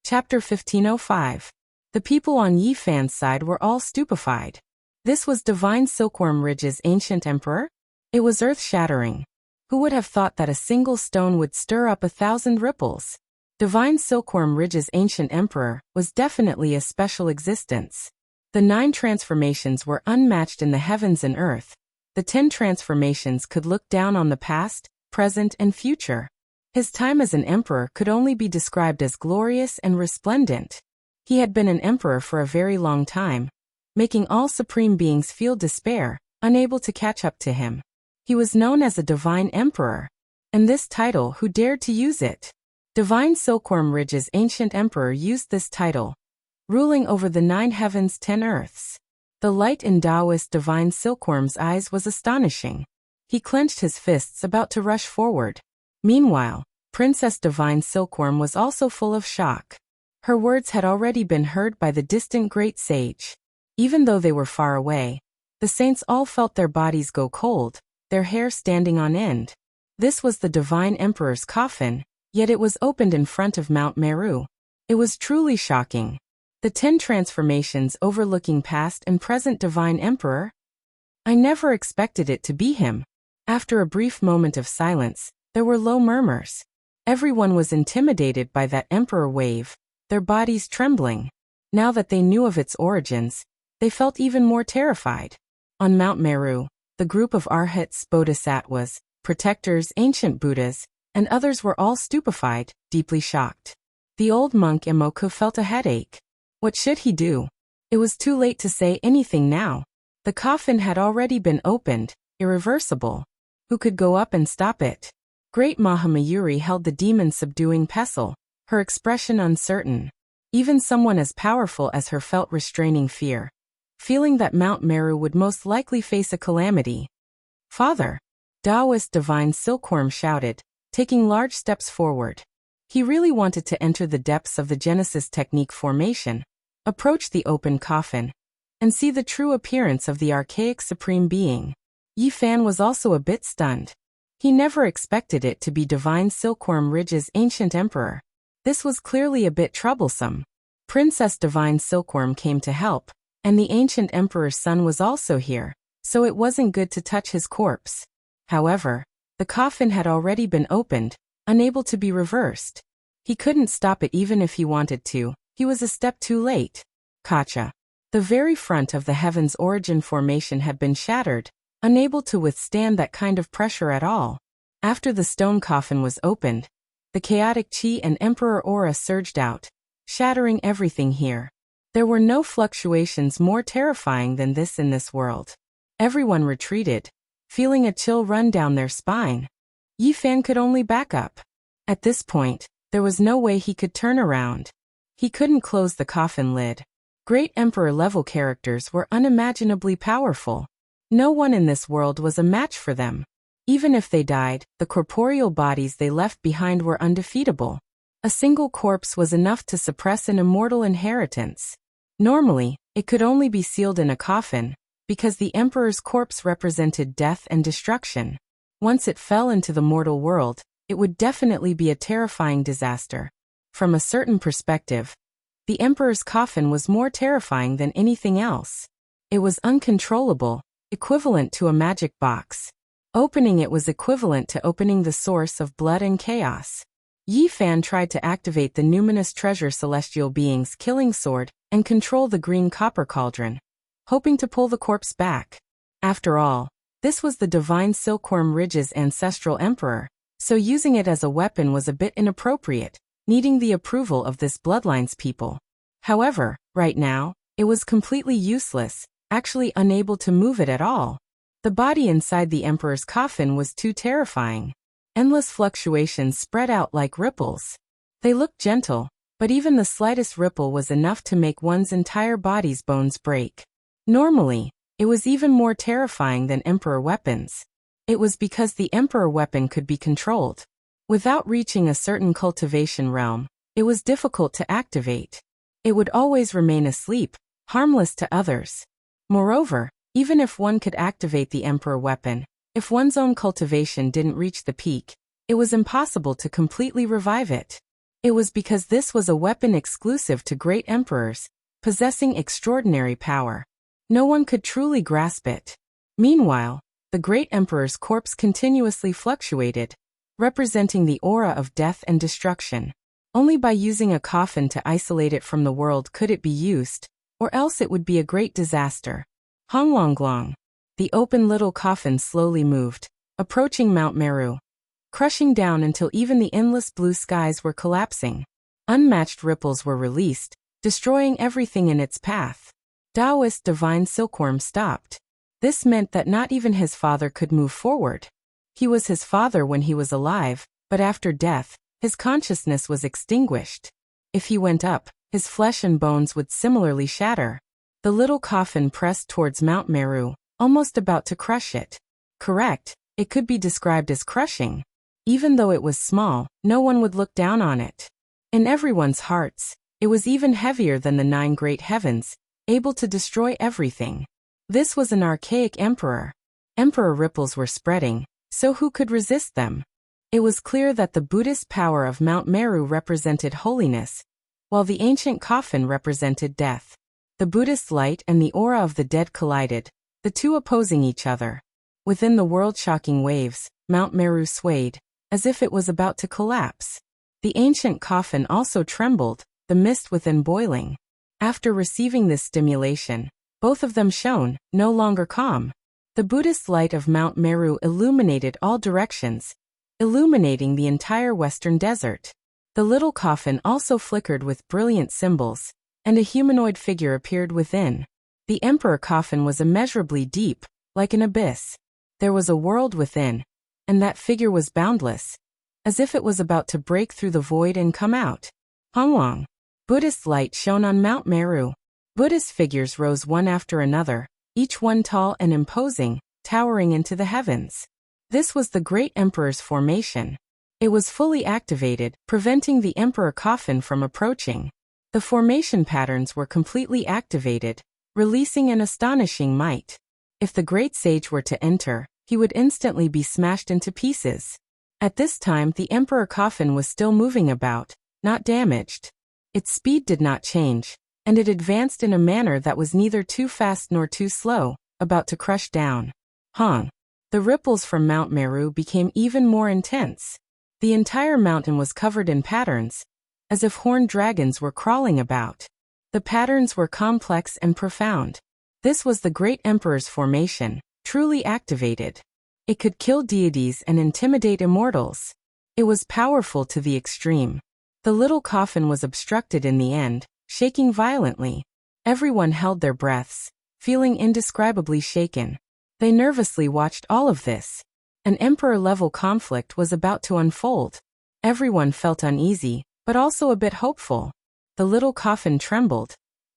Chapter 1505. The people on Yi Fan's side were all stupefied. This was Divine Silkworm Ridge's ancient emperor? It was earth-shattering. Who would have thought that a single stone would stir up 1,000 ripples? Divine Silkworm Ridge's ancient emperor was definitely a special existence. The 9 transformations were unmatched in the heavens and earth. The 10 transformations could look down on the past, present, and future. His time as an emperor could only be described as glorious and resplendent. He had been an emperor for a very long time, making all supreme beings feel despair, unable to catch up to him. He was known as a divine emperor. And this title, who dared to use it? Divine Silkworm Ridge's ancient emperor used this title, ruling over the 9 heavens, 10 earths. The light in Taoist Divine Silkworm's eyes was astonishing. He clenched his fists, about to rush forward. Meanwhile, Princess Divine Silkworm was also full of shock. Her words had already been heard by the distant great sage. Even though they were far away, the saints all felt their bodies go cold, their hair standing on end. This was the Divine Emperor's coffin, yet it was opened in front of Mount Meru. It was truly shocking. The 10 transformations overlooking past and present Divine Emperor? I never expected it to be him. After a brief moment of silence, there were low murmurs. Everyone was intimidated by that emperor wave, their bodies trembling. Now that they knew of its origins, they felt even more terrified. On Mount Meru, the group of arhats, bodhisattvas, protectors, ancient Buddhas, and others were all stupefied, deeply shocked. The old monk Emoku felt a headache. What should he do? It was too late to say anything now. The coffin had already been opened, irreversible. Who could go up and stop it? Great Mahamayuri held the demon-subduing pestle, her expression uncertain. Even someone as powerful as her felt restraining fear, feeling that Mount Meru would most likely face a calamity. Father! Taoist Divine Silkworm shouted, taking large steps forward. He really wanted to enter the depths of the Genesis technique formation, approach the open coffin, and see the true appearance of the archaic supreme being. Yi Fan was also a bit stunned. He never expected it to be Divine Silkworm Ridge's ancient emperor. This was clearly a bit troublesome. Princess Divine Silkworm came to help, and the ancient emperor's son was also here, so it wasn't good to touch his corpse. However, the coffin had already been opened, unable to be reversed. He couldn't stop it even if he wanted to. He was a step too late. Kacha. The very front of the heaven's origin formation had been shattered, unable to withstand that kind of pressure at all. After the stone coffin was opened, the chaotic chi and emperor aura surged out, shattering everything here. There were no fluctuations more terrifying than this in this world. Everyone retreated, feeling a chill run down their spine. Yi Fan could only back up. At this point, there was no way he could turn around. He couldn't close the coffin lid. Great emperor-level characters were unimaginably powerful. No one in this world was a match for them. Even if they died, the corporeal bodies they left behind were undefeatable. A single corpse was enough to suppress an immortal inheritance. Normally, it could only be sealed in a coffin, because the emperor's corpse represented death and destruction. Once it fell into the mortal world, it would definitely be a terrifying disaster. From a certain perspective, the emperor's coffin was more terrifying than anything else. It was uncontrollable, equivalent to a magic box. Opening it was equivalent to opening the source of blood and chaos. Yi Fan tried to activate the numinous treasure celestial being's killing sword and control the green copper cauldron, hoping to pull the corpse back. After all, this was the Divine Silkworm Ridge's ancestral emperor, so using it as a weapon was a bit inappropriate, needing the approval of this bloodline's people. However, right now, it was completely useless, actually unable to move it at all. The body inside the emperor's coffin was too terrifying. Endless fluctuations spread out like ripples. They looked gentle, but even the slightest ripple was enough to make one's entire body's bones break. Normally, it was even more terrifying than emperor weapons. It was because the emperor weapon could be controlled. Without reaching a certain cultivation realm, it was difficult to activate. It would always remain asleep, harmless to others. Moreover, even if one could activate the emperor weapon, if one's own cultivation didn't reach the peak, it was impossible to completely revive it. It was because this was a weapon exclusive to great emperors, possessing extraordinary power. No one could truly grasp it. Meanwhile, the great emperor's corpse continuously fluctuated, representing the aura of death and destruction. Only by using a coffin to isolate it from the world could it be used, or else it would be a great disaster. Honglonglong. The open little coffin slowly moved, approaching Mount Meru, crushing down until even the endless blue skies were collapsing. Unmatched ripples were released, destroying everything in its path. Taoist divine silkworm stopped. This meant that not even his father could move forward. He was his father when he was alive, but after death, his consciousness was extinguished. If he went up, his flesh and bones would similarly shatter. The little coffin pressed towards Mount Meru, almost about to crush it. Correct, it could be described as crushing. Even though it was small, no one would look down on it. In everyone's hearts, it was even heavier than the 9 great heavens, able to destroy everything. This was an archaic emperor. Emperor ripples were spreading, so who could resist them? It was clear that the Buddhist power of Mount Meru represented holiness, while the ancient coffin represented death. The Buddhist light and the aura of the dead collided, the two opposing each other. Within the world-shocking waves, Mount Meru swayed, as if it was about to collapse. The ancient coffin also trembled, the mist within boiling. After receiving this stimulation, both of them shone, no longer calm. The Buddhist light of Mount Meru illuminated all directions, illuminating the entire western desert. The little coffin also flickered with brilliant symbols, and a humanoid figure appeared within. The emperor coffin was immeasurably deep, like an abyss. There was a world within, and that figure was boundless, as if it was about to break through the void and come out. Honglong. Buddhist light shone on Mount Meru. Buddhist figures rose one after another, each one tall and imposing, towering into the heavens. This was the great emperor's formation. It was fully activated, preventing the emperor coffin from approaching. The formation patterns were completely activated, releasing an astonishing might. If the great sage were to enter, he would instantly be smashed into pieces. At this time, the emperor coffin was still moving about, not damaged. Its speed did not change, and it advanced in a manner that was neither too fast nor too slow, about to crush down. Hong. The ripples from Mount Meru became even more intense. The entire mountain was covered in patterns, as if horned dragons were crawling about. The patterns were complex and profound. This was the great emperor's formation, truly activated. It could kill deities and intimidate immortals. It was powerful to the extreme. The little coffin was obstructed in the end, shaking violently. Everyone held their breaths, feeling indescribably shaken. They nervously watched all of this. An emperor-level conflict was about to unfold. Everyone felt uneasy, but also a bit hopeful. The little coffin trembled,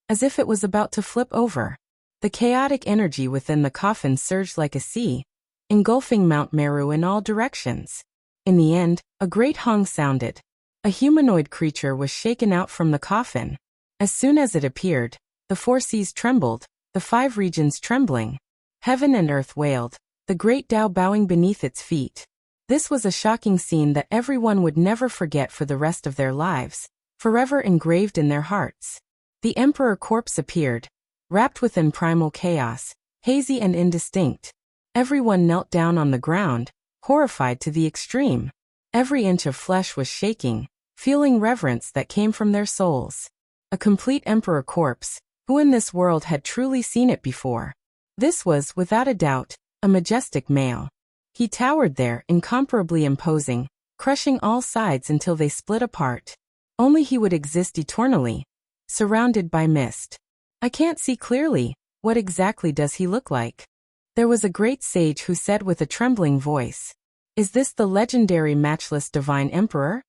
as if it was about to flip over. The chaotic energy within the coffin surged like a sea, engulfing Mount Meru in all directions. In the end, a great hong sounded. A humanoid creature was shaken out from the coffin. As soon as it appeared, the 4 seas trembled, the 5 regions trembling. Heaven and earth wailed, the great Tao bowing beneath its feet. This was a shocking scene that everyone would never forget for the rest of their lives, forever engraved in their hearts. The emperor corpse appeared, wrapped within primal chaos, hazy and indistinct. Everyone knelt down on the ground, horrified to the extreme. Every inch of flesh was shaking, feeling reverence that came from their souls. A complete emperor corpse, who in this world had truly seen it before? This was, without a doubt, a majestic male. He towered there, incomparably imposing, crushing all sides until they split apart. Only he would exist eternally, surrounded by mist. I can't see clearly. What exactly does he look like? There was a great sage who said with a trembling voice, "Is this the legendary matchless divine emperor?"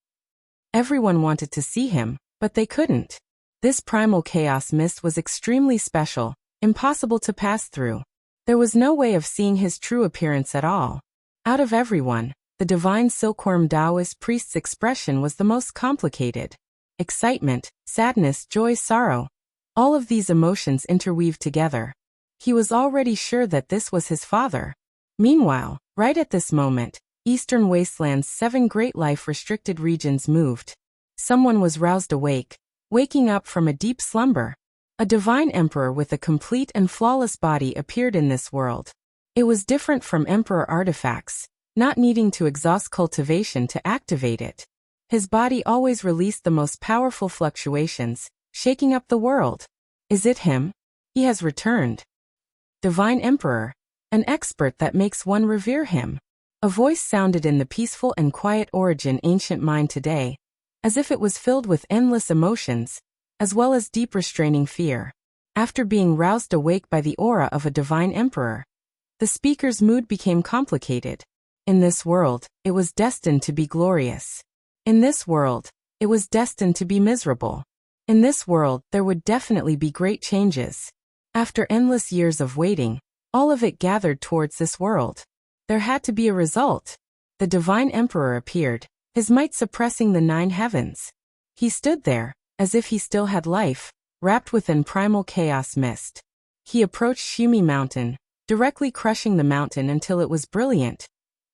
Everyone wanted to see him, but they couldn't. This primal chaos mist was extremely special, impossible to pass through. There was no way of seeing his true appearance at all. Out of everyone, the divine silkworm Taoist priest's expression was the most complicated. Excitement, sadness, joy, sorrow. All of these emotions interweaved together. He was already sure that this was his father. Meanwhile, right at this moment, Eastern Wasteland's 7 great life-restricted regions moved. Someone was roused awake, waking up from a deep slumber. A divine emperor with a complete and flawless body appeared in this world. It was different from emperor artifacts, not needing to exhaust cultivation to activate it. His body always released the most powerful fluctuations, shaking up the world. Is it him? He has returned. Divine Emperor, an expert that makes one revere him. A voice sounded in the peaceful and quiet origin ancient mind today, as if it was filled with endless emotions, as well as deep restraining fear. After being roused awake by the aura of a divine emperor, the speaker's mood became complicated. In this world, it was destined to be glorious. In this world, it was destined to be miserable. In this world, there would definitely be great changes. After endless years of waiting, all of it gathered towards this world. There had to be a result. The divine emperor appeared, his might suppressing the 9 heavens. He stood there, as if he still had life, wrapped within primal chaos mist. He approached Shumi Mountain, directly crushing the mountain until it was brilliant,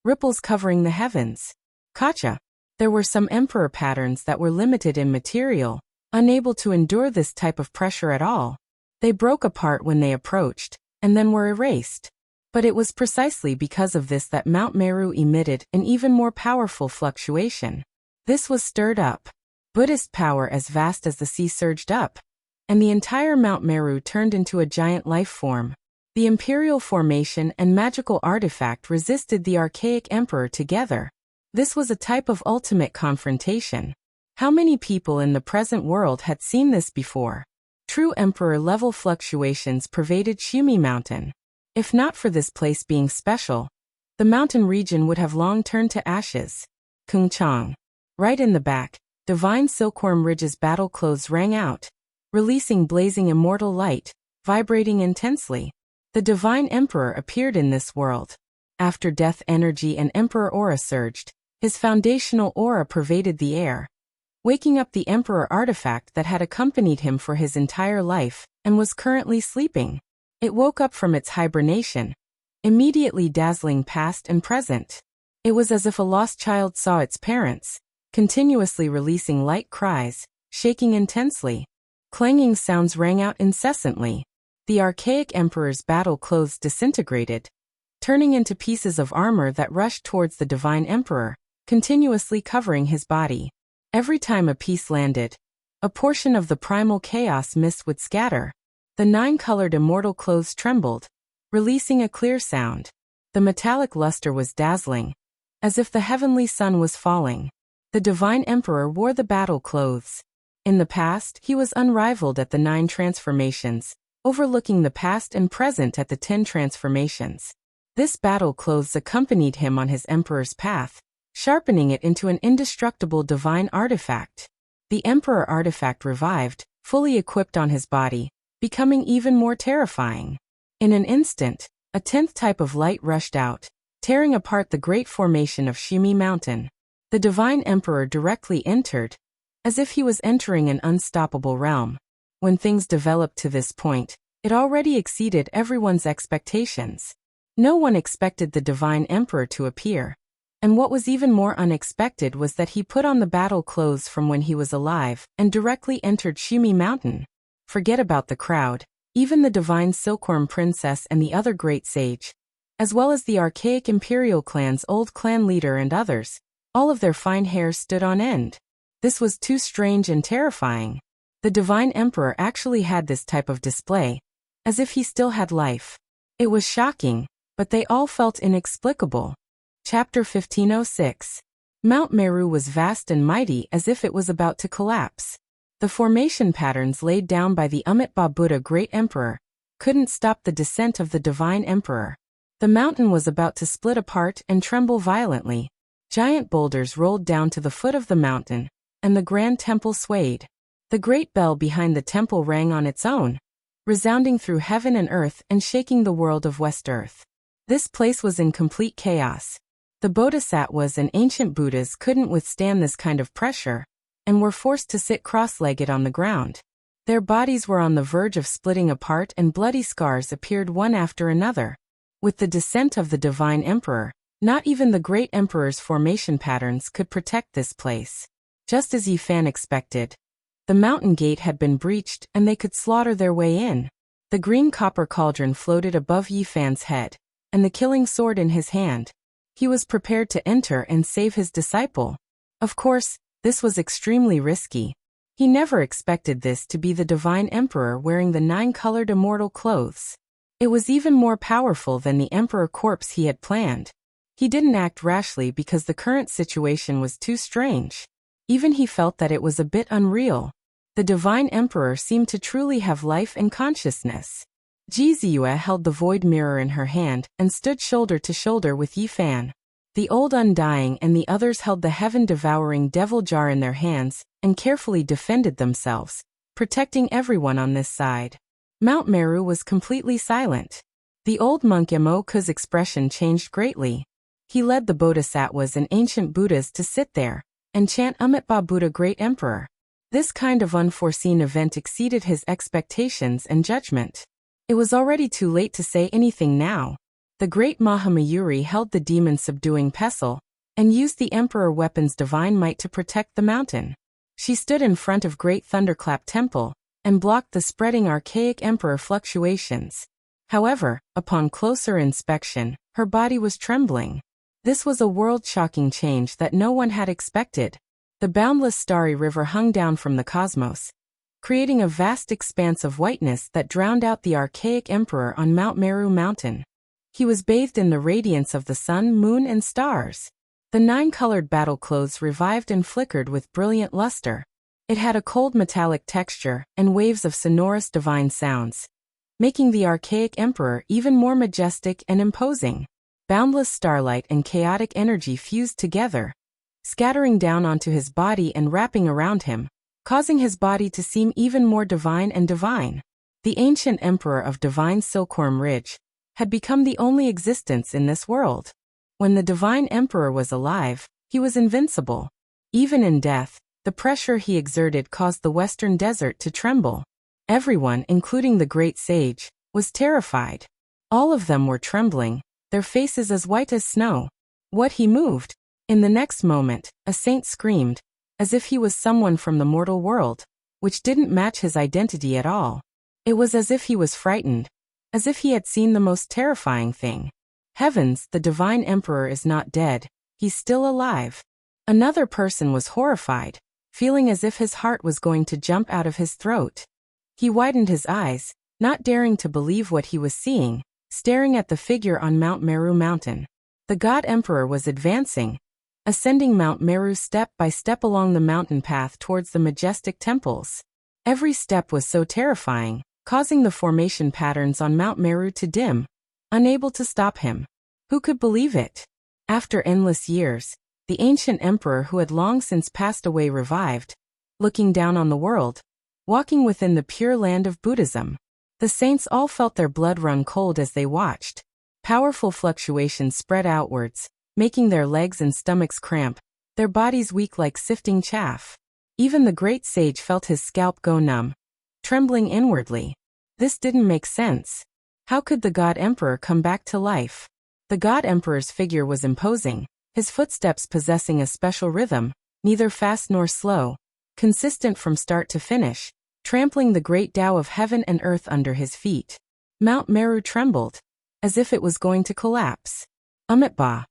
ripples covering the heavens. Kacha. There were some emperor patterns that were limited in material, unable to endure this type of pressure at all. They broke apart when they approached, and then were erased. But it was precisely because of this that Mount Meru emitted an even more powerful fluctuation. This was stirred up. Buddhist power as vast as the sea surged up, and the entire Mount Meru turned into a giant life form. The imperial formation and magical artifact resisted the archaic emperor together. This was a type of ultimate confrontation. How many people in the present world had seen this before? True emperor-level fluctuations pervaded Shumi Mountain. If not for this place being special, the mountain region would have long turned to ashes. Kungchang. Right in the back, divine silkworm ridge's battle clothes rang out, releasing blazing immortal light, vibrating intensely. The divine emperor appeared in this world. After death energy and emperor aura surged, his foundational aura pervaded the air, waking up the emperor artifact that had accompanied him for his entire life and was currently sleeping. It woke up from its hibernation, immediately dazzling past and present. It was as if a lost child saw its parents, continuously releasing light cries, shaking intensely. Clanging sounds rang out incessantly. The archaic emperor's battle clothes disintegrated, turning into pieces of armor that rushed towards the divine emperor, continuously covering his body. Every time a piece landed, a portion of the primal chaos mist would scatter. The 9-colored immortal clothes trembled, releasing a clear sound. The metallic luster was dazzling, as if the heavenly sun was falling. The divine emperor wore the battle clothes. In the past, he was unrivaled at the 9 transformations, overlooking the past and present at the 10 transformations. This battle clothes accompanied him on his emperor's path, sharpening it into an indestructible divine artifact. The emperor artifact revived, fully equipped on his body, becoming even more terrifying. In an instant, a 10th type of light rushed out, tearing apart the great formation of Shumi Mountain. The divine emperor directly entered, as if he was entering an unstoppable realm. When things developed to this point, it already exceeded everyone's expectations. No one expected the divine emperor to appear. And what was even more unexpected was that he put on the battle clothes from when he was alive and directly entered Shumi Mountain. Forget about the crowd, even the divine silkworm princess and the other great sage, as well as the archaic imperial clan's old clan leader and others, all of their fine hair stood on end. This was too strange and terrifying. The divine emperor actually had this type of display, as if he still had life. It was shocking, but they all felt inexplicable. Chapter 1506. Mount Meru was vast and mighty as if it was about to collapse. The formation patterns laid down by the Amitabha Buddha Great Emperor couldn't stop the descent of the Divine Emperor. The mountain was about to split apart and tremble violently. Giant boulders rolled down to the foot of the mountain, and the grand temple swayed. The great bell behind the temple rang on its own, resounding through heaven and earth and shaking the world of West Earth. This place was in complete chaos. The Bodhisattvas and ancient Buddhas couldn't withstand this kind of pressure, and were forced to sit cross-legged on the ground. Their bodies were on the verge of splitting apart and bloody scars appeared one after another. With the descent of the Divine Emperor, not even the Great Emperor's formation patterns could protect this place. Just as Yifan expected, the mountain gate had been breached and they could slaughter their way in. The green copper cauldron floated above Yifan's head, and the killing sword in his hand. He was prepared to enter and save his disciple. Of course, this was extremely risky. He never expected this to be the Divine Emperor wearing the 9-colored immortal clothes. It was even more powerful than the Emperor corpse he had planned. He didn't act rashly because the current situation was too strange. Even he felt that it was a bit unreal. The Divine Emperor seemed to truly have life and consciousness. Ji Ziyue held the void mirror in her hand and stood shoulder to shoulder with Yifan. The old Undying and the others held the heaven-devouring devil jar in their hands and carefully defended themselves, protecting everyone on this side. Mount Meru was completely silent. The old monk Emoku's expression changed greatly. He led the Bodhisattvas and ancient Buddhas to sit there and chant Amitabha Buddha Great Emperor. This kind of unforeseen event exceeded his expectations and judgment. It was already too late to say anything now. The great Mahamayuri held the demon-subduing pestle and used the Emperor weapon's divine might to protect the mountain. She stood in front of Great Thunderclap Temple and blocked the spreading archaic Emperor fluctuations. However, upon closer inspection, her body was trembling. This was a world-shocking change that no one had expected. The boundless starry river hung down from the cosmos, creating a vast expanse of whiteness that drowned out the archaic emperor on Mount Meru Mountain. He was bathed in the radiance of the sun, moon, and stars. The 9-colored battle clothes revived and flickered with brilliant luster. It had a cold metallic texture and waves of sonorous divine sounds, making the archaic emperor even more majestic and imposing. Boundless starlight and chaotic energy fused together, scattering down onto his body and wrapping around him, causing his body to seem even more divine and divine. The ancient emperor of divine Silkworm Ridge had become the only existence in this world. When the divine emperor was alive, he was invincible. Even in death, the pressure he exerted caused the western desert to tremble. Everyone, including the great sage, was terrified. All of them were trembling, their faces as white as snow. What he moved? In the next moment, a saint screamed, as if he was someone from the mortal world, which didn't match his identity at all. It was as if he was frightened, as if he had seen the most terrifying thing. Heavens, the divine emperor is not dead, he's still alive. Another person was horrified, feeling as if his heart was going to jump out of his throat. He widened his eyes, not daring to believe what he was seeing, staring at the figure on Mount Meru Mountain. The god emperor was advancing, ascending Mount Meru step by step along the mountain path towards the majestic temples. Every step was so terrifying, causing the formation patterns on Mount Meru to dim, unable to stop him. Who could believe it? After endless years, the ancient emperor who had long since passed away revived, looking down on the world, walking within the pure land of Buddhism. The saints all felt their blood run cold as they watched. Powerful fluctuations spread outwards, making their legs and stomachs cramp, their bodies weak like sifting chaff. Even the great sage felt his scalp go numb, trembling inwardly. This didn't make sense. How could the god emperor come back to life? The god emperor's figure was imposing, his footsteps possessing a special rhythm, neither fast nor slow, consistent from start to finish, trampling the great Tao of heaven and earth under his feet. Mount Meru trembled, as if it was going to collapse. Amitabha.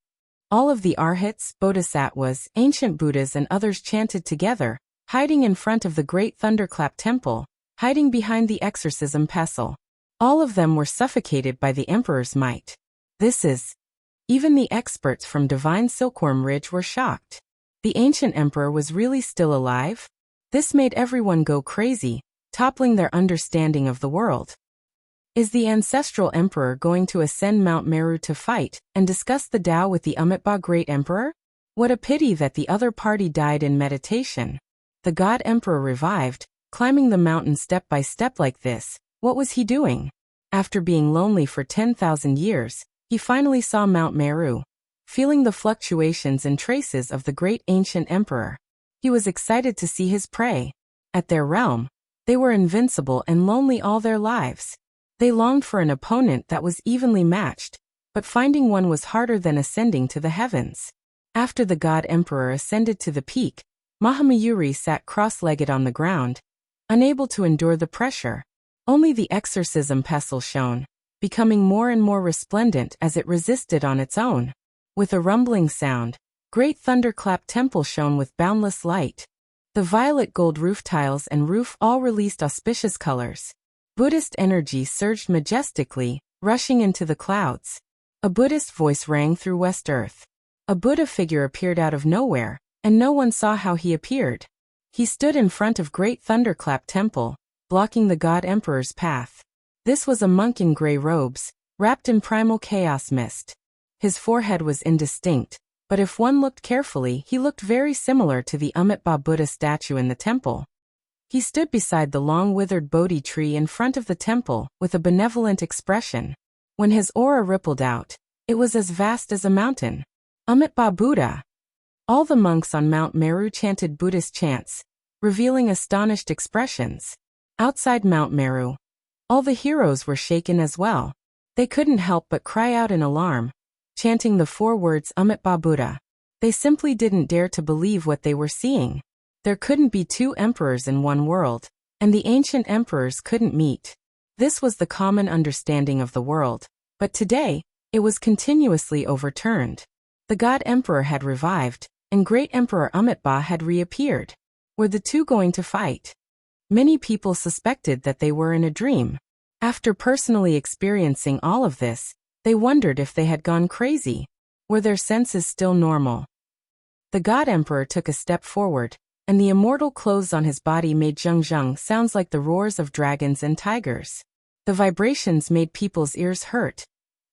All of the Arhats, Bodhisattvas, ancient Buddhas and others chanted together, hiding in front of the great Thunderclap Temple, hiding behind the exorcism pestle. All of them were suffocated by the emperor's might. This is... Even the experts from Divine Silkworm Ridge were shocked. The ancient emperor was really still alive? This made everyone go crazy, toppling their understanding of the world. Is the ancestral emperor going to ascend Mount Meru to fight and discuss the Tao with the Amitabha Great Emperor? What a pity that the other party died in meditation. The god emperor revived, climbing the mountain step by step like this. What was he doing? After being lonely for 10,000 years, he finally saw Mount Meru, feeling the fluctuations and traces of the great ancient emperor. He was excited to see his prey. At their realm, they were invincible and lonely all their lives. They longed for an opponent that was evenly matched, but finding one was harder than ascending to the heavens. After the god emperor ascended to the peak, Mahamayuri sat cross-legged on the ground, unable to endure the pressure. Only the exorcism pestle shone, becoming more and more resplendent as it resisted on its own. With a rumbling sound, great thunderclap temple shone with boundless light. The violet gold roof tiles and roof all released auspicious colors. Buddhist energy surged majestically, rushing into the clouds. A Buddhist voice rang through West Earth. A Buddha figure appeared out of nowhere, and no one saw how he appeared. He stood in front of Great Thunderclap Temple, blocking the God Emperor's path. This was a monk in gray robes, wrapped in primal chaos mist. His forehead was indistinct, but if one looked carefully, he looked very similar to the Amitabha Buddha statue in the temple. He stood beside the long withered Bodhi tree in front of the temple, with a benevolent expression. When his aura rippled out, it was as vast as a mountain. Amitabha Buddha! All the monks on Mount Meru chanted Buddhist chants, revealing astonished expressions. Outside Mount Meru, all the heroes were shaken as well. They couldn't help but cry out in alarm, chanting the 4 words Amitabha Buddha. They simply didn't dare to believe what they were seeing. There couldn't be 2 emperors in one world, and the ancient emperors couldn't meet. This was the common understanding of the world, but today, it was continuously overturned. The God Emperor had revived, and Great Emperor Amitabha had reappeared. Were the 2 going to fight? Many people suspected that they were in a dream. After personally experiencing all of this, they wondered if they had gone crazy. Were their senses still normal? The God Emperor took a step forward, and the immortal clothes on his body made zheng sounds like the roars of dragons and tigers. The vibrations made people's ears hurt,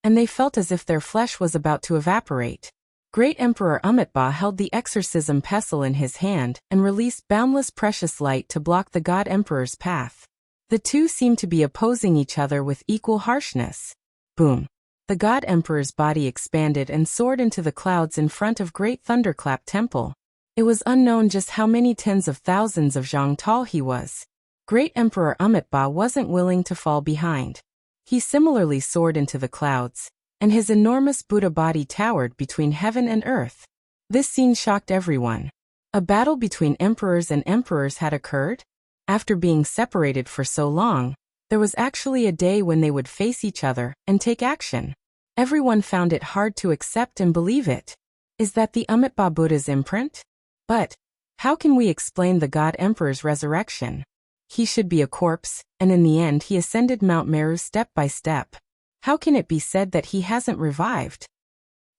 and they felt as if their flesh was about to evaporate. Great Emperor Amitabha held the exorcism pestle in his hand and released boundless precious light to block the God Emperor's path. The 2 seemed to be opposing each other with equal harshness. Boom! The God Emperor's body expanded and soared into the clouds in front of Great Thunderclap Temple. It was unknown just how many tens of thousands of zhang tall he was. Great Emperor Amitabha wasn't willing to fall behind. He similarly soared into the clouds, and his enormous Buddha body towered between heaven and earth. This scene shocked everyone. A battle between emperors and emperors had occurred? After being separated for so long, there was actually a day when they would face each other and take action. Everyone found it hard to accept and believe it. Is that the Amitabha Buddha's imprint? But how can we explain the God Emperor's resurrection? He should be a corpse, and in the end he ascended Mount Meru step by step. How can it be said that he hasn't revived?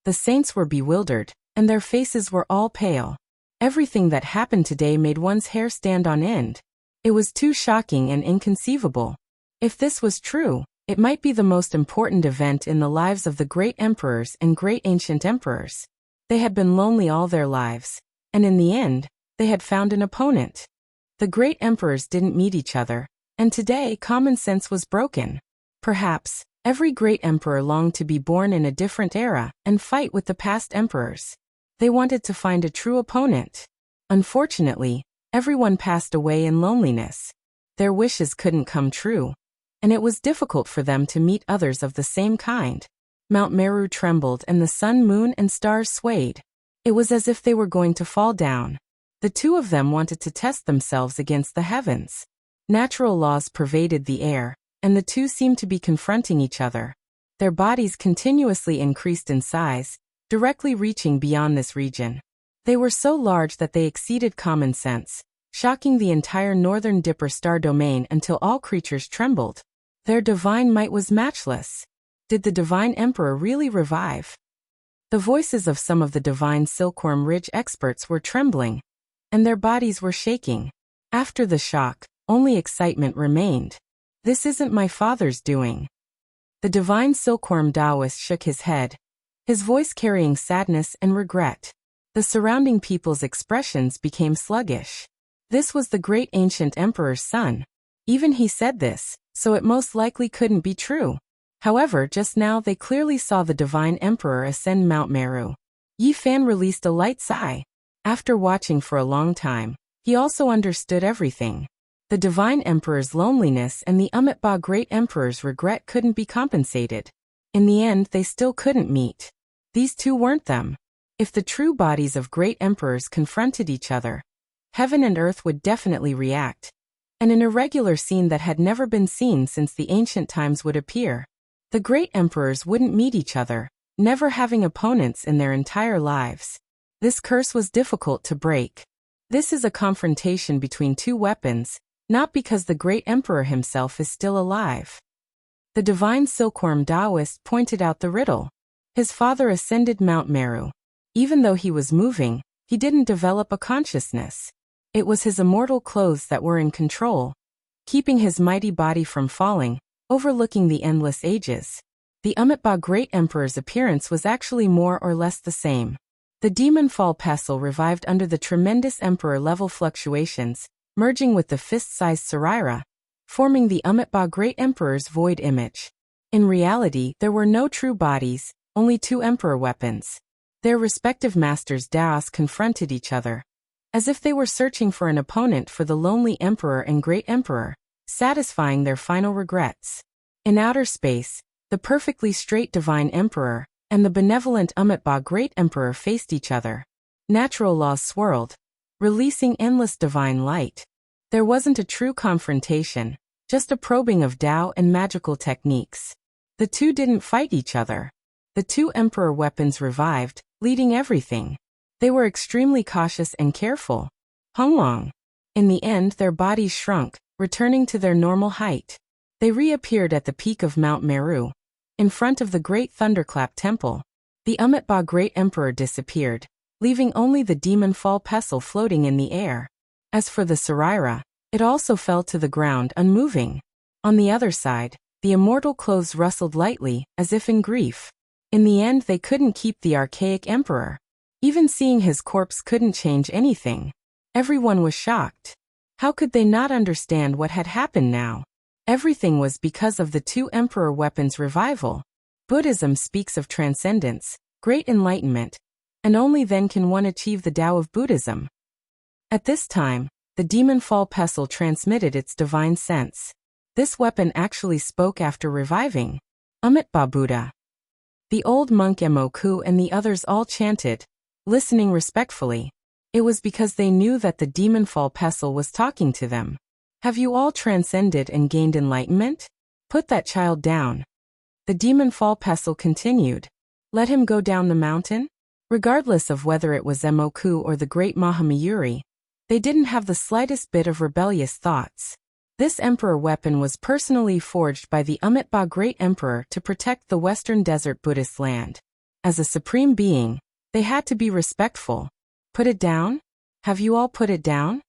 The saints were bewildered, and their faces were all pale. Everything that happened today made one's hair stand on end. It was too shocking and inconceivable. If this was true, it might be the most important event in the lives of the great emperors and great ancient emperors. They had been lonely all their lives, and in the end, they had found an opponent. The great emperors didn't meet each other, and today common sense was broken. Perhaps, every great emperor longed to be born in a different era and fight with the past emperors. They wanted to find a true opponent. Unfortunately, everyone passed away in loneliness. Their wishes couldn't come true, and it was difficult for them to meet others of the same kind. Mount Meru trembled and the sun, moon, and stars swayed. It was as if they were going to fall down. The 2 of them wanted to test themselves against the heavens. Natural laws pervaded the air, and the 2 seemed to be confronting each other. Their bodies continuously increased in size, directly reaching beyond this region. They were so large that they exceeded common sense, shocking the entire northern Dipper star domain until all creatures trembled. Their divine might was matchless. Did the divine emperor really revive? The voices of some of the divine Silkworm Ridge experts were trembling, and their bodies were shaking. After the shock, only excitement remained. This isn't my father's doing. The divine Silkworm Taoist shook his head, his voice carrying sadness and regret. The surrounding people's expressions became sluggish. This was the great ancient emperor's son. Even he said this, so it most likely couldn't be true. However, just now they clearly saw the divine emperor ascend Mount Meru. Yi Fan released a light sigh. After watching for a long time, he also understood everything. The divine emperor's loneliness and the Amitabha great emperor's regret couldn't be compensated. In the end, they still couldn't meet. These 2 weren't them. If the true bodies of great emperors confronted each other, Heaven and earth would definitely react. And an irregular scene that had never been seen since the ancient times would appear. The great emperors wouldn't meet each other, never having opponents in their entire lives. This curse was difficult to break. This is a confrontation between two weapons, not because the great emperor himself is still alive. The divine silkworm Taoist pointed out the riddle. His father ascended Mount Meru. Even though he was moving, he didn't develop a consciousness. It was his immortal clothes that were in control, keeping his mighty body from falling, overlooking the endless ages. The Amitabha Great Emperor's appearance was actually more or less the same. The demon fall pestle revived under the tremendous emperor-level fluctuations, merging with the fist-sized Saraira, forming the Amitabha Great Emperor's void image. In reality, there were no true bodies, only two emperor weapons. Their respective masters' Daos confronted each other, as if they were searching for an opponent for the lonely emperor and great emperor, satisfying their final regrets. In outer space, the perfectly straight divine emperor and the benevolent Amitabha Great Emperor faced each other. Natural laws swirled, releasing endless divine light. There wasn't a true confrontation, just a probing of Tao and magical techniques. The two didn't fight each other. The two emperor weapons revived, leading everything. They were extremely cautious and careful. Hunglong. In the end, their bodies shrunk, returning to their normal height. They reappeared at the peak of Mount Meru, in front of the great thunderclap temple. The Amitabha Great Emperor disappeared, leaving only the demon fall pestle floating in the air. As for the Saraira, it also fell to the ground unmoving. On the other side, the immortal clothes rustled lightly, as if in grief. In the end, they couldn't keep the archaic emperor. Even seeing his corpse couldn't change anything. Everyone was shocked. How could they not understand what had happened now? Everything was because of the two emperor weapons' revival. Buddhism speaks of transcendence, great enlightenment, and only then can one achieve the Tao of Buddhism. At this time, the demon fall pestle transmitted its divine sense. This weapon actually spoke after reviving. Amitabha Buddha. The old monk Emoku and the others all chanted, listening respectfully. It was because they knew that the demon fall pestle was talking to them. Have you all transcended and gained enlightenment? Put that child down. The demon fall pestle continued. Let him go down the mountain? Regardless of whether it was Emoku or the great Mahamayuri, they didn't have the slightest bit of rebellious thoughts. This emperor weapon was personally forged by the Amitabha Great Emperor to protect the Western Desert Buddhist land. As a supreme being, they had to be respectful. Put it down? Have you all put it down?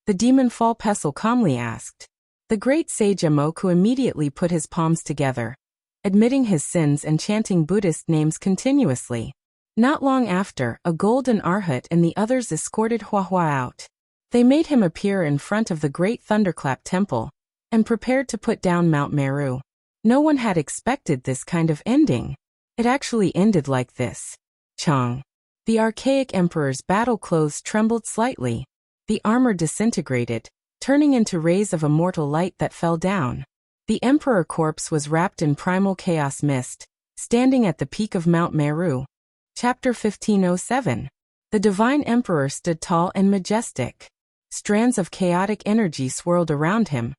The demon fall pestle calmly asked. The great sage Emoku immediately put his palms together, admitting his sins and chanting Buddhist names continuously. Not long after, a golden arhat and the others escorted Huahua out. They made him appear in front of the great thunderclap temple, and prepared to put down Mount Meru. No one had expected this kind of ending. It actually ended like this. Chong. The archaic emperor's battle clothes trembled slightly. The armor disintegrated, turning into rays of immortal light that fell down. The emperor corpse was wrapped in primal chaos mist, standing at the peak of Mount Meru. Chapter 1507. The divine emperor stood tall and majestic. Strands of chaotic energy swirled around him,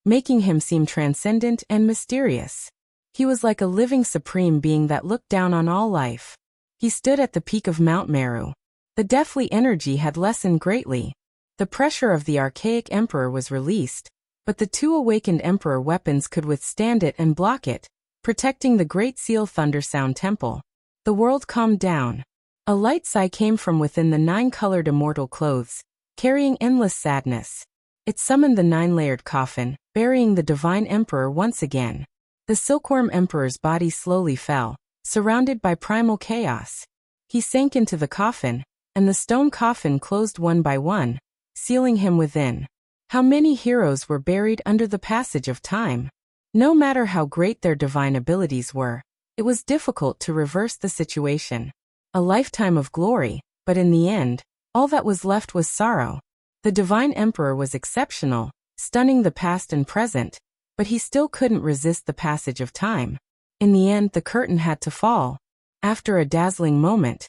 making him seem transcendent and mysterious. He was like a living supreme being that looked down on all life. He stood at the peak of Mount Meru. The deathly energy had lessened greatly. The pressure of the archaic emperor was released, but the two awakened emperor weapons could withstand it and block it, protecting the Great Seal Thundersound Temple. The world calmed down. A light sigh came from within the nine-colored immortal clothes, carrying endless sadness. It summoned the nine-layered coffin, burying the divine emperor once again. The silkworm emperor's body slowly fell, surrounded by primal chaos. He sank into the coffin, and the stone coffin closed one by one, sealing him within. How many heroes were buried under the passage of time? No matter how great their divine abilities were, it was difficult to reverse the situation. A lifetime of glory, but in the end, all that was left was sorrow. The divine emperor was exceptional, stunning the past and present, but he still couldn't resist the passage of time. In the end, the curtain had to fall. After a dazzling moment,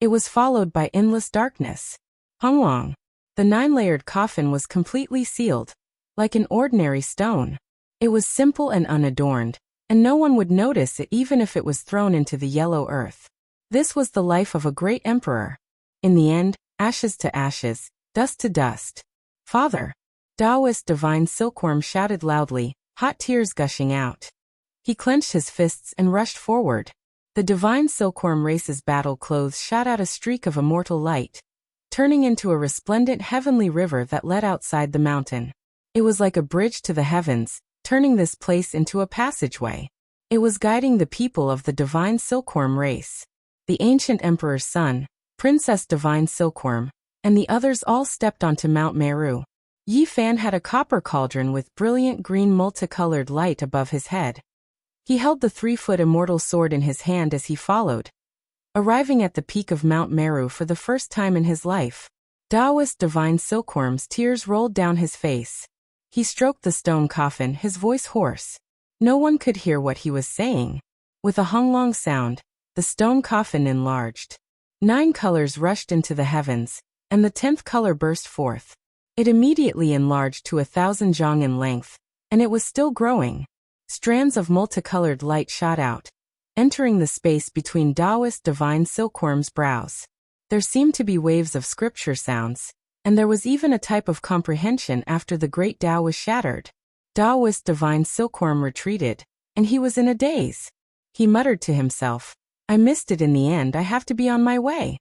it was followed by endless darkness. Hunglong. The 9-layered coffin was completely sealed, like an ordinary stone. It was simple and unadorned, and no one would notice it even if it was thrown into the yellow earth. This was the life of a great emperor. In the end, ashes to ashes, dust to dust. Father! Taoist divine silkworm shouted loudly, hot tears gushing out. He clenched his fists and rushed forward. The divine silkworm race's battle clothes shot out a streak of immortal light, turning into a resplendent heavenly river that led outside the mountain. It was like a bridge to the heavens, turning this place into a passageway. It was guiding the people of the divine silkworm race. The ancient emperor's son, Princess Divine Silkworm, and the others all stepped onto Mount Meru. Yi Fan had a copper cauldron with brilliant green multicolored light above his head. He held the 3-foot immortal sword in his hand as he followed, arriving at the peak of Mount Meru for the first time in his life. Taoist Divine Silkworm's tears rolled down his face. He stroked the stone coffin, his voice hoarse. No one could hear what he was saying. With a honglong sound, the stone coffin enlarged. 9 colors rushed into the heavens, and the 10th color burst forth. It immediately enlarged to 1,000 zhang in length, and it was still growing. Strands of multicolored light shot out, entering the space between Taoist Divine Silkworm's brows. There seemed to be waves of scripture sounds, and there was even a type of comprehension after the great Tao was shattered. Taoist Divine Silkworm retreated, and he was in a daze. He muttered to himself, I missed it in the end, I have to be on my way.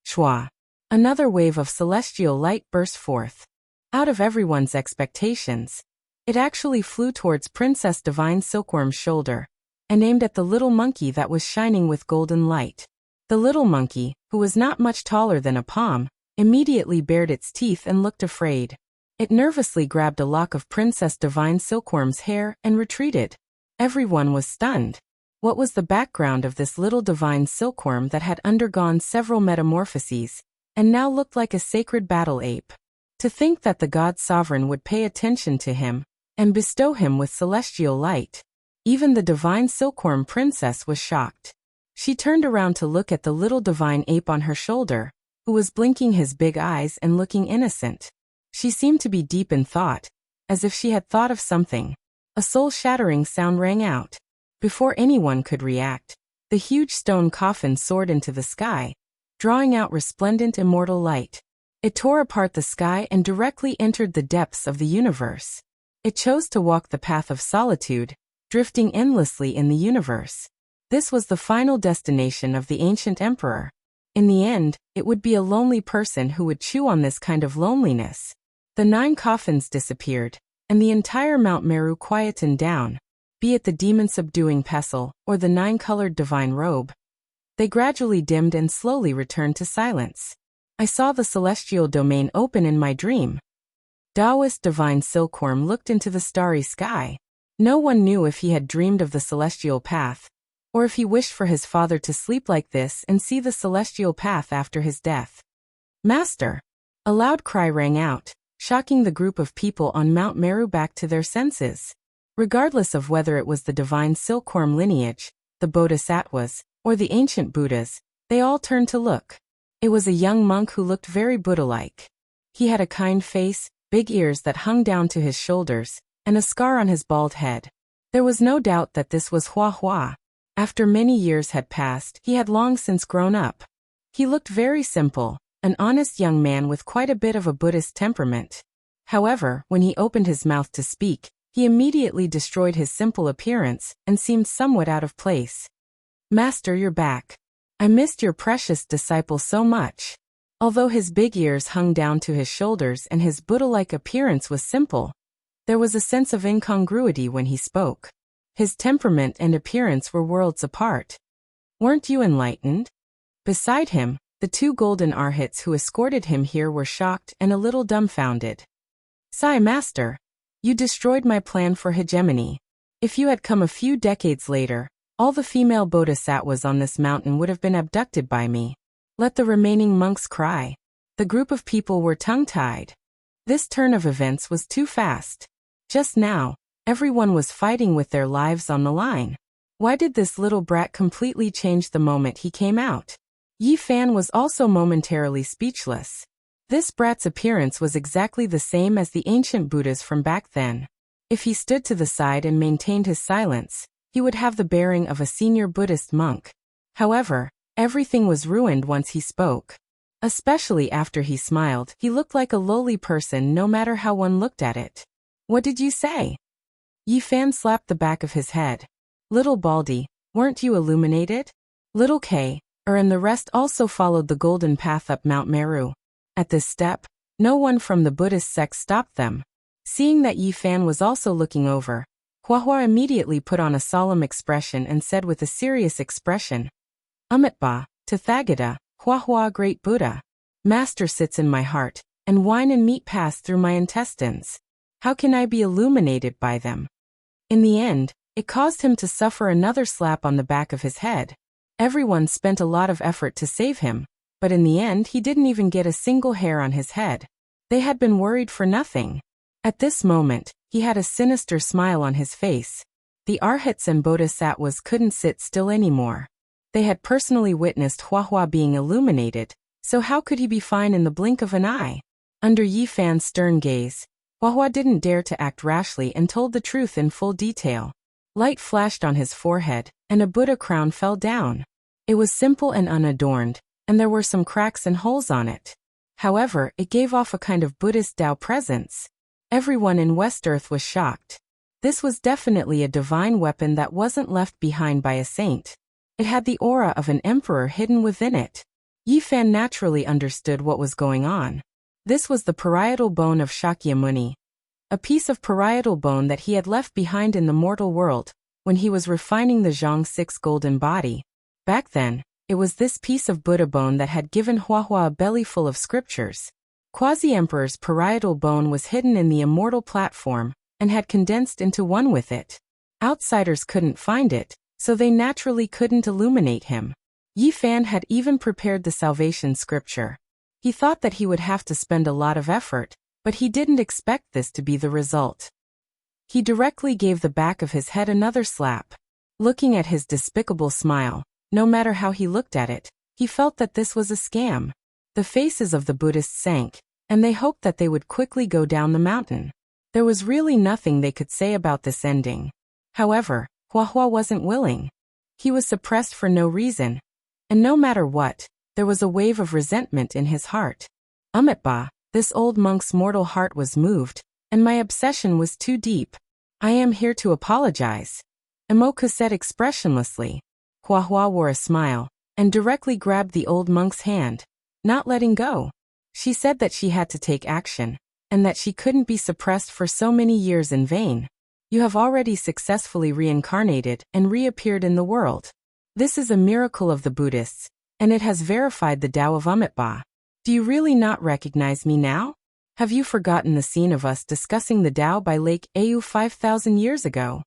Shwa! Another wave of celestial light burst forth. Out of everyone's expectations, it actually flew towards Princess Divine Silkworm's shoulder, and aimed at the little monkey that was shining with golden light. The little monkey, who was not much taller than a palm, immediately bared its teeth and looked afraid. It nervously grabbed a lock of Princess Divine Silkworm's hair and retreated. Everyone was stunned. What was the background of this little divine silkworm that had undergone several metamorphoses, and now looked like a sacred battle ape? To think that the God Sovereign would pay attention to him, and bestow him with celestial light. Even the divine silkworm princess was shocked. She turned around to look at the little divine ape on her shoulder, who was blinking his big eyes and looking innocent. She seemed to be deep in thought, as if she had thought of something. A soul-shattering sound rang out. Before anyone could react, the huge stone coffin soared into the sky, drawing out resplendent immortal light. It tore apart the sky and directly entered the depths of the universe. It chose to walk the path of solitude, drifting endlessly in the universe. This was the final destination of the ancient emperor. In the end, it would be a lonely person who would chew on this kind of loneliness. The 9 coffins disappeared, and the entire Mount Meru quietened down, be it the demon-subduing pestle or the 9-colored divine robe. They gradually dimmed and slowly returned to silence. I saw the celestial domain open in my dream. Taoist Divine Silkworm looked into the starry sky. No one knew if he had dreamed of the celestial path, or if he wished for his father to sleep like this and see the celestial path after his death. Master! A loud cry rang out, shocking the group of people on Mount Meru back to their senses. Regardless of whether it was the divine silkworm lineage, the bodhisattvas, or the ancient Buddhas, they all turned to look. It was a young monk who looked very Buddha-like. He had a kind face, big ears that hung down to his shoulders, and a scar on his bald head. There was no doubt that this was Hua Hua. After many years had passed, he had long since grown up. He looked very simple, an honest young man with quite a bit of a Buddhist temperament. However, when he opened his mouth to speak, he immediately destroyed his simple appearance and seemed somewhat out of place. Master, you're back. I missed your precious disciple so much. Although his big ears hung down to his shoulders and his Buddha-like appearance was simple, there was a sense of incongruity when he spoke. His temperament and appearance were worlds apart. Weren't you enlightened? Beside him, the 2 golden arhats who escorted him here were shocked and a little dumbfounded. Sai, Master, you destroyed my plan for hegemony. If you had come a few decades later, all the female bodhisattvas on this mountain would have been abducted by me. Let the remaining monks cry. The group of people were tongue-tied. This turn of events was too fast. Just now, everyone was fighting with their lives on the line. Why did this little brat completely change the moment he came out? Yi Fan was also momentarily speechless. This brat's appearance was exactly the same as the ancient Buddhas from back then. If he stood to the side and maintained his silence, he would have the bearing of a senior Buddhist monk. However, everything was ruined once he spoke. Especially after he smiled, he looked like a lowly person no matter how one looked at it. What did you say? Yi Fan slapped the back of his head. Little Baldy, weren't you illuminated? Little K, and the rest also followed the golden path up Mount Meru. At this step, no one from the Buddhist sect stopped them. Seeing that Yi Fan was also looking over, Huahua immediately put on a solemn expression and said with a serious expression, Amitabha, Tathagata, Huahua Great Buddha. Master sits in my heart, and wine and meat pass through my intestines. How can I be illuminated by them? In the end, it caused him to suffer another slap on the back of his head. Everyone spent a lot of effort to save him, but in the end he didn't even get a single hair on his head. They had been worried for nothing. At this moment, he had a sinister smile on his face. The Arhats and Bodhisattvas couldn't sit still anymore. They had personally witnessed Huahua being illuminated, so how could he be fine in the blink of an eye? Under Yi Fan's stern gaze, Huahua didn't dare to act rashly and told the truth in full detail. Light flashed on his forehead, and a Buddha crown fell down. It was simple and unadorned, and there were some cracks and holes on it. However, it gave off a kind of Buddhist Tao presence. Everyone in West Earth was shocked. This was definitely a divine weapon that wasn't left behind by a saint. It had the aura of an emperor hidden within it. Yi Fan naturally understood what was going on. This was the parietal bone of Shakyamuni, a piece of parietal bone that he had left behind in the mortal world when he was refining the Zhang Six golden body. Back then, it was this piece of Buddha bone that had given Huahua a belly full of scriptures. Quasi-Emperor's parietal bone was hidden in the immortal platform and had condensed into one with it. Outsiders couldn't find it, so they naturally couldn't illuminate him. Yi Fan had even prepared the salvation scripture. He thought that he would have to spend a lot of effort, but he didn't expect this to be the result. He directly gave the back of his head another slap. Looking at his despicable smile, no matter how he looked at it, he felt that this was a scam. The faces of the Buddhists sank, and they hoped that they would quickly go down the mountain. There was really nothing they could say about this ending. However, Huahua wasn't willing. He was suppressed for no reason, and no matter what, there was a wave of resentment in his heart. Amitabha, this old monk's mortal heart was moved, and my obsession was too deep. I am here to apologize. Emoku said expressionlessly. Huahua wore a smile, and directly grabbed the old monk's hand, not letting go. She said that she had to take action, and that she couldn't be suppressed for so many years in vain. You have already successfully reincarnated and reappeared in the world. This is a miracle of the Buddhists, and it has verified the Tao of Amitabha. Do you really not recognize me now? Have you forgotten the scene of us discussing the Tao by Lake Au 5,000 years ago?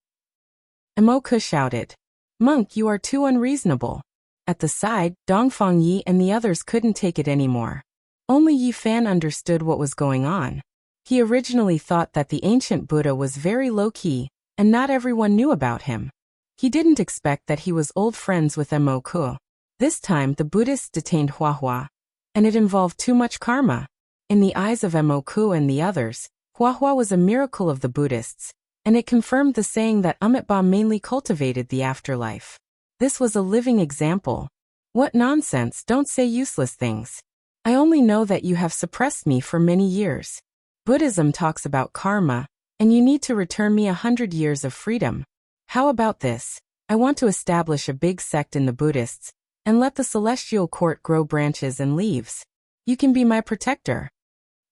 Emoku shouted. Monk, you are too unreasonable. At the side, Dongfang Yi and the others couldn't take it anymore. Only Yi Fan understood what was going on. He originally thought that the ancient Buddha was very low-key, and not everyone knew about him. He didn't expect that he was old friends with Emoku. This time the Buddhists detained Huahua, and it involved too much karma. In the eyes of Emoku and the others, Huahua was a miracle of the Buddhists, and it confirmed the saying that Amitabha mainly cultivated the afterlife. This was a living example. What nonsense, don't say useless things. I only know that you have suppressed me for many years. Buddhism talks about karma, and you need to return me 100 years of freedom. How about this? I want to establish a big sect in the Buddhists, and let the celestial court grow branches and leaves. You can be my protector.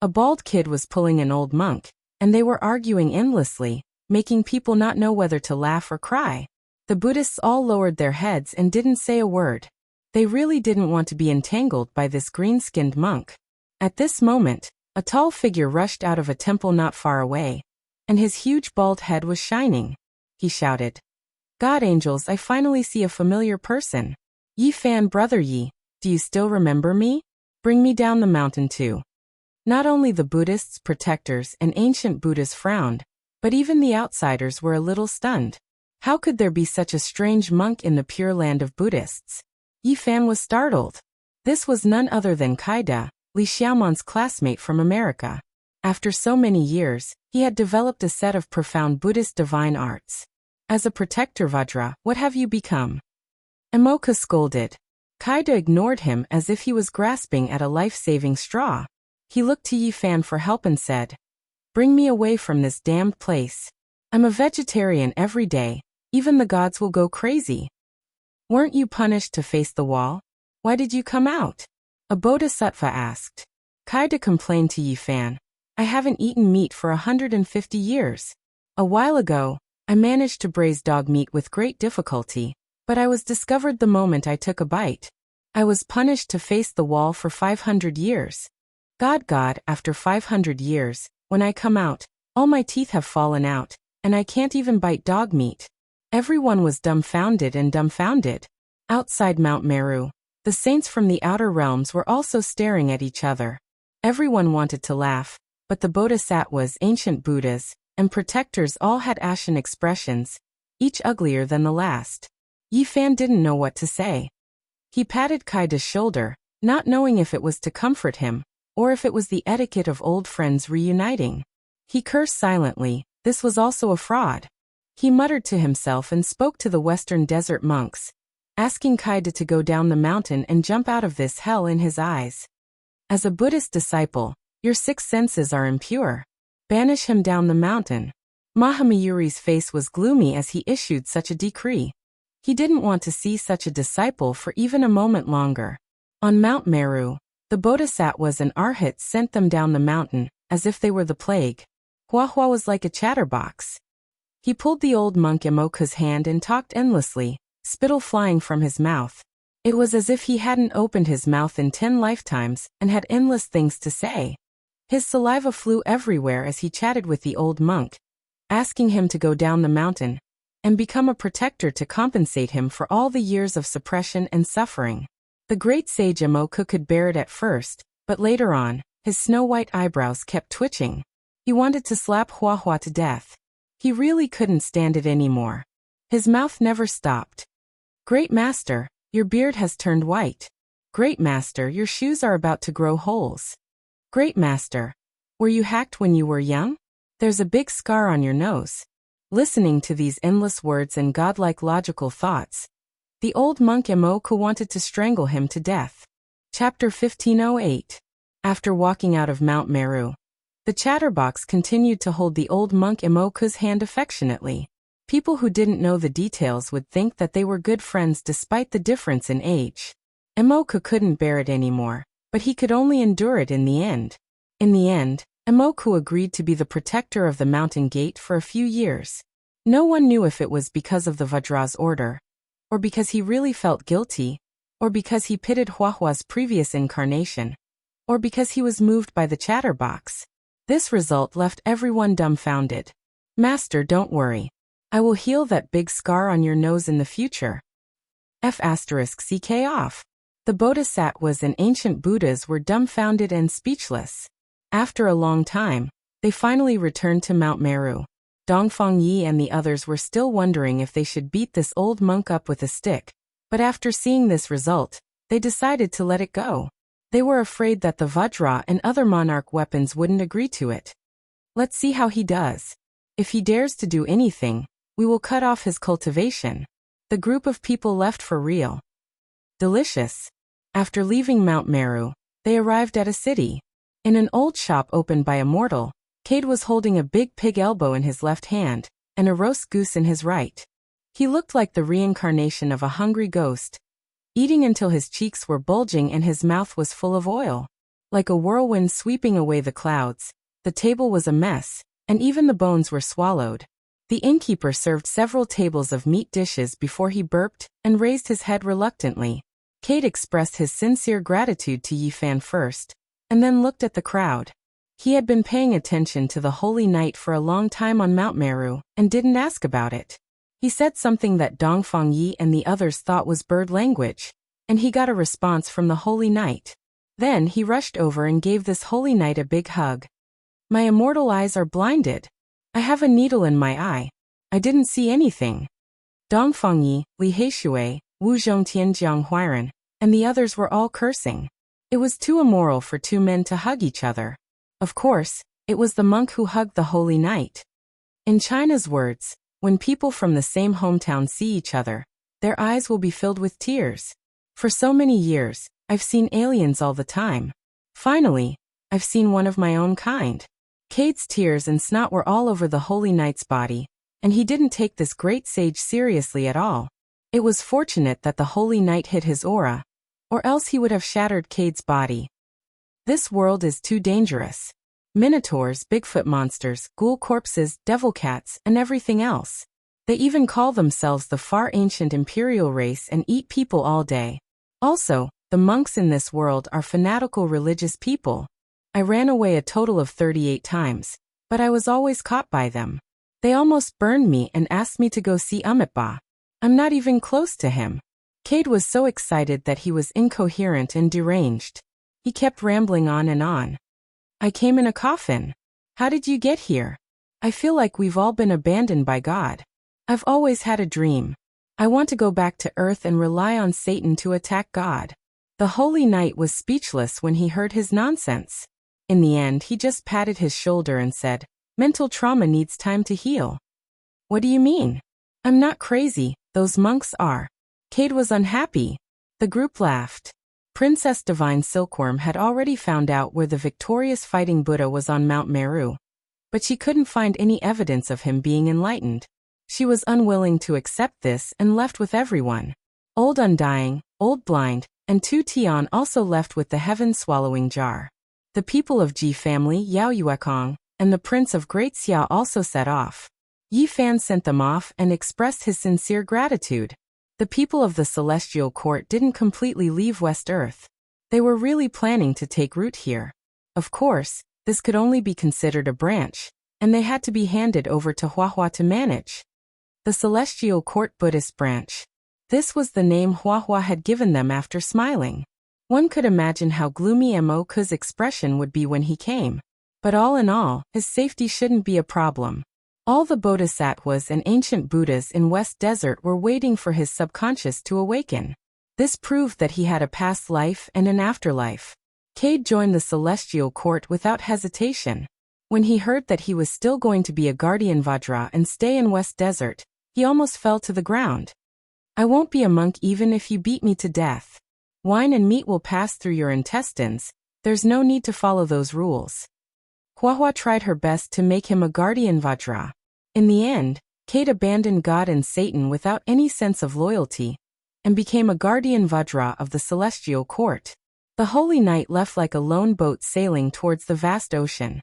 A bald kid was pulling an old monk, and they were arguing endlessly, making people not know whether to laugh or cry. The Buddhists all lowered their heads and didn't say a word. They really didn't want to be entangled by this green-skinned monk. At this moment, a tall figure rushed out of a temple not far away, and his huge bald head was shining. He shouted, God angels, I finally see a familiar person. Yi Fan, brother Yi, do you still remember me? Bring me down the mountain too. Not only the Buddhists, protectors, and ancient Buddhas frowned, but even the outsiders were a little stunned. How could there be such a strange monk in the pure land of Buddhists? Yi Fan was startled. This was none other than Kaida, Li Xiaomon's classmate from America. After so many years, he had developed a set of profound Buddhist divine arts. As a protector Vajra, what have you become? Emoka scolded. Kaida ignored him as if he was grasping at a life-saving straw. He looked to Yi Fan for help and said, "Bring me away from this damned place. I'm a vegetarian every day. Even the gods will go crazy." "Weren't you punished to face the wall? Why did you come out?" a bodhisattva asked. Kaida complained to Yi Fan, "I haven't eaten meat for 150 years. A while ago, I managed to braise dog meat with great difficulty, but I was discovered the moment I took a bite. I was punished to face the wall for 500 years. God, after 500 years, when I come out, all my teeth have fallen out, and I can't even bite dog meat." Everyone was dumbfounded. Outside Mount Meru, the saints from the outer realms were also staring at each other. Everyone wanted to laugh, but the bodhisattvas, ancient Buddhas, and protectors all had ashen expressions, each uglier than the last. Yi Fan didn't know what to say. He patted Kaida's shoulder, not knowing if it was to comfort him, or if it was the etiquette of old friends reuniting. He cursed silently. This was also a fraud. He muttered to himself and spoke to the western desert monks, asking Kaida to go down the mountain and jump out of this hell in his eyes. As a Buddhist disciple, your 6 senses are impure. Banish him down the mountain. Mahamayuri's face was gloomy as he issued such a decree. He didn't want to see such a disciple for even a moment longer. On Mount Meru, the bodhisattvas and arhats sent them down the mountain, as if they were the plague. Huahua was like a chatterbox. He pulled the old monk Emoka's hand and talked endlessly, spittle flying from his mouth. It was as if he hadn't opened his mouth in 10 lifetimes and had endless things to say. His saliva flew everywhere as he chatted with the old monk, asking him to go down the mountain and become a protector to compensate him for all the years of suppression and suffering. The great sage Emoka could bear it at first, but later on, his snow-white eyebrows kept twitching. He wanted to slap Huahua to death. He really couldn't stand it anymore. His mouth never stopped. "Great Master, your beard has turned white. Great Master, your shoes are about to grow holes. Great Master, were you hacked when you were young? There's a big scar on your nose." Listening to these endless words and godlike logical thoughts, the old monk Emoka wanted to strangle him to death. Chapter 1508. After walking out of Mount Meru, the chatterbox continued to hold the old monk Emoka's hand affectionately. People who didn't know the details would think that they were good friends despite the difference in age. Emoka couldn't bear it anymore, but he could only endure it in the end. In the end, Emoku agreed to be the protector of the mountain gate for a few years. No one knew if it was because of the Vajra's order, or because he really felt guilty, or because he pitied Huahua's previous incarnation, or because he was moved by the chatterbox. This result left everyone dumbfounded. "Master, don't worry. I will heal that big scar on your nose in the future." *CK off. The bodhisattvas and ancient Buddhas were dumbfounded and speechless. After a long time, they finally returned to Mount Meru. Dongfang Yi and the others were still wondering if they should beat this old monk up with a stick, but after seeing this result, they decided to let it go. They were afraid that the Vajra and other monarch weapons wouldn't agree to it. "Let's see how he does. If he dares to do anything, we will cut off his cultivation." The group of people left for real. Delicious. After leaving Mount Meru, they arrived at a city. In an old shop opened by a mortal, Cade was holding a big pig elbow in his left hand, and a roast goose in his right. He looked like the reincarnation of a hungry ghost, eating until his cheeks were bulging and his mouth was full of oil. Like a whirlwind sweeping away the clouds, the table was a mess, and even the bones were swallowed. The innkeeper served several tables of meat dishes before he burped and raised his head reluctantly. Cade expressed his sincere gratitude to Yi Fan first, and then looked at the crowd. He had been paying attention to the holy night for a long time on Mount Meru, and didn't ask about it. He said something that Dongfang Yi and the others thought was bird language, and he got a response from the holy knight. Then he rushed over and gave this holy knight a big hug. "My immortal eyes are blinded. I have a needle in my eye. I didn't see anything." Dongfang Yi, Li Heishui, Wu Zhongtian Jiang Huiran, and the others were all cursing. It was too immoral for two men to hug each other. Of course, it was the monk who hugged the holy knight. In China's words, when people from the same hometown see each other, their eyes will be filled with tears. For so many years, I've seen aliens all the time. Finally, I've seen one of my own kind. Cade's tears and snot were all over the holy knight's body, and he didn't take this great sage seriously at all. It was fortunate that the holy knight hid his aura, or else he would have shattered Cade's body. This world is too dangerous. Minotaurs, Bigfoot monsters, ghoul corpses, devil cats, and everything else. They even call themselves the far ancient imperial race and eat people all day. Also, the monks in this world are fanatical religious people. I ran away a total of 38 times, but I was always caught by them. They almost burned me and asked me to go see Amitabha. I'm not even close to him. Cade was so excited that he was incoherent and deranged. He kept rambling on and on. I came in a coffin. How did you get here? I feel like we've all been abandoned by God. I've always had a dream. I want to go back to Earth and rely on Satan to attack God. The holy knight was speechless when he heard his nonsense. In the end, he just patted his shoulder and said, "Mental trauma needs time to heal." What do you mean? I'm not crazy, those monks are. Cade was unhappy. The group laughed. Princess Divine Silkworm had already found out where the victorious fighting Buddha was on Mount Meru, but she couldn't find any evidence of him being enlightened. She was unwilling to accept this and left with everyone. Old Undying, Old Blind, and Tu Tian also left with the heaven-swallowing jar. The people of Ji family, Yao Yuekong, and the Prince of Great Xia also set off. Yi Fan sent them off and expressed his sincere gratitude. The people of the Celestial Court didn't completely leave West Earth. They were really planning to take root here. Of course, this could only be considered a branch, and they had to be handed over to Huahua to manage. The Celestial Court Buddhist branch. This was the name Huahua had given them after smiling. One could imagine how gloomy Mo Ku's expression would be when he came. But all in all, his safety shouldn't be a problem. All the bodhisattvas and ancient Buddhas in West Desert were waiting for his subconscious to awaken. This proved that he had a past life and an afterlife. Cade joined the Celestial Court without hesitation. When he heard that he was still going to be a guardian Vajra and stay in West Desert, he almost fell to the ground. I won't be a monk even if you beat me to death. Wine and meat will pass through your intestines. There's no need to follow those rules. Huahua tried her best to make him a guardian Vajra. In the end, Cade abandoned God and Satan without any sense of loyalty, and became a guardian Vajra of the Celestial Court. The Holy Knight left like a lone boat sailing towards the vast ocean.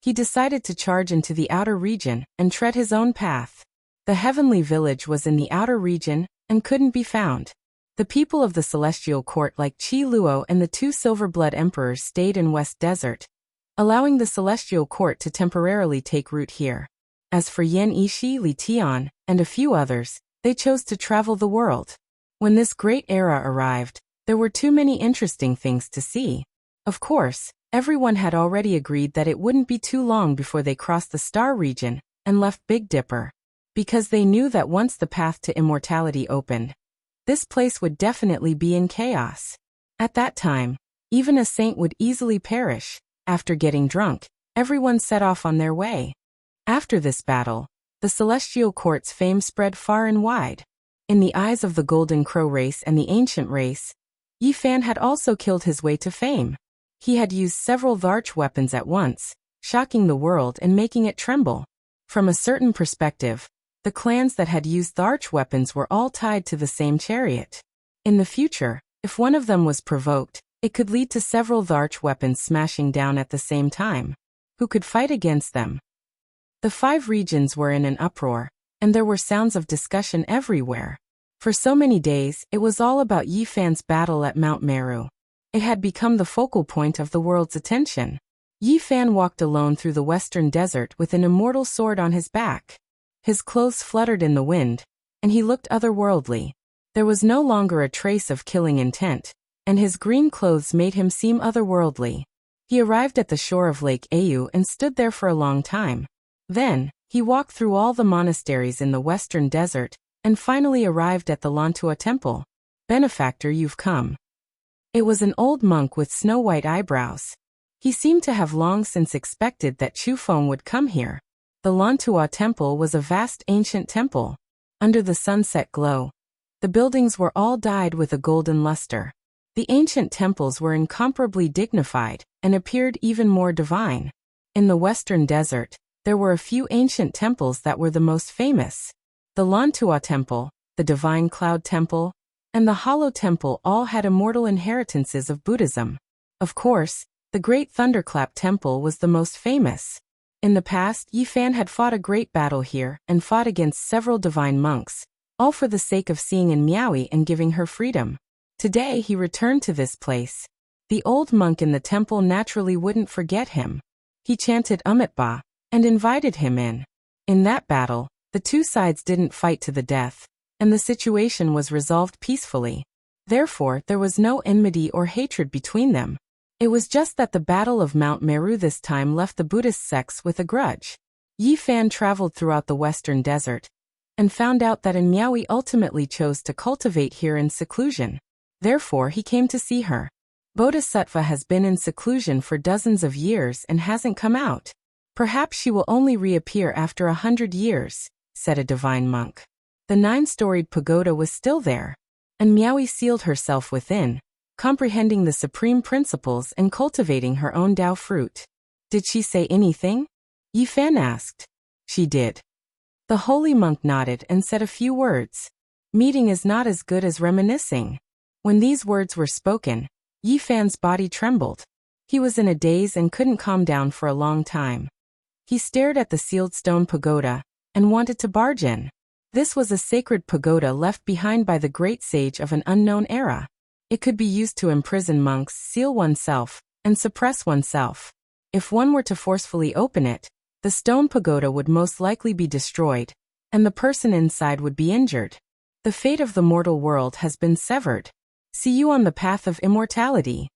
He decided to charge into the outer region and tread his own path. The heavenly village was in the outer region and couldn't be found. The people of the Celestial Court like Qi Luo and the two Silver-Blood Emperors stayed in West Desert, allowing the Celestial Court to temporarily take root here. As for Yan Ishi, Li Tian, and a few others, they chose to travel the world. When this great era arrived, there were too many interesting things to see. Of course, everyone had already agreed that it wouldn't be too long before they crossed the star region and left Big Dipper, because they knew that once the path to immortality opened, this place would definitely be in chaos. At that time, even a saint would easily perish. After getting drunk, everyone set off on their way. After this battle, the Celestial Court's fame spread far and wide. In the eyes of the Golden Crow race and the ancient race, Yi Fan had also killed his way to fame. He had used several Varch weapons at once, shocking the world and making it tremble. From a certain perspective, the clans that had used Varch weapons were all tied to the same chariot. In the future, if one of them was provoked, it could lead to several Varch weapons smashing down at the same time. Who could fight against them? The 5 regions were in an uproar, and there were sounds of discussion everywhere. For so many days, it was all about Yi Fan's battle at Mount Meru. It had become the focal point of the world's attention. Yi Fan walked alone through the western desert with an immortal sword on his back. His clothes fluttered in the wind, and he looked otherworldly. There was no longer a trace of killing intent, and his green clothes made him seem otherworldly. He arrived at the shore of Lake Ayu and stood there for a long time. Then, he walked through all the monasteries in the western desert, and finally arrived at the Lantua Temple. Benefactor, you've come. It was an old monk with snow-white eyebrows. He seemed to have long since expected that Chufeng would come here. The Lantua Temple was a vast ancient temple. Under the sunset glow, the buildings were all dyed with a golden luster. The ancient temples were incomparably dignified and appeared even more divine. In the western desert, there were a few ancient temples that were the most famous. The Lantua Temple, the Divine Cloud Temple, and the Hollow Temple all had immortal inheritances of Buddhism. Of course, the Great Thunderclap Temple was the most famous. In the past, Yifan had fought a great battle here and fought against several divine monks, all for the sake of seeing in Miaui and giving her freedom. Today he returned to this place. The old monk in the temple naturally wouldn't forget him. He chanted Umitba and invited him in. In that battle, the two sides didn't fight to the death, and the situation was resolved peacefully. Therefore, there was no enmity or hatred between them. It was just that the Battle of Mount Meru this time left the Buddhist sects with a grudge. Yifan traveled throughout the western desert and found out that Miaui ultimately chose to cultivate here in seclusion. Therefore, he came to see her. Bodhisattva has been in seclusion for dozens of years and hasn't come out. Perhaps she will only reappear after 100 years, said a divine monk. The 9-storied pagoda was still there, and Miaui sealed herself within, comprehending the supreme principles and cultivating her own Tao fruit. Did she say anything? Yifan asked. She did. The holy monk nodded and said a few words. Meeting is not as good as reminiscing. When these words were spoken, Yifan's body trembled. He was in a daze and couldn't calm down for a long time. He stared at the sealed stone pagoda and wanted to barge in. This was a sacred pagoda left behind by the great sage of an unknown era. It could be used to imprison monks, seal oneself, and suppress oneself. If one were to forcefully open it, the stone pagoda would most likely be destroyed, and the person inside would be injured. The fate of the mortal world has been severed. See you on the path of immortality.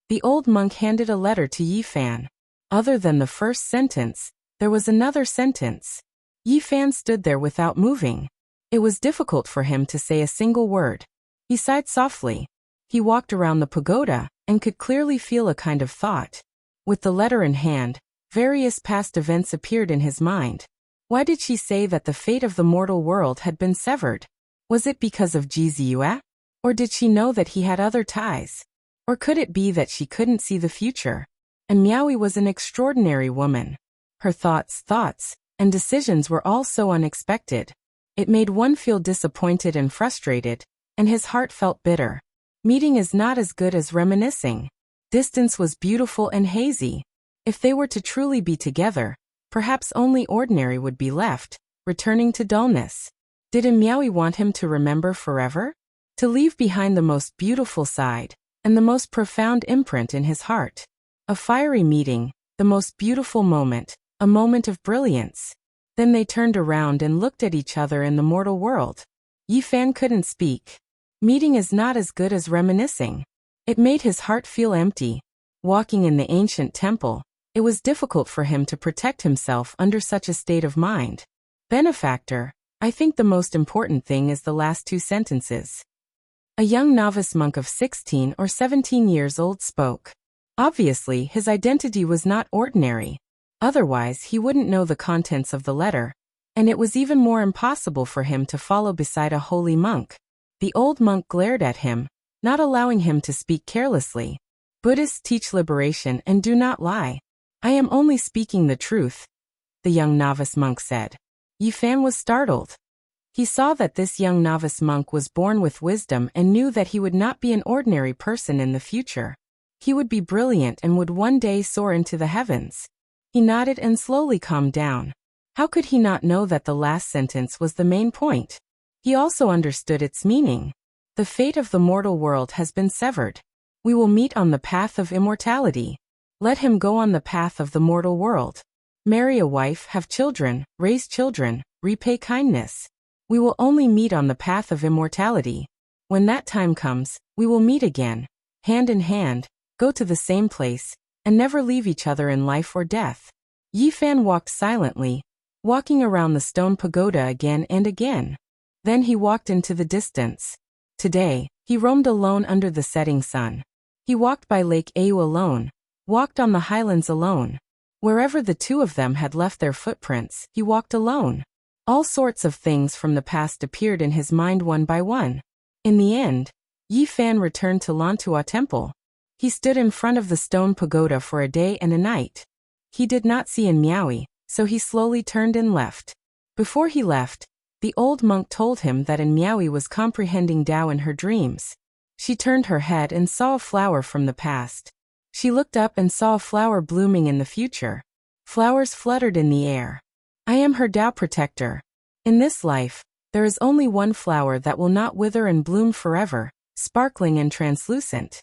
The old monk handed a letter to Yifan. Other than the first sentence, there was another sentence. Yifan stood there without moving. It was difficult for him to say a single word. He sighed softly. He walked around the pagoda and could clearly feel a kind of thought. With the letter in hand, various past events appeared in his mind. Why did she say that the fate of the mortal world had been severed? Was it because of Jiziua? Or did she know that he had other ties? Or could it be that she couldn't see the future? And Miaui was an extraordinary woman. Her thoughts, and decisions were all so unexpected. It made one feel disappointed and frustrated, and his heart felt bitter. Meeting is not as good as reminiscing. Distance was beautiful and hazy. If they were to truly be together, perhaps only ordinary would be left, returning to dullness. Did Miaui want him to remember forever? To leave behind the most beautiful side, and the most profound imprint in his heart. A fiery meeting, the most beautiful moment, a moment of brilliance. Then they turned around and looked at each other in the mortal world. Yifan couldn't speak. Meeting is not as good as reminiscing. It made his heart feel empty. Walking in the ancient temple, it was difficult for him to protect himself under such a state of mind. Benefactor, I think the most important thing is the last two sentences. A young novice monk of 16 or 17 years old spoke. Obviously, his identity was not ordinary. Otherwise, he wouldn't know the contents of the letter, and it was even more impossible for him to follow beside a holy monk. The old monk glared at him, not allowing him to speak carelessly. Buddhists teach liberation and do not lie. I am only speaking the truth, the young novice monk said. Yifan was startled. He saw that this young novice monk was born with wisdom and knew that he would not be an ordinary person in the future. He would be brilliant and would one day soar into the heavens. He nodded and slowly calmed down. How could he not know that the last sentence was the main point? He also understood its meaning. The fate of the mortal world has been severed. We will meet on the path of immortality. Let him go on the path of the mortal world. Marry a wife, have children, raise children, repay kindness. We will only meet on the path of immortality. When that time comes, we will meet again, hand in hand, go to the same place, and never leave each other in life or death. Yifan walked silently, walking around the stone pagoda again and again. Then he walked into the distance. Today, he roamed alone under the setting sun. He walked by Lake Au alone, walked on the highlands alone. Wherever the two of them had left their footprints, he walked alone. All sorts of things from the past appeared in his mind one by one. In the end, Yi Fan returned to Lantua Temple. He stood in front of the stone pagoda for a day and a night. He did not see in Miaoi, so he slowly turned and left. Before he left, the old monk told him that in Miaoi was comprehending Tao in her dreams. She turned her head and saw a flower from the past. She looked up and saw a flower blooming in the future. Flowers fluttered in the air. I am her Tao protector. In this life, there is only one flower that will not wither and bloom forever, sparkling and translucent.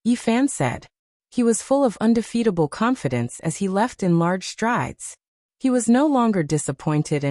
Yi Fan said. He was full of undefeatable confidence as he left in large strides. He was no longer disappointed,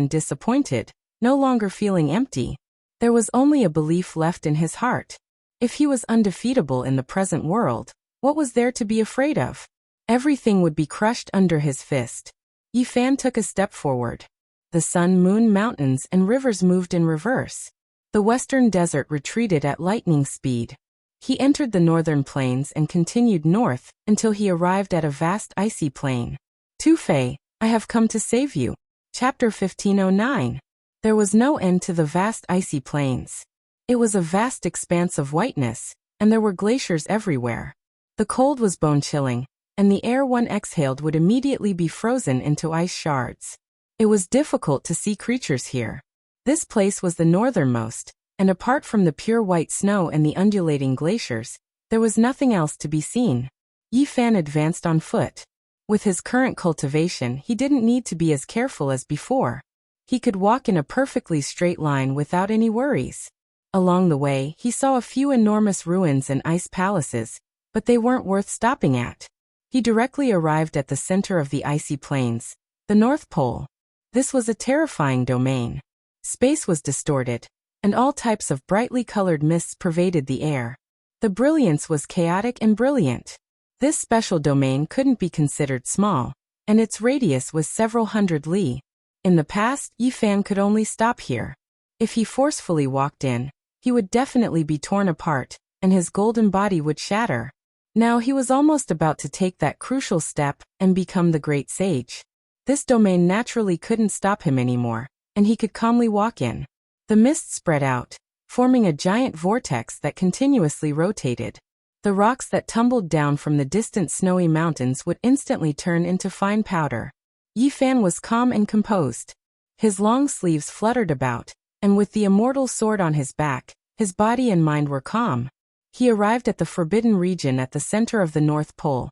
no longer feeling empty. There was only a belief left in his heart. If he was undefeatable in the present world, what was there to be afraid of? Everything would be crushed under his fist. Yi Fan took a step forward. The sun, moon, mountains, and rivers moved in reverse. The western desert retreated at lightning speed. He entered the northern plains and continued north until he arrived at a vast icy plain. Tu Fei, I have come to save you. Chapter 1509. There was no end to the vast icy plains. It was a vast expanse of whiteness, and there were glaciers everywhere. The cold was bone-chilling, and the air one exhaled would immediately be frozen into ice shards. It was difficult to see creatures here. This place was the northernmost, and apart from the pure white snow and the undulating glaciers, there was nothing else to be seen. Yi Fan advanced on foot. With his current cultivation, he didn't need to be as careful as before. He could walk in a perfectly straight line without any worries. Along the way, he saw a few enormous ruins and ice palaces, but they weren't worth stopping at. He directly arrived at the center of the icy plains, the North Pole. This was a terrifying domain. Space was distorted, and all types of brightly colored mists pervaded the air. The brilliance was chaotic and brilliant. This special domain couldn't be considered small, and its radius was several hundred li. In the past, Yi Fan could only stop here. If he forcefully walked in, he would definitely be torn apart, and his golden body would shatter. Now he was almost about to take that crucial step and become the great sage. This domain naturally couldn't stop him anymore, and he could calmly walk in. The mist spread out, forming a giant vortex that continuously rotated. The rocks that tumbled down from the distant snowy mountains would instantly turn into fine powder. Yi Fan was calm and composed. His long sleeves fluttered about, and with the immortal sword on his back, his body and mind were calm. He arrived at the forbidden region at the center of the North Pole.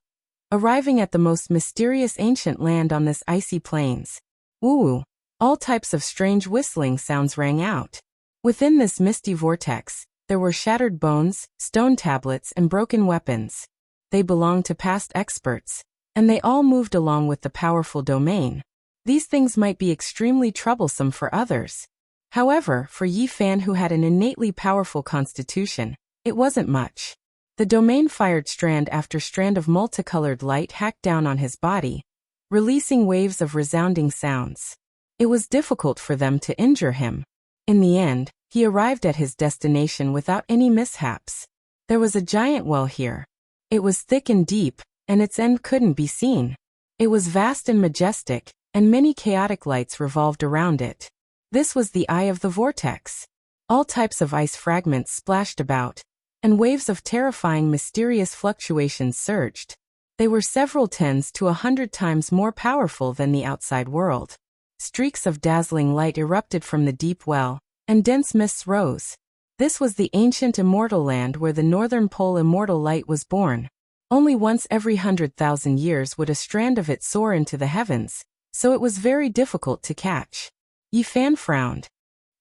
Arriving at the most mysterious ancient land on this icy plains. Woo! All types of strange whistling sounds rang out. Within this misty vortex, there were shattered bones, stone tablets, and broken weapons. They belonged to past experts, and they all moved along with the powerful domain. These things might be extremely troublesome for others. However, for Yi Fan, who had an innately powerful constitution, it wasn't much. The domain fired strand after strand of multicolored light hacked down on his body, releasing waves of resounding sounds. It was difficult for them to injure him. In the end, he arrived at his destination without any mishaps. There was a giant well here. It was thick and deep, and its end couldn't be seen. It was vast and majestic, and many chaotic lights revolved around it. This was the eye of the vortex. All types of ice fragments splashed about, and waves of terrifying mysterious fluctuations surged. They were several tens to 100 times more powerful than the outside world. Streaks of dazzling light erupted from the deep well, and dense mists rose. This was the ancient immortal land where the northern pole immortal light was born. Only once every 100,000 years would a strand of it soar into the heavens, so it was very difficult to catch. Yi Fan frowned.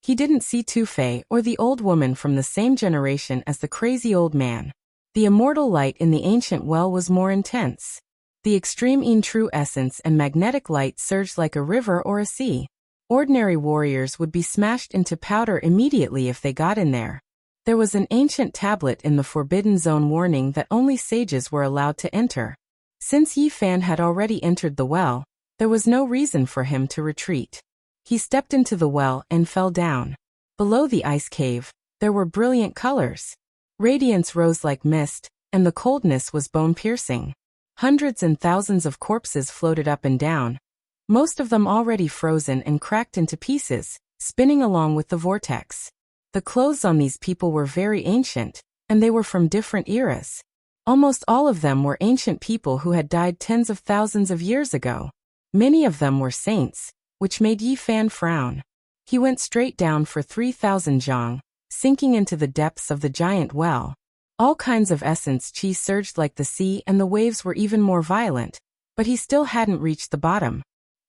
He didn't see Tu Fei or the old woman from the same generation as the crazy old man. The immortal light in the ancient well was more intense. The extreme true essence and magnetic light surged like a river or a sea. Ordinary warriors would be smashed into powder immediately if they got in there. There was an ancient tablet in the Forbidden Zone warning that only sages were allowed to enter. Since Yi Fan had already entered the well, there was no reason for him to retreat. He stepped into the well and fell down. Below the ice cave, there were brilliant colors. Radiance rose like mist, and the coldness was bone-piercing. Hundreds and thousands of corpses floated up and down, most of them already frozen and cracked into pieces, spinning along with the vortex. The clothes on these people were very ancient, and they were from different eras. Almost all of them were ancient people who had died tens of thousands of years ago. Many of them were saints, which made Yi Fan frown. He went straight down for 3,000 zhang, sinking into the depths of the giant well. All kinds of essence qi surged like the sea, and the waves were even more violent, but he still hadn't reached the bottom.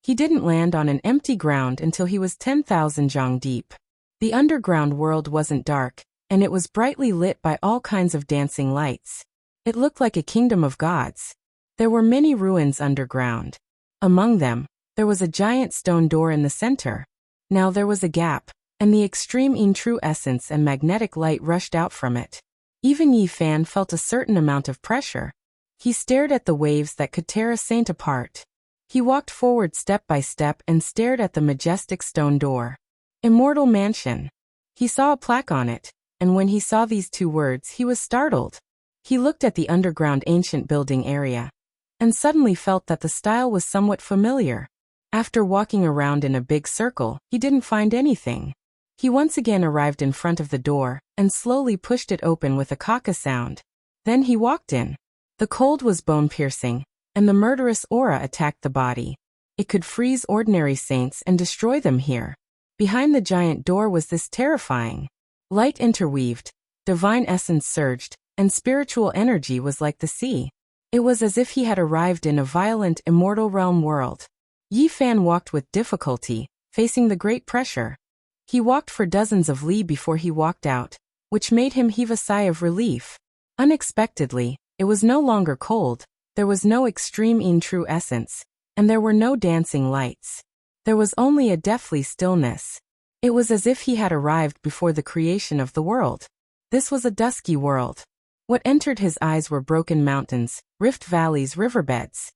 He didn't land on an empty ground until he was 10,000 zhang deep. The underground world wasn't dark, and it was brightly lit by all kinds of dancing lights. It looked like a kingdom of gods. There were many ruins underground. Among them, there was a giant stone door in the center. Now there was a gap, and the extreme in true essence and magnetic light rushed out from it. Even Yi Fan felt a certain amount of pressure. He stared at the waves that could tear a saint apart. He walked forward step by step and stared at the majestic stone door. Immortal Mansion. He saw a plaque on it, and when he saw these two words he was startled. He looked at the underground ancient building area, and suddenly felt that the style was somewhat familiar. After walking around in a big circle, he didn't find anything. He once again arrived in front of the door, and slowly pushed it open with a caca sound. Then he walked in. The cold was bone-piercing, and the murderous aura attacked the body. It could freeze ordinary saints and destroy them here. Behind the giant door was this terrifying. Light interweaved, divine essence surged, and spiritual energy was like the sea. It was as if he had arrived in a violent, immortal realm world. Yi Fan walked with difficulty, facing the great pressure. He walked for dozens of li before he walked out, which made him heave a sigh of relief. Unexpectedly, it was no longer cold, there was no extreme in true essence, and there were no dancing lights. There was only a deathly stillness. It was as if he had arrived before the creation of the world. This was a dusky world. What entered his eyes were broken mountains, rift valleys, riverbeds.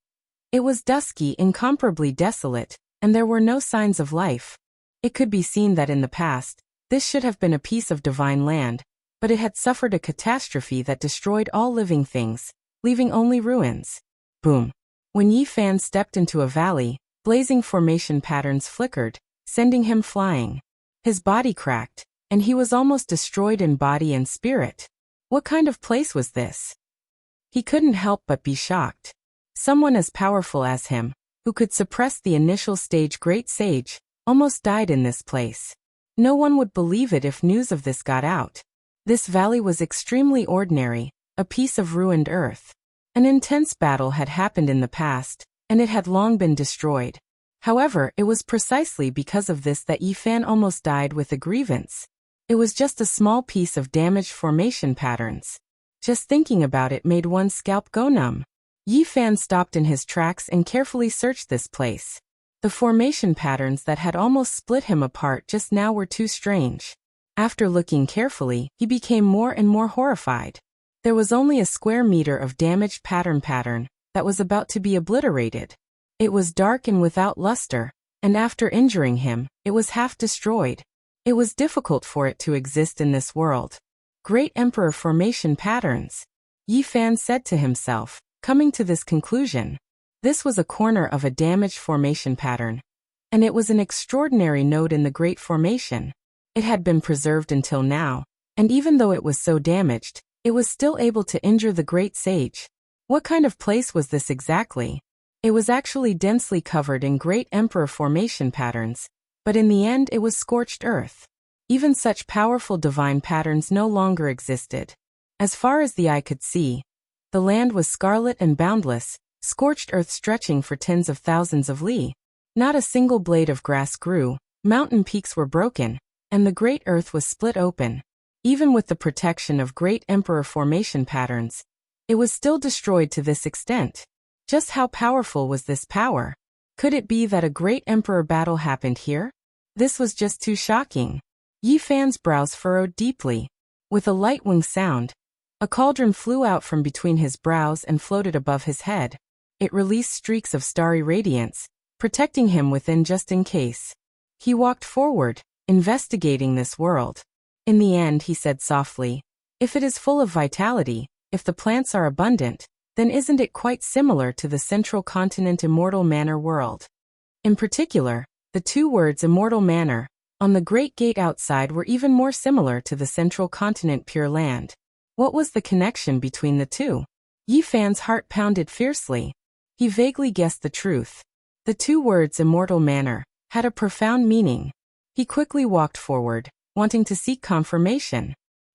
It was dusky, incomparably desolate, and there were no signs of life. It could be seen that in the past, this should have been a piece of divine land, but it had suffered a catastrophe that destroyed all living things, leaving only ruins. Boom. When Yi Fan stepped into a valley, blazing formation patterns flickered, sending him flying. His body cracked, and he was almost destroyed in body and spirit. What kind of place was this? He couldn't help but be shocked. Someone as powerful as him, who could suppress the initial stage great sage, almost died in this place. No one would believe it if news of this got out. This valley was extremely ordinary, a piece of ruined earth. An intense battle had happened in the past, and it had long been destroyed. However, it was precisely because of this that Yi Fan almost died with a grievance. It was just a small piece of damaged formation patterns. Just thinking about it made one's scalp go numb. Yi Fan stopped in his tracks and carefully searched this place. The formation patterns that had almost split him apart just now were too strange. After looking carefully, he became more and more horrified. There was only a square meter of damaged pattern that was about to be obliterated. It was dark and without luster, and after injuring him, it was half destroyed. It was difficult for it to exist in this world. Great Emperor formation patterns. Yi Fan said to himself, coming to this conclusion. This was a corner of a damaged formation pattern, and it was an extraordinary node in the Great Formation. It had been preserved until now, and even though it was so damaged, it was still able to injure the Great Sage. What kind of place was this exactly? It was actually densely covered in Great Emperor formation patterns, but in the end it was scorched earth. Even such powerful divine patterns no longer existed. As far as the eye could see, the land was scarlet and boundless, scorched earth stretching for tens of thousands of li. Not a single blade of grass grew, mountain peaks were broken, and the great earth was split open. Even with the protection of Great Emperor formation patterns, it was still destroyed to this extent. Just how powerful was this power? Could it be that a Great Emperor battle happened here? This was just too shocking. Yi Fan's brows furrowed deeply. With a light wing sound, a cauldron flew out from between his brows and floated above his head. It released streaks of starry radiance, protecting him within just in case. He walked forward, investigating this world. In the end, he said softly, if it is full of vitality, If the plants are abundant, then isn't it quite similar to the central continent immortal manor world? In particular, the two words immortal manor on the great gate outside were even more similar to the central continent pure land. What was the connection between the two? Yi Fan's heart pounded fiercely. He vaguely guessed the truth. The two words immortal manor had a profound meaning. He quickly walked forward, wanting to seek confirmation.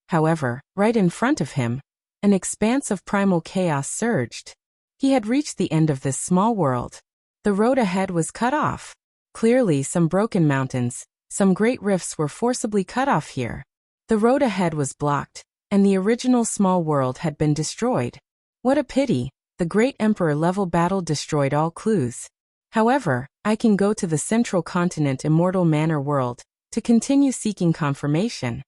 However, right in front of him, an expanse of primal chaos surged. He had reached the end of this small world. The road ahead was cut off. Clearly some broken mountains, some great rifts were forcibly cut off here. The road ahead was blocked, and the original small world had been destroyed. What a pity, the great emperor-level battle destroyed all clues. However, I can go to the central continent immortal manor world to continue seeking confirmation.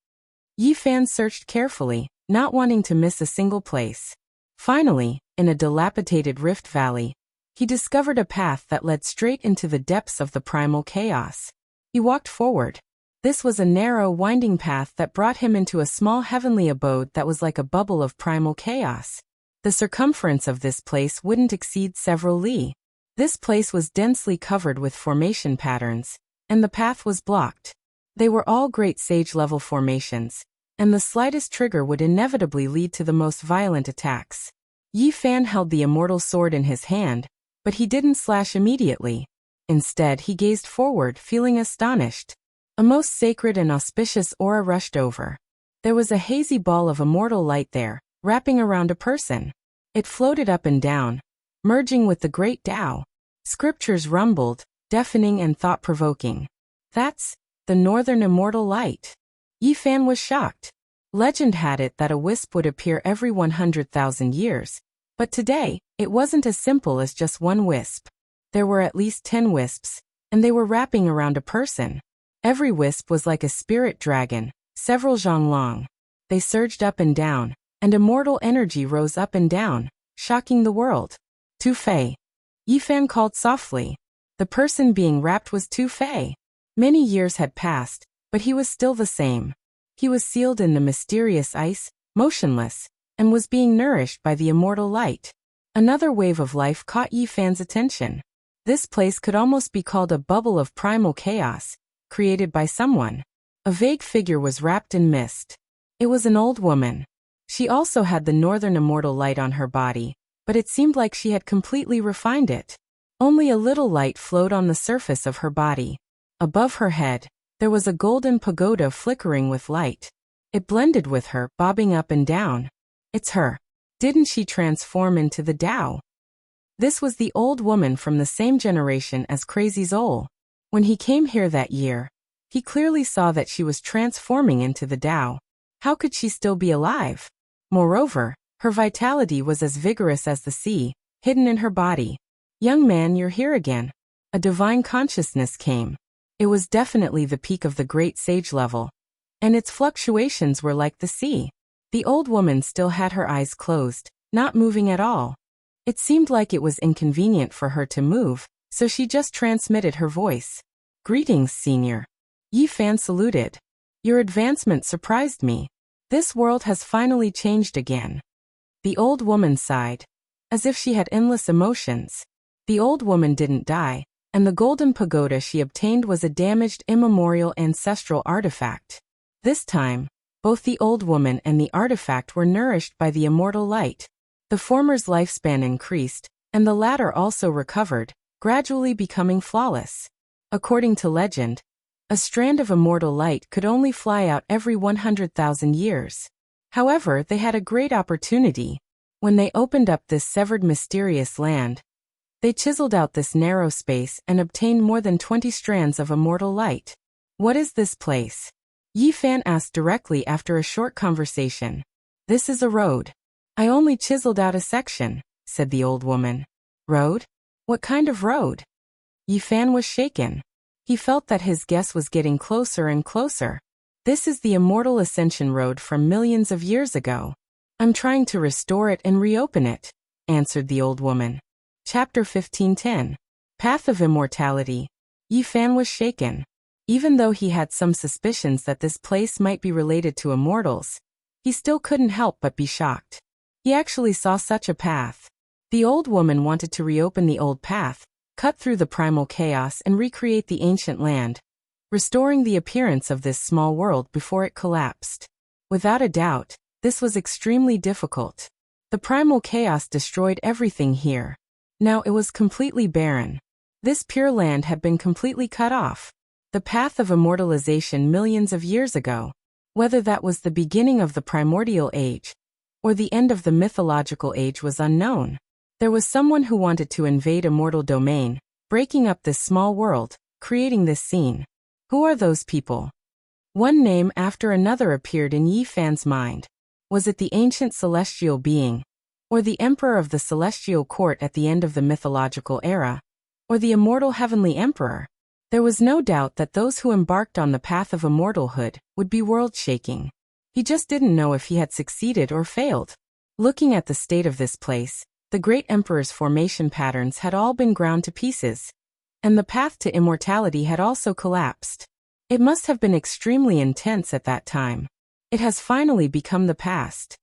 Yi Fan searched carefully, not wanting to miss a single place. Finally, in a dilapidated rift valley, he discovered a path that led straight into the depths of the primal chaos. He walked forward. This was a narrow, winding path that brought him into a small heavenly abode that was like a bubble of primal chaos. The circumference of this place wouldn't exceed several li. This place was densely covered with formation patterns, and the path was blocked. They were all great sage-level formations, and the slightest trigger would inevitably lead to the most violent attacks. Yi Fan held the immortal sword in his hand, but he didn't slash immediately. Instead, he gazed forward, feeling astonished. A most sacred and auspicious aura rushed over. There was a hazy ball of immortal light there, wrapping around a person. It floated up and down, merging with the great Tao. Scriptures rumbled, deafening and thought-provoking. That's the northern immortal light. Yi Fan was shocked. Legend had it that a wisp would appear every 100,000 years, but today, it wasn't as simple as just one wisp. There were at least 10 wisps, and they were wrapping around a person. Every wisp was like a spirit dragon, several zhang long. They surged up and down, and immortal energy rose up and down, shocking the world. Tu Fei. Yi Fan called softly. The person being wrapped was Tu Fei. Many years had passed, but he was still the same. He was sealed in the mysterious ice, motionless, and was being nourished by the immortal light. Another wave of life caught Yi Fan's attention. This place could almost be called a bubble of primal chaos, created by someone. A vague figure was wrapped in mist. It was an old woman. She also had the northern immortal light on her body, but it seemed like she had completely refined it. Only a little light flowed on the surface of her body. Above her head, there was a golden pagoda flickering with light. It blended with her, bobbing up and down. It's her. Didn't she transform into the Tao? This was the old woman from the same generation as Crazy Zol. When he came here that year, he clearly saw that she was transforming into the Tao. How could she still be alive? Moreover, her vitality was as vigorous as the sea, hidden in her body. Young man, you're here again. A divine consciousness came. It was definitely the peak of the great sage level, and its fluctuations were like the sea. The old woman still had her eyes closed, not moving at all. It seemed like it was inconvenient for her to move, so she just transmitted her voice. Greetings, senior. Yi Fan saluted. Your advancement surprised me. This world has finally changed again. The old woman sighed, as if she had endless emotions. The old woman didn't die, and the golden pagoda she obtained was a damaged immemorial ancestral artifact. This time, both the old woman and the artifact were nourished by the immortal light. The former's lifespan increased, and the latter also recovered, gradually becoming flawless. According to legend, a strand of immortal light could only fly out every 100,000 years. However, they had a great opportunity. When they opened up this severed mysterious land, they chiseled out this narrow space and obtained more than 20 strands of immortal light. What is this place? Yi Fan asked directly after a short conversation. This is a road. I only chiseled out a section, said the old woman. Road? What kind of road? Yi Fan was shaken. He felt that his guess was getting closer and closer. This is the immortal ascension road from millions of years ago. I'm trying to restore it and reopen it, answered the old woman. Chapter 1510. Path of Immortality. Yi Fan was shaken. Even though he had some suspicions that this place might be related to immortals, he still couldn't help but be shocked. He actually saw such a path. The old woman wanted to reopen the old path, cut through the primal chaos and recreate the ancient land, restoring the appearance of this small world before it collapsed. Without a doubt, this was extremely difficult. The primal chaos destroyed everything here. Now it was completely barren. This pure land had been completely cut off. The path of immortalization millions of years ago. Whether that was the beginning of the primordial age, or the end of the mythological age was unknown. There was someone who wanted to invade immortal domain, breaking up this small world, creating this scene. Who are those people? One name after another appeared in Yi Fan's mind. Was it the ancient celestial being, or the emperor of the celestial court at the end of the mythological era, or the immortal heavenly emperor? There was no doubt that those who embarked on the path of immortalhood would be world-shaking. He just didn't know if he had succeeded or failed. Looking at the state of this place, the great emperor's formation patterns had all been ground to pieces, and the path to immortality had also collapsed. It must have been extremely intense at that time. It has finally become the past.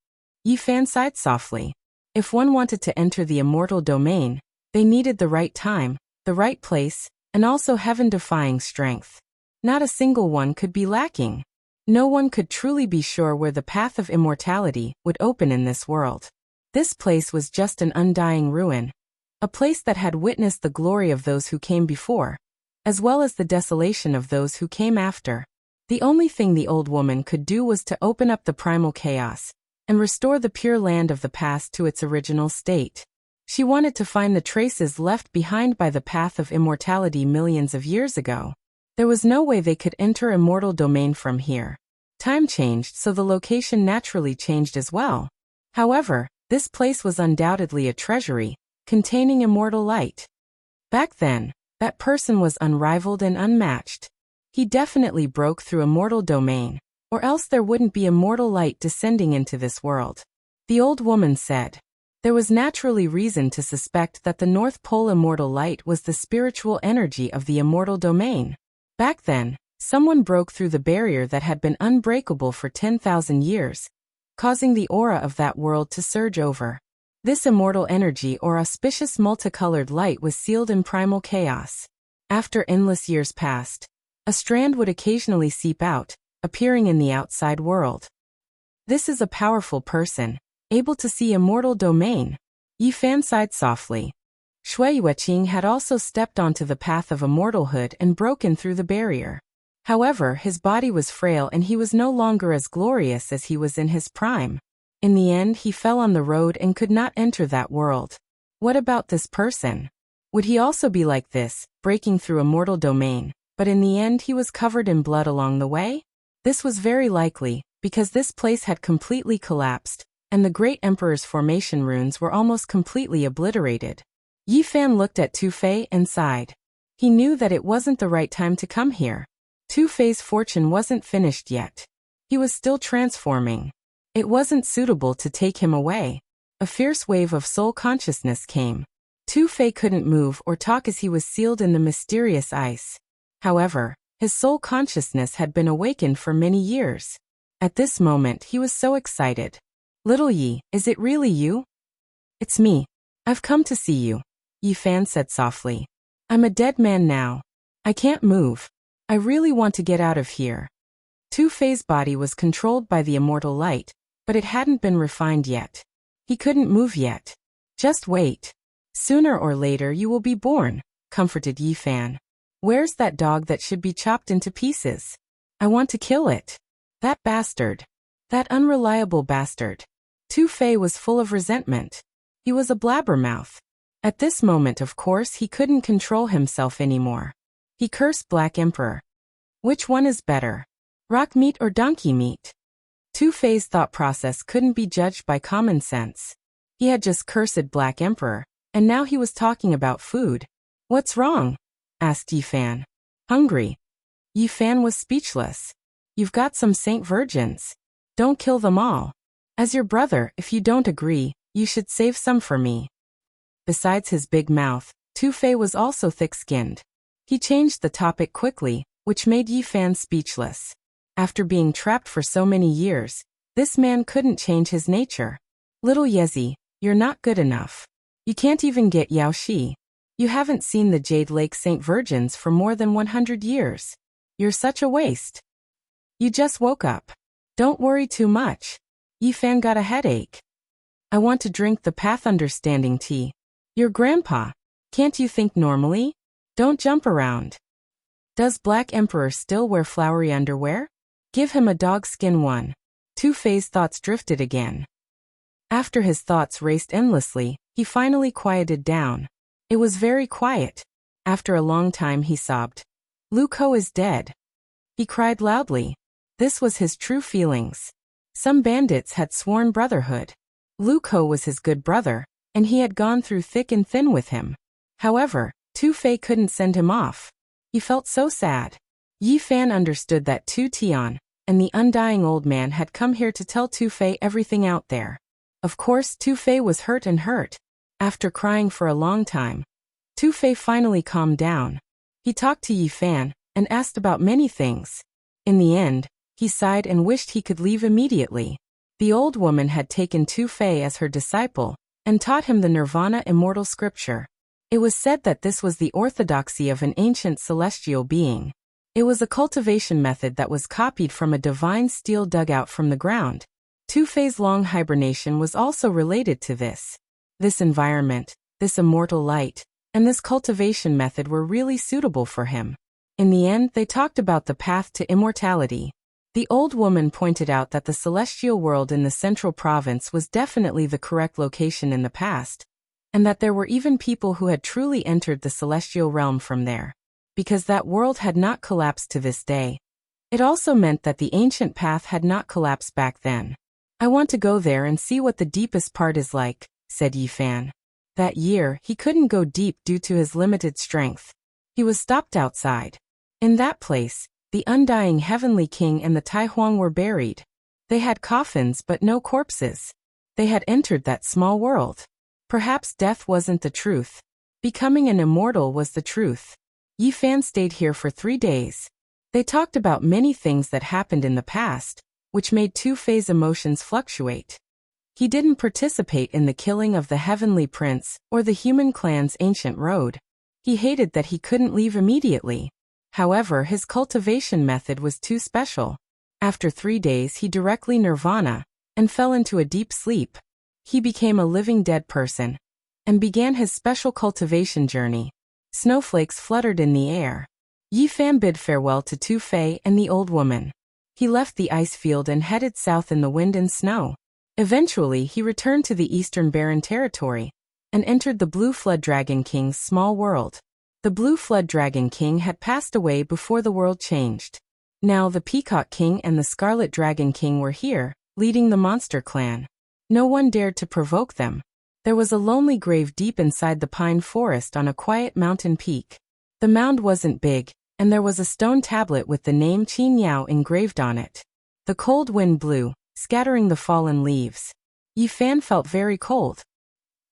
Yi Fan sighed softly. If one wanted to enter the immortal domain, they needed the right time, the right place, and also heaven-defying strength. Not a single one could be lacking. No one could truly be sure where the path of immortality would open in this world. This place was just an undying ruin, a place that had witnessed the glory of those who came before, as well as the desolation of those who came after. The only thing the old woman could do was to open up the primal chaos and restore the pure land of the past to its original state. She wanted to find the traces left behind by the path of immortality millions of years ago. There was no way they could enter immortal domain from here. Time changed, so the location naturally changed as well. However, this place was undoubtedly a treasury, containing immortal light. Back then, that person was unrivaled and unmatched. He definitely broke through immortal domain, or else there wouldn't be immortal light descending into this world. The old woman said. There was naturally reason to suspect that the North Pole immortal light was the spiritual energy of the immortal domain. Back then, someone broke through the barrier that had been unbreakable for 10,000 years, causing the aura of that world to surge over. This immortal energy or auspicious multicolored light was sealed in primal chaos. After endless years passed, a strand would occasionally seep out, appearing in the outside world. This is a powerful person, able to see immortal domain. Yi Fan sighed softly. Shui Yueqing had also stepped onto the path of immortalhood and broken through the barrier. However, his body was frail and he was no longer as glorious as he was in his prime. In the end, he fell on the road and could not enter that world. What about this person? Would he also be like this, breaking through immortal domain, but in the end he was covered in blood along the way? This was very likely, because this place had completely collapsed, and the great emperor's formation runes were almost completely obliterated. Yi Fan looked at Tu Fei and sighed. He knew that it wasn't the right time to come here. Tu Fei's fortune wasn't finished yet. He was still transforming. It wasn't suitable to take him away. A fierce wave of soul consciousness came. Tu Fei couldn't move or talk as he was sealed in the mysterious ice. However, his soul consciousness had been awakened for many years. At this moment he was so excited. Little Yi, is it really you? It's me. I've come to see you, Yi Fan said softly. I'm a dead man now. I can't move. I really want to get out of here. Tu Fei's body was controlled by the immortal light, but it hadn't been refined yet. He couldn't move yet. Just wait. Sooner or later you will be born, comforted Yi Fan. Where's that dog that should be chopped into pieces? I want to kill it. That bastard. That unreliable bastard. Tu Fei was full of resentment. He was a blabbermouth. At this moment, of course, he couldn't control himself anymore. He cursed Black Emperor. Which one is better? Rock meat or donkey meat? Tu Fei's thought process couldn't be judged by common sense. He had just cursed Black Emperor, and now he was talking about food. What's wrong? Asked Yi Fan. Hungry. Yi Fan was speechless. You've got some Saint Virgins. Don't kill them all. As your brother, if you don't agree, you should save some for me. Besides his big mouth, Tu Fei was also thick-skinned. He changed the topic quickly, which made Yi Fan speechless. After being trapped for so many years, this man couldn't change his nature. Little Yezi, you're not good enough. You can't even get Yaoshi. You haven't seen the Jade Lake St. Virgins for more than 100 years. You're such a waste. You just woke up. Don't worry too much. Yifan got a headache. I want to drink the path understanding tea. Your grandpa. Can't you think normally? Don't jump around. Does Black Emperor still wear flowery underwear? Give him a dog skin one. Tu-Fei's thoughts drifted again. After his thoughts raced endlessly, he finally quieted down. It was very quiet. After a long time he sobbed. Lu Ko is dead. He cried loudly. This was his true feelings. Some bandits had sworn brotherhood. Lu Ko was his good brother, and he had gone through thick and thin with him. However, Tu-Fei couldn't send him off. He felt so sad. Yifan understood that Tu Tian and the undying old man had come here to tell Tu-Fei everything out there. Of course, Tu-Fei was hurt. After crying for a long time, Tu-Fei finally calmed down. He talked to Yifan and asked about many things. In the end, he sighed and wished he could leave immediately. The old woman had taken Tu-Fei as her disciple and taught him the Nirvana immortal scripture. It was said that this was the orthodoxy of an ancient celestial being. It was a cultivation method that was copied from a divine steel dug out from the ground. Tu-Fei's long hibernation was also related to this. This environment, this immortal light, and this cultivation method were really suitable for him. In the end, they talked about the path to immortality. The old woman pointed out that the celestial world in the central province was definitely the correct location in the past, and that there were even people who had truly entered the celestial realm from there, because that world had not collapsed to this day. It also meant that the ancient path had not collapsed back then. I want to go there and see what the deepest part is like, said Yifan. That year, he couldn't go deep due to his limited strength. He was stopped outside. In that place, the undying heavenly king and the Tai Huang were buried. They had coffins but no corpses. They had entered that small world. Perhaps death wasn't the truth. Becoming an immortal was the truth. Yifan stayed here for 3 days. They talked about many things that happened in the past, which made Tu-Fei's emotions fluctuate. He didn't participate in the killing of the Heavenly Prince or the human clan's ancient road. He hated that he couldn't leave immediately. However, his cultivation method was too special. After 3 days he directly nirvana and fell into a deep sleep. He became a living dead person and began his special cultivation journey. Snowflakes fluttered in the air. Yifan bid farewell to Tu-Fei and the old woman. He left the ice field and headed south in the wind and snow. Eventually, he returned to the Eastern Barren Territory and entered the Blue Flood Dragon King's small world. The Blue Flood Dragon King had passed away before the world changed. Now the Peacock King and the Scarlet Dragon King were here, leading the monster clan. No one dared to provoke them. There was a lonely grave deep inside the pine forest on a quiet mountain peak. The mound wasn't big, and there was a stone tablet with the name Qin Yao engraved on it. The cold wind blew, scattering the fallen leaves. Yifan felt very cold.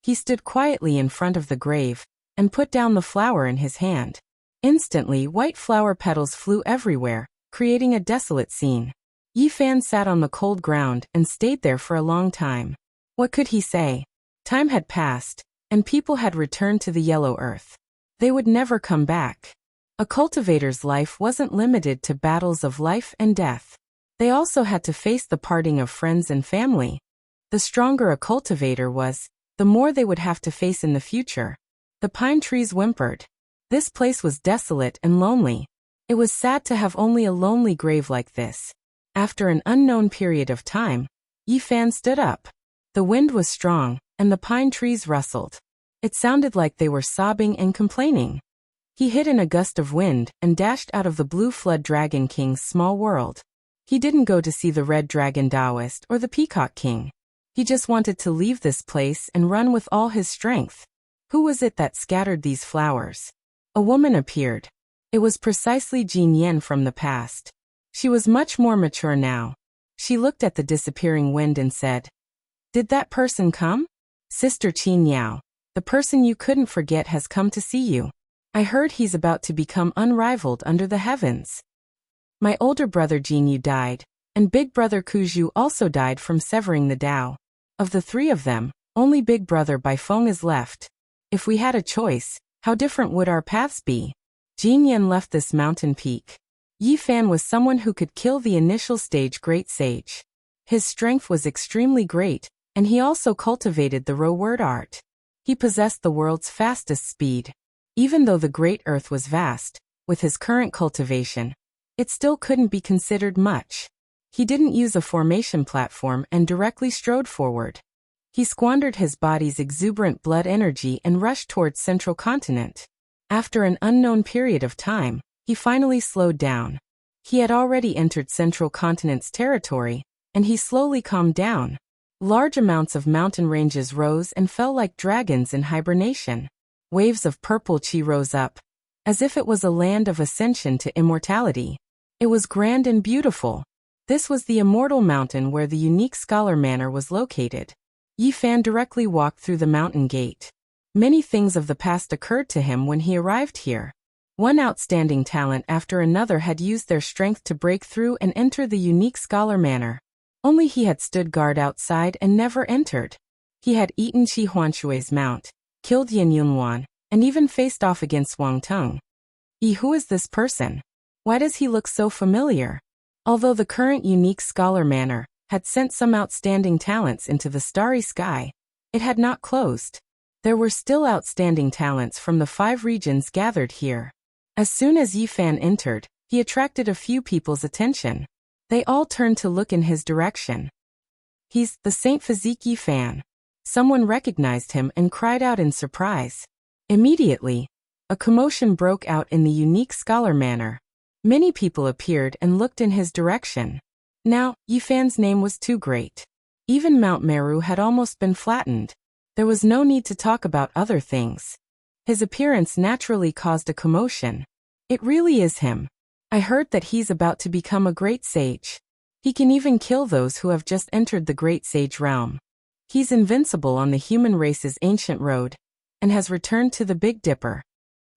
He stood quietly in front of the grave and put down the flower in his hand. Instantly, white flower petals flew everywhere, creating a desolate scene. Yifan sat on the cold ground and stayed there for a long time. What could he say? Time had passed, and people had returned to the yellow earth. They would never come back. A cultivator's life wasn't limited to battles of life and death. They also had to face the parting of friends and family. The stronger a cultivator was, the more they would have to face in the future. The pine trees whimpered. This place was desolate and lonely. It was sad to have only a lonely grave like this. After an unknown period of time, Yifan stood up. The wind was strong, and the pine trees rustled. It sounded like they were sobbing and complaining. He hit in a gust of wind and dashed out of the Blue Flood Dragon King's small world. He didn't go to see the Red Dragon Taoist or the Peacock King. He just wanted to leave this place and run with all his strength. Who was it that scattered these flowers? A woman appeared. It was precisely Jin Yen from the past. She was much more mature now. She looked at the disappearing wind and said, "Did that person come? Sister Qin Yao, the person you couldn't forget has come to see you. I heard he's about to become unrivaled under the heavens. My older brother Jin Yu died, and big brother Kuzhu also died from severing the Tao. Of the three of them, only Big Brother Baifeng is left. If we had a choice, how different would our paths be? Jin Yan left this mountain peak. Yi Fan was someone who could kill the initial stage great sage. His strength was extremely great, and he also cultivated the row word art. He possessed the world's fastest speed. Even though the Great Earth was vast, with his current cultivation, it still couldn't be considered much. He didn't use a formation platform and directly strode forward. He squandered his body's exuberant blood energy and rushed towards Central Continent. After an unknown period of time, he finally slowed down. He had already entered Central Continent's territory, and he slowly calmed down. Large amounts of mountain ranges rose and fell like dragons in hibernation. Waves of purple chi rose up, as if it was a land of ascension to immortality. It was grand and beautiful. This was the immortal mountain where the unique Scholar Manor was located. Yi Fan directly walked through the mountain gate. Many things of the past occurred to him when he arrived here. One outstanding talent after another had used their strength to break through and enter the unique Scholar Manor. Only he had stood guard outside and never entered. He had eaten Qi Huanshui's mount, killed Yin Yunwan, and even faced off against Wang Teng. Who is this person? Why does he look so familiar? Although the current unique Scholar Manor had sent some outstanding talents into the starry sky, it had not closed. There were still outstanding talents from the 5 regions gathered here. As soon as Yi Fan entered, he attracted a few people's attention. They all turned to look in his direction. He's the Saint Physique Yi Fan. Someone recognized him and cried out in surprise. Immediately, a commotion broke out in the unique Scholar Manor. Many people appeared and looked in his direction. Now, Yi Fan's name was too great. Even Mount Meru had almost been flattened. There was no need to talk about other things. His appearance naturally caused a commotion. It really is him. I heard that he's about to become a great sage. He can even kill those who have just entered the great sage realm. He's invincible on the human race's ancient road, and has returned to the Big Dipper.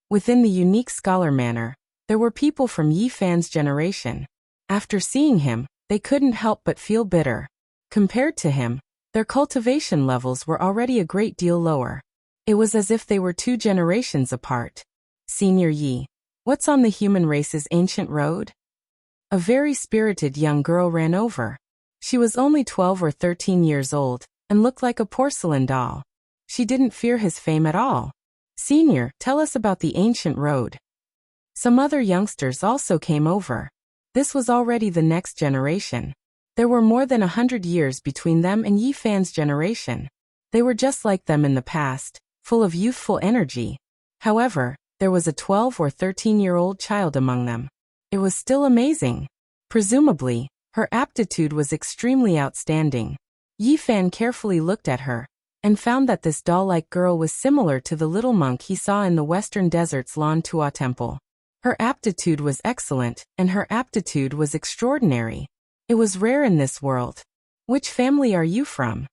Within the unique Scholar Manor, there were people from Yi Fan's generation. After seeing him, they couldn't help but feel bitter. Compared to him, their cultivation levels were already a great deal lower. It was as if they were 2 generations apart. Senior Yi, what's on the human race's ancient road? A very spirited young girl ran over. She was only 12 or 13 years old, and looked like a porcelain doll. She didn't fear his fame at all. Senior, tell us about the ancient road. Some other youngsters also came over. This was already the next generation. There were more than 100 years between them and Yi Fan's generation. They were just like them in the past, full of youthful energy. However, there was a 12 or 13-year-old child among them. It was still amazing. Presumably, her aptitude was extremely outstanding. Yi Fan carefully looked at her, and found that this doll-like girl was similar to the little monk he saw in the western desert's Lan Tua temple. Her aptitude was excellent, and her aptitude was extraordinary. It was rare in this world. Which family are you from?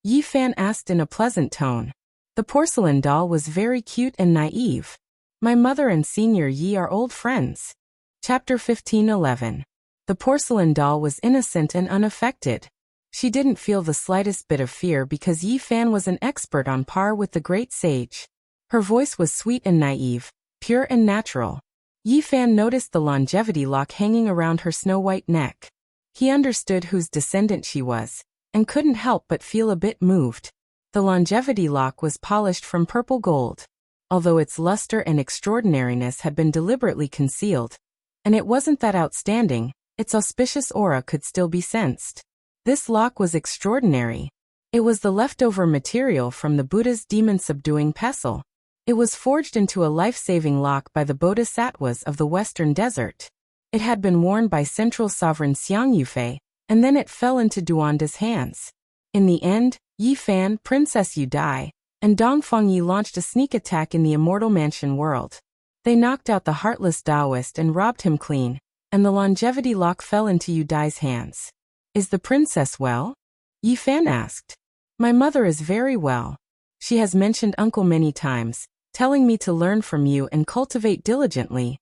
Yi Fan asked in a pleasant tone. The porcelain doll was very cute and naive. My mother and Senior Yi are old friends. Chapter 15:11. The porcelain doll was innocent and unaffected. She didn't feel the slightest bit of fear because Yi Fan was an expert on par with the great sage. Her voice was sweet and naive, pure and natural. Yi Fan noticed the longevity lock hanging around her snow-white neck. He understood whose descendant she was, and couldn't help but feel a bit moved. The longevity lock was polished from purple gold. Although its luster and extraordinariness had been deliberately concealed, and it wasn't that outstanding, its auspicious aura could still be sensed. This lock was extraordinary. It was the leftover material from the Buddha's demon-subduing pestle. It was forged into a life-saving lock by the bodhisattvas of the western desert. It had been worn by central sovereign Xiang Yufei, and then it fell into Duanda's hands. In the end, Yi Fan, Princess Yu Dai, and Dongfang Yi launched a sneak attack in the immortal mansion world. They knocked out the heartless Taoist and robbed him clean, and the longevity lock fell into Yu Dai's hands. Is the princess well? Yi Fan asked. My mother is very well. She has mentioned uncle many times, telling me to learn from you and cultivate diligently.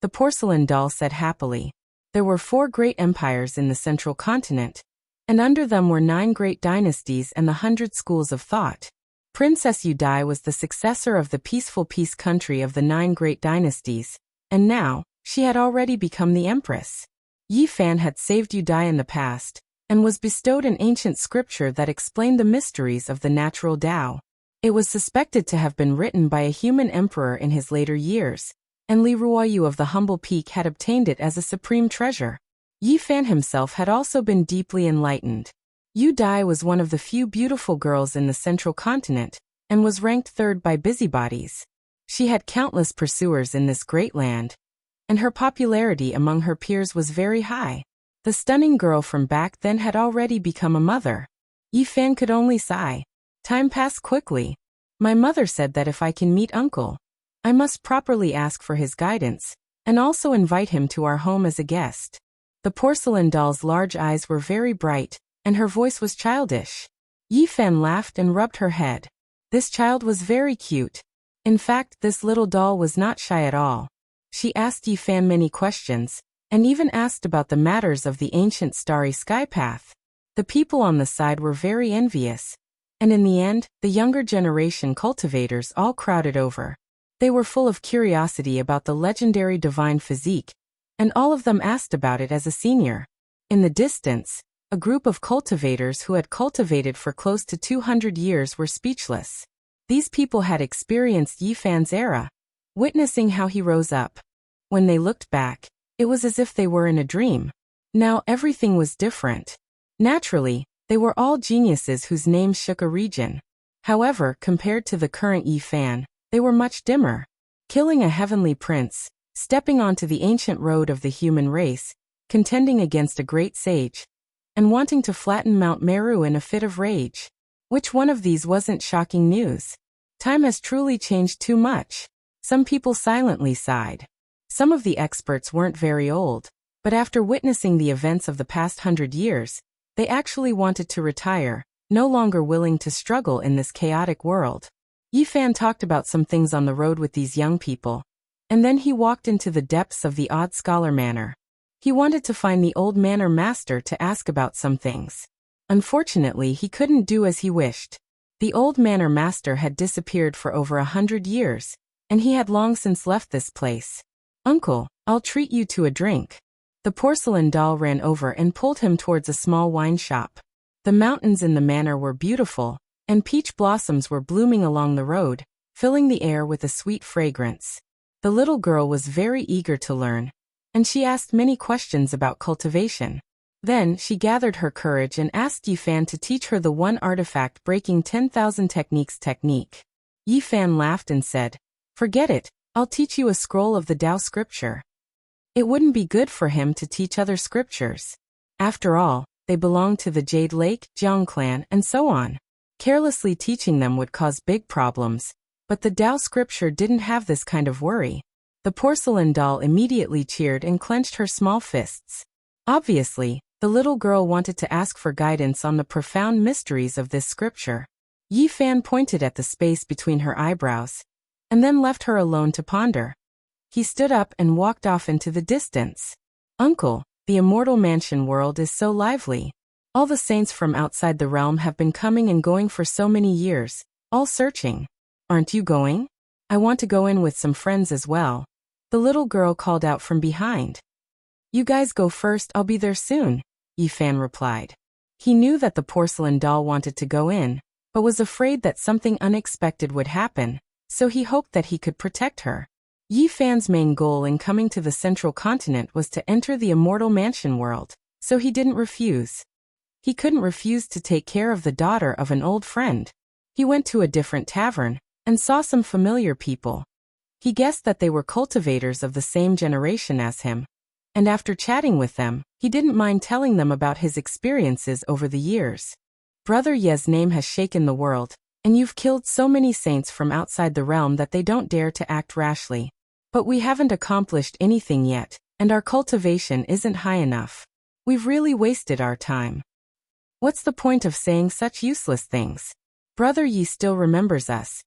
The porcelain doll said happily. There were 4 great empires in the central continent, and under them were 9 great dynasties and the 100 schools of thought. Princess Yu Dai was the successor of the peaceful peace country of the 9 great dynasties, and now, she had already become the empress. Yi Fan had saved Yu Dai in the past, and was bestowed an ancient scripture that explained the mysteries of the natural Tao. It was suspected to have been written by a human emperor in his later years, and Li Ruoyu of the humble peak had obtained it as a supreme treasure. Yi Fan himself had also been deeply enlightened. Yu Dai was one of the few beautiful girls in the central continent, and was ranked 3rd by busybodies. She had countless pursuers in this great land, and her popularity among her peers was very high. The stunning girl from back then had already become a mother. Yi Fan could only sigh. Time passed quickly. My mother said that if I can meet uncle, I must properly ask for his guidance, and also invite him to our home as a guest. The porcelain doll's large eyes were very bright, and her voice was childish. Yi Fan laughed and rubbed her head. This child was very cute. In fact, this little doll was not shy at all. She asked Yi Fan many questions, and even asked about the matters of the ancient starry sky path. The people on the side were very envious, and in the end, the younger generation cultivators all crowded over. They were full of curiosity about the legendary divine physique, and all of them asked about it as a senior. In the distance, a group of cultivators who had cultivated for close to 200 years were speechless. These people had experienced Yi Fan's era, witnessing how he rose up. When they looked back, it was as if they were in a dream. Now everything was different. Naturally, they were all geniuses whose names shook a region. However, compared to the current Yi Fan, they were much dimmer. Killing a heavenly prince, stepping onto the ancient road of the human race, contending against a great sage, and wanting to flatten Mount Meru in a fit of rage. Which one of these wasn't shocking news? Time has truly changed too much. Some people silently sighed. Some of the experts weren't very old, but after witnessing the events of the past 100 years, they actually wanted to retire, no longer willing to struggle in this chaotic world. Yi Fan talked about some things on the road with these young people, and then he walked into the depths of the Odd Scholar Manor. He wanted to find the old manor master to ask about some things. Unfortunately, he couldn't do as he wished. The old manor master had disappeared for over 100 years, and he had long since left this place. Uncle, I'll treat you to a drink. The porcelain doll ran over and pulled him towards a small wine shop. The mountains in the manor were beautiful, and peach blossoms were blooming along the road, filling the air with a sweet fragrance. The little girl was very eager to learn, and she asked many questions about cultivation. Then, she gathered her courage and asked Yi Fan to teach her the one artifact breaking 10,000 techniques technique. Yi Fan laughed and said, "Forget it, I'll teach you a scroll of the Tao scripture." It wouldn't be good for him to teach other scriptures. After all, they belonged to the Jade Lake, Jiang clan, and so on. Carelessly teaching them would cause big problems, but the Tao scripture didn't have this kind of worry. The porcelain doll immediately cheered and clenched her small fists. Obviously, the little girl wanted to ask for guidance on the profound mysteries of this scripture. Yi Fan pointed at the space between her eyebrows, and then left her alone to ponder. He stood up and walked off into the distance. Uncle, the immortal mansion world is so lively. All the saints from outside the realm have been coming and going for so many years, all searching. Aren't you going? I want to go in with some friends as well. The little girl called out from behind. You guys go first, I'll be there soon, Yi Fan replied. He knew that the porcelain doll wanted to go in, but was afraid that something unexpected would happen, so he hoped that he could protect her. Yi Fan's main goal in coming to the central continent was to enter the immortal mansion world, so he didn't refuse. He couldn't refuse to take care of the daughter of an old friend. He went to a different tavern, and saw some familiar people. He guessed that they were cultivators of the same generation as him, and after chatting with them, he didn't mind telling them about his experiences over the years. Brother Ye's name has shaken the world, and you've killed so many saints from outside the realm that they don't dare to act rashly. But we haven't accomplished anything yet, and our cultivation isn't high enough. We've really wasted our time. What's the point of saying such useless things? Brother Yi still remembers us.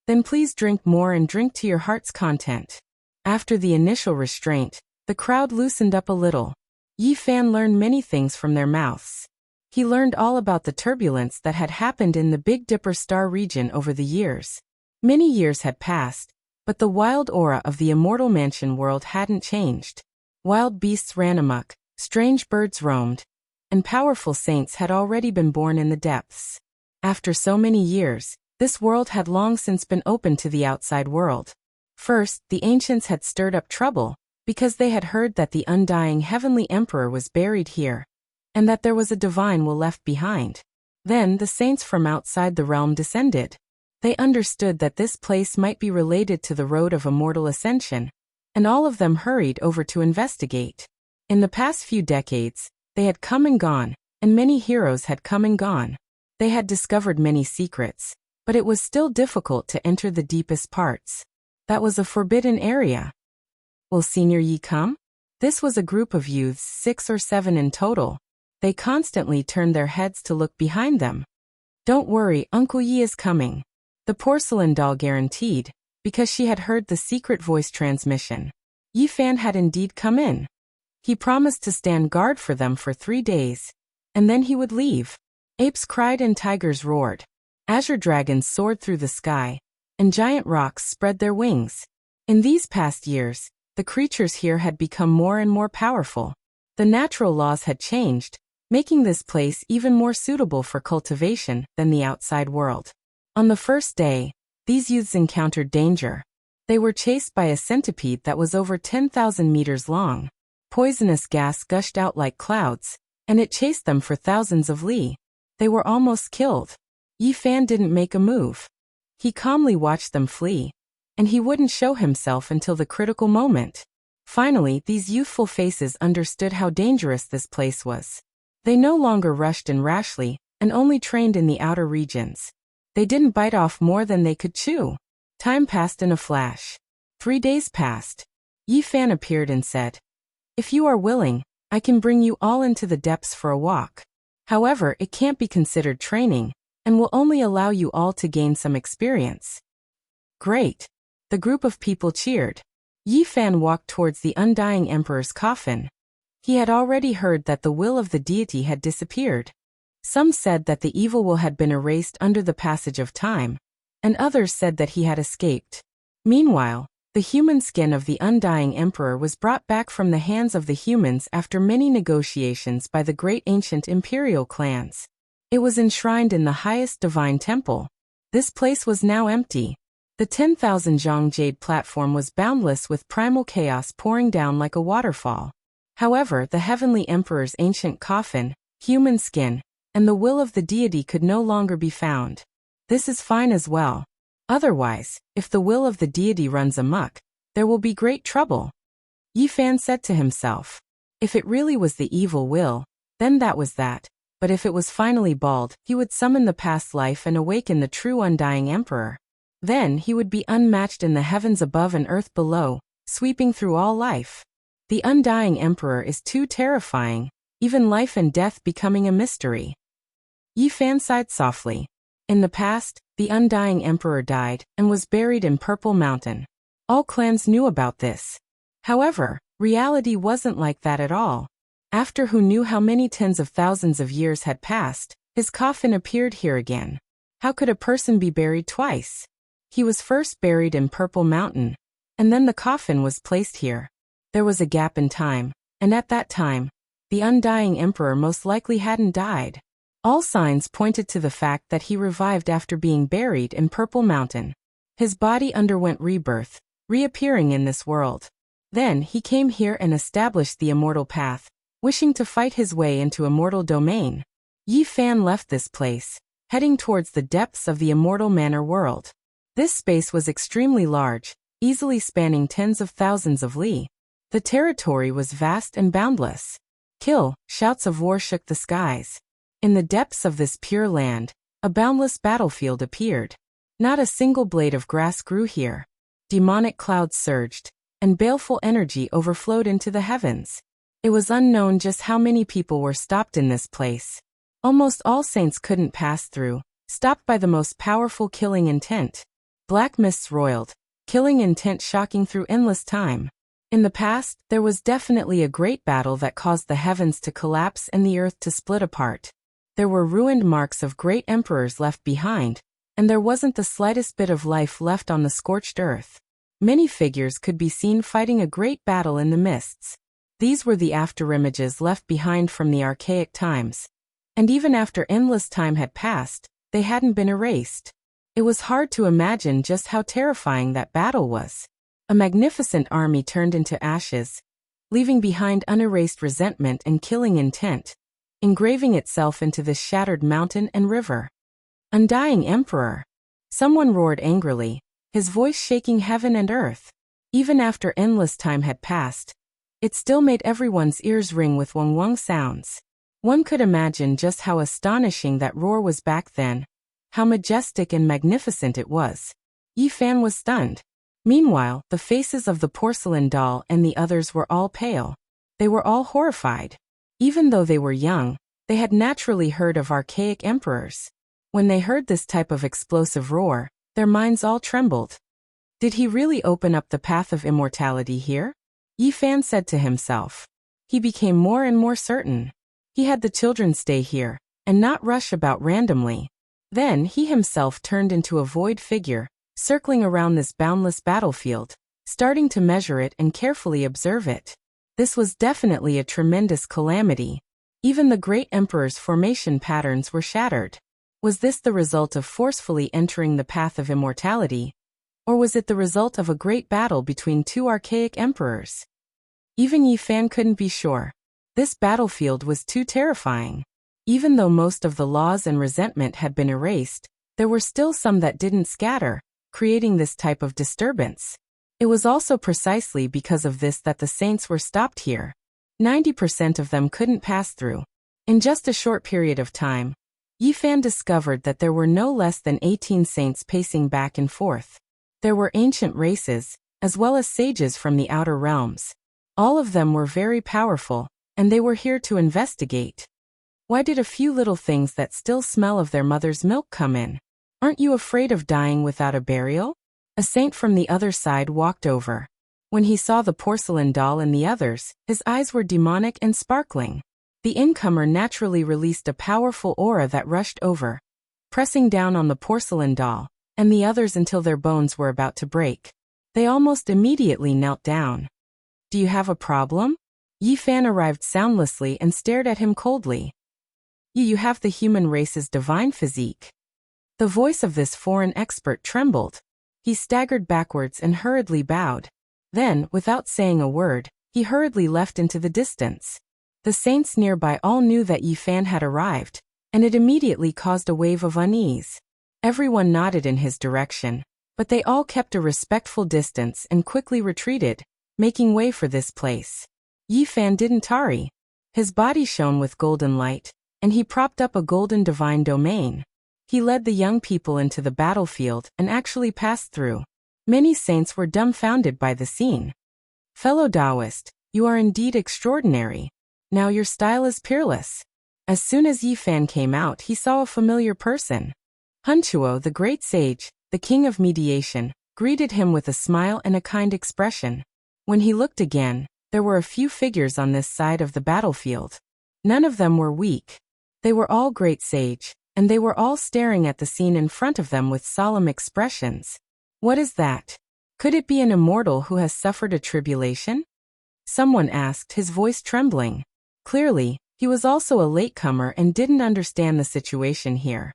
Then please drink more and drink to your heart's content. After the initial restraint, the crowd loosened up a little. Yi Fan learned many things from their mouths. He learned all about the turbulence that had happened in the Big Dipper star region over the years. Many years had passed, but the wild aura of the immortal mansion world hadn't changed. Wild beasts ran amok, strange birds roamed, and powerful saints had already been born in the depths. After so many years, this world had long since been open to the outside world. First, the ancients had stirred up trouble, because they had heard that the undying heavenly emperor was buried here, and that there was a divine will left behind. Then the saints from outside the realm descended. They understood that this place might be related to the road of immortal ascension, and all of them hurried over to investigate. In the past few decades, they had come and gone, and many heroes had come and gone. They had discovered many secrets, but it was still difficult to enter the deepest parts. That was a forbidden area. Will Senior Yi come? This was a group of youths, 6 or 7 in total. They constantly turned their heads to look behind them. Don't worry, Uncle Yi is coming. The porcelain doll guaranteed, because she had heard the secret voice transmission. Yi Fan had indeed come in. He promised to stand guard for them for 3 days, and then he would leave. Apes cried and tigers roared. Azure dragons soared through the sky, and giant rocks spread their wings. In these past years, the creatures here had become more and more powerful. The natural laws had changed, making this place even more suitable for cultivation than the outside world. On the first day, these youths encountered danger. They were chased by a centipede that was over 10,000 meters long. Poisonous gas gushed out like clouds, and it chased them for thousands of li. They were almost killed. Yi Fan didn't make a move. He calmly watched them flee, and he wouldn't show himself until the critical moment. Finally, these youthful faces understood how dangerous this place was. They no longer rushed in rashly, and only trained in the outer regions. They didn't bite off more than they could chew. Time passed in a flash. 3 days passed. Yi Fan appeared and said, "If you are willing, I can bring you all into the depths for a walk. However, it can't be considered training, and will only allow you all to gain some experience." Great. The group of people cheered. Yi Fan walked towards the undying emperor's coffin. He had already heard that the will of the deity had disappeared. Some said that the evil will had been erased under the passage of time, and others said that he had escaped. Meanwhile, the human skin of the undying emperor was brought back from the hands of the humans after many negotiations by the great ancient imperial clans. It was enshrined in the highest divine temple. This place was now empty. The 10,000 zhang jade platform was boundless with primal chaos pouring down like a waterfall. However, the heavenly emperor's ancient coffin, human skin, and the will of the deity could no longer be found. This is fine as well. Otherwise, if the will of the deity runs amok, there will be great trouble. Yi Fan said to himself. If it really was the evil will, then that was that, but if it was finally bald, he would summon the past life and awaken the true undying emperor. Then he would be unmatched in the heavens above and earth below, sweeping through all life. The undying emperor is too terrifying, even life and death becoming a mystery. Yi Fan sighed softly. In the past, the undying emperor died and was buried in Purple Mountain. All clans knew about this. However, reality wasn't like that at all. After who knew how many tens of thousands of years had passed, his coffin appeared here again. How could a person be buried twice? He was first buried in Purple Mountain, and then the coffin was placed here. There was a gap in time, and at that time, the undying emperor most likely hadn't died. All signs pointed to the fact that he revived after being buried in Purple Mountain. His body underwent rebirth, reappearing in this world. Then he came here and established the immortal path, wishing to fight his way into immortal domain. Yi Fan left this place, heading towards the depths of the immortal manor world. This space was extremely large, easily spanning tens of thousands of li. The territory was vast and boundless. Kill, shouts of war shook the skies. In the depths of this pure land, a boundless battlefield appeared. Not a single blade of grass grew here. Demonic clouds surged, and baleful energy overflowed into the heavens. It was unknown just how many people were stopped in this place. Almost all saints couldn't pass through, stopped by the most powerful killing intent. Black mists roiled, killing intent shocking through endless time. In the past, there was definitely a great battle that caused the heavens to collapse and the earth to split apart. There were ruined marks of great emperors left behind, and there wasn't the slightest bit of life left on the scorched earth. Many figures could be seen fighting a great battle in the mists. These were the afterimages left behind from the archaic times. And even after endless time had passed, they hadn't been erased. It was hard to imagine just how terrifying that battle was. A magnificent army turned into ashes, leaving behind unerased resentment and killing intent, engraving itself into this shattered mountain and river. Undying Emperor! Someone roared angrily, his voice shaking heaven and earth. Even after endless time had passed, it still made everyone's ears ring with wang-wang sounds. One could imagine just how astonishing that roar was back then, how majestic and magnificent it was. Yi Fan was stunned. Meanwhile, the faces of the porcelain doll and the others were all pale. They were all horrified. Even though they were young, they had naturally heard of archaic emperors. When they heard this type of explosive roar, their minds all trembled. Did he really open up the path of immortality here? Yi Fan said to himself. He became more and more certain. He had the children stay here, and not rush about randomly. Then he himself turned into a void figure, circling around this boundless battlefield, starting to measure it and carefully observe it. This was definitely a tremendous calamity. Even the great emperor's formation patterns were shattered. Was this the result of forcefully entering the path of immortality? Or was it the result of a great battle between two archaic emperors? Even Yi Fan couldn't be sure. This battlefield was too terrifying. Even though most of the laws and resentment had been erased, there were still some that didn't scatter, creating this type of disturbance. It was also precisely because of this that the saints were stopped here. 90% of them couldn't pass through. In just a short period of time, Yi Fan discovered that there were no less than 18 saints pacing back and forth. There were ancient races, as well as sages from the outer realms. All of them were very powerful, and they were here to investigate. Why did a few little things that still smell of their mother's milk come in? Aren't you afraid of dying without a burial? A saint from the other side walked over. When he saw the porcelain doll and the others, his eyes were demonic and sparkling. The incomer naturally released a powerful aura that rushed over, pressing down on the porcelain doll, and the others until their bones were about to break. They almost immediately knelt down. Do you have a problem? Yi Fan arrived soundlessly and stared at him coldly. You have the human race's divine physique. The voice of this foreign expert trembled. He staggered backwards and hurriedly bowed. Then, without saying a word, he hurriedly left into the distance. The saints nearby all knew that Yi Fan had arrived, and it immediately caused a wave of unease. Everyone nodded in his direction, but they all kept a respectful distance and quickly retreated, making way for this place. Yi Fan didn't tarry. His body shone with golden light, and he propped up a golden divine domain. He led the young people into the battlefield and actually passed through. Many saints were dumbfounded by the scene. Fellow Taoist, you are indeed extraordinary. Now your style is peerless. As soon as Yi Fan came out, he saw a familiar person. Hunchuo, the great sage, the king of mediation, greeted him with a smile and a kind expression. When he looked again, there were a few figures on this side of the battlefield. None of them were weak. They were all great sage, and they were all staring at the scene in front of them with solemn expressions. What is that? Could it be an immortal who has suffered a tribulation? Someone asked, his voice trembling. Clearly, he was also a latecomer and didn't understand the situation here.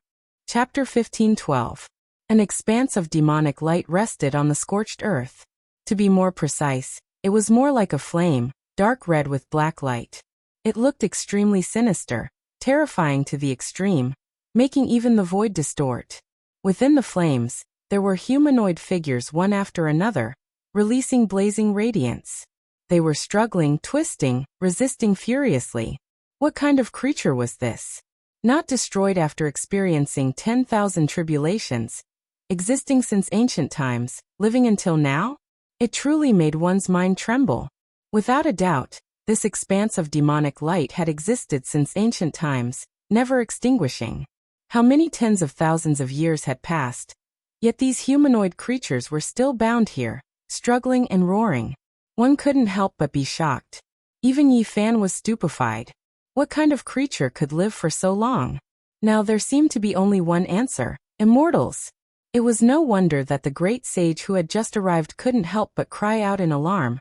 Chapter 15:12. An expanse of demonic light rested on the scorched earth. To be more precise, it was more like a flame, dark red with black light. It looked extremely sinister, terrifying to the extreme, making even the void distort. Within the flames, there were humanoid figures one after another, releasing blazing radiance. They were struggling, twisting, resisting furiously. What kind of creature was this? Not destroyed after experiencing 10,000 tribulations, existing since ancient times, living until now? It truly made one's mind tremble. Without a doubt, this expanse of demonic light had existed since ancient times, never extinguishing. How many tens of thousands of years had passed? Yet these humanoid creatures were still bound here, struggling and roaring. One couldn't help but be shocked. Even Yi Fan was stupefied. What kind of creature could live for so long? Now there seemed to be only one answer: immortals. It was no wonder that the great sage who had just arrived couldn't help but cry out in alarm,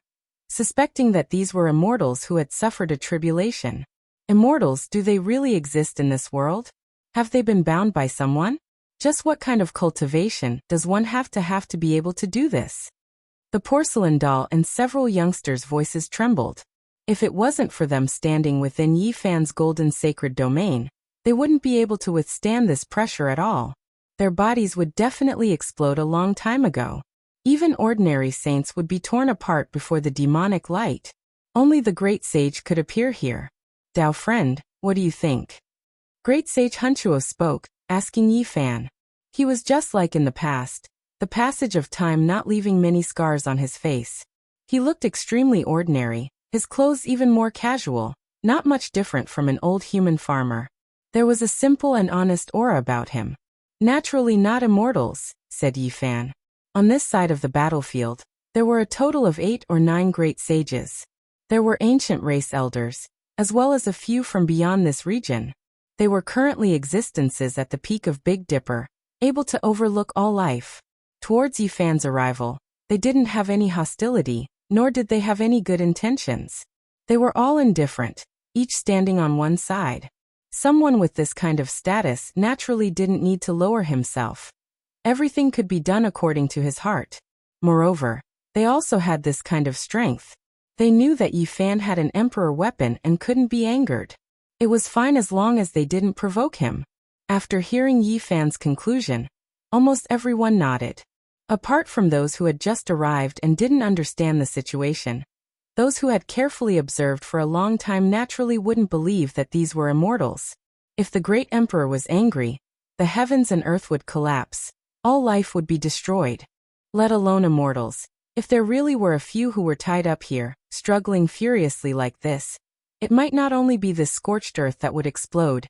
suspecting that these were immortals who had suffered a tribulation. Immortals, do they really exist in this world? Have they been bound by someone? Just what kind of cultivation does one have to be able to do this? The porcelain doll and several youngsters' voices trembled. If it wasn't for them standing within Yi Fan's golden sacred domain, they wouldn't be able to withstand this pressure at all. Their bodies would definitely explode a long time ago. Even ordinary saints would be torn apart before the demonic light. Only the great sage could appear here. Dao friend, what do you think? Great sage Hunchuo spoke, asking Yi Fan. He was just like in the past, the passage of time not leaving many scars on his face. He looked extremely ordinary, his clothes even more casual, not much different from an old human farmer. There was a simple and honest aura about him. Naturally not immortals, said Yi Fan. On this side of the battlefield, there were a total of 8 or 9 great sages. There were ancient race elders, as well as a few from beyond this region. They were currently existences at the peak of Big Dipper, able to overlook all life. Towards Yi Fan's arrival, they didn't have any hostility, nor did they have any good intentions. They were all indifferent, each standing on one side. Someone with this kind of status naturally didn't need to lower himself. Everything could be done according to his heart. Moreover, they also had this kind of strength. They knew that Yi Fan had an emperor weapon and couldn't be angered. It was fine as long as they didn't provoke him. After hearing Yi Fan's conclusion, almost everyone nodded. Apart from those who had just arrived and didn't understand the situation, those who had carefully observed for a long time naturally wouldn't believe that these were immortals. If the great emperor was angry, the heavens and earth would collapse. All life would be destroyed. Let alone immortals. If there really were a few who were tied up here, struggling furiously like this, it might not only be this scorched earth that would explode.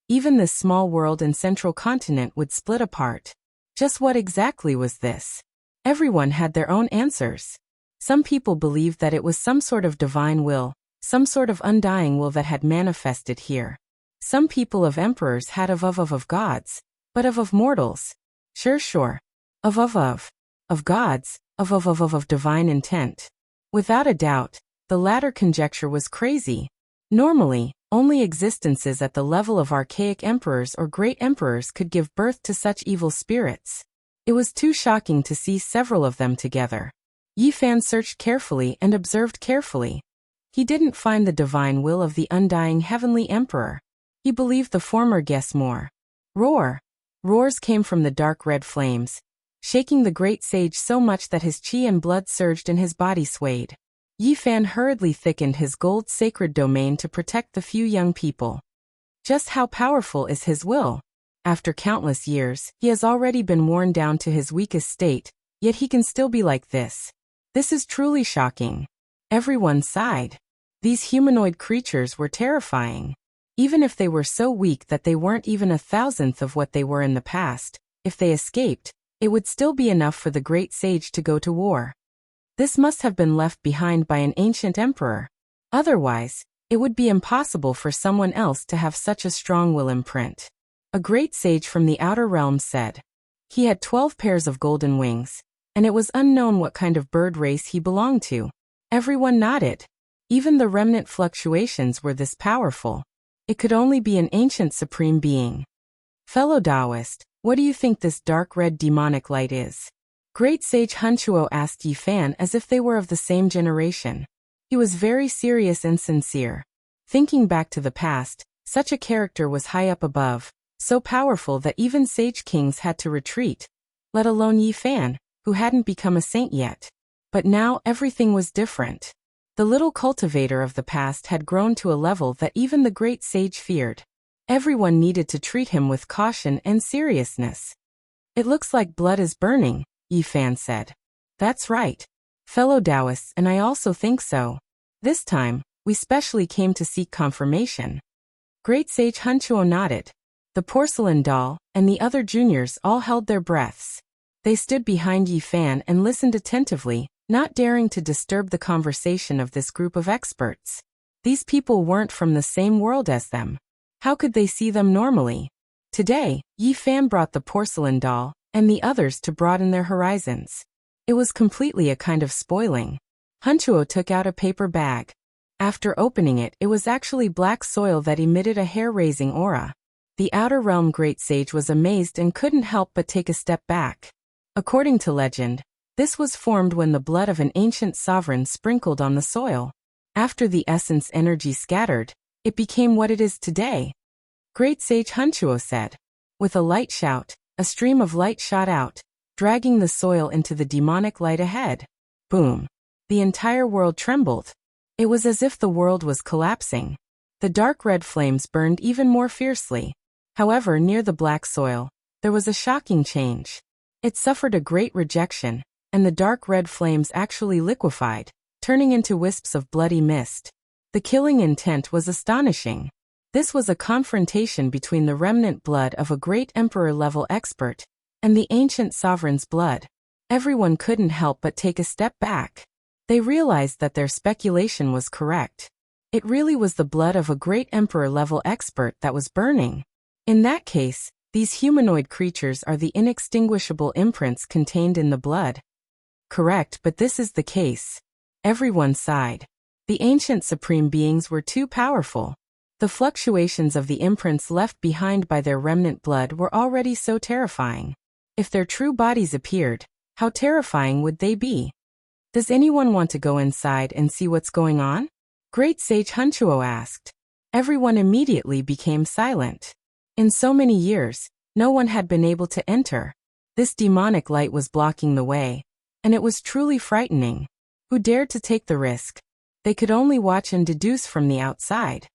Even this small world and central continent would split apart. Just what exactly was this? Everyone had their own answers. Some people believed that it was some sort of divine will, some sort of undying will that had manifested here. Some people of emperors had of gods, but of mortals. Sure. Of gods, of divine intent. Without a doubt, the latter conjecture was crazy. Normally, only existences at the level of archaic emperors or great emperors could give birth to such evil spirits. It was too shocking to see several of them together. Yi Fan searched carefully and observed carefully. He didn't find the divine will of the undying heavenly emperor. He believed the former guess more. Roars came from the dark red flames, shaking the great sage so much that his chi and blood surged and his body swayed. Yi Fan hurriedly thickened his gold sacred domain to protect the few young people. Just how powerful is his will? After countless years, he has already been worn down to his weakest state, yet he can still be like this. This is truly shocking. Everyone sighed. These humanoid creatures were terrifying. Even if they were so weak that they weren't even 1,000th of what they were in the past, if they escaped, it would still be enough for the great sage to go to war. This must have been left behind by an ancient emperor. Otherwise, it would be impossible for someone else to have such a strong will imprint. A great sage from the outer realms said. He had 12 pairs of golden wings, and it was unknown what kind of bird race he belonged to. Everyone nodded. Even the remnant fluctuations were this powerful. It could only be an ancient supreme being. Fellow Taoist, what do you think this dark red demonic light is? Great sage Hunchuo asked Yi Fan as if they were of the same generation. He was very serious and sincere. Thinking back to the past, such a character was high up above, so powerful that even sage kings had to retreat, let alone Yi Fan, who hadn't become a saint yet. But now everything was different. The little cultivator of the past had grown to a level that even the great sage feared. Everyone needed to treat him with caution and seriousness. It looks like blood is burning, Yi Fan said. That's right. Fellow Taoists, and I also think so. This time, we specially came to seek confirmation. Great sage Hunchuo nodded. The porcelain doll and the other juniors all held their breaths. They stood behind Yi Fan and listened attentively, not daring to disturb the conversation of this group of experts. These people weren't from the same world as them. How could they see them normally? Today, Yi Fan brought the porcelain doll and the others to broaden their horizons. It was completely a kind of spoiling. Hunchuo took out a paper bag. After opening it, it was actually black soil that emitted a hair-raising aura. The Outer Realm Great Sage was amazed and couldn't help but take a step back. According to legend, this was formed when the blood of an ancient sovereign sprinkled on the soil. After the essence energy scattered, it became what it is today. Great Sage Hunchuo said. With a light shout, a stream of light shot out, dragging the soil into the demonic light ahead. Boom! The entire world trembled. It was as if the world was collapsing. The dark red flames burned even more fiercely. However, near the black soil, there was a shocking change. It suffered a great rejection, and the dark red flames actually liquefied, turning into wisps of bloody mist. The killing intent was astonishing. This was a confrontation between the remnant blood of a great emperor-level expert and the ancient sovereign's blood. Everyone couldn't help but take a step back. They realized that their speculation was correct. It really was the blood of a great emperor-level expert that was burning. In that case, these humanoid creatures are the inextinguishable imprints contained in the blood. Correct, but this is the case. Everyone sighed. The ancient supreme beings were too powerful. The fluctuations of the imprints left behind by their remnant blood were already so terrifying. If their true bodies appeared, how terrifying would they be? Does anyone want to go inside and see what's going on? Great Sage Hunchuo asked. Everyone immediately became silent. In so many years, no one had been able to enter. This demonic light was blocking the way, and it was truly frightening. Who dared to take the risk? They could only watch and deduce from the outside.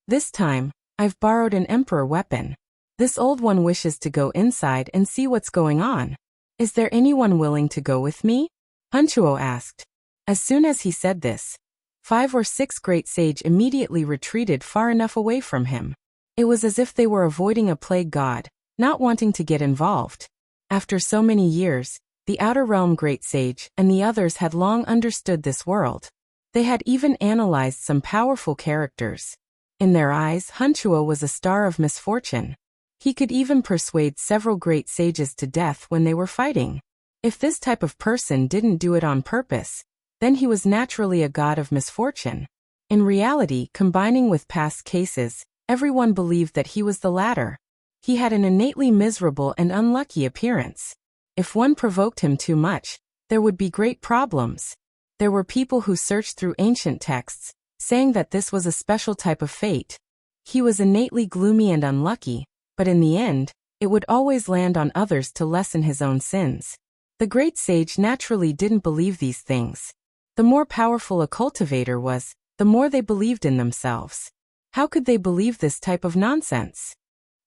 This time, I've borrowed an emperor weapon. This old one wishes to go inside and see what's going on. Is there anyone willing to go with me? Hunchuo asked. As soon as he said this, 5 or 6 great sage immediately retreated far enough away from him. It was as if they were avoiding a plague god, not wanting to get involved. After so many years, the Outer Realm Great Sage and the others had long understood this world. They had even analyzed some powerful characters. In their eyes, Hunchuo was a star of misfortune. He could even persuade several great sages to death when they were fighting. If this type of person didn't do it on purpose, then he was naturally a god of misfortune. In reality, combining with past cases, everyone believed that he was the latter. He had an innately miserable and unlucky appearance. If one provoked him too much, there would be great problems. There were people who searched through ancient texts, saying that this was a special type of fate. He was innately gloomy and unlucky, but in the end, it would always land on others to lessen his own sins. The great sage naturally didn't believe these things. The more powerful a cultivator was, the more they believed in themselves. How could they believe this type of nonsense?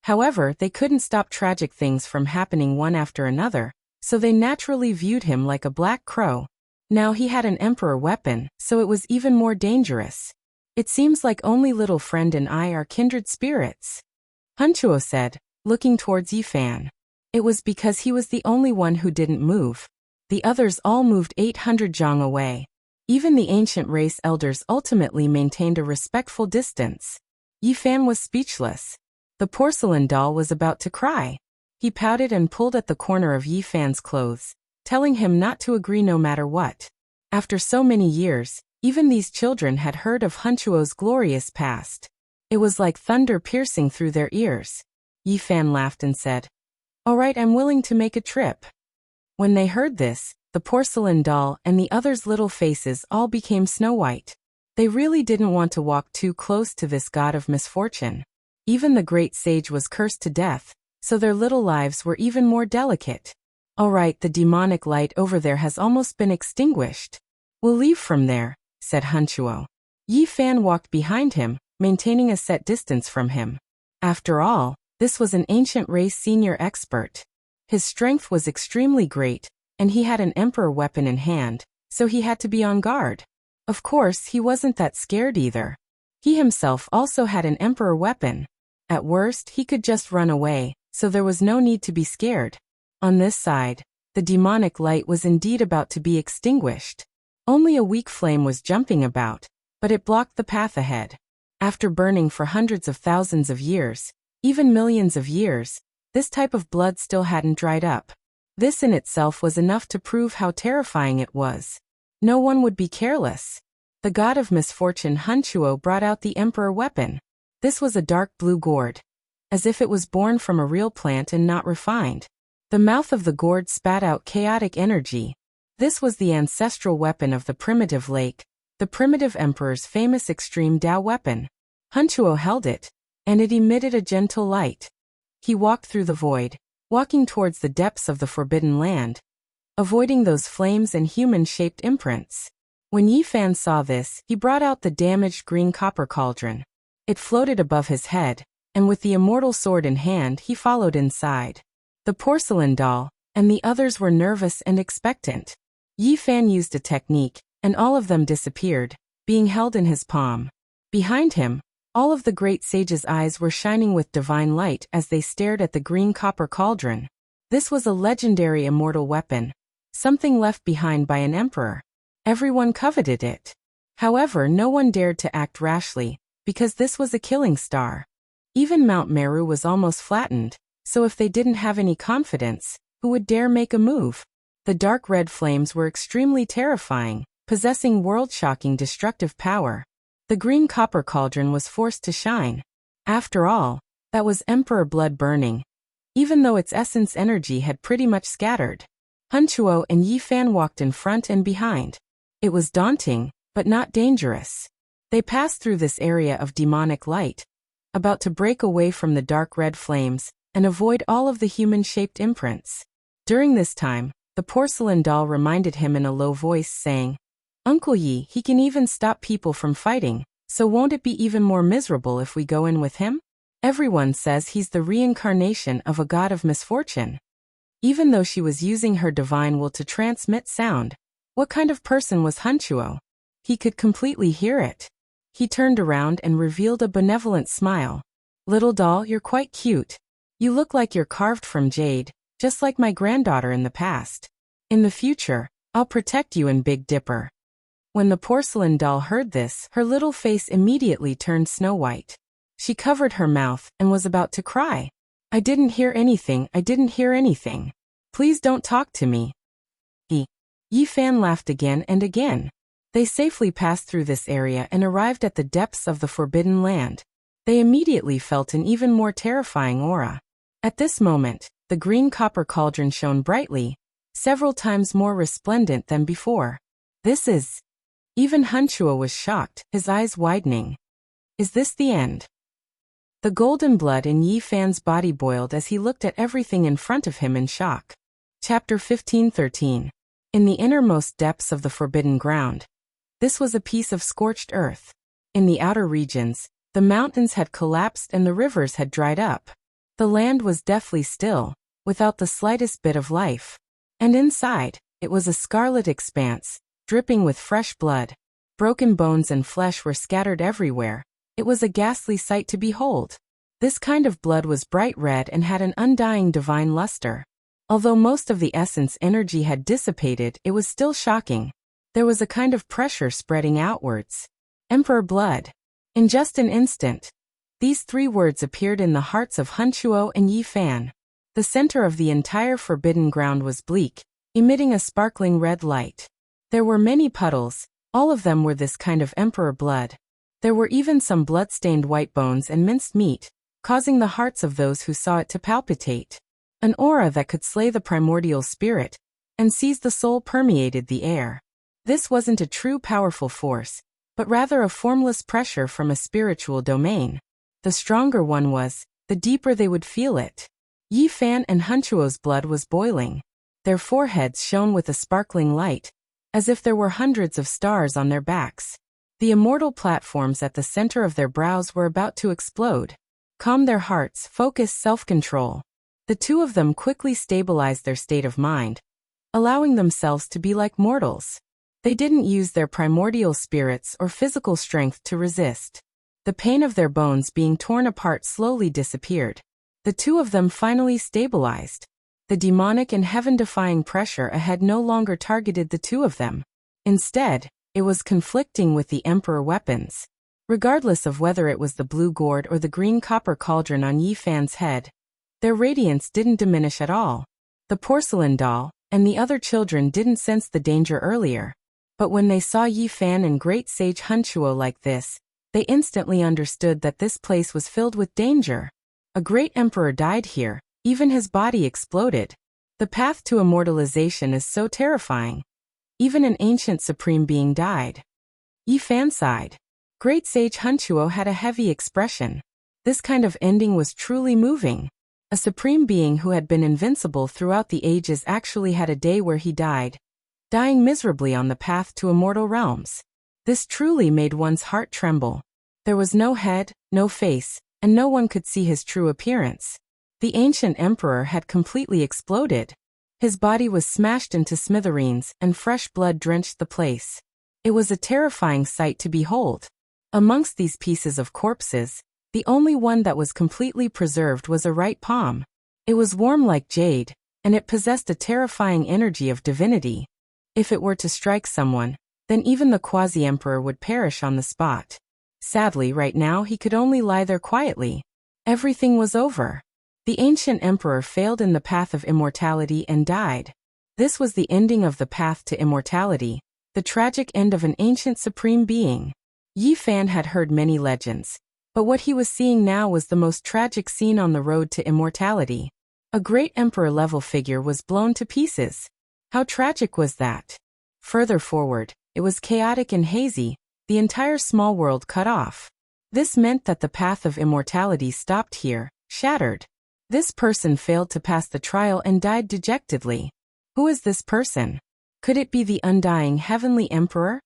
However, they couldn't stop tragic things from happening one after another, so they naturally viewed him like a black crow. Now he had an emperor weapon, so it was even more dangerous. It seems like only little friend and I are kindred spirits. Hunchuo said, looking towards Yi Fan. It was because he was the only one who didn't move. The others all moved 800 zhang away. Even the ancient race elders ultimately maintained a respectful distance. Yi Fan was speechless. The porcelain doll was about to cry. He pouted and pulled at the corner of Yi Fan's clothes, telling him not to agree no matter what. After so many years, even these children had heard of Hunchuo's glorious past. It was like thunder piercing through their ears. Yi Fan laughed and said, "All right, I'm willing to make a trip." When they heard this, the porcelain doll and the others' little faces all became snow white. They really didn't want to walk too close to this god of misfortune. Even the great sage was cursed to death, so their little lives were even more delicate. "All right, the demonic light over there has almost been extinguished. We'll leave from there," said Hunchuo. Yi Fan walked behind him, maintaining a set distance from him. After all, this was an ancient race senior expert. His strength was extremely great, and he had an emperor weapon in hand, so he had to be on guard. Of course, he wasn't that scared either. He himself also had an emperor weapon. At worst, he could just run away, so there was no need to be scared. On this side, the demonic light was indeed about to be extinguished. Only a weak flame was jumping about, but it blocked the path ahead. After burning for hundreds of thousands of years, Even millions of years, this type of blood still hadn't dried up. This in itself was enough to prove how terrifying it was. No one would be careless. The god of misfortune Hunchuo brought out the emperor weapon. This was a dark blue gourd, as if it was born from a real plant and not refined. The mouth of the gourd spat out chaotic energy. This was the ancestral weapon of the primitive lake, the primitive emperor's famous extreme Dao weapon. Hunchuo held it, and it emitted a gentle light. He walked through the void, walking towards the depths of the forbidden land, avoiding those flames and human-shaped imprints. When Yi Fan saw this, he brought out the damaged green copper cauldron. It floated above his head, and with the immortal sword in hand he followed inside. The porcelain doll and the others were nervous and expectant. Yi Fan used a technique, and all of them disappeared, being held in his palm. Behind him, all of the great sage's eyes were shining with divine light as they stared at the green copper cauldron. This was a legendary immortal weapon, something left behind by an emperor. Everyone coveted it. However, no one dared to act rashly, because this was a killing star. Even Mount Meru was almost flattened, so if they didn't have any confidence, who would dare make a move? The dark red flames were extremely terrifying, possessing world-shocking destructive power. The green copper cauldron was forced to shine. After all, that was emperor blood burning, even though its essence energy had pretty much scattered. Hunchuo and Yi Fan walked in front and behind. It was daunting, but not dangerous. They passed through this area of demonic light, about to break away from the dark red flames and avoid all of the human-shaped imprints. During this time, the porcelain doll reminded him in a low voice, saying, "Uncle Yi, he can even stop people from fighting, so won't it be even more miserable if we go in with him? Everyone says he's the reincarnation of a god of misfortune." Even though she was using her divine will to transmit sound, what kind of person was Hunchuo? He could completely hear it. He turned around and revealed a benevolent smile. "Little doll, you're quite cute. You look like you're carved from jade, just like my granddaughter in the past. In the future, I'll protect you and Big Dipper." When the porcelain doll heard this, her little face immediately turned snow-white. She covered her mouth and was about to cry. "I didn't hear anything, I didn't hear anything. Please don't talk to me." Yi Fan laughed again and again. They safely passed through this area and arrived at the depths of the forbidden land. They immediately felt an even more terrifying aura. At this moment, the green copper cauldron shone brightly, several times more resplendent than before. "This is..." Even Hunchuo was shocked, his eyes widening. "Is this the end?" The golden blood in Yi Fan's body boiled as he looked at everything in front of him in shock. Chapter 15:13. In the innermost depths of the forbidden ground. This was a piece of scorched earth. In the outer regions, the mountains had collapsed and the rivers had dried up. The land was deathly still, without the slightest bit of life. And inside, it was a scarlet expanse, dripping with fresh blood. Broken bones and flesh were scattered everywhere. It was a ghastly sight to behold. This kind of blood was bright red and had an undying divine luster. Although most of the essence energy had dissipated, it was still shocking. There was a kind of pressure spreading outwards. Emperor blood. In just an instant, these three words appeared in the hearts of Hunchuo and Yi Fan. The center of the entire forbidden ground was bleak, emitting a sparkling red light. There were many puddles, all of them were this kind of emperor blood. There were even some blood-stained white bones and minced meat, causing the hearts of those who saw it to palpitate. An aura that could slay the primordial spirit and seize the soul permeated the air. This wasn't a true powerful force, but rather a formless pressure from a spiritual domain. The stronger one was, the deeper they would feel it. Yi Fan and Hunchuo's blood was boiling. Their foreheads shone with a sparkling light, as if there were hundreds of stars on their backs. The immortal platforms at the center of their brows were about to explode. Calm their hearts, focus self-control. The two of them quickly stabilized their state of mind, allowing themselves to be like mortals. They didn't use their primordial spirits or physical strength to resist. The pain of their bones being torn apart slowly disappeared. The two of them finally stabilized. The demonic and heaven-defying pressure ahead no longer targeted the two of them. Instead, it was conflicting with the emperor weapons. Regardless of whether it was the blue gourd or the green copper cauldron on Yi Fan's head, their radiance didn't diminish at all. The porcelain doll and the other children didn't sense the danger earlier. But when they saw Yi Fan and great sage Hunchuo like this, they instantly understood that this place was filled with danger. A great emperor died here, even his body exploded. The path to immortalization is so terrifying. Even an ancient supreme being died. Yi Fan sighed. Great sage Hunchuo had a heavy expression. This kind of ending was truly moving. A supreme being who had been invincible throughout the ages actually had a day where he died, dying miserably on the path to immortal realms. This truly made one's heart tremble. There was no head, no face, and no one could see his true appearance. The ancient emperor had completely exploded. His body was smashed into smithereens, and fresh blood drenched the place. It was a terrifying sight to behold. Amongst these pieces of corpses, the only one that was completely preserved was a right palm. It was warm like jade, and it possessed a terrifying energy of divinity. If it were to strike someone, then even the quasi-emperor would perish on the spot. Sadly, right now he could only lie there quietly. Everything was over. The ancient emperor failed in the path of immortality and died. This was the ending of the path to immortality, the tragic end of an ancient supreme being. Yi Fan had heard many legends, but what he was seeing now was the most tragic scene on the road to immortality. A great emperor-level figure was blown to pieces. How tragic was that? Further forward, it was chaotic and hazy, the entire small world cut off. This meant that the path of immortality stopped here, shattered. This person failed to pass the trial and died dejectedly. Who is this person? Could it be the undying heavenly emperor?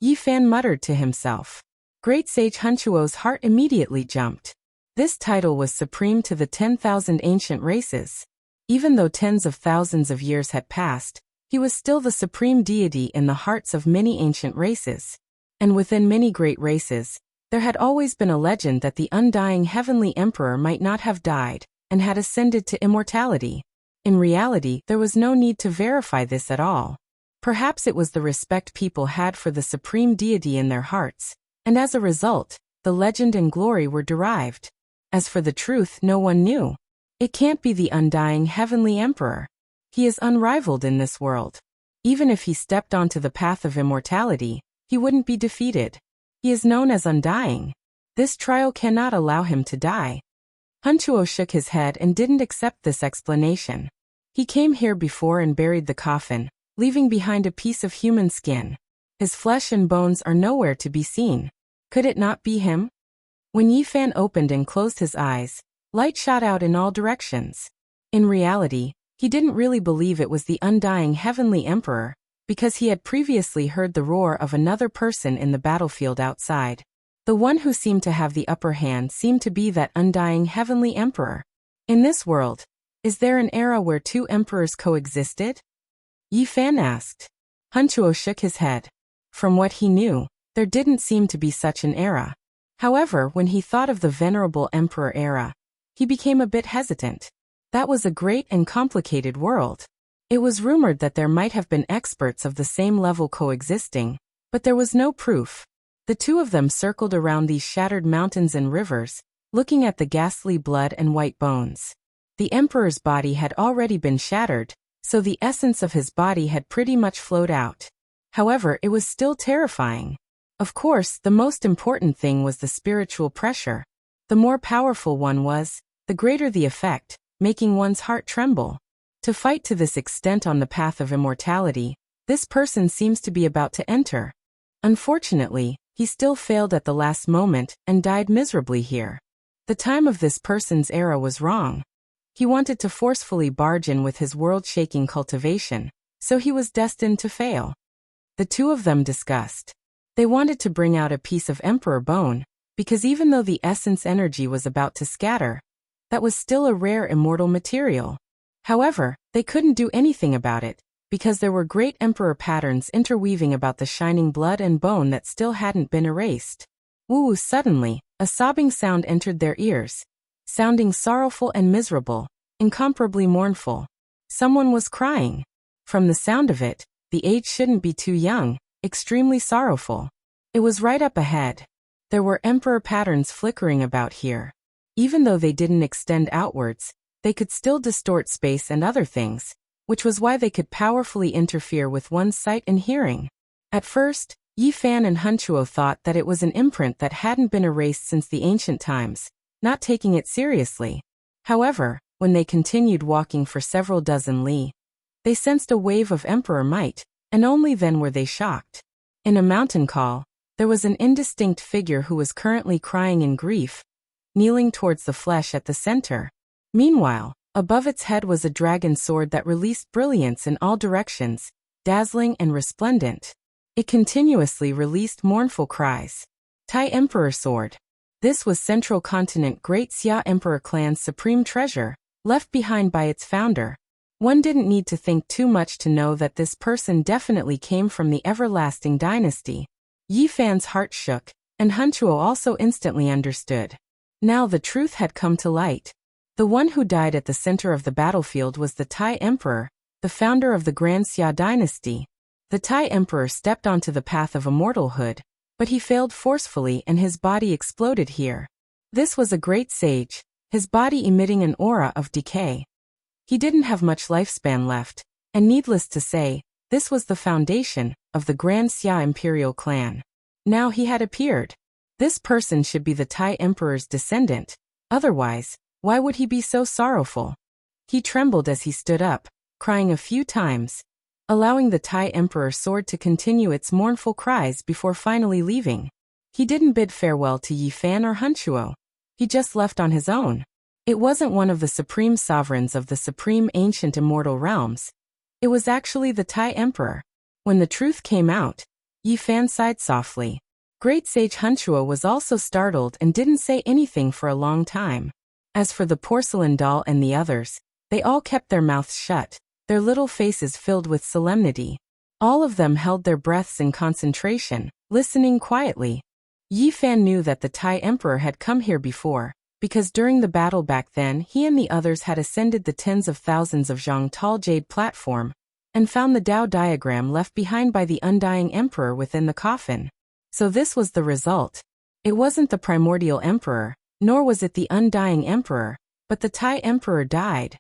Yi Fan muttered to himself. Great sage Hunchuo's heart immediately jumped. This title was supreme to the 10,000 ancient races. Even though tens of thousands of years had passed, he was still the supreme deity in the hearts of many ancient races. And within many great races, there had always been a legend that the undying heavenly emperor might not have died, and had ascended to immortality. In reality, there was no need to verify this at all. Perhaps it was the respect people had for the supreme deity in their hearts, and as a result, the legend and glory were derived. As for the truth, no one knew. It can't be the undying heavenly emperor. He is unrivaled in this world. Even if he stepped onto the path of immortality, he wouldn't be defeated. He is known as undying. This trial cannot allow him to die. Hunchuo shook his head and didn't accept this explanation. He came here before and buried the coffin, leaving behind a piece of human skin. His flesh and bones are nowhere to be seen. Could it not be him? When Yi Fan opened and closed his eyes, light shot out in all directions. In reality, he didn't really believe it was the undying heavenly emperor, because he had previously heard the roar of another person in the battlefield outside. The one who seemed to have the upper hand seemed to be that undying heavenly emperor. In this world, is there an era where two emperors coexisted? Yi Fan asked. Hunchuo shook his head. From what he knew, there didn't seem to be such an era. However, when he thought of the venerable emperor era, he became a bit hesitant. That was a great and complicated world. It was rumored that there might have been experts of the same level coexisting, but there was no proof. The two of them circled around these shattered mountains and rivers, looking at the ghastly blood and white bones. The emperor's body had already been shattered, so the essence of his body had pretty much flowed out. However, it was still terrifying. Of course, the most important thing was the spiritual pressure. The more powerful one was, the greater the effect, making one's heart tremble. To fight to this extent on the path of immortality, this person seems to be about to enter. Unfortunately, he still failed at the last moment and died miserably here. The time of this person's era was wrong. He wanted to forcefully barge in with his world-shaking cultivation, so he was destined to fail. The two of them discussed. They wanted to bring out a piece of emperor bone, because even though the essence energy was about to scatter, that was still a rare immortal material. However, they couldn't do anything about it, because there were great emperor patterns interweaving about the shining blood and bone that still hadn't been erased. Woo! Suddenly, a sobbing sound entered their ears, sounding sorrowful and miserable, incomparably mournful. Someone was crying. From the sound of it, the age shouldn't be too young, extremely sorrowful. It was right up ahead. There were emperor patterns flickering about here. Even though they didn't extend outwards, they could still distort space and other things, which was why they could powerfully interfere with one's sight and hearing. At first, Yi Fan and Hunchuo thought that it was an imprint that hadn't been erased since the ancient times, not taking it seriously. However, when they continued walking for several dozen li, they sensed a wave of emperor might, and only then were they shocked. In a mountain call, there was an indistinct figure who was currently crying in grief, kneeling towards the flesh at the center. Meanwhile, above its head was a dragon sword that released brilliance in all directions, dazzling and resplendent. It continuously released mournful cries. Tai Emperor Sword. This was Central Continent Great Xia Emperor Clan's supreme treasure, left behind by its founder. One didn't need to think too much to know that this person definitely came from the everlasting dynasty. Yi Fan's heart shook, and Hunchuo also instantly understood. Now the truth had come to light. The one who died at the center of the battlefield was the Tai Emperor, the founder of the Grand Xia dynasty. The Tai Emperor stepped onto the path of immortalhood, but he failed forcefully and his body exploded here. This was a great sage, his body emitting an aura of decay. He didn't have much lifespan left, and needless to say, this was the foundation of the Grand Xia imperial clan. Now he had appeared. This person should be the Tai Emperor's descendant, otherwise, why would he be so sorrowful? He trembled as he stood up, crying a few times, allowing the Tai Emperor sword to continue its mournful cries before finally leaving. He didn't bid farewell to Yi Fan or Hunchuo. He just left on his own. It wasn't one of the supreme sovereigns of the supreme ancient immortal realms. It was actually the Tai Emperor. When the truth came out, Yi Fan sighed softly. Great Sage Hunchuo was also startled and didn't say anything for a long time. As for the porcelain doll and the others, they all kept their mouths shut, their little faces filled with solemnity. All of them held their breaths in concentration, listening quietly. Yi Fan knew that the Tai Emperor had come here before, because during the battle back then he and the others had ascended the tens of thousands of Zhang tall jade platform, and found the Tao diagram left behind by the undying emperor within the coffin. So this was the result. It wasn't the primordial emperor, nor was it the undying emperor, but the Tai Emperor died.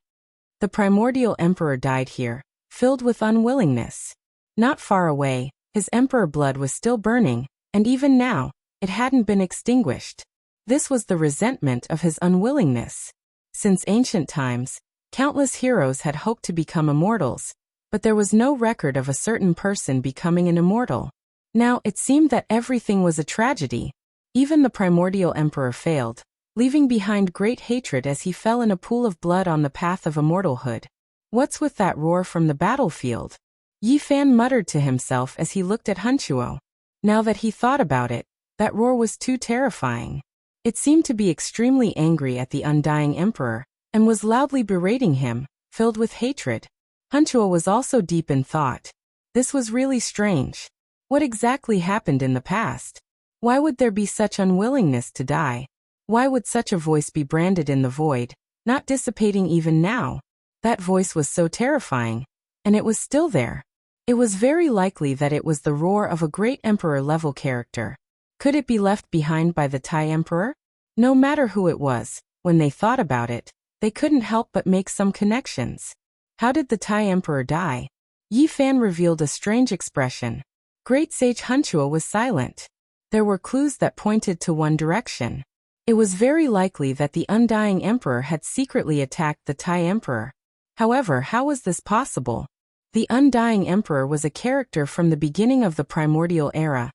The primordial emperor died here, filled with unwillingness. Not far away, his emperor blood was still burning, and even now, it hadn't been extinguished. This was the resentment of his unwillingness. Since ancient times, countless heroes had hoped to become immortals, but there was no record of a certain person becoming an immortal. Now it seemed that everything was a tragedy. Even the primordial emperor failed, leaving behind great hatred as he fell in a pool of blood on the path of immortalhood. What's with that roar from the battlefield? Yi Fan muttered to himself as he looked at Hunchuo. Now that he thought about it, that roar was too terrifying. It seemed to be extremely angry at the undying emperor, and was loudly berating him, filled with hatred. Hunchuo was also deep in thought. This was really strange. What exactly happened in the past? Why would there be such unwillingness to die? Why would such a voice be branded in the void, not dissipating even now? That voice was so terrifying, and it was still there. It was very likely that it was the roar of a great emperor-level character. Could it be left behind by the Tai Emperor? No matter who it was, when they thought about it, they couldn't help but make some connections. How did the Tai Emperor die? Yi Fan revealed a strange expression. Great Sage Hunchuo was silent. There were clues that pointed to one direction. It was very likely that the undying emperor had secretly attacked the Tai Emperor. However, how was this possible? The undying emperor was a character from the beginning of the primordial era,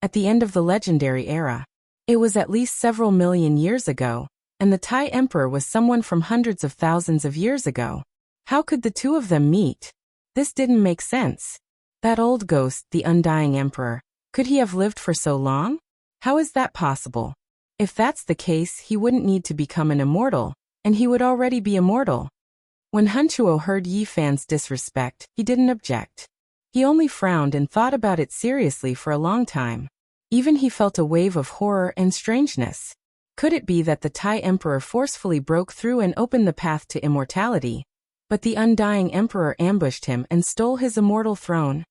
at the end of the legendary era. It was at least several million years ago, and the Tai Emperor was someone from hundreds of thousands of years ago. How could the two of them meet? This didn't make sense. That old ghost, the undying emperor, could he have lived for so long? How is that possible? If that's the case, he wouldn't need to become an immortal, and he would already be immortal. When Hunchuo heard Yi Fan's disrespect, he didn't object. He only frowned and thought about it seriously for a long time. Even he felt a wave of horror and strangeness. Could it be that the Tai Emperor forcefully broke through and opened the path to immortality, but the undying emperor ambushed him and stole his immortal throne?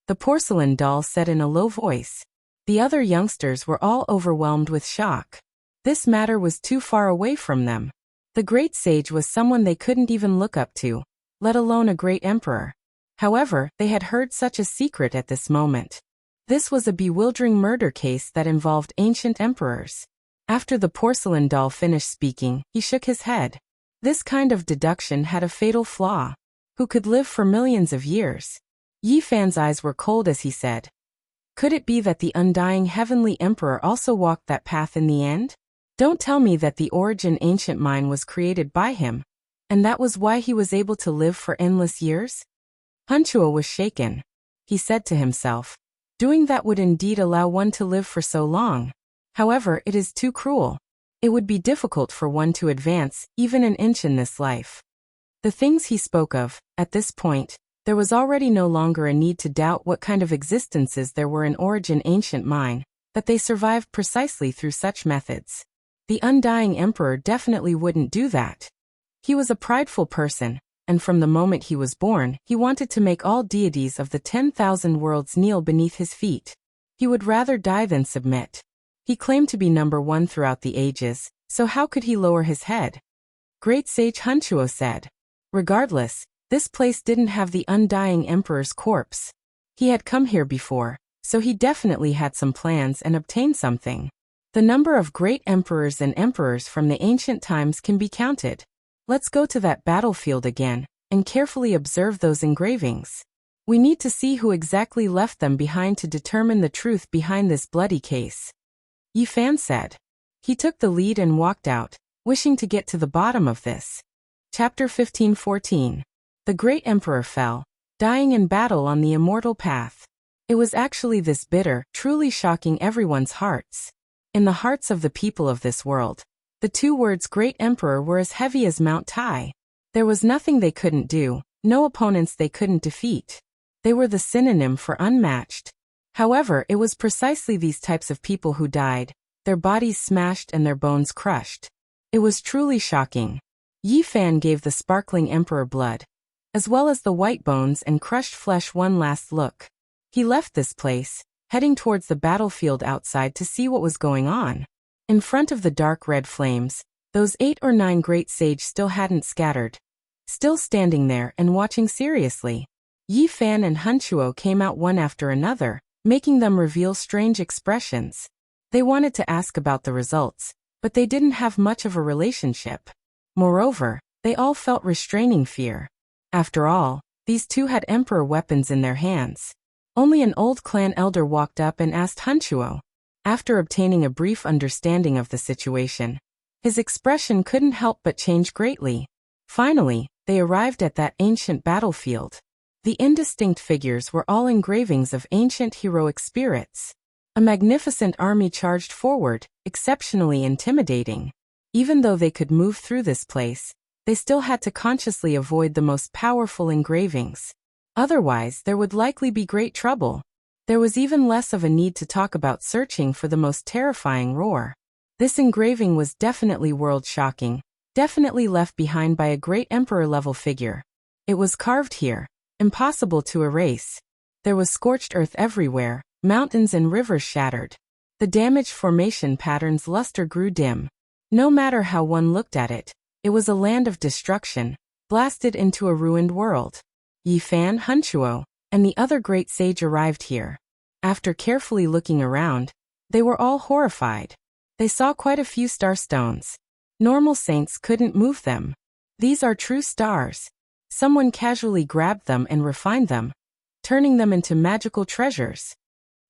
The porcelain doll said in a low voice. The other youngsters were all overwhelmed with shock. This matter was too far away from them. The great sage was someone they couldn't even look up to, let alone a great emperor. However, they had heard such a secret at this moment. This was a bewildering murder case that involved ancient emperors. After the porcelain doll finished speaking, he shook his head. This kind of deduction had a fatal flaw. Who could live for millions of years? Yi Fan's eyes were cold as he said, "Could it be that the undying heavenly emperor also walked that path in the end? Don't tell me that the origin ancient mind was created by him, and that was why he was able to live for endless years?" Hanchuo was shaken. He said to himself, "Doing that would indeed allow one to live for so long. However, it is too cruel. It would be difficult for one to advance even an inch in this life." The things he spoke of, at this point, there was already no longer a need to doubt what kind of existences there were in origin ancient mind, that they survived precisely through such methods. The undying emperor definitely wouldn't do that. He was a prideful person, and from the moment he was born, he wanted to make all deities of the 10,000 worlds kneel beneath his feet. He would rather die than submit. He claimed to be number one throughout the ages, so how could he lower his head? Great Sage Hanchuo said. Regardless, this place didn't have the undying emperor's corpse. He had come here before, so he definitely had some plans and obtained something. The number of great emperors and emperors from the ancient times can be counted. Let's go to that battlefield again, and carefully observe those engravings. We need to see who exactly left them behind to determine the truth behind this bloody case. Yi Fan said. He took the lead and walked out, wishing to get to the bottom of this. Chapter 15-14. The great emperor fell, dying in battle on the immortal path. It was actually this bitter, truly shocking everyone's hearts. In the hearts of the people of this world, the two words great emperor were as heavy as Mount Tai. There was nothing they couldn't do, no opponents they couldn't defeat. They were the synonym for unmatched. However, it was precisely these types of people who died, their bodies smashed and their bones crushed. It was truly shocking. Yi Fan gave the sparkling emperor blood, as well as the white bones and crushed flesh, one last look. He left this place, heading towards the battlefield outside to see what was going on. In front of the dark red flames, those 8 or 9 great sages still hadn't scattered, still standing there and watching seriously. Yi Fan and Hanchuo came out one after another, making them reveal strange expressions. They wanted to ask about the results, but they didn't have much of a relationship. Moreover, they all felt restraining fear. After all, these two had emperor weapons in their hands. Only an old clan elder walked up and asked Hanchuo. After obtaining a brief understanding of the situation, his expression couldn't help but change greatly. Finally, they arrived at that ancient battlefield. The indistinct figures were all engravings of ancient heroic spirits. A magnificent army charged forward, exceptionally intimidating. Even though they could move through this place, they still had to consciously avoid the most powerful engravings. Otherwise, there would likely be great trouble. There was even less of a need to talk about searching for the most terrifying roar. This engraving was definitely world-shocking, definitely left behind by a great emperor-level figure. It was carved here, impossible to erase. There was scorched earth everywhere, mountains and rivers shattered. The damaged formation pattern's luster grew dim. No matter how one looked at it, it was a land of destruction, blasted into a ruined world. Yi Fan, Hanchuo, and the other great sage arrived here. After carefully looking around, they were all horrified. They saw quite a few star stones. Normal saints couldn't move them. These are true stars. Someone casually grabbed them and refined them, turning them into magical treasures.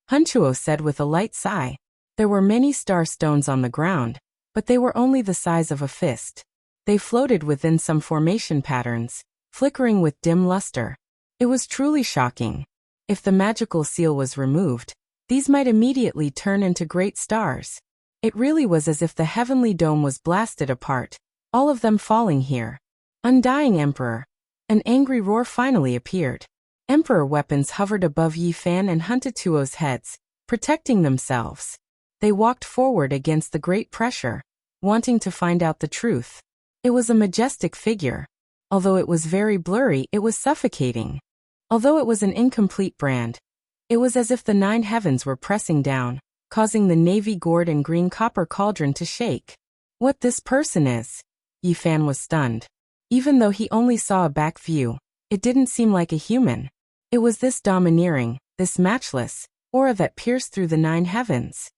Hanchuo said with a light sigh. There were many star stones on the ground, but they were only the size of a fist. They floated within some formation patterns, flickering with dim luster. It was truly shocking. If the magical seal was removed, these might immediately turn into great stars. It really was as if the heavenly dome was blasted apart, all of them falling here. Undying Emperor. An angry roar finally appeared. Emperor weapons hovered above Yi Fan and Hanchuo's heads, protecting themselves. They walked forward against the great pressure, wanting to find out the truth. It was a majestic figure. Although it was very blurry, it was suffocating. Although it was an incomplete brand, it was as if the 9 heavens were pressing down, causing the navy gourd and green copper cauldron to shake. What this person is? Yi Fan was stunned. Even though he only saw a back view, it didn't seem like a human. It was this domineering, this matchless, aura that pierced through the 9 heavens.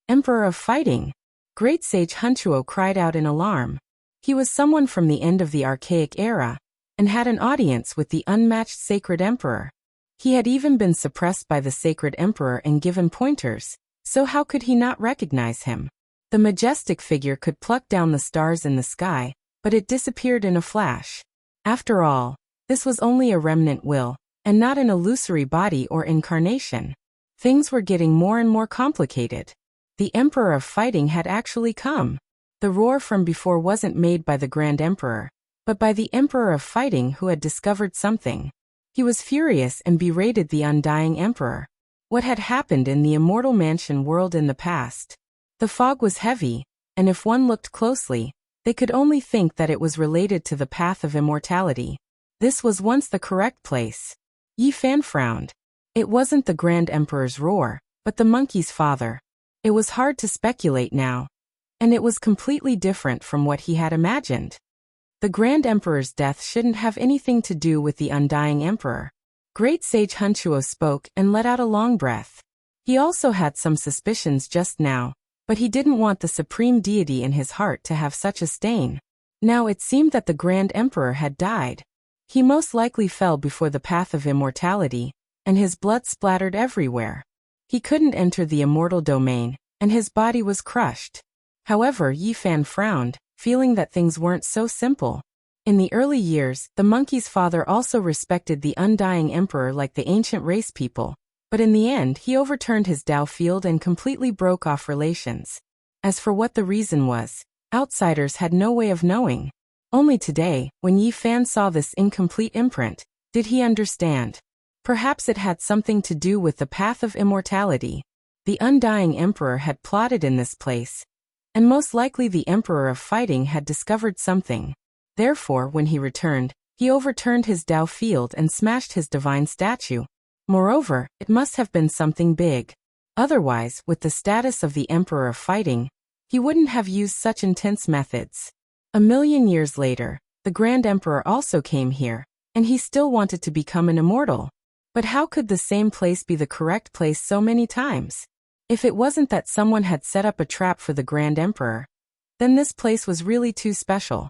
Emperor of Fighting! Great Sage Hunchuo cried out in alarm. He was someone from the end of the archaic era, and had an audience with the unmatched Sacred Emperor. He had even been suppressed by the Sacred Emperor and given pointers, so how could he not recognize him? The majestic figure could pluck down the stars in the sky, but it disappeared in a flash. After all, this was only a remnant will, and not an illusory body or incarnation. Things were getting more and more complicated. The Emperor of Fighting had actually come. The roar from before wasn't made by the Grand Emperor, but by the Emperor of Fighting who had discovered something. He was furious and berated the Undying Emperor. What had happened in the Immortal Mansion world in the past? The fog was heavy, and if one looked closely, they could only think that it was related to the path of immortality. This was once the correct place. Yi Fan frowned. It wasn't the Grand Emperor's roar, but the monkey's father. It was hard to speculate now. And it was completely different from what he had imagined. The Grand Emperor's death shouldn't have anything to do with the Undying Emperor. Great Sage Hunchuo spoke and let out a long breath. He also had some suspicions just now, but he didn't want the supreme deity in his heart to have such a stain. Now it seemed that the Grand Emperor had died. He most likely fell before the path of immortality, and his blood splattered everywhere. He couldn't enter the immortal domain, and his body was crushed. However, Yi Fan frowned, feeling that things weren't so simple. In the early years, the monkey's father also respected the Undying Emperor like the ancient race people, but in the end he overturned his Dao field and completely broke off relations. As for what the reason was, outsiders had no way of knowing. Only today, when Yi Fan saw this incomplete imprint, did he understand. Perhaps it had something to do with the path of immortality. The Undying Emperor had plotted in this place, and most likely the Emperor of Fighting had discovered something. Therefore, when he returned, he overturned his Dao field and smashed his divine statue. Moreover, it must have been something big. Otherwise, with the status of the Emperor of Fighting, he wouldn't have used such intense methods. 1,000,000 years later, the Grand Emperor also came here, and he still wanted to become an immortal. But how could the same place be the correct place so many times? If it wasn't that someone had set up a trap for the Grand Emperor, then this place was really too special.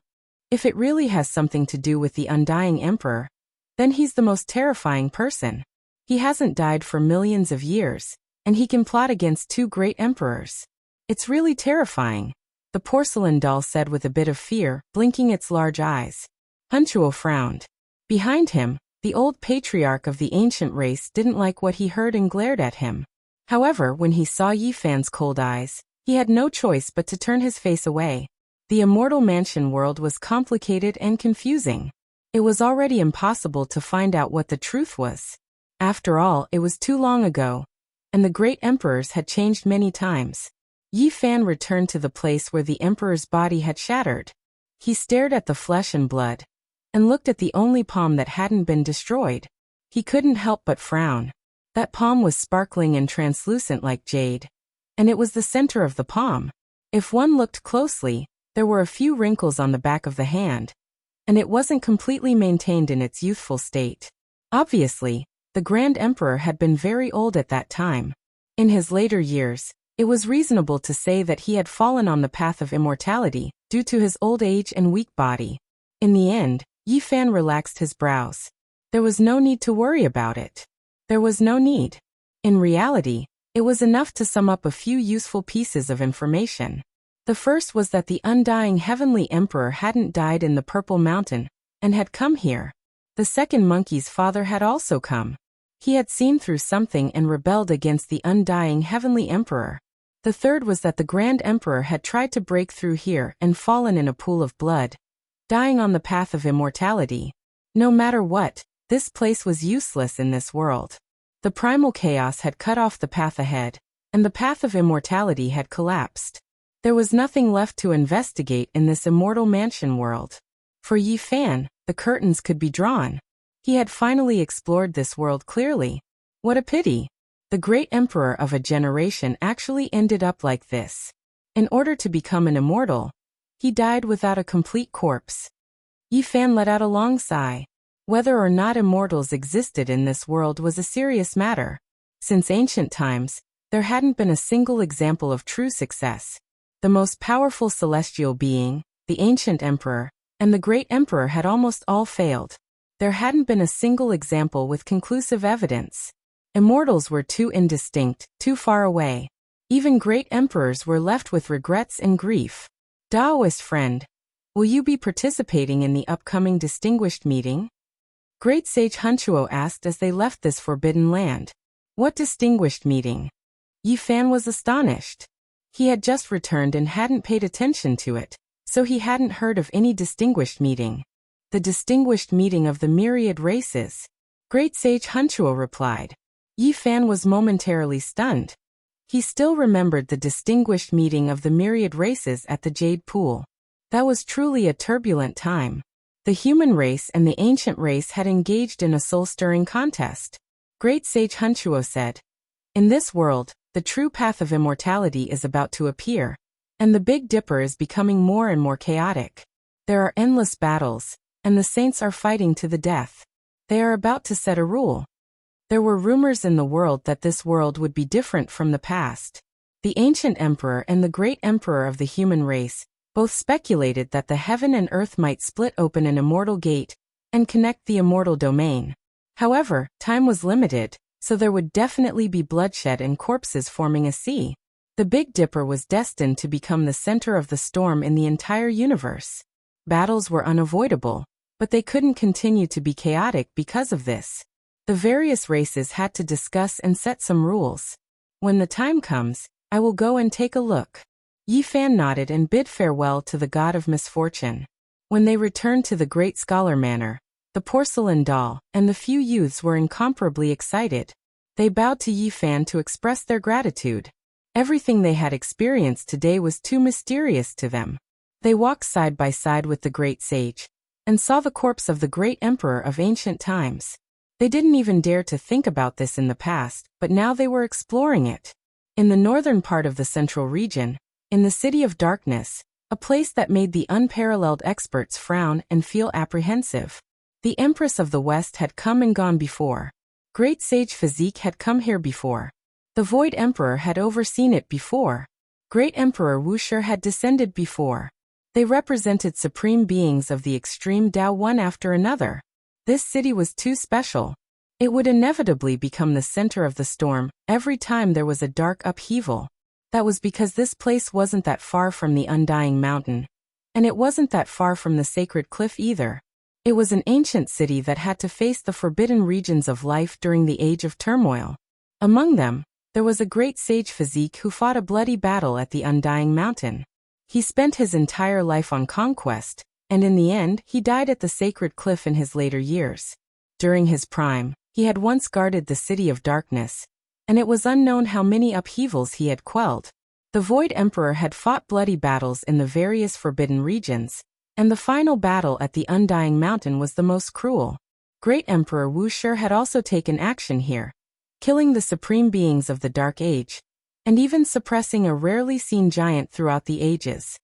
If it really has something to do with the Undying Emperor, then he's the most terrifying person. He hasn't died for millions of years, and he can plot against 2 great emperors. It's really terrifying, the porcelain doll said with a bit of fear, blinking its large eyes. Hunchuo frowned. Behind him, the old patriarch of the ancient race didn't like what he heard and glared at him. However, when he saw Yi Fan's cold eyes, he had no choice but to turn his face away. The Immortal Mansion world was complicated and confusing. It was already impossible to find out what the truth was. After all, it was too long ago, and the great emperors had changed many times. Yi Fan returned to the place where the emperor's body had shattered. He stared at the flesh and blood, and looked at the only palm that hadn't been destroyed. He couldn't help but frown. That palm was sparkling and translucent like jade, and it was the center of the palm. If one looked closely, there were a few wrinkles on the back of the hand, and it wasn't completely maintained in its youthful state. Obviously, the Grand Emperor had been very old at that time. In his later years, it was reasonable to say that he had fallen on the path of immortality due to his old age and weak body. In the end, Yi Fan relaxed his brows. There was no need to worry about it. There was no need. In reality, it was enough to sum up a few useful pieces of information. The first was that the Undying Heavenly Emperor hadn't died in the Purple Mountain, and had come here. The second monkey's father had also come. He had seen through something and rebelled against the Undying Heavenly Emperor. The third was that the Grand Emperor had tried to break through here and fallen in a pool of blood, dying on the path of immortality. No matter what, this place was useless in this world. The primal chaos had cut off the path ahead, and the path of immortality had collapsed. There was nothing left to investigate in this Immortal Mansion world. For Yi Fan, the curtains could be drawn. He had finally explored this world clearly. What a pity. The great emperor of a generation actually ended up like this. In order to become an immortal, he died without a complete corpse. Yi Fan let out a long sigh. Whether or not immortals existed in this world was a serious matter. Since ancient times, there hadn't been a single example of true success. The most powerful celestial being, the ancient emperor, and the great emperor had almost all failed. There hadn't been a single example with conclusive evidence. Immortals were too indistinct, too far away. Even great emperors were left with regrets and grief. Daoist friend, will you be participating in the upcoming distinguished meeting? Great Sage Hunchuo asked as they left this forbidden land. What distinguished meeting? Yi Fan was astonished. He had just returned and hadn't paid attention to it, so he hadn't heard of any distinguished meeting. The distinguished meeting of the myriad races. Great Sage Hunchuo replied. Yi Fan was momentarily stunned. He still remembered the distinguished meeting of the myriad races at the Jade Pool. That was truly a turbulent time. The human race and the ancient race had engaged in a soul-stirring contest. Great Sage Hunchuo said, "In this world, the true path of immortality is about to appear, and the Big Dipper is becoming more and more chaotic. There are endless battles, and the saints are fighting to the death. They are about to set a rule." There were rumors in the world that this world would be different from the past. The ancient emperor and the great emperor of the human race both speculated that the heaven and earth might split open an immortal gate and connect the immortal domain. However, time was limited, so there would definitely be bloodshed and corpses forming a sea. The Big Dipper was destined to become the center of the storm in the entire universe. Battles were unavoidable, but they couldn't continue to be chaotic because of this. The various races had to discuss and set some rules. When the time comes, I will go and take a look. Yi Fan nodded and bid farewell to the god of misfortune. When they returned to the Great Scholar Manor, the porcelain doll and the few youths were incomparably excited. They bowed to Yi Fan to express their gratitude. Everything they had experienced today was too mysterious to them. They walked side by side with the great sage and saw the corpse of the great emperor of ancient times. They didn't even dare to think about this in the past, but now they were exploring it. In the northern part of the central region, in the City of Darkness, a place that made the unparalleled experts frown and feel apprehensive. The Empress of the West had come and gone before. Great Sage Physique had come here before. The Void Emperor had overseen it before. Great Emperor Wuxia had descended before. They represented supreme beings of the extreme Dao one after another. This city was too special. It would inevitably become the center of the storm every time there was a dark upheaval. That was because this place wasn't that far from the Undying Mountain, and it wasn't that far from the Sacred Cliff either. It was an ancient city that had to face the forbidden regions of life during the Age of Turmoil. Among them, there was a great sage Physique who fought a bloody battle at the Undying Mountain. He spent his entire life on conquest, and in the end, he died at the Sacred Cliff in his later years. During his prime, he had once guarded the City of Darkness, and it was unknown how many upheavals he had quelled. The Void Emperor had fought bloody battles in the various forbidden regions, and the final battle at the Undying Mountain was the most cruel. Great Emperor Wuxia had also taken action here, killing the supreme beings of the Dark Age, and even suppressing a rarely seen giant throughout the ages.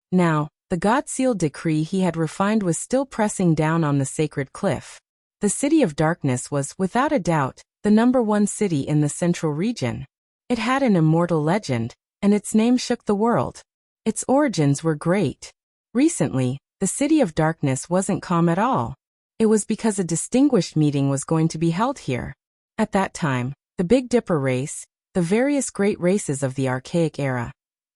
Now, the God-sealed decree he had refined was still pressing down on the Sacred Cliff. The City of Darkness was, without a doubt, the #1 city in the central region. It had an immortal legend, and its name shook the world. Its origins were great. Recently, the City of Darkness wasn't calm at all. It was because a distinguished meeting was going to be held here. At that time, the Big Dipper race, the various great races of the Archaic era,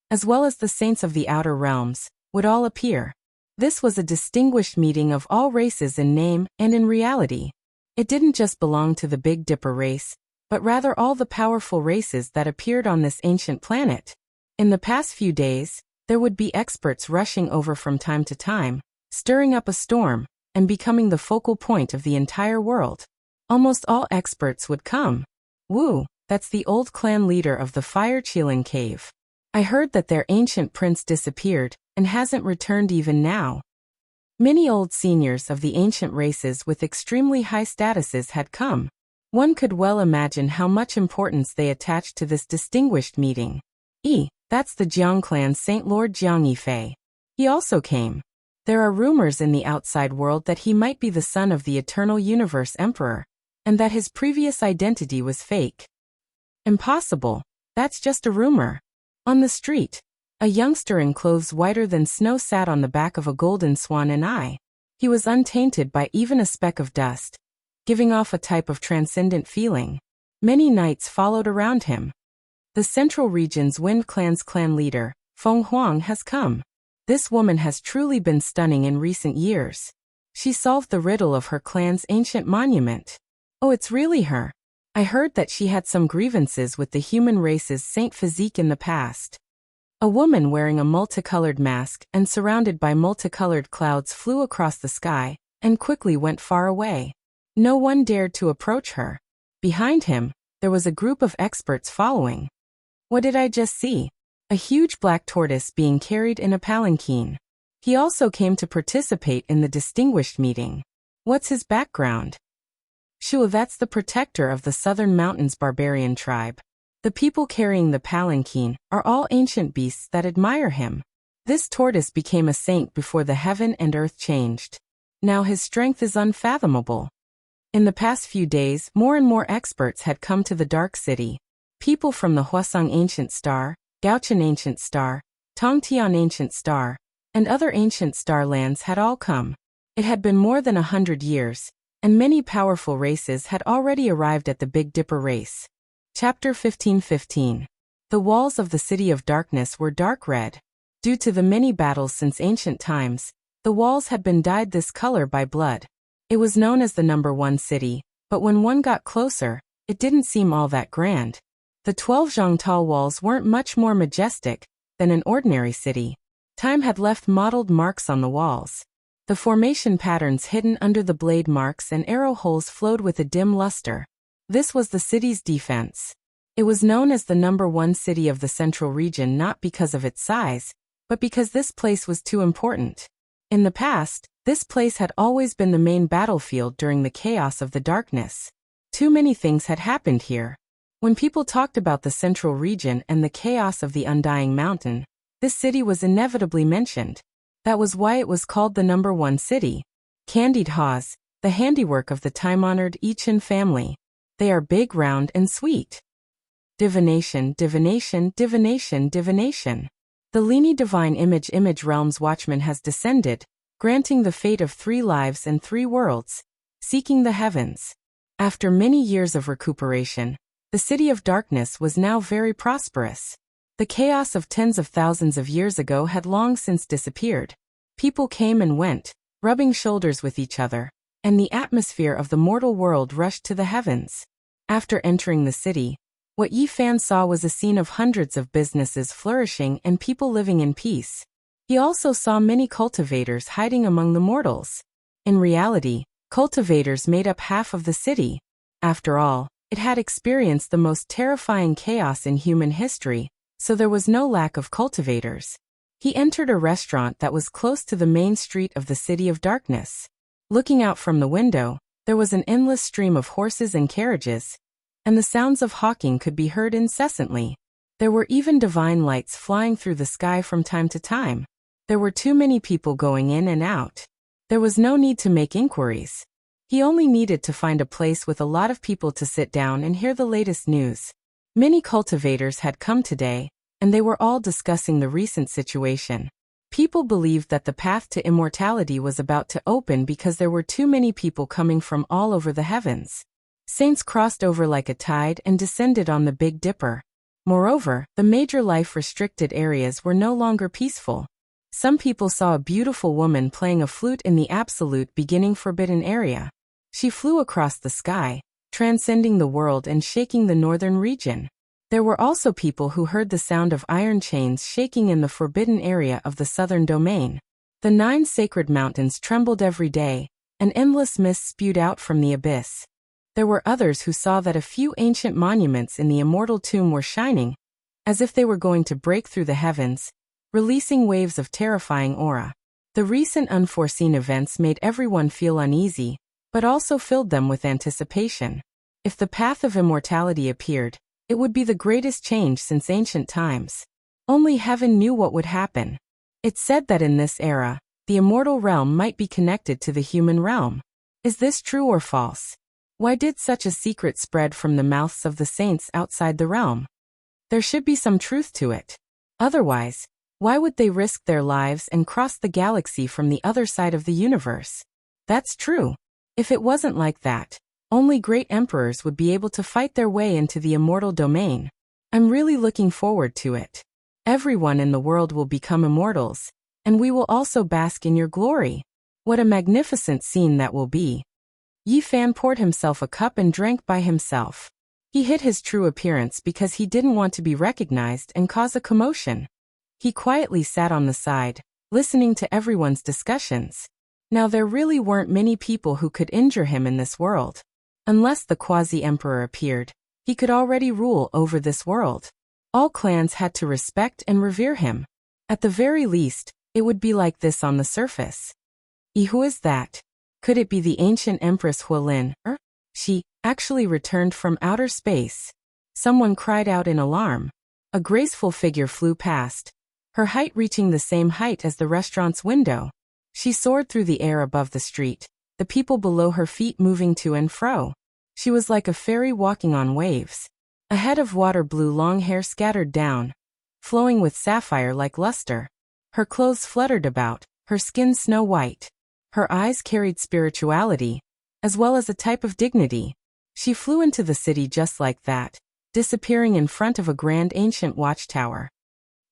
as well as the saints of the Outer Realms, would all appear. This was a distinguished meeting of all races in name and in reality. It didn't just belong to the Big Dipper race, but rather all the powerful races that appeared on this ancient planet. In the past few days, there would be experts rushing over from time to time, stirring up a storm, and becoming the focal point of the entire world. Almost all experts would come. Wu, that's the old clan leader of the Fire Qilin Cave. I heard that their ancient prince disappeared and hasn't returned even now. Many old seniors of the ancient races with extremely high statuses had come. One could well imagine how much importance they attached to this distinguished meeting. That's the Jiang clan's Saint Lord Jiang Yifei. He also came. There are rumors in the outside world that he might be the son of the Eternal Universe Emperor, and that his previous identity was fake. Impossible. That's just a rumor. On the street, a youngster in clothes whiter than snow sat on the back of a golden swan and he was untainted by even a speck of dust, giving off a type of transcendent feeling. Many knights followed around him. The Central Region's Wind Clan's clan leader, Feng Huang, has come. This woman has truly been stunning in recent years. She solved the riddle of her clan's ancient monument. Oh, it's really her. I heard that she had some grievances with the human race's saint physique in the past. A woman wearing a multicolored mask and surrounded by multicolored clouds flew across the sky and quickly went far away. No one dared to approach her. Behind him, there was a group of experts following. What did I just see? A huge black tortoise being carried in a palanquin. He also came to participate in the distinguished meeting. What's his background? Sure, that's the protector of the Southern Mountains barbarian tribe. The people carrying the palanquin are all ancient beasts that admire him. This tortoise became a saint before the heaven and earth changed. Now his strength is unfathomable. In the past few days, more and more experts had come to the Dark City. People from the Huasong Ancient Star, Gaochen Ancient Star, Tongtian Ancient Star, and other ancient star lands had all come. It had been more than 100 years, and many powerful races had already arrived at the Big Dipper race. Chapter 1515. The walls of the City of Darkness were dark red. Due to the many battles since ancient times, the walls had been dyed this color by blood. It was known as the number 1 city, but when one got closer, it didn't seem all that grand. The 12 Zhongtao walls weren't much more majestic than an ordinary city. Time had left mottled marks on the walls. The formation patterns hidden under the blade marks and arrow holes flowed with a dim luster. This was the city's defense. It was known as the number 1 city of the Central Region not because of its size, but because this place was too important. In the past, this place had always been the main battlefield during the chaos of the darkness. Too many things had happened here. When people talked about the Central Region and the chaos of the Undying Mountain, this city was inevitably mentioned. That was why it was called the number 1 city. Candied haws, the handiwork of the time-honored Ichin family. They are big, round, and sweet. Divination, divination, divination, divination. The Lini Divine Image Realm's Watchman has descended, granting the fate of 3 lives and 3 worlds, seeking the heavens. After many years of recuperation, the City of Darkness was now very prosperous. The chaos of tens of thousands of years ago had long since disappeared. People came and went, rubbing shoulders with each other, and the atmosphere of the mortal world rushed to the heavens. After entering the city, what Yi Fan saw was a scene of hundreds of businesses flourishing and people living in peace. He also saw many cultivators hiding among the mortals. In reality, cultivators made up half of the city. After all, it had experienced the most terrifying chaos in human history, so there was no lack of cultivators. He entered a restaurant that was close to the main street of the City of Darkness. Looking out from the window, there was an endless stream of horses and carriages, and the sounds of hawking could be heard incessantly. There were even divine lights flying through the sky from time to time. There were too many people going in and out. There was no need to make inquiries. He only needed to find a place with a lot of people to sit down and hear the latest news. Many cultivators had come today, and they were all discussing the recent situation. People believed that the path to immortality was about to open because there were too many people coming from all over the heavens. Saints crossed over like a tide and descended on the Big Dipper. Moreover, the major life-restricted areas were no longer peaceful. Some people saw a beautiful woman playing a flute in the absolute beginning forbidden area. She flew across the sky, transcending the world and shaking the northern region. There were also people who heard the sound of iron chains shaking in the forbidden area of the southern domain. The 9 sacred mountains trembled every day, and endless mist spewed out from the abyss. There were others who saw that a few ancient monuments in the immortal tomb were shining, as if they were going to break through the heavens, releasing waves of terrifying aura. The recent unforeseen events made everyone feel uneasy, but also filled them with anticipation. If the path of immortality appeared, it would be the greatest change since ancient times. Only heaven knew what would happen. It's said that in this era, the immortal realm might be connected to the human realm. Is this true or false? Why did such a secret spread from the mouths of the saints outside the realm? There should be some truth to it. Otherwise, why would they risk their lives and cross the galaxy from the other side of the universe? That's true. If it wasn't like that, only great emperors would be able to fight their way into the immortal domain. I'm really looking forward to it. Everyone in the world will become immortals, and we will also bask in your glory. What a magnificent scene that will be. Yi Fan poured himself a cup and drank by himself. He hid his true appearance because he didn't want to be recognized and cause a commotion. He quietly sat on the side, listening to everyone's discussions. Now there really weren't many people who could injure him in this world. Unless the quasi-emperor appeared, he could already rule over this world. All clans had to respect and revere him. At the very least, it would be like this on the surface. Who is that? Could it be the ancient Empress Hualin? She actually returned from outer space. Someone cried out in alarm. A graceful figure flew past, her height reaching the same height as the restaurant's window. She soared through the air above the street, the people below her feet moving to and fro. She was like a fairy walking on waves. A head of water blue long hair scattered down, flowing with sapphire-like luster. Her clothes fluttered about, her skin snow white. Her eyes carried spirituality, as well as a type of dignity. She flew into the city just like that, disappearing in front of a grand ancient watchtower.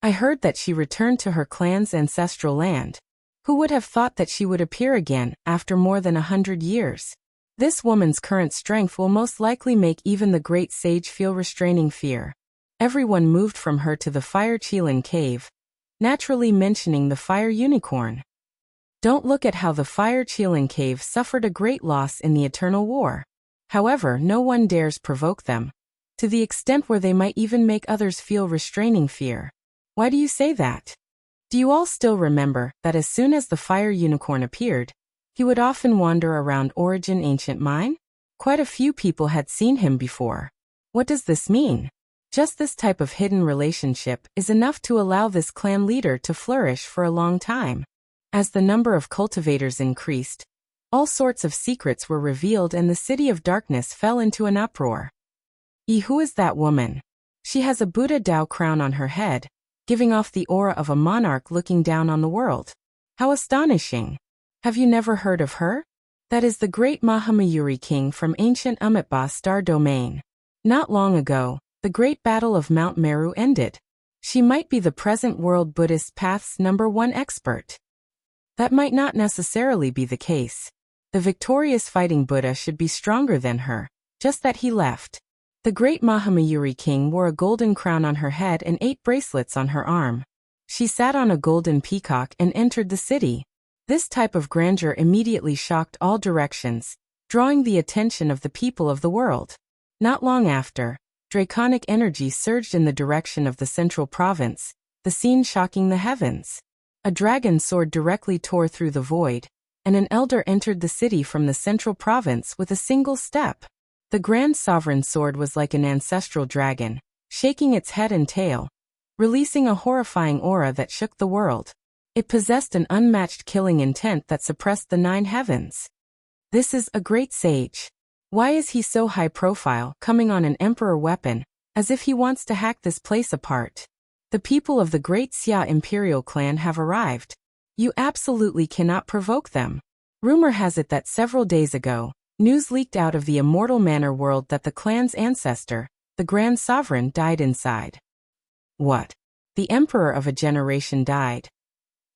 I heard that she returned to her clan's ancestral land. Who would have thought that she would appear again after more than 100 years? This woman's current strength will most likely make even the great sage feel restraining fear. Everyone moved from her to the Fire Qilin cave, naturally mentioning the fire unicorn. Don't look at how the Fire Qilin cave suffered a great loss in the Eternal War. However, no one dares provoke them, to the extent where they might even make others feel restraining fear. Why do you say that? Do you all still remember that as soon as the fire unicorn appeared, he would often wander around Origin Ancient Mine? Quite a few people had seen him before. What does this mean? Just this type of hidden relationship is enough to allow this clan leader to flourish for a long time. As the number of cultivators increased, all sorts of secrets were revealed and the City of Darkness fell into an uproar. Who is that woman? She has a Buddha Dao crown on her head, giving off the aura of a monarch looking down on the world. How astonishing! Have you never heard of her? That is the great Mahamayuri king from ancient Amitabha Star Domain. Not long ago, the great battle of Mount Meru ended. She might be the present world Buddhist path's #1 expert. That might not necessarily be the case. The victorious fighting Buddha should be stronger than her, just that he left. The great Mahamayuri king wore a golden crown on her head and 8 bracelets on her arm. She sat on a golden peacock and entered the city. This type of grandeur immediately shocked all directions, drawing the attention of the people of the world. Not long after, draconic energy surged in the direction of the central province, the scene shocking the heavens. A dragon sword directly tore through the void, and an elder entered the city from the central province with a single step. The Grand Sovereign sword was like an ancestral dragon, shaking its head and tail, releasing a horrifying aura that shook the world. It possessed an unmatched killing intent that suppressed the 9 heavens. This is a great sage. Why is he so high profile, coming on an emperor weapon, as if he wants to hack this place apart? The people of the great Xia imperial clan have arrived. You absolutely cannot provoke them. Rumor has it that several days ago, news leaked out of the immortal manor world that the clan's ancestor, the Grand Sovereign, died inside. What? The emperor of a generation died.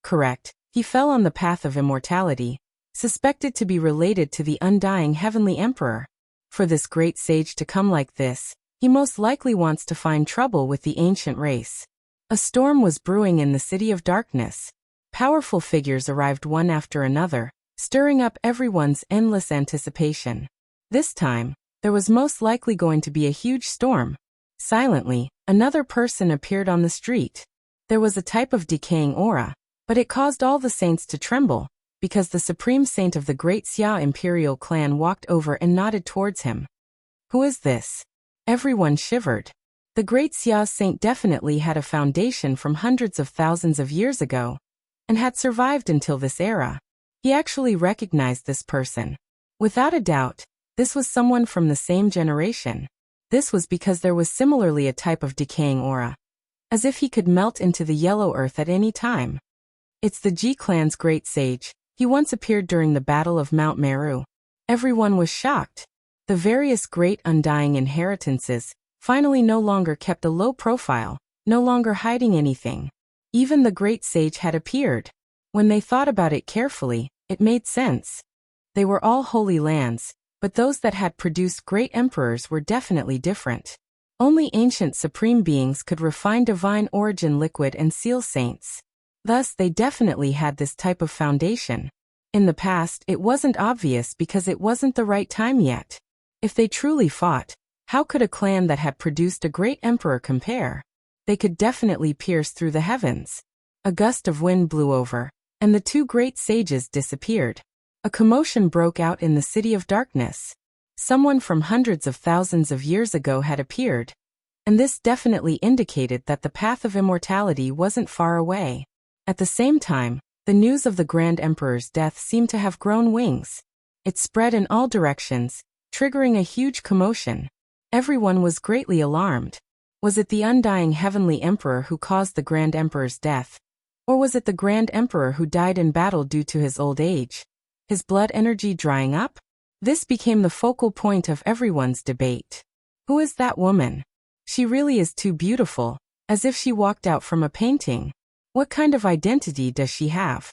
Correct, he fell on the path of immortality, suspected to be related to the undying heavenly emperor. For this great sage to come like this, he most likely wants to find trouble with the ancient race. A storm was brewing in the City of Darkness. Powerful figures arrived one after another, stirring up everyone's endless anticipation. This time, there was most likely going to be a huge storm. Silently, another person appeared on the street. There was a type of decaying aura, but it caused all the saints to tremble, because the supreme saint of the great Xia imperial clan walked over and nodded towards him. Who is this? Everyone shivered. The great Xia saint definitely had a foundation from hundreds of thousands of years ago, and had survived until this era. He actually recognized this person. Without a doubt, this was someone from the same generation. This was because there was similarly a type of decaying aura, as if he could melt into the yellow earth at any time. It's the Ji clan's great sage. He once appeared during the Battle of Mount Meru. Everyone was shocked. The various great undying inheritances finally no longer kept a low profile, no longer hiding anything. Even the great sage had appeared. When they thought about it carefully, it made sense. They were all holy lands, but those that had produced great emperors were definitely different. Only ancient supreme beings could refine divine origin liquid and seal saints. Thus, they definitely had this type of foundation. In the past, it wasn't obvious because it wasn't the right time yet. If they truly fought, how could a clan that had produced a great emperor compare? They could definitely pierce through the heavens. A gust of wind blew over, and the two great sages disappeared. A commotion broke out in the City of Darkness. Someone from hundreds of thousands of years ago had appeared, and this definitely indicated that the path of immortality wasn't far away. At the same time, the news of the Grand Emperor's death seemed to have grown wings. It spread in all directions, triggering a huge commotion. Everyone was greatly alarmed. Was it the undying heavenly emperor who caused the Grand Emperor's death? Or was it the Grand Emperor who died in battle due to his old age? His blood energy drying up? This became the focal point of everyone's debate. Who is that woman? She really is too beautiful, as if she walked out from a painting. What kind of identity does she have?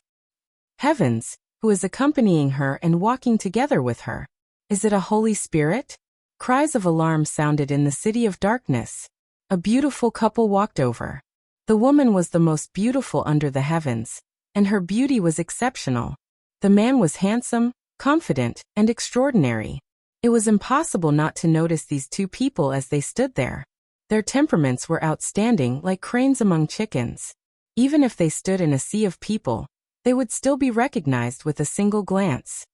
Heavens, who is accompanying her and walking together with her? Is it a Holy Spirit? Cries of alarm sounded in the City of Darkness. A beautiful couple walked over. The woman was the most beautiful under the heavens, and her beauty was exceptional. The man was handsome, confident, and extraordinary. It was impossible not to notice these two people as they stood there. Their temperaments were outstanding, like cranes among chickens. Even if they stood in a sea of people, they would still be recognized with a single glance.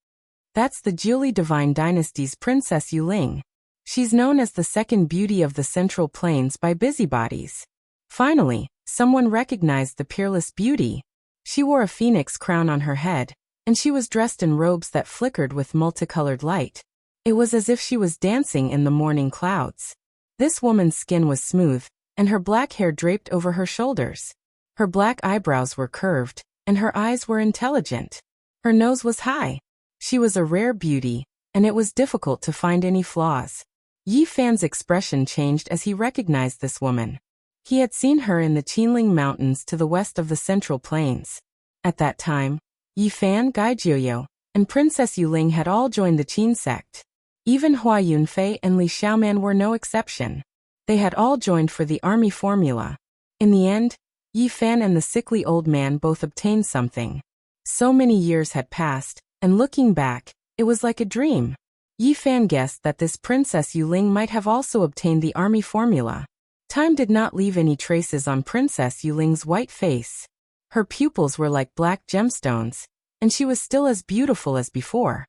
That's the Jiuli Divine Dynasty's Princess Yuling. She's known as the second beauty of the Central Plains by busybodies. Finally, someone recognized the peerless beauty. She wore a phoenix crown on her head, and she was dressed in robes that flickered with multicolored light. It was as if she was dancing in the morning clouds. This woman's skin was smooth, and her black hair draped over her shoulders. Her black eyebrows were curved, and her eyes were intelligent. Her nose was high. She was a rare beauty, and it was difficult to find any flaws. Yi Fan's expression changed as he recognized this woman. He had seen her in the Qinling Mountains to the west of the Central Plains. At that time, Yi Fan, Gai Jiuyo, and Princess Yuling had all joined the Qin sect. Even Hua Yunfei and Li Xiaoman were no exception. They had all joined for the army formula. In the end, Yi Fan and the sickly old man both obtained something. So many years had passed, and looking back, it was like a dream. Yi Fan guessed that this Princess Yuling might have also obtained the army formula. Time did not leave any traces on Princess Yuling's white face. Her pupils were like black gemstones, and she was still as beautiful as before.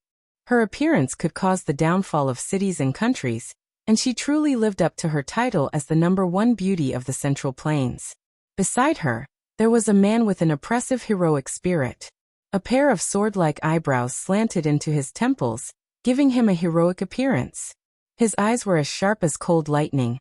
Her appearance could cause the downfall of cities and countries, and she truly lived up to her title as the #1 beauty of the Central Plains. Beside her, there was a man with an oppressive heroic spirit. A pair of sword-like eyebrows slanted into his temples, giving him a heroic appearance. His eyes were as sharp as cold lightning,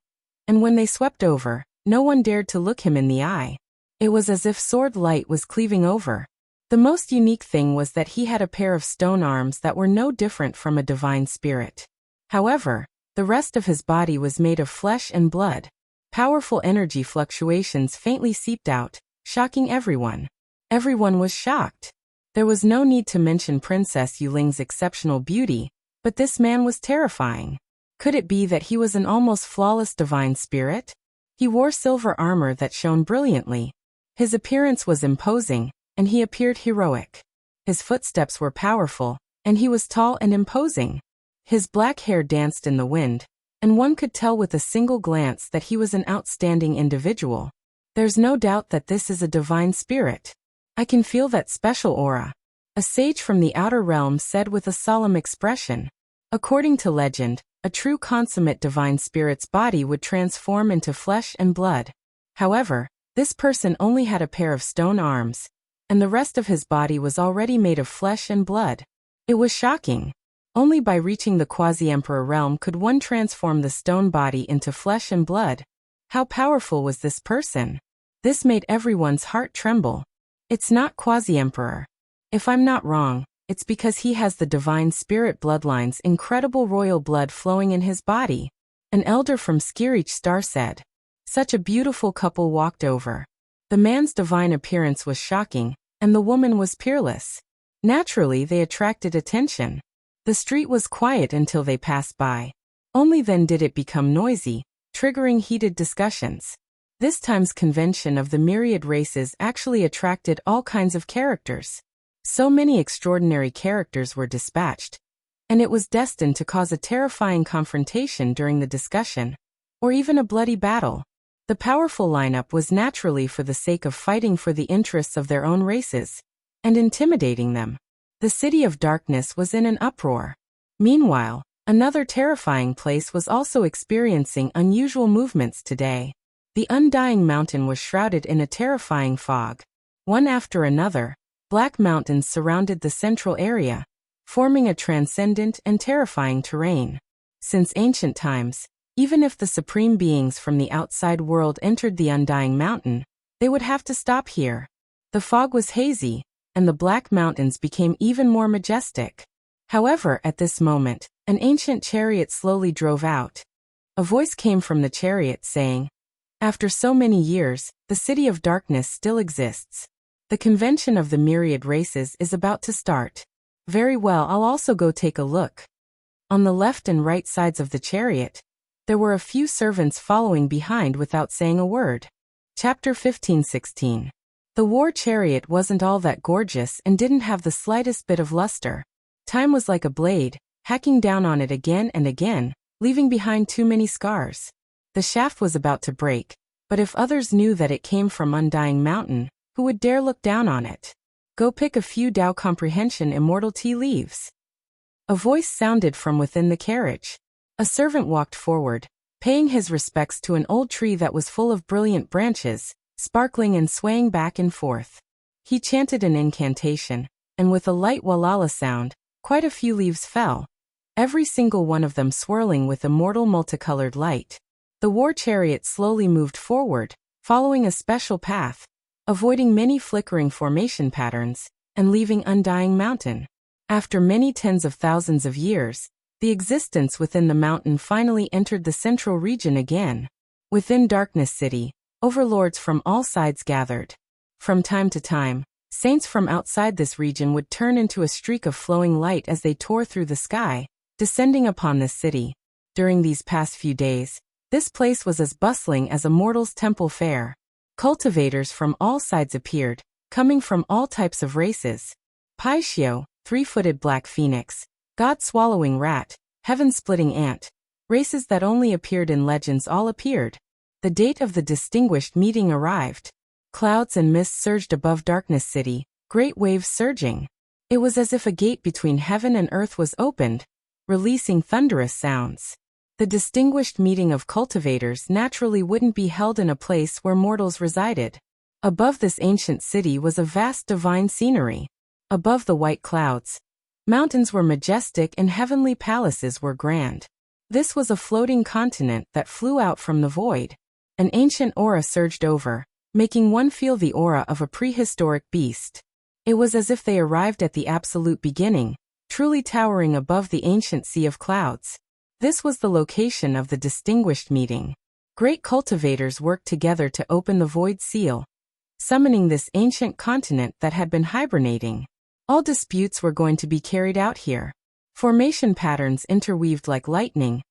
and when they swept over, no one dared to look him in the eye. It was as if sword light was cleaving over. The most unique thing was that he had a pair of stone arms that were no different from a divine spirit. However, the rest of his body was made of flesh and blood. Powerful energy fluctuations faintly seeped out, shocking everyone. Everyone was shocked. There was no need to mention Princess Yuling's exceptional beauty, but this man was terrifying. Could it be that he was an almost flawless divine spirit? He wore silver armor that shone brilliantly. His appearance was imposing, and he appeared heroic. His footsteps were powerful, and he was tall and imposing. His black hair danced in the wind, and one could tell with a single glance that he was an outstanding individual. There's no doubt that this is a divine spirit. I can feel that special aura. A sage from the outer realm said with a solemn expression. According to legend, a true consummate divine spirit's body would transform into flesh and blood. However, this person only had a pair of stone arms, and the rest of his body was already made of flesh and blood. It was shocking. Only by reaching the quasi-emperor realm could one transform the stone body into flesh and blood. How powerful was this person? This made everyone's heart tremble. It's not quasi-emperor. If I'm not wrong, it's because he has the divine spirit bloodline's incredible royal blood flowing in his body. An elder from Skirich Star said. Such a beautiful couple walked over. The man's divine appearance was shocking, and the woman was peerless. Naturally, they attracted attention. The street was quiet until they passed by. Only then did it become noisy, triggering heated discussions. This time's convention of the myriad races actually attracted all kinds of characters. So many extraordinary characters were dispatched, and it was destined to cause a terrifying confrontation during the discussion, or even a bloody battle. The powerful lineup was naturally for the sake of fighting for the interests of their own races, and intimidating them. The City of Darkness was in an uproar. Meanwhile, another terrifying place was also experiencing unusual movements today. The Undying Mountain was shrouded in a terrifying fog. One after another, black mountains surrounded the central area, forming a transcendent and terrifying terrain. Since ancient times, even if the supreme beings from the outside world entered the Undying Mountain, they would have to stop here. The fog was hazy, and the black mountains became even more majestic. However, at this moment, an ancient chariot slowly drove out. A voice came from the chariot saying, "After so many years, the City of Darkness still exists. The convention of the myriad races is about to start. Very well, I'll also go take a look." On the left and right sides of the chariot, there were a few servants following behind without saying a word. Chapter 15:16. The war chariot wasn't all that gorgeous and didn't have the slightest bit of luster. Time was like a blade, hacking down on it again and again, leaving behind too many scars. The shaft was about to break, but if others knew that it came from Undying Mountain, who would dare look down on it? Go pick a few Tao Comprehension Immortal Tea leaves. A voice sounded from within the carriage. A servant walked forward, paying his respects to an old tree that was full of brilliant branches, sparkling and swaying back and forth. He chanted an incantation, and with a light walala sound, quite a few leaves fell, every single one of them swirling with immortal multicolored light. The war chariot slowly moved forward, following a special path, avoiding many flickering formation patterns, and leaving Undying Mountain. After many tens of thousands of years, the existence within the mountain finally entered the central region again. Within Darkness City, overlords from all sides gathered. From time to time, saints from outside this region would turn into a streak of flowing light as they tore through the sky, descending upon this city. During these past few days, this place was as bustling as a mortal's temple fair. Cultivators from all sides appeared, coming from all types of races. Paishio, three-footed black phoenix, God-swallowing rat, heaven-splitting ant, races that only appeared in legends all appeared. The date of the distinguished meeting arrived. Clouds and mist surged above Darkness City, great waves surging. It was as if a gate between heaven and earth was opened, releasing thunderous sounds. The distinguished meeting of cultivators naturally wouldn't be held in a place where mortals resided. Above this ancient city was a vast divine scenery. Above the white clouds, mountains were majestic and heavenly palaces were grand. This was a floating continent that flew out from the void. An ancient aura surged over, making one feel the aura of a prehistoric beast. It was as if they arrived at the absolute beginning, truly towering above the ancient sea of clouds. This was the location of the distinguished meeting. Great cultivators worked together to open the void seal, summoning this ancient continent that had been hibernating. All disputes were going to be carried out here. Formation patterns interweaved like lightning,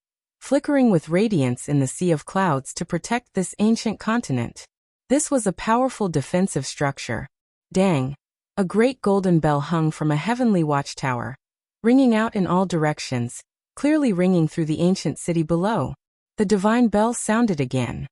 flickering with radiance in the sea of clouds to protect this ancient continent. This was a powerful defensive structure. Dang! A great golden bell hung from a heavenly watchtower, ringing out in all directions, clearly ringing through the ancient city below. The divine bell sounded again.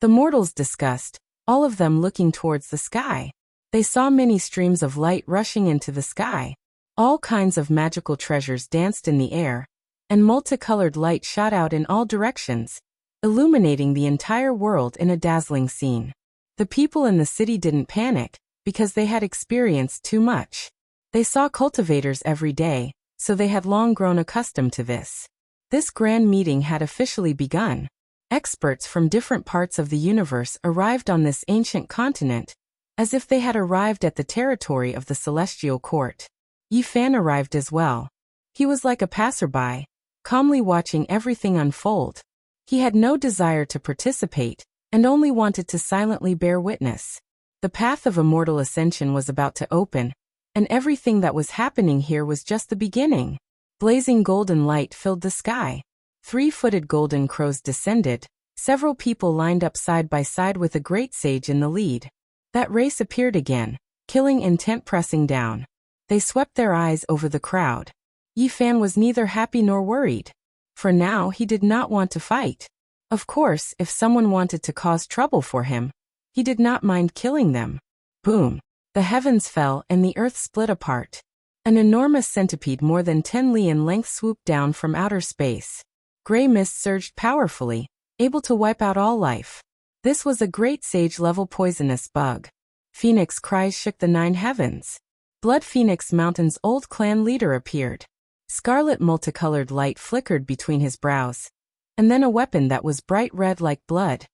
The mortals discussed, all of them looking towards the sky. They saw many streams of light rushing into the sky. All kinds of magical treasures danced in the air, and multicolored light shot out in all directions, illuminating the entire world in a dazzling scene. The people in the city didn't panic, because they had experienced too much. They saw cultivators every day, so they had long grown accustomed to this. This grand meeting had officially begun. Experts from different parts of the universe arrived on this ancient continent, as if they had arrived at the territory of the celestial court. Yi Fan arrived as well. He was like a passerby, calmly watching everything unfold. He had no desire to participate, and only wanted to silently bear witness. The path of immortal ascension was about to open, and everything that was happening here was just the beginning. Blazing golden light filled the sky. 3-footed golden crows descended. Several people lined up side by side with a great sage in the lead. That race appeared again, killing intent pressing down. They swept their eyes over the crowd. Yi Fan was neither happy nor worried. For now he did not want to fight. Of course, if someone wanted to cause trouble for him, he did not mind killing them. Boom! The heavens fell and the earth split apart. An enormous centipede more than 10 li in length swooped down from outer space. Gray mist surged powerfully, able to wipe out all life. This was a great sage-level poisonous bug. Phoenix cries shook the 9 heavens. Blood Phoenix Mountain's old clan leader appeared. Scarlet multicolored light flickered between his brows. And then a weapon that was bright red like blood.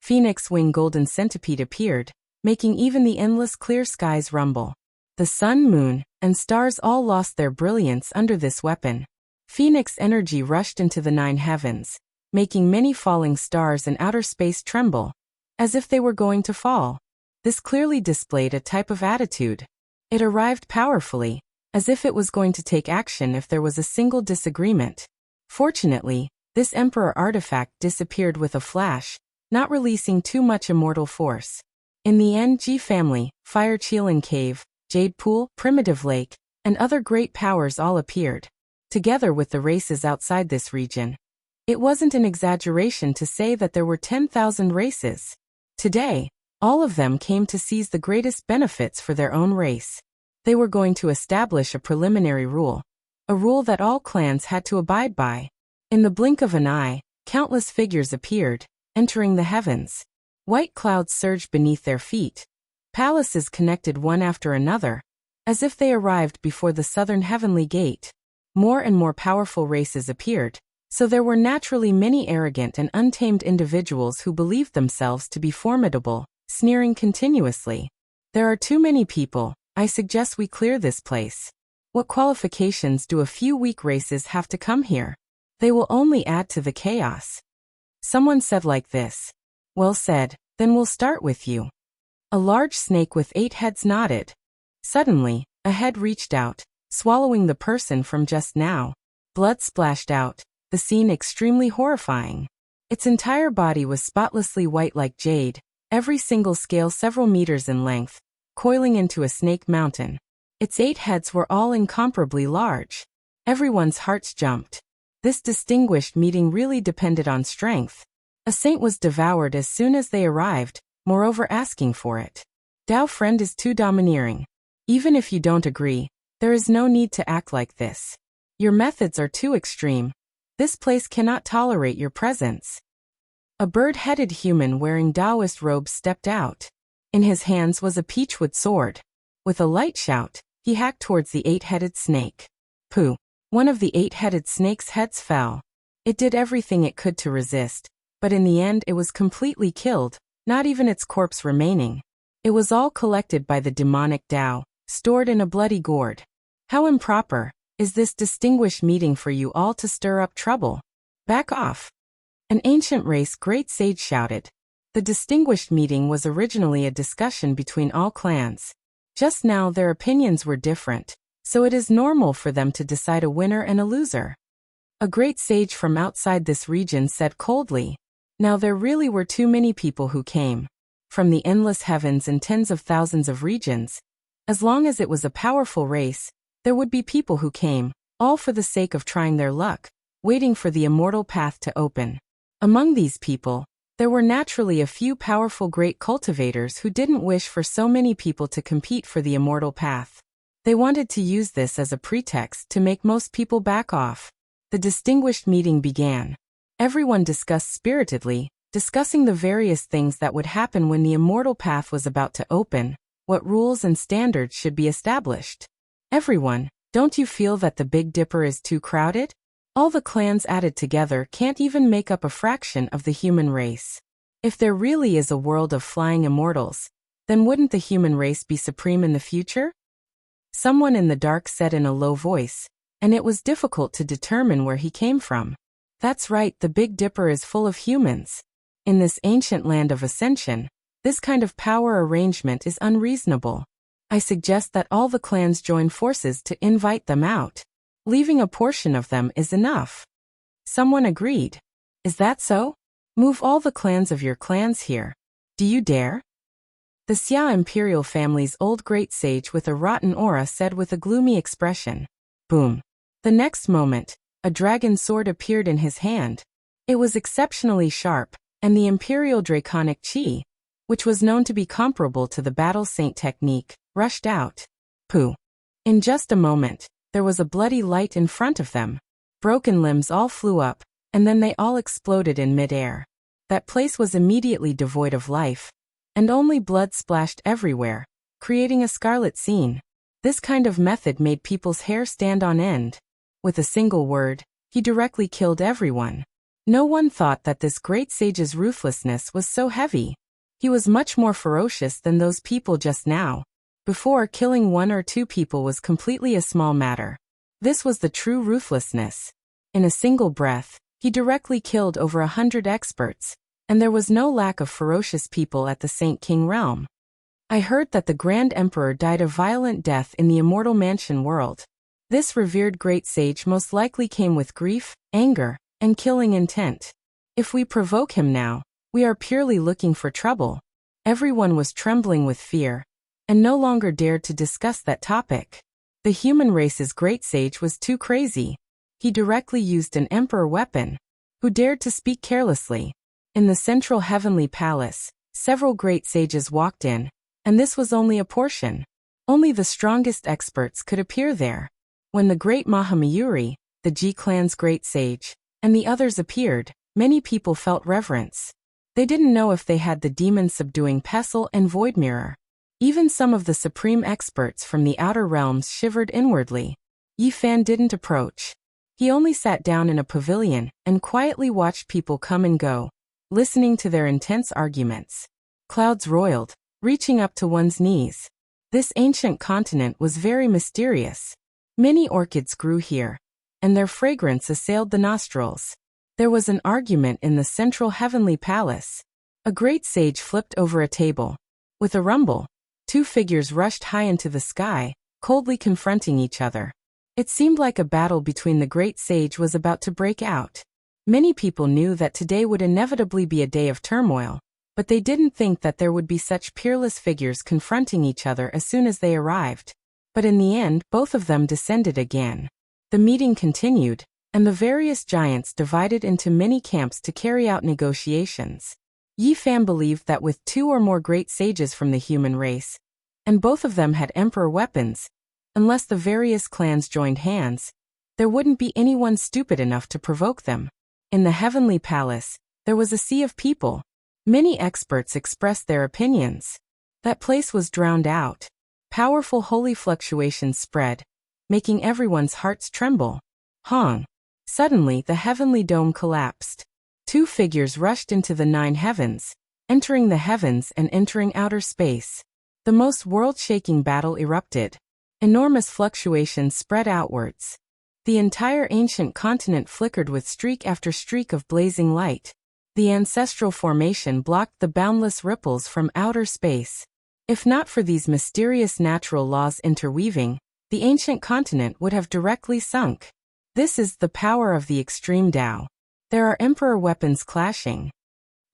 Phoenix Wing Golden Centipede appeared, making even the endless clear skies rumble. The sun, moon, and stars all lost their brilliance under this weapon. Phoenix energy rushed into the 9 heavens, making many falling stars in outer space tremble, as if they were going to fall. This clearly displayed a type of attitude. It arrived powerfully, as if it was going to take action if there was a single disagreement. Fortunately, this Emperor artifact disappeared with a flash, not releasing too much immortal force. In the end, Ji family, Fire Qilin Cave, Jade Pool, Primitive Lake, and other great powers all appeared, together with the races outside this region. It wasn't an exaggeration to say that there were 10,000 races. Today, all of them came to seize the greatest benefits for their own race. They were going to establish a preliminary rule, a rule that all clans had to abide by. In the blink of an eye, countless figures appeared, entering the heavens. White clouds surged beneath their feet. Palaces connected one after another, as if they arrived before the southern heavenly gate. More and more powerful races appeared, so there were naturally many arrogant and untamed individuals who believed themselves to be formidable, sneering continuously. There are too many people, I suggest we clear this place. What qualifications do a few weak races have to come here? They will only add to the chaos. Someone said like this. Well said, then we'll start with you. A large snake with 8 heads nodded. Suddenly, a head reached out, swallowing the person from just now. Blood splashed out, the scene extremely horrifying. Its entire body was spotlessly white like jade, every single scale several meters in length, coiling into a snake mountain. Its 8 heads were all incomparably large. Everyone's hearts jumped. This distinguished meeting really depended on strength. A saint was devoured as soon as they arrived, moreover asking for it. Dao friend is too domineering. Even if you don't agree, there is no need to act like this. Your methods are too extreme. This place cannot tolerate your presence. A bird-headed human wearing Taoist robes stepped out. In his hands was a peachwood sword. With a light shout, he hacked towards the 8-headed snake. Pooh! One of the 8-headed snake's heads fell. It did everything it could to resist, but in the end it was completely killed, not even its corpse remaining. It was all collected by the demonic Tao, stored in a bloody gourd. How improper is this distinguished meeting for you all to stir up trouble? Back off! An ancient race great sage shouted. The distinguished meeting was originally a discussion between all clans. Just now their opinions were different, so it is normal for them to decide a winner and a loser. A great sage from outside this region said coldly. Now there really were too many people who came. From the endless heavens and tens of thousands of regions. As long as it was a powerful race, there would be people who came, all for the sake of trying their luck, waiting for the immortal path to open. Among these people, there were naturally a few powerful great cultivators who didn't wish for so many people to compete for the immortal path. They wanted to use this as a pretext to make most people back off. The The distinguished meeting began. Everyone discussed spiritedly, discussing the various things that would happen when the immortal path was about to open, what rules and standards should be established. Everyone, don't you feel that the Big Dipper is too crowded? All the clans added together can't even make up a fraction of the human race. If there really is a world of flying immortals, then wouldn't the human race be supreme in the future? Someone in the dark said in a low voice, and it was difficult to determine where he came from. That's right, the Big Dipper is full of humans. In this ancient land of ascension, this kind of power arrangement is unreasonable. I suggest that all the clans join forces to invite them out. Leaving a portion of them is enough. Someone agreed. Is that so? Move all the clans of your clans here. Do you dare? The Xia imperial family's old great sage with a rotten aura said with a gloomy expression. Boom. The next moment, a dragon sword appeared in his hand. It was exceptionally sharp, and the imperial draconic chi, which was known to be comparable to the battle saint technique, rushed out. Pooh. In just a moment, there was a bloody light in front of them. Broken limbs all flew up, and then they all exploded in mid-air. That place was immediately devoid of life, and only blood splashed everywhere, creating a scarlet scene. This kind of method made people's hair stand on end. With a single word, he directly killed everyone. No one thought that this great sage's ruthlessness was so heavy. He was much more ferocious than those people just now. Before, killing 1 or 2 people was completely a small matter. This was the true ruthlessness. In a single breath, he directly killed over 100 experts, and there was no lack of ferocious people at the Saint King realm. I heard that the Grand Emperor died a violent death in the immortal mansion world. This revered great sage most likely came with grief, anger, and killing intent. If we provoke him now, we are purely looking for trouble. Everyone was trembling with fear, and no longer dared to discuss that topic. The human race's great sage was too crazy. He directly used an emperor weapon. Who dared to speak carelessly? In the central heavenly palace, several great sages walked in, and this was only a portion. Only the strongest experts could appear there. When the great Mahamayuri, the Ji clan's great sage, and the others appeared, many people felt reverence. They didn't know if they had the demon-subduing pestle and void mirror. Even some of the supreme experts from the outer realms shivered inwardly. Yi Fan didn't approach. He only sat down in a pavilion and quietly watched people come and go, listening to their intense arguments. Clouds roiled, reaching up to one's knees. This ancient continent was very mysterious. Many orchids grew here, and their fragrance assailed the nostrils. There was an argument in the central heavenly palace. A great sage flipped over a table. With a rumble, 2 figures rushed high into the sky, coldly confronting each other. It seemed like a battle between the great sage was about to break out. Many people knew that today would inevitably be a day of turmoil, but they didn't think that there would be such peerless figures confronting each other as soon as they arrived. But in the end, both of them descended again. The meeting continued, and the various giants divided into many camps to carry out negotiations. Yi Fan believed that with 2 or more great sages from the human race, and both of them had emperor weapons, unless the various clans joined hands, there wouldn't be anyone stupid enough to provoke them. In the heavenly palace, there was a sea of people. Many experts expressed their opinions. That place was drowned out. Powerful holy fluctuations spread, making everyone's hearts tremble. Hong. Suddenly, the heavenly dome collapsed. 2 figures rushed into the 9 heavens, entering the heavens and entering outer space. The most world-shaking battle erupted. Enormous fluctuations spread outwards. The entire ancient continent flickered with streak after streak of blazing light. The ancestral formation blocked the boundless ripples from outer space. If not for these mysterious natural laws interweaving, the ancient continent would have directly sunk. This is the power of the extreme Tao. There are emperor weapons clashing.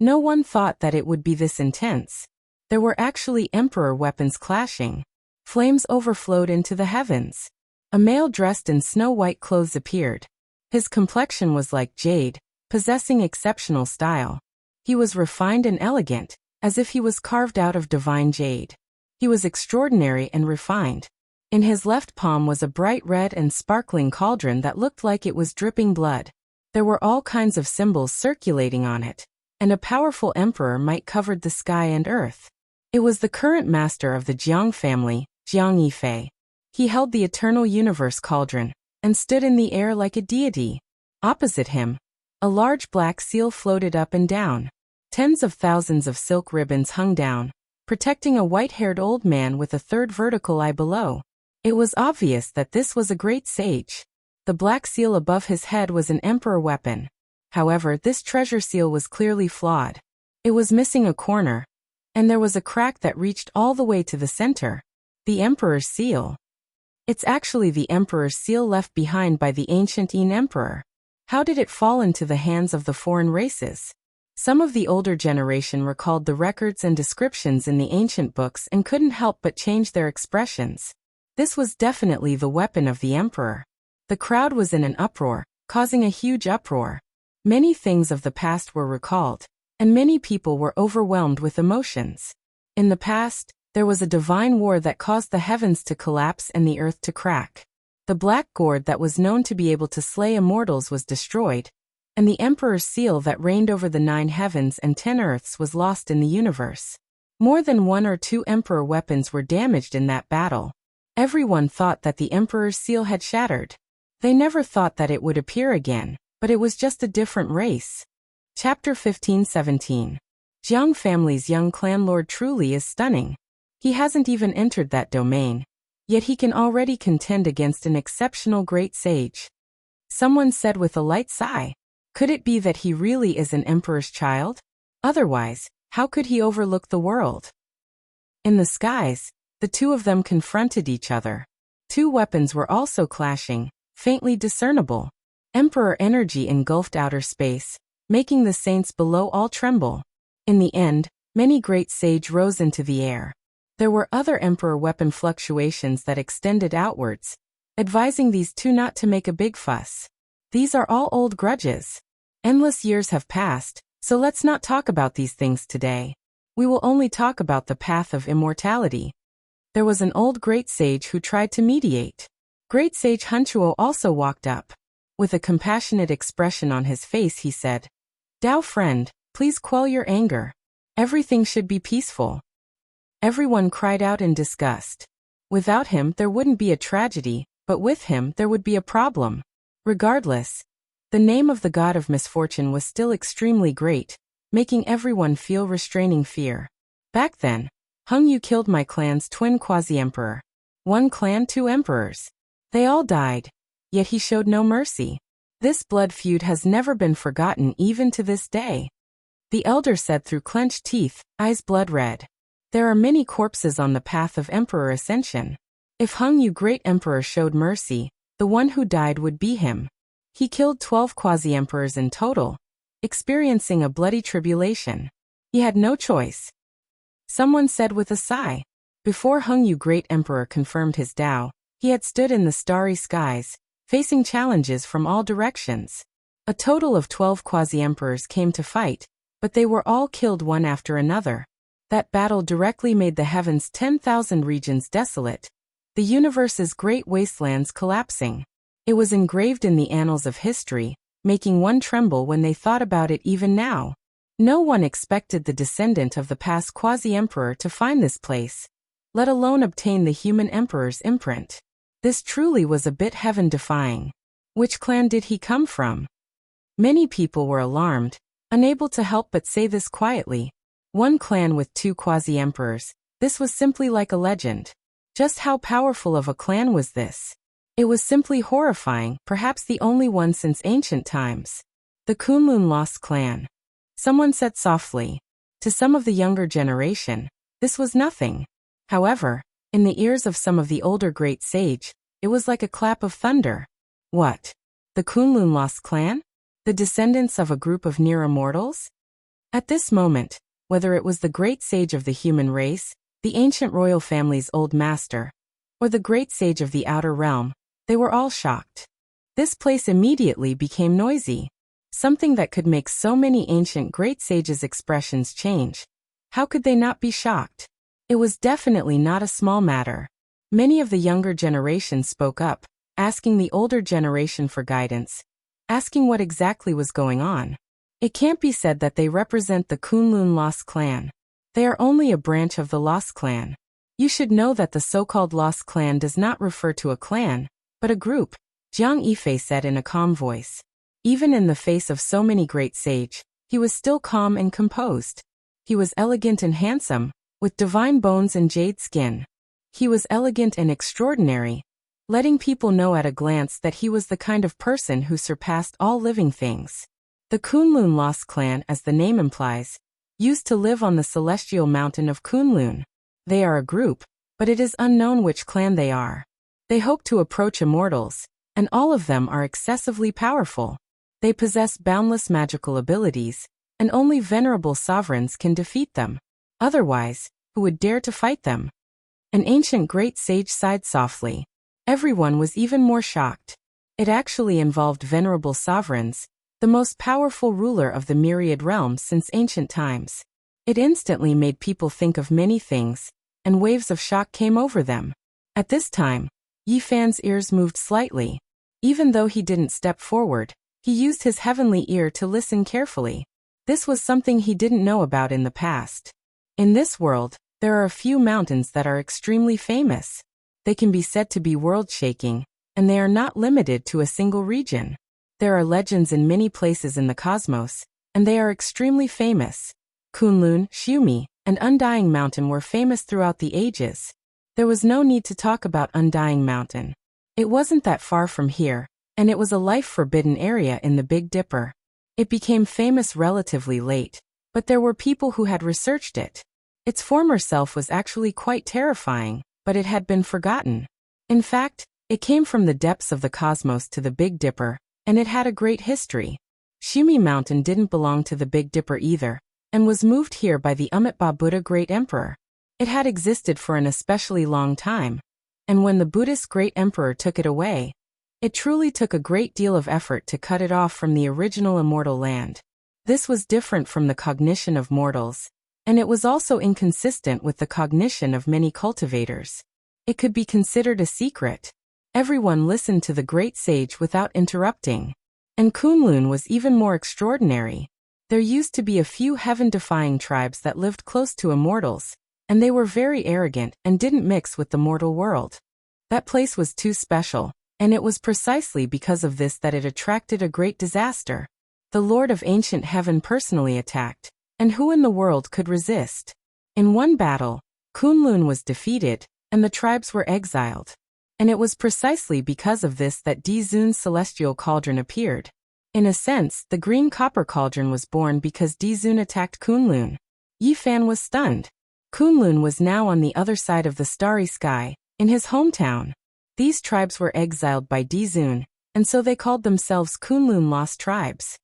No one thought that it would be this intense. There were actually emperor weapons clashing. Flames overflowed into the heavens. A male dressed in snow-white clothes appeared. His complexion was like jade, possessing exceptional style. He was refined and elegant, as if he was carved out of divine jade. He was extraordinary and refined. In his left palm was a bright red and sparkling cauldron that looked like it was dripping blood. There were all kinds of symbols circulating on it, and a powerful emperor might covered the sky and earth. It was the current master of the Jiang family, Jiang Yifei. He held the eternal universe cauldron, and stood in the air like a deity. Opposite him, a large black seal floated up and down. Tens of thousands of silk ribbons hung down, protecting a white-haired old man with a third vertical eye below. It was obvious that this was a great sage. The black seal above his head was an emperor weapon. However, this treasure seal was clearly flawed. It was missing a corner, and there was a crack that reached all the way to the center. The emperor's seal. It's actually the emperor's seal left behind by the ancient Yin emperor. How did it fall into the hands of the foreign races? Some of the older generation recalled the records and descriptions in the ancient books and couldn't help but change their expressions. This was definitely the weapon of the emperor. The crowd was in an uproar, causing a huge uproar. Many things of the past were recalled, and many people were overwhelmed with emotions. In the past, there was a divine war that caused the heavens to collapse and the earth to crack. The black gourd that was known to be able to slay immortals was destroyed, and the emperor's seal that reigned over the 9 heavens and 10 earths was lost in the universe. More than 1 or 2 emperor weapons were damaged in that battle. Everyone thought that the emperor's seal had shattered. They never thought that it would appear again, but it was just a different race. Chapter 15-17. Jiang family's young clan lord truly is stunning. He hasn't even entered that domain, yet he can already contend against an exceptional great sage. Someone said with a light sigh. Could it be that he really is an emperor's child? Otherwise, how could he overlook the world? In the skies, the two of them confronted each other. 2 weapons were also clashing, faintly discernible. Emperor energy engulfed outer space, making the saints below all tremble. In the end, many great sage rose into the air. There were other emperor weapon fluctuations that extended outwards, advising these 2 not to make a big fuss. These are all old grudges. Endless years have passed, so let's not talk about these things today. We will only talk about the path of immortality. There was an old great sage who tried to mediate. Great sage Hunchuo also walked up. With a compassionate expression on his face he said, "Dao friend, please quell your anger. Everything should be peaceful." Everyone cried out in disgust. Without him there wouldn't be a tragedy, but with him there would be a problem. Regardless, the name of the god of misfortune was still extremely great, making everyone feel restraining fear. Back then, Hung Yu killed my clan's twin quasi-emperor. 1 clan 2 emperors. They all died, yet he showed no mercy. This blood feud has never been forgotten even to this day. The elder said through clenched teeth, eyes blood red. There are many corpses on the path of emperor ascension. If Hung Yu great emperor showed mercy, the one who died would be him. He killed 12 quasi-emperors in total, experiencing a bloody tribulation. He had no choice. Someone said with a sigh. Before Hung Yu great emperor confirmed his Tao, he had stood in the starry skies, facing challenges from all directions. A total of 12 quasi-emperors came to fight, but they were all killed one after another. That battle directly made the heavens' 10,000 regions desolate, the universe's great wastelands collapsing. It was engraved in the annals of history, making one tremble when they thought about it even now. No one expected the descendant of the past quasi-emperor to find this place, let alone obtain the human emperor's imprint. This truly was a bit heaven-defying. Which clan did he come from? Many people were alarmed, unable to help but say this quietly. 1 clan with 2 quasi-emperors, this was simply like a legend. Just how powerful of a clan was this? It was simply horrifying, perhaps the only one since ancient times. The Kunlun Lost Clan. Someone said softly. To some of the younger generation, this was nothing. However, in the ears of some of the older great sage, it was like a clap of thunder. What? The Kunlun Lost Clan? The descendants of a group of near immortals? At this moment, whether it was the great sage of the human race, the ancient royal family's old master, or the great sage of the outer realm, they were all shocked. This place immediately became noisy. Something that could make so many ancient great sages' expressions change. How could they not be shocked? It was definitely not a small matter. Many of the younger generation spoke up, asking the older generation for guidance, asking what exactly was going on. It can't be said that they represent the Kunlun Lost Clan. They are only a branch of the Lost Clan. You should know that the so-called Lost Clan does not refer to a clan, but a group, Jiang Yifei said in a calm voice. Even in the face of so many great sage, he was still calm and composed. He was elegant and handsome, with divine bones and jade skin. He was elegant and extraordinary, letting people know at a glance that he was the kind of person who surpassed all living things. The Kunlun Lost Clan, as the name implies, used to live on the celestial mountain of Kunlun. They are a group, but it is unknown which clan they are. They hope to approach immortals, and all of them are excessively powerful. They possess boundless magical abilities, and only venerable sovereigns can defeat them. Otherwise, who would dare to fight them? An ancient great sage sighed softly. Everyone was even more shocked. It actually involved venerable sovereigns, the most powerful ruler of the myriad realms since ancient times. It instantly made people think of many things, and waves of shock came over them. At this time, Yi Fan's ears moved slightly. Even though he didn't step forward, he used his heavenly ear to listen carefully. This was something he didn't know about in the past. In this world, there are a few mountains that are extremely famous. They can be said to be world-shaking, and they are not limited to a single region. There are legends in many places in the cosmos, and they are extremely famous. Kunlun, Xiumi, and Undying Mountain were famous throughout the ages. There was no need to talk about Undying Mountain. It wasn't that far from here, and it was a life-forbidden area in the Big Dipper. It became famous relatively late, but there were people who had researched it. Its former self was actually quite terrifying, but it had been forgotten. In fact, it came from the depths of the cosmos to the Big Dipper, and it had a great history. Xiumi Mountain didn't belong to the Big Dipper either, and was moved here by the Amitabha Buddha Great Emperor. It had existed for an especially long time, and when the Buddhist Great Emperor took it away, it truly took a great deal of effort to cut it off from the original immortal land. This was different from the cognition of mortals, and it was also inconsistent with the cognition of many cultivators. It could be considered a secret. Everyone listened to the great sage without interrupting. And Kunlun was even more extraordinary. There used to be a few heaven-defying tribes that lived close to immortals, and they were very arrogant and didn't mix with the mortal world. That place was too special, and it was precisely because of this that it attracted a great disaster. The Lord of Ancient Heaven personally attacked, and who in the world could resist? In one battle, Kunlun was defeated, and the tribes were exiled. And it was precisely because of this that Dizun's celestial cauldron appeared. In a sense, the green copper cauldron was born because Dizun attacked Kunlun. Yi Fan was stunned. Kunlun was now on the other side of the starry sky, in his hometown. These tribes were exiled by Dizun, and so they called themselves Kunlun Lost Tribes.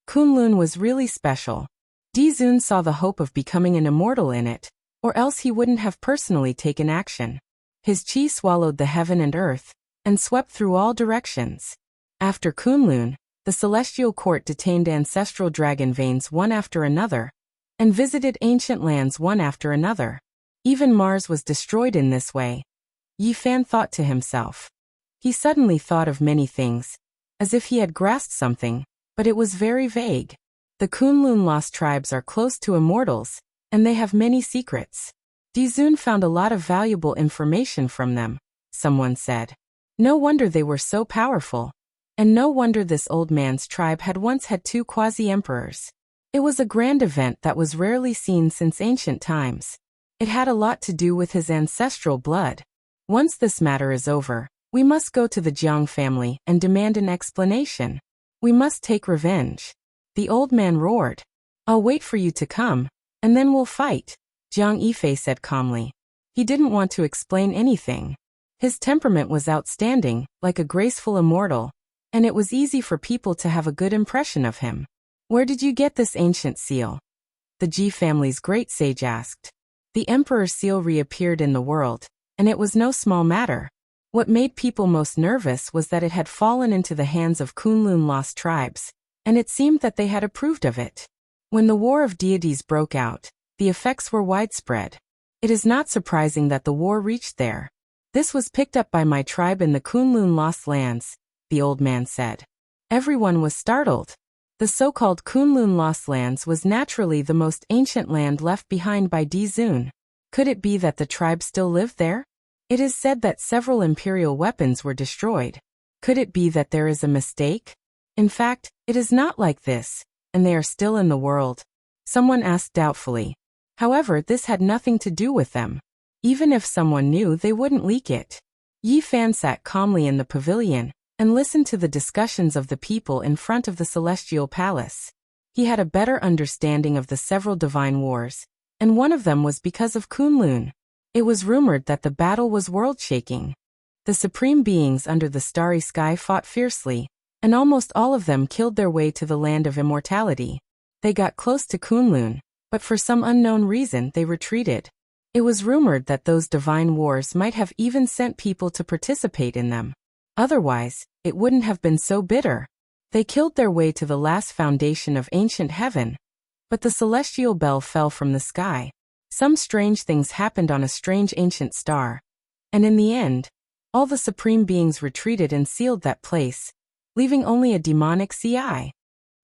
Kunlun was really special. Dizun saw the hope of becoming an immortal in it, or else he wouldn't have personally taken action. His chi swallowed the heaven and earth, and swept through all directions. After Kunlun, the celestial court detained ancestral dragon veins one after another, and visited ancient lands one after another. Even Mars was destroyed in this way. Yi Fan thought to himself. He suddenly thought of many things, as if he had grasped something, but it was very vague. The Kunlun Lost Tribes are close to immortals, and they have many secrets. Dizun found a lot of valuable information from them, someone said. No wonder they were so powerful. And no wonder this old man's tribe had once had 2 quasi-emperors. It was a grand event that was rarely seen since ancient times. It had a lot to do with his ancestral blood. Once this matter is over, we must go to the Jiang family and demand an explanation. We must take revenge. The old man roared. I'll wait for you to come, and then we'll fight, Jiang Yifei said calmly. He didn't want to explain anything. His temperament was outstanding, like a graceful immortal, and it was easy for people to have a good impression of him. Where did you get this ancient seal? The Ji family's great sage asked. The emperor's seal reappeared in the world, and it was no small matter. What made people most nervous was that it had fallen into the hands of Kunlun Lost Tribes, and it seemed that they had approved of it. When the War of Deities broke out, the effects were widespread. It is not surprising that the war reached there. This was picked up by my tribe in the Kunlun Lost Lands, the old man said. Everyone was startled. The so-called Kunlun Lost Lands was naturally the most ancient land left behind by Dizun. Could it be that the tribe still lived there? It is said that several imperial weapons were destroyed. Could it be that there is a mistake? In fact, it is not like this, and they are still in the world. Someone asked doubtfully. However, this had nothing to do with them. Even if someone knew, they wouldn't leak it. Yi Fan sat calmly in the pavilion and listened to the discussions of the people in front of the celestial palace. He had a better understanding of the several divine wars, and one of them was because of Kunlun. It was rumored that the battle was world-shaking. The supreme beings under the starry sky fought fiercely, and almost all of them killed their way to the land of immortality. They got close to Kunlun, but for some unknown reason they retreated. It was rumored that those divine wars might have even sent people to participate in them. Otherwise, it wouldn't have been so bitter. They killed their way to the last foundation of ancient heaven. But the celestial bell fell from the sky. Some strange things happened on a strange ancient star. And in the end, all the supreme beings retreated and sealed that place, leaving only a demonic CI.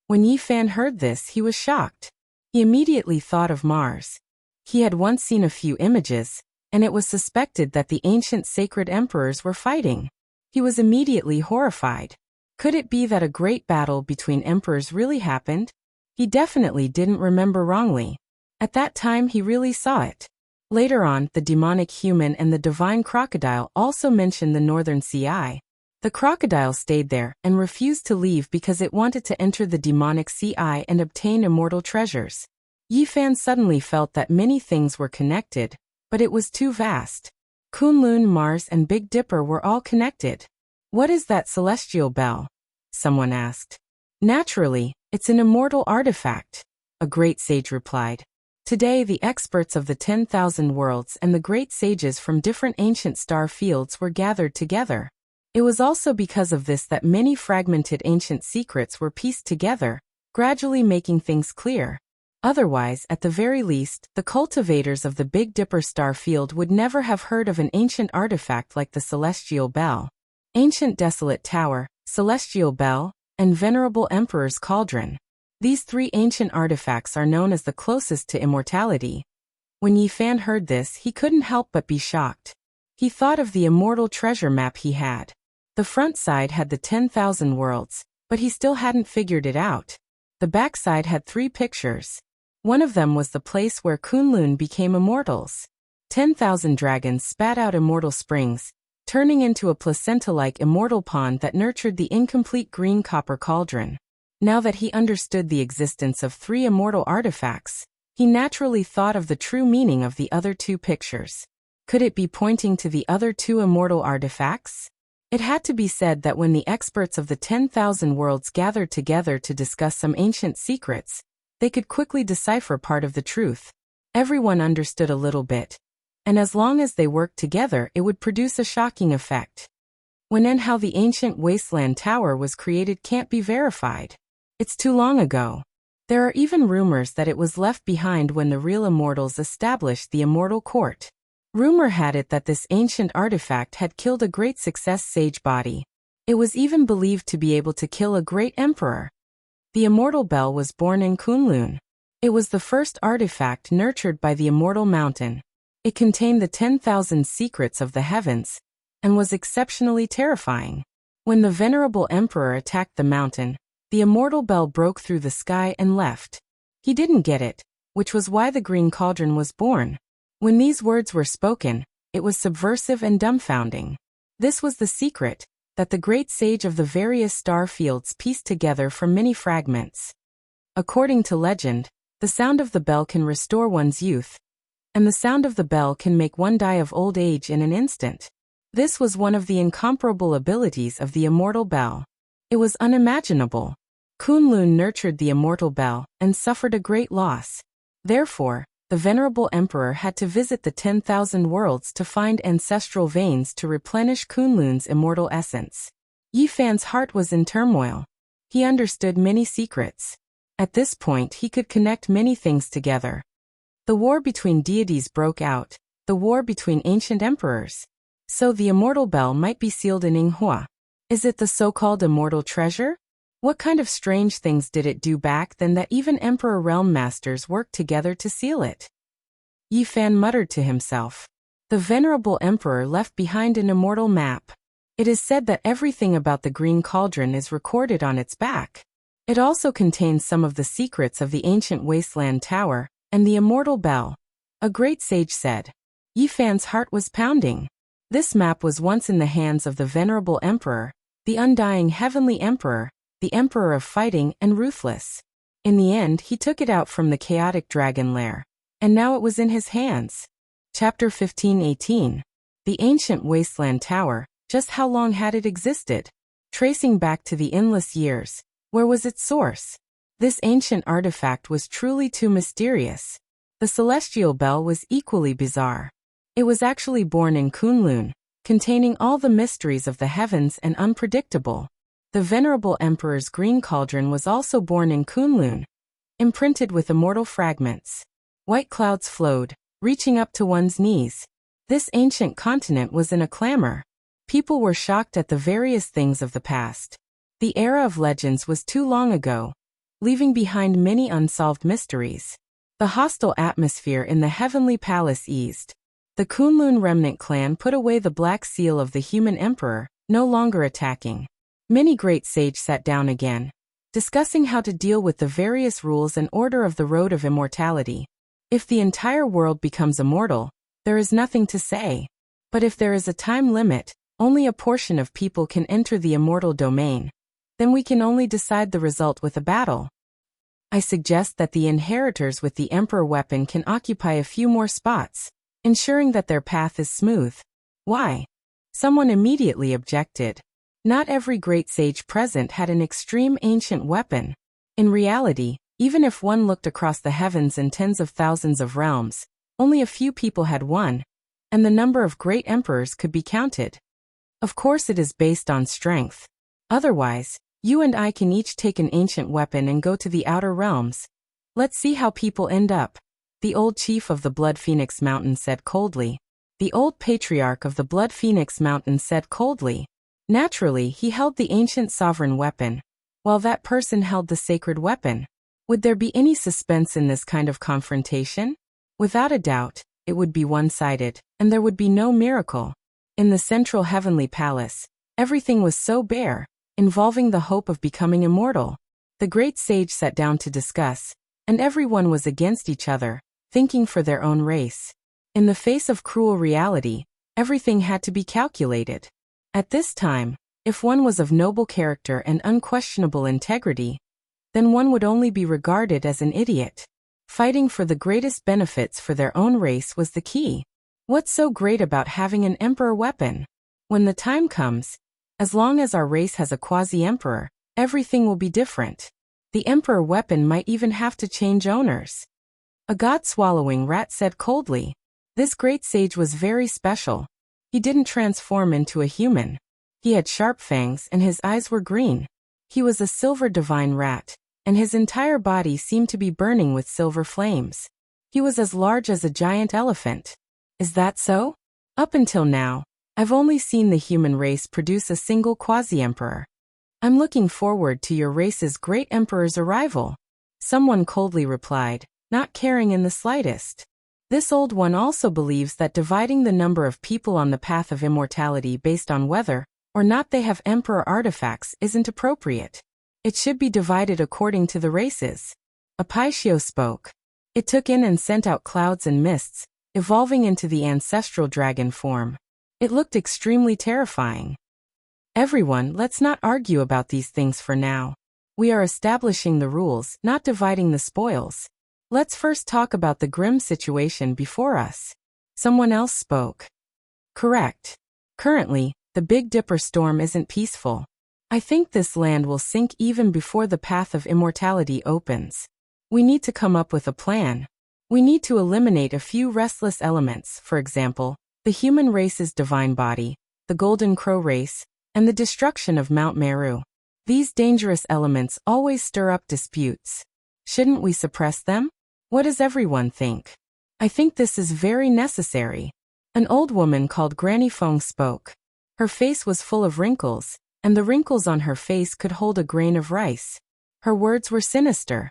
When Yi Fan heard this, he was shocked. He immediately thought of Mars. He had once seen a few images, and it was suspected that the ancient sacred emperors were fighting. He was immediately horrified. Could it be that a great battle between emperors really happened? He definitely didn't remember wrongly. At that time he really saw it. Later on, the demonic human and the divine crocodile also mentioned the northern CI. The crocodile stayed there and refused to leave because it wanted to enter the demonic CI and obtain immortal treasures. Yi Fan suddenly felt that many things were connected, but it was too vast. Kunlun, Mars, and Big Dipper were all connected. What is that celestial bell? Someone asked. Naturally, it's an immortal artifact, a great sage replied. Today the experts of the 10,000 worlds and the great sages from different ancient star fields were gathered together. It was also because of this that many fragmented ancient secrets were pieced together, gradually making things clear. Otherwise, at the very least, the cultivators of the Big Dipper star field would never have heard of an ancient artifact like the Celestial Bell. Ancient Desolate Tower, Celestial Bell, and Venerable Emperor's Cauldron. These three ancient artifacts are known as the closest to immortality. When Yi Fan heard this, he couldn't help but be shocked. He thought of the immortal treasure map he had. The front side had the 10,000 worlds, but he still hadn't figured it out. The back side had 3 pictures. One of them was the place where Kunlun became immortals. 10,000 dragons spat out immortal springs, turning into a placenta-like immortal pond that nurtured the incomplete green copper cauldron. Now that he understood the existence of 3 immortal artifacts, he naturally thought of the true meaning of the other 2 pictures. Could it be pointing to the other 2 immortal artifacts? It had to be said that when the experts of the 10,000 worlds gathered together to discuss some ancient secrets, they could quickly decipher part of the truth. Everyone understood a little bit, and as long as they worked together, it would produce a shocking effect. When and how the ancient wasteland tower was created can't be verified. It's too long ago. There are even rumors that it was left behind when the real immortals established the immortal court. Rumor had it that this ancient artifact had killed a great success sage body. It was even believed to be able to kill a great emperor. The immortal bell was born in Kunlun. It was the first artifact nurtured by the immortal mountain. It contained the 10,000 secrets of the heavens, and was exceptionally terrifying. When the venerable emperor attacked the mountain, the immortal bell broke through the sky and left. He didn't get it, which was why the green cauldron was born. When these words were spoken, it was subversive and dumbfounding. This was the secret that the great sage of the various star fields pieced together from many fragments. According to legend, the sound of the bell can restore one's youth, and the sound of the bell can make one die of old age in an instant. This was one of the incomparable abilities of the immortal bell. It was unimaginable. Kunlun nurtured the immortal bell and suffered a great loss. Therefore, the venerable emperor had to visit the 10,000 worlds to find ancestral veins to replenish Kunlun's immortal essence. Yi Fan's heart was in turmoil. He understood many secrets. At this point he could connect many things together. The war between deities broke out, the war between ancient emperors. So the immortal bell might be sealed in Yinghua. Is it the so-called immortal treasure? What kind of strange things did it do back then that even Emperor Realm Masters worked together to seal it? Yi Fan muttered to himself. The venerable emperor left behind an immortal map. It is said that everything about the Green Cauldron is recorded on its back. It also contains some of the secrets of the ancient Wasteland Tower and the immortal bell. A great sage said. Yi Fan's heart was pounding. This map was once in the hands of the venerable emperor, the undying heavenly emperor, the emperor of fighting and ruthless. In the end, he took it out from the chaotic dragon lair. And now it was in his hands. Chapter 15:18. The ancient Wasteland Tower, just how long had it existed? Tracing back to the endless years, where was its source? This ancient artifact was truly too mysterious. The celestial bell was equally bizarre. It was actually born in Kunlun, containing all the mysteries of the heavens and unpredictable. The venerable emperor's green cauldron was also born in Kunlun, imprinted with immortal fragments. White clouds flowed, reaching up to one's knees. This ancient continent was in a clamor. People were shocked at the various things of the past. The era of legends was too long ago, leaving behind many unsolved mysteries. The hostile atmosphere in the heavenly palace eased. The Kunlun remnant clan put away the black seal of the human emperor, no longer attacking. Many great sages sat down again, discussing how to deal with the various rules and order of the road of immortality. If the entire world becomes immortal, there is nothing to say. But if there is a time limit, only a portion of people can enter the immortal domain, then we can only decide the result with a battle. I suggest that the inheritors with the emperor weapon can occupy a few more spots, ensuring that their path is smooth. Why? Someone immediately objected. Not every great sage present had an extreme ancient weapon. In reality, even if one looked across the heavens and tens of thousands of realms, only a few people had one, and the number of great emperors could be counted. Of course it is based on strength. Otherwise, you and I can each take an ancient weapon and go to the outer realms. Let's see how people end up. The old chief of the Blood Phoenix Mountain said coldly. The old patriarch of the Blood Phoenix Mountain said coldly. Naturally, he held the ancient sovereign weapon, while that person held the sacred weapon. Would there be any suspense in this kind of confrontation? Without a doubt, it would be one-sided, and there would be no miracle. In the central heavenly palace, everything was so bare, involving the hope of becoming immortal. The great sage sat down to discuss, and everyone was against each other, thinking for their own race. In the face of cruel reality, everything had to be calculated. At this time, if one was of noble character and unquestionable integrity, then one would only be regarded as an idiot. Fighting for the greatest benefits for their own race was the key. What's so great about having an emperor weapon? When the time comes, as long as our race has a quasi-emperor, everything will be different. The emperor weapon might even have to change owners. A god-swallowing rat said coldly. This great sage was very special. He didn't transform into a human. He had sharp fangs and his eyes were green. He was a silver divine rat, and his entire body seemed to be burning with silver flames. He was as large as a giant elephant. Is that so? Up until now, I've only seen the human race produce a single quasi-emperor. I'm looking forward to your race's great emperor's arrival. Someone coldly replied, not caring in the slightest. This old one also believes that dividing the number of people on the path of immortality based on whether or not they have emperor artifacts isn't appropriate. It should be divided according to the races. Apaitio spoke. It took in and sent out clouds and mists, evolving into the ancestral dragon form. It looked extremely terrifying. Everyone, let's not argue about these things for now. We are establishing the rules, not dividing the spoils. Let's first talk about the grim situation before us. Someone else spoke. Correct. Currently, the Big Dipper storm isn't peaceful. I think this land will sink even before the path of immortality opens. We need to come up with a plan. We need to eliminate a few restless elements, for example, the human race's divine body, the Golden Crow race, and the destruction of Mount Meru. These dangerous elements always stir up disputes. Shouldn't we suppress them? What does everyone think? I think this is very necessary. An old woman called Granny Feng spoke. Her face was full of wrinkles, and the wrinkles on her face could hold a grain of rice. Her words were sinister,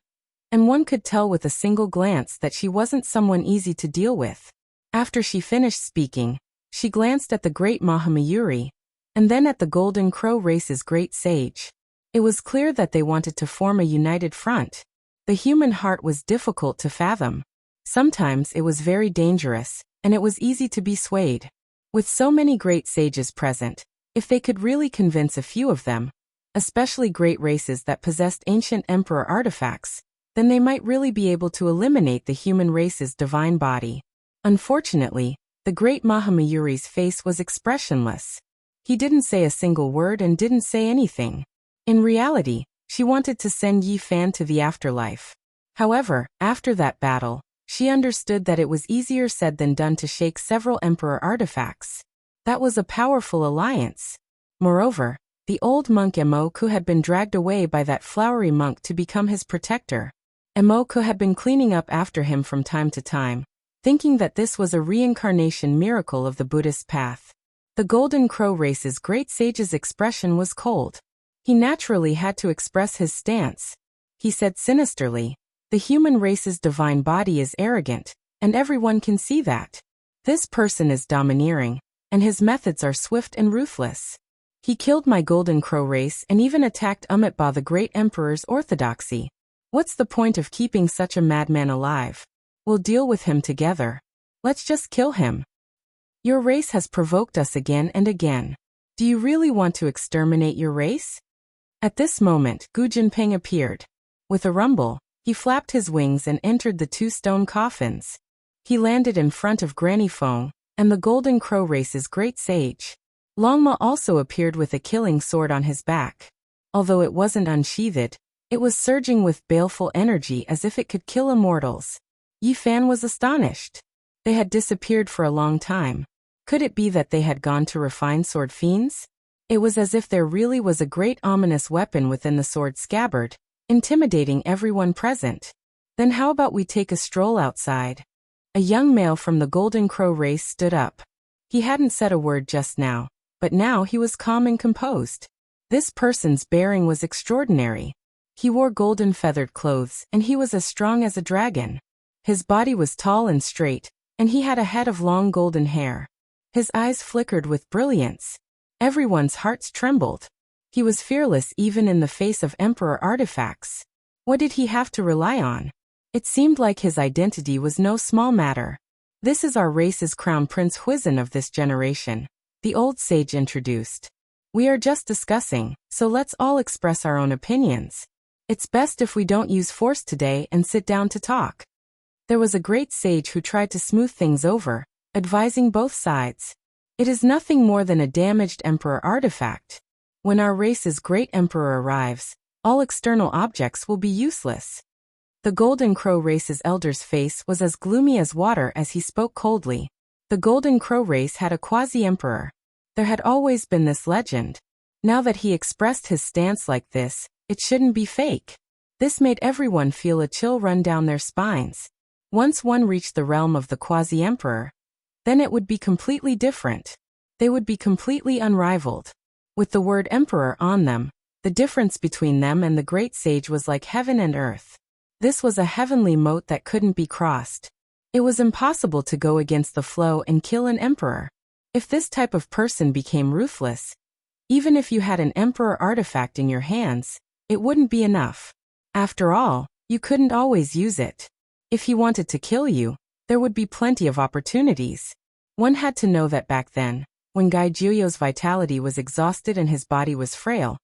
and one could tell with a single glance that she wasn't someone easy to deal with. After she finished speaking, she glanced at the great Mahamayuri, and then at the Golden Crow race's great sage. It was clear that they wanted to form a united front. The human heart was difficult to fathom. Sometimes it was very dangerous, and it was easy to be swayed. With so many great sages present, if they could really convince a few of them, especially great races that possessed ancient emperor artifacts, then they might really be able to eliminate the human race's divine body. Unfortunately, the great Mahamayuri's face was expressionless. He didn't say a single word and didn't say anything. In reality, she wanted to send Yi Fan to the afterlife. However, after that battle, she understood that it was easier said than done to shake several emperor artifacts. That was a powerful alliance. Moreover, the old monk Emoku had been dragged away by that flowery monk to become his protector. Emoku had been cleaning up after him from time to time, thinking that this was a reincarnation miracle of the Buddhist path. The Golden Crow race's great sage's expression was cold. He naturally had to express his stance. He said sinisterly, "The human race's divine body is arrogant, and everyone can see that. This person is domineering, and his methods are swift and ruthless. He killed my Golden Crow race and even attacked Umitba the great emperor's orthodoxy. What's the point of keeping such a madman alive? We'll deal with him together. Let's just kill him. Your race has provoked us again and again. Do you really want to exterminate your race?" At this moment, Gu Jinping appeared. With a rumble, he flapped his wings and entered the two stone coffins. He landed in front of Granny Feng and the Golden Crow race's great sage. Longma also appeared with a killing sword on his back. Although it wasn't unsheathed, it was surging with baleful energy as if it could kill immortals. Yi Fan was astonished. They had disappeared for a long time. Could it be that they had gone to refine sword fiends? It was as if there really was a great ominous weapon within the sword scabbard, intimidating everyone present. Then how about we take a stroll outside? A young male from the Golden Crow race stood up. He hadn't said a word just now, but now he was calm and composed. This person's bearing was extraordinary. He wore golden feathered clothes, and he was as strong as a dragon. His body was tall and straight, and he had a head of long golden hair. His eyes flickered with brilliance. Everyone's hearts trembled. He was fearless even in the face of emperor artifacts. What did he have to rely on? It seemed like his identity was no small matter. "This is our race's crown Prince Huizhen of this generation," the old sage introduced. "We are just discussing, so let's all express our own opinions. It's best if we don't use force today and sit down to talk." There was a great sage who tried to smooth things over, advising both sides. "It is nothing more than a damaged emperor artifact. When our race's great emperor arrives, all external objects will be useless." The Golden Crow race's elder's face was as gloomy as water as he spoke coldly. The Golden Crow race had a quasi-emperor. There had always been this legend. Now that he expressed his stance like this, it shouldn't be fake. This made everyone feel a chill run down their spines. Once one reached the realm of the quasi-emperor, then it would be completely different. They would be completely unrivaled. With the word emperor on them, the difference between them and the great sage was like heaven and earth. This was a heavenly moat that couldn't be crossed. It was impossible to go against the flow and kill an emperor. If this type of person became ruthless, even if you had an emperor artifact in your hands, it wouldn't be enough. After all, you couldn't always use it. If he wanted to kill you, there would be plenty of opportunities. One had to know that back then, when Gai Juyo's vitality was exhausted and his body was frail,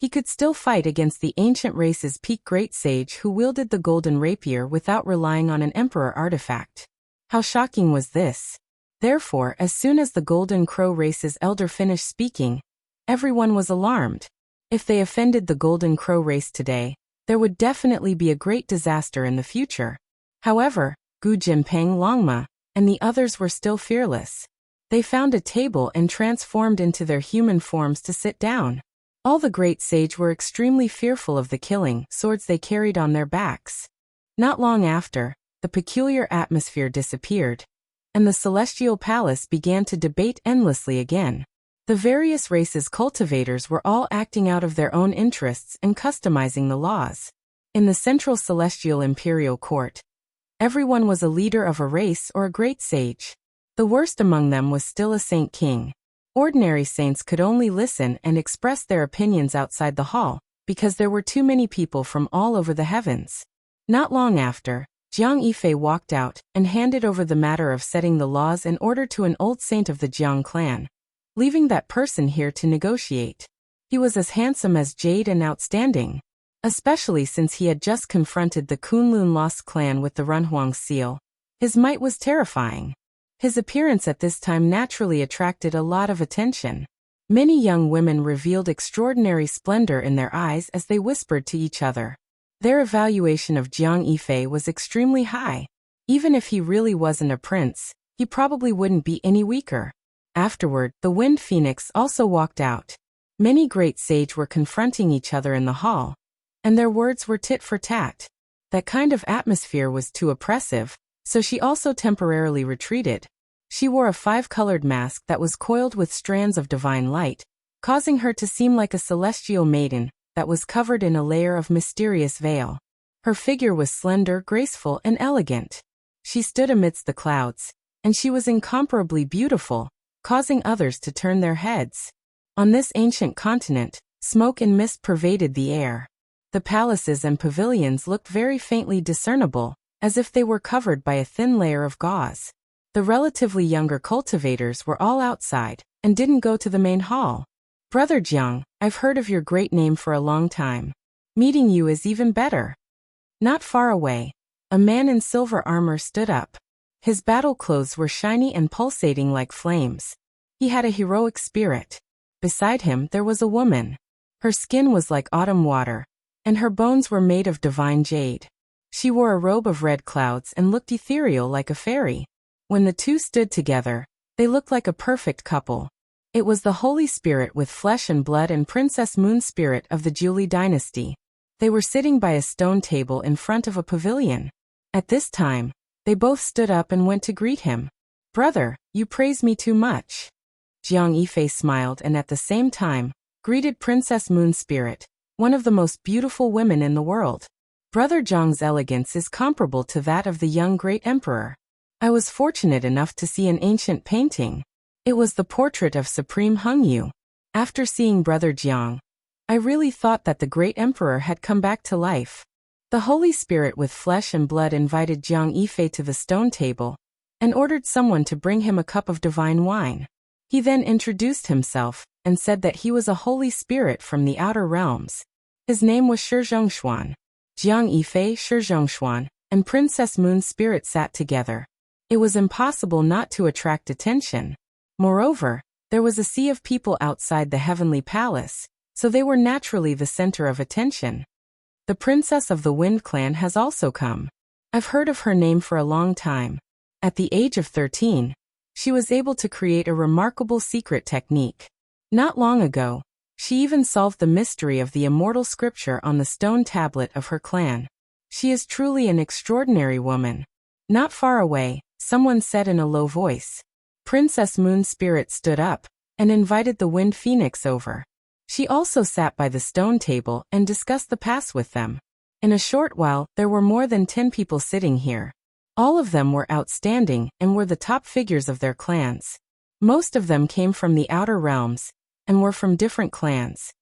he could still fight against the ancient race's peak great sage who wielded the golden rapier without relying on an emperor artifact. How shocking was this? Therefore, as soon as the Golden Crow race's elder finished speaking, everyone was alarmed. If they offended the Golden Crow race today, there would definitely be a great disaster in the future. However, Gu Jinping, Longma, and the others were still fearless. They found a table and transformed into their human forms to sit down. All the great sage were extremely fearful of the killing swords they carried on their backs. Not long after, the peculiar atmosphere disappeared. and the celestial palace began to debate endlessly again. The various races' cultivators were all acting out of their own interests and customizing the laws. In the central celestial imperial court, everyone was a leader of a race or a great sage. The worst among them was still a saint king. Ordinary saints could only listen and express their opinions outside the hall, because there were too many people from all over the heavens. Not long after, Jiang Yifei walked out and handed over the matter of setting the laws and order to an old saint of the Jiang clan, leaving that person here to negotiate. He was as handsome as jade and outstanding, especially since he had just confronted the Kunlun Lost clan with the Runhuang seal. His might was terrifying. His appearance at this time naturally attracted a lot of attention. Many young women revealed extraordinary splendor in their eyes as they whispered to each other. Their evaluation of Jiang Yifei was extremely high. Even if he really wasn't a prince, he probably wouldn't be any weaker. Afterward, the Wind Phoenix also walked out. Many great sages were confronting each other in the hall, and their words were tit for tat. That kind of atmosphere was too oppressive, so she also temporarily retreated. She wore a 5-colored mask that was coiled with strands of divine light, causing her to seem like a celestial maiden that was covered in a layer of mysterious veil. Her figure was slender, graceful, and elegant. She stood amidst the clouds, and she was incomparably beautiful, causing others to turn their heads. On this ancient continent, smoke and mist pervaded the air. The palaces and pavilions looked very faintly discernible, as if they were covered by a thin layer of gauze. The relatively younger cultivators were all outside, and didn't go to the main hall. Brother Jiang, I've heard of your great name for a long time. Meeting you is even better. Not far away, a man in silver armor stood up. His battle clothes were shiny and pulsating like flames. He had a heroic spirit. Beside him there was a woman. Her skin was like autumn water, and her bones were made of divine jade. She wore a robe of red clouds and looked ethereal like a fairy. When the two stood together, they looked like a perfect couple. It was the Holy Spirit with flesh and blood and Princess Moon Spirit of the Julie dynasty. They were sitting by a stone table in front of a pavilion. At this time, they both stood up and went to greet him. Brother, you praise me too much. Jiang Yifei smiled and at the same time, greeted Princess Moon Spirit, one of the most beautiful women in the world. Brother Jiang's elegance is comparable to that of the young great emperor. I was fortunate enough to see an ancient painting. It was the portrait of Supreme Hengyu. After seeing Brother Jiang, I really thought that the great emperor had come back to life. The Holy Spirit with flesh and blood invited Jiang Yifei to the stone table, and ordered someone to bring him a cup of divine wine. He then introduced himself, and said that he was a Holy Spirit from the outer realms. His name was Shizhongshuan. Jiang Yifei, Shizhongshuan, and Princess Moon Spirit sat together. It was impossible not to attract attention. Moreover, there was a sea of people outside the heavenly palace, so they were naturally the center of attention. The princess of the Wind Clan has also come. I've heard of her name for a long time. At the age of 13, she was able to create a remarkable secret technique. Not long ago, she even solved the mystery of the immortal scripture on the stone tablet of her clan. She is truly an extraordinary woman. Not far away, someone said in a low voice. Princess Moon Spirit stood up and invited the Wind Phoenix over. She also sat by the stone table and discussed the past with them. In a short while, there were more than 10 people sitting here. All of them were outstanding and were the top figures of their clans. Most of them came from the outer realms and were from different clans.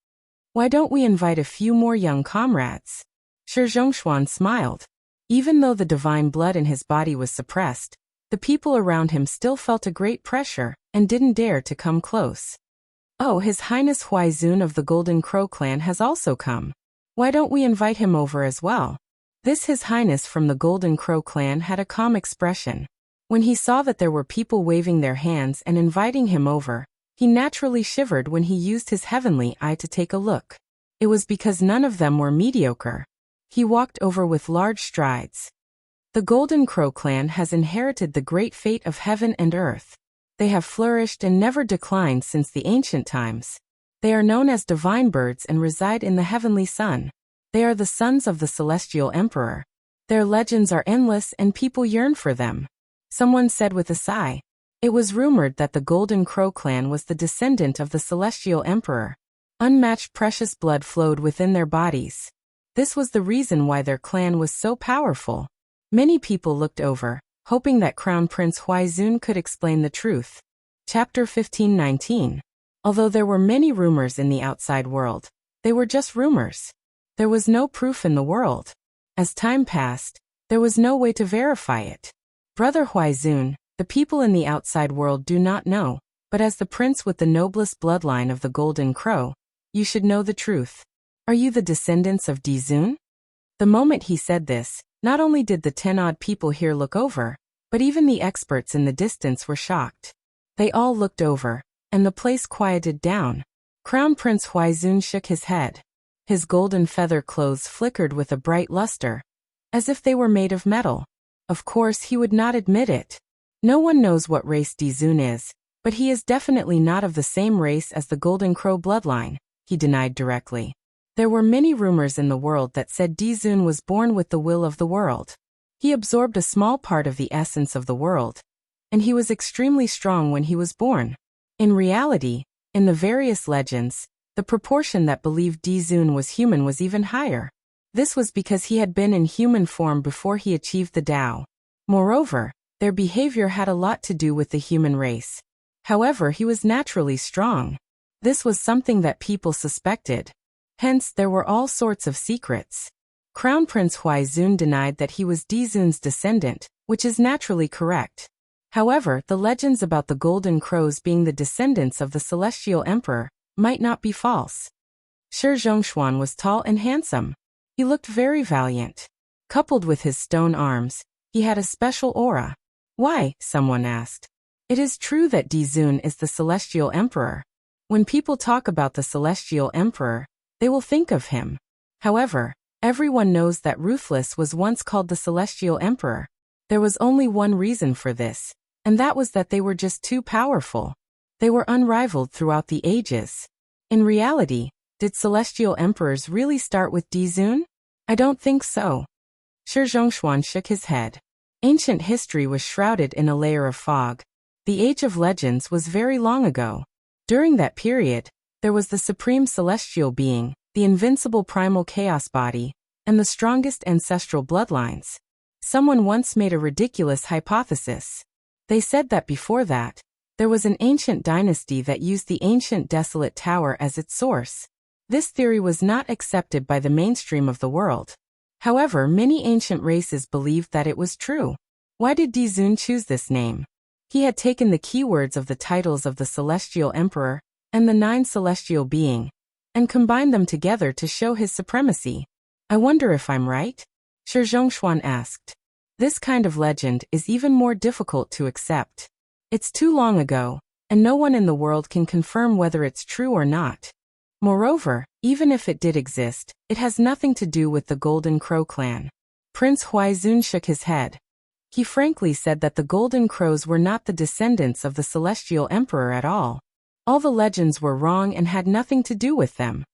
Why don't we invite a few more young comrades? Shi Zhongshuan smiled. Even though the divine blood in his body was suppressed, the people around him still felt a great pressure and didn't dare to come close. Oh, His Highness Huaizun of the Golden Crow clan has also come. Why don't we invite him over as well? This His Highness from the Golden Crow clan had a calm expression. When he saw that there were people waving their hands and inviting him over, he naturally shivered when he used his heavenly eye to take a look. It was because none of them were mediocre. He walked over with large strides. The Golden Crow clan has inherited the great fate of heaven and earth. They have flourished and never declined since the ancient times. They are known as divine birds and reside in the heavenly sun. They are the sons of the celestial emperor. Their legends are endless and people yearn for them. Someone said with a sigh. It was rumored that the Golden Crow clan was the descendant of the Celestial Emperor. Unmatched precious blood flowed within their bodies. This was the reason why their clan was so powerful. Many people looked over, hoping that Crown Prince Huaizun could explain the truth. Chapter 15:19. Although there were many rumors in the outside world, they were just rumors. There was no proof in the world. As time passed, there was no way to verify it. Brother Huaizun, the people in the outside world do not know, but as the prince with the noblest bloodline of the Golden Crow, you should know the truth. Are you the descendants of Dizun? The moment he said this, not only did the 10-odd people here look over, but even the experts in the distance were shocked. They all looked over, and the place quieted down. Crown Prince Huaizun shook his head. His golden feather clothes flickered with a bright luster, as if they were made of metal. Of course he would not admit it. No one knows what race Dizun is, but he is definitely not of the same race as the Golden Crow bloodline, he denied directly. There were many rumors in the world that said Dizun was born with the will of the world. He absorbed a small part of the essence of the world, and he was extremely strong when he was born. In reality, in the various legends, the proportion that believed Dizun was human was even higher. This was because he had been in human form before he achieved the Tao. Moreover, their behavior had a lot to do with the human race. However, he was naturally strong. This was something that people suspected. Hence, there were all sorts of secrets. Crown Prince Huaizun denied that he was Dizun's descendant, which is naturally correct. However, the legends about the Golden Crows being the descendants of the Celestial Emperor might not be false. Shi Zhongshuan was tall and handsome. He looked very valiant. Coupled with his stone arms, he had a special aura. Why? Someone asked. It is true that Dizun is the Celestial Emperor. When people talk about the Celestial Emperor, they will think of him. However, everyone knows that Ruthless was once called the Celestial Emperor. There was only one reason for this, and that was that they were just too powerful. They were unrivaled throughout the ages. In reality, did Celestial Emperors really start with Dizun? I don't think so. Shi Zhongshuan shook his head. Ancient history was shrouded in a layer of fog. The Age of Legends was very long ago. During that period, there was the Supreme Celestial Being, the invincible primal chaos body, and the strongest ancestral bloodlines. Someone once made a ridiculous hypothesis. They said that before that, there was an ancient dynasty that used the ancient desolate tower as its source. This theory was not accepted by the mainstream of the world. However, many ancient races believed that it was true. Why did Dizun choose this name? He had taken the keywords of the titles of the Celestial Emperor and the 9 Celestial Being, and combined them together to show his supremacy. I wonder if I'm right? Shi Zhongshuan asked. This kind of legend is even more difficult to accept. It's too long ago, and no one in the world can confirm whether it's true or not. Moreover, even if it did exist, it has nothing to do with the Golden Crow clan. Prince Huaizun shook his head. He frankly said that the Golden Crows were not the descendants of the Celestial Emperor at all. All the legends were wrong and had nothing to do with them.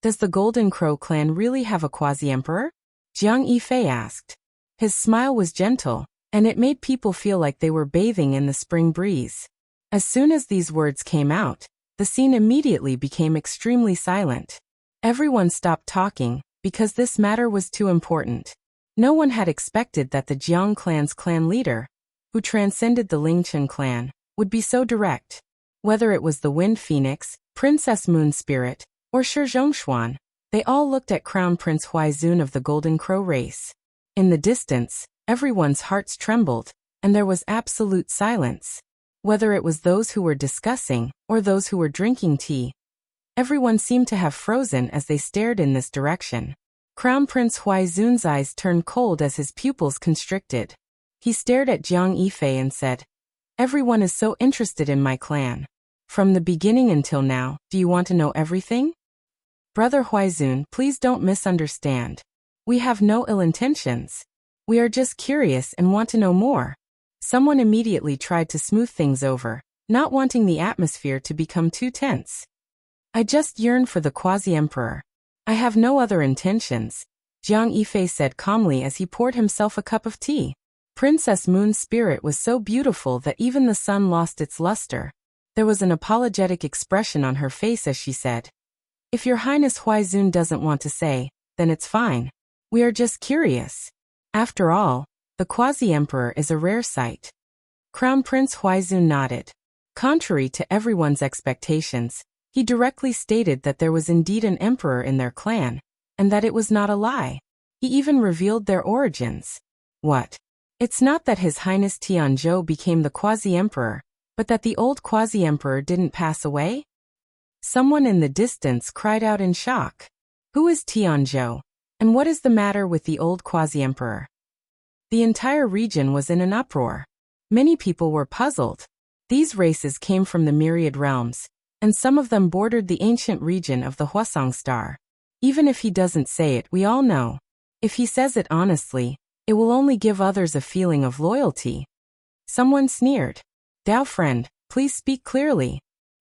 Does the Golden Crow clan really have a quasi-emperor? Jiang Yifei asked. His smile was gentle, and it made people feel like they were bathing in the spring breeze. As soon as these words came out, the scene immediately became extremely silent. Everyone stopped talking, because this matter was too important. No one had expected that the Jiang clan's clan leader, who transcended the Lingchen clan, would be so direct. Whether it was the Wind Phoenix, Princess Moon Spirit, or Shi Zhongshuan, they all looked at Crown Prince Huaizun of the Golden Crow race. In the distance, everyone's hearts trembled, and there was absolute silence. Whether it was those who were discussing, or those who were drinking tea, everyone seemed to have frozen as they stared in this direction. Crown Prince Huaizun's eyes turned cold as his pupils constricted. He stared at Jiang Yifei and said, "Everyone is so interested in my clan. From the beginning until now, do you want to know everything? Brother Huaizun, please don't misunderstand. We have no ill intentions. We are just curious and want to know more." Someone immediately tried to smooth things over, not wanting the atmosphere to become too tense. "I just yearn for the quasi-emperor. I have no other intentions," Jiang Yifei said calmly as he poured himself a cup of tea. Princess Moon's spirit was so beautiful that even the sun lost its luster. There was an apologetic expression on her face as she said, "If Your Highness Huizun doesn't want to say, then it's fine. We are just curious. After all, the quasi-emperor is a rare sight." Crown Prince Huizun nodded. Contrary to everyone's expectations, he directly stated that there was indeed an emperor in their clan, and that it was not a lie. He even revealed their origins. What? It's not that His Highness Tianzhou became the quasi-emperor, but that the old quasi-emperor didn't pass away? Someone in the distance cried out in shock. Who is Tianzhou? And what is the matter with the old quasi-emperor? The entire region was in an uproar. Many people were puzzled. These races came from the myriad realms, and some of them bordered the ancient region of the Hwasong Star. Even if he doesn't say it, we all know. If he says it honestly, it will only give others a feeling of loyalty. Someone sneered. "Dao friend, please speak clearly."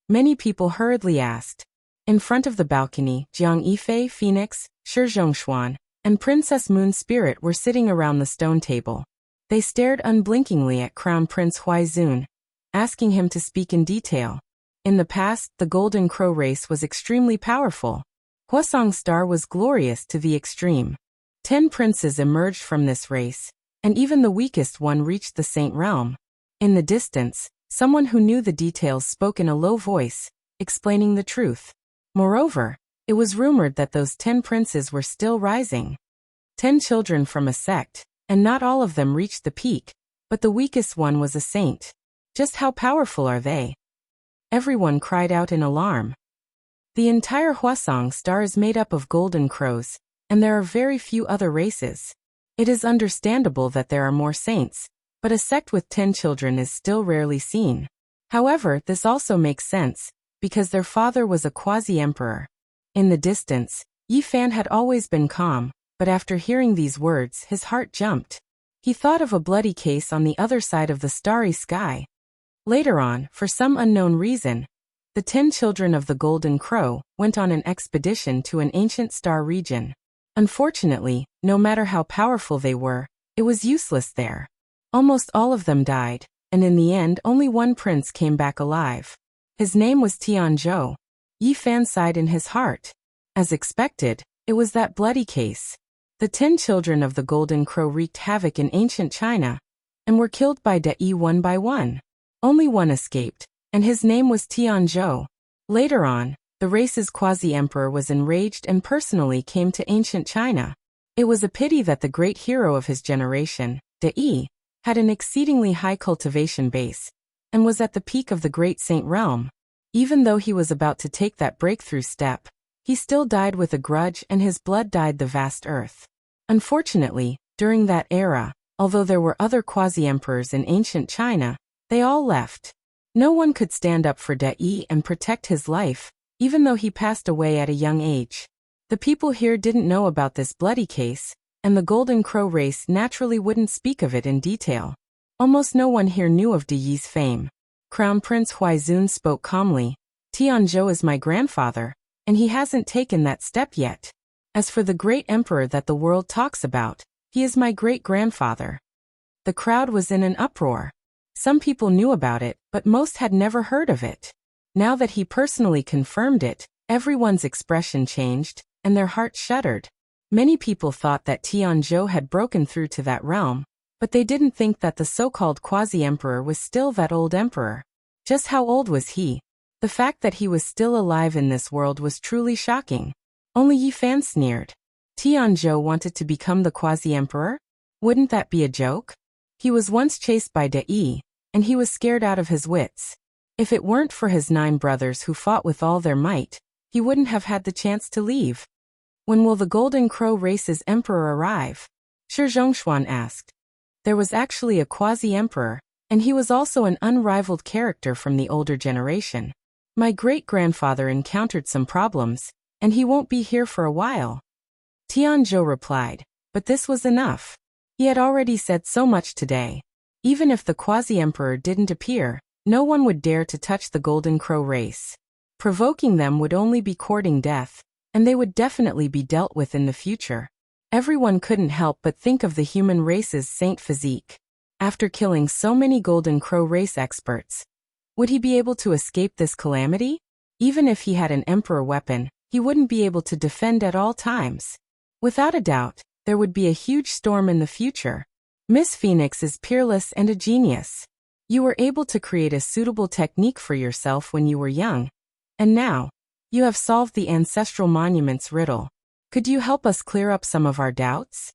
Many people hurriedly asked. In front of the balcony, Jiang Yifei, Phoenix, Shi Zhongshuan, and Princess Moon's spirit were sitting around the stone table. They stared unblinkingly at Crown Prince Huizun, asking him to speak in detail. In the past, the Golden Crow race was extremely powerful. Hwasong Star was glorious to the extreme. 10 princes emerged from this race, and even the weakest one reached the Saint Realm. In the distance, someone who knew the details spoke in a low voice, explaining the truth. Moreover, it was rumored that those 10 princes were still rising. 10 children from a sect, and not all of them reached the peak, but the weakest one was a saint. Just how powerful are they? Everyone cried out in alarm. The entire Hwasong Star is made up of golden crows, and there are very few other races. It is understandable that there are more saints, but a sect with 10 children is still rarely seen. However, this also makes sense, because their father was a quasi-emperor. In the distance, Yi Fan had always been calm, but after hearing these words, his heart jumped. He thought of a bloody case on the other side of the starry sky. Later on, for some unknown reason, the 10 children of the Golden Crow went on an expedition to an ancient star region. Unfortunately, no matter how powerful they were, it was useless there. Almost all of them died, and in the end only one prince came back alive. His name was Tianzhou. Yi Fan sighed in his heart. As expected, it was that bloody case. The 10 children of the Golden Crow wreaked havoc in ancient China, and were killed by Yi one by one. Only one escaped, and his name was Tianzhou. Later on, the race's quasi-emperor was enraged and personally came to ancient China. It was a pity that the great hero of his generation, Yi, had an exceedingly high cultivation base, and was at the peak of the Great Saint Realm. Even though he was about to take that breakthrough step, he still died with a grudge and his blood dyed the vast earth. Unfortunately, during that era, although there were other quasi-emperors in ancient China, they all left. No one could stand up for Yi and protect his life, even though he passed away at a young age. The people here didn't know about this bloody case, and the Golden Crow race naturally wouldn't speak of it in detail. Almost no one here knew of Yi's fame. Crown Prince Huizun spoke calmly. "Tianzhou is my grandfather, and he hasn't taken that step yet. As for the great emperor that the world talks about, he is my great-grandfather." The crowd was in an uproar. Some people knew about it, but most had never heard of it. Now that he personally confirmed it, everyone's expression changed, and their hearts shuddered. Many people thought that Tianzhou had broken through to that realm, but they didn't think that the so-called quasi-emperor was still that old emperor. Just how old was he? The fact that he was still alive in this world was truly shocking. Only Yi Fan sneered. Tianzhou wanted to become the quasi-emperor? Wouldn't that be a joke? He was once chased by Yi, and he was scared out of his wits. If it weren't for his 9 brothers who fought with all their might, he wouldn't have had the chance to leave. When will the Golden Crow race's emperor arrive? Shi Zhongshuan asked. There was actually a quasi-emperor, and he was also an unrivaled character from the older generation. My great-grandfather encountered some problems, and he won't be here for a while. Tianzhou replied, but this was enough. He had already said so much today. Even if the quasi-emperor didn't appear, no one would dare to touch the Golden Crow race. Provoking them would only be courting death, and they would definitely be dealt with in the future. Everyone couldn't help but think of the human race's saint physique. After killing so many Golden Crow race experts, would he be able to escape this calamity? Even if he had an emperor weapon, he wouldn't be able to defend at all times. Without a doubt, there would be a huge storm in the future. Miss Phoenix is peerless and a genius. You were able to create a suitable technique for yourself when you were young. And now, you have solved the ancestral monuments riddle. Could you help us clear up some of our doubts?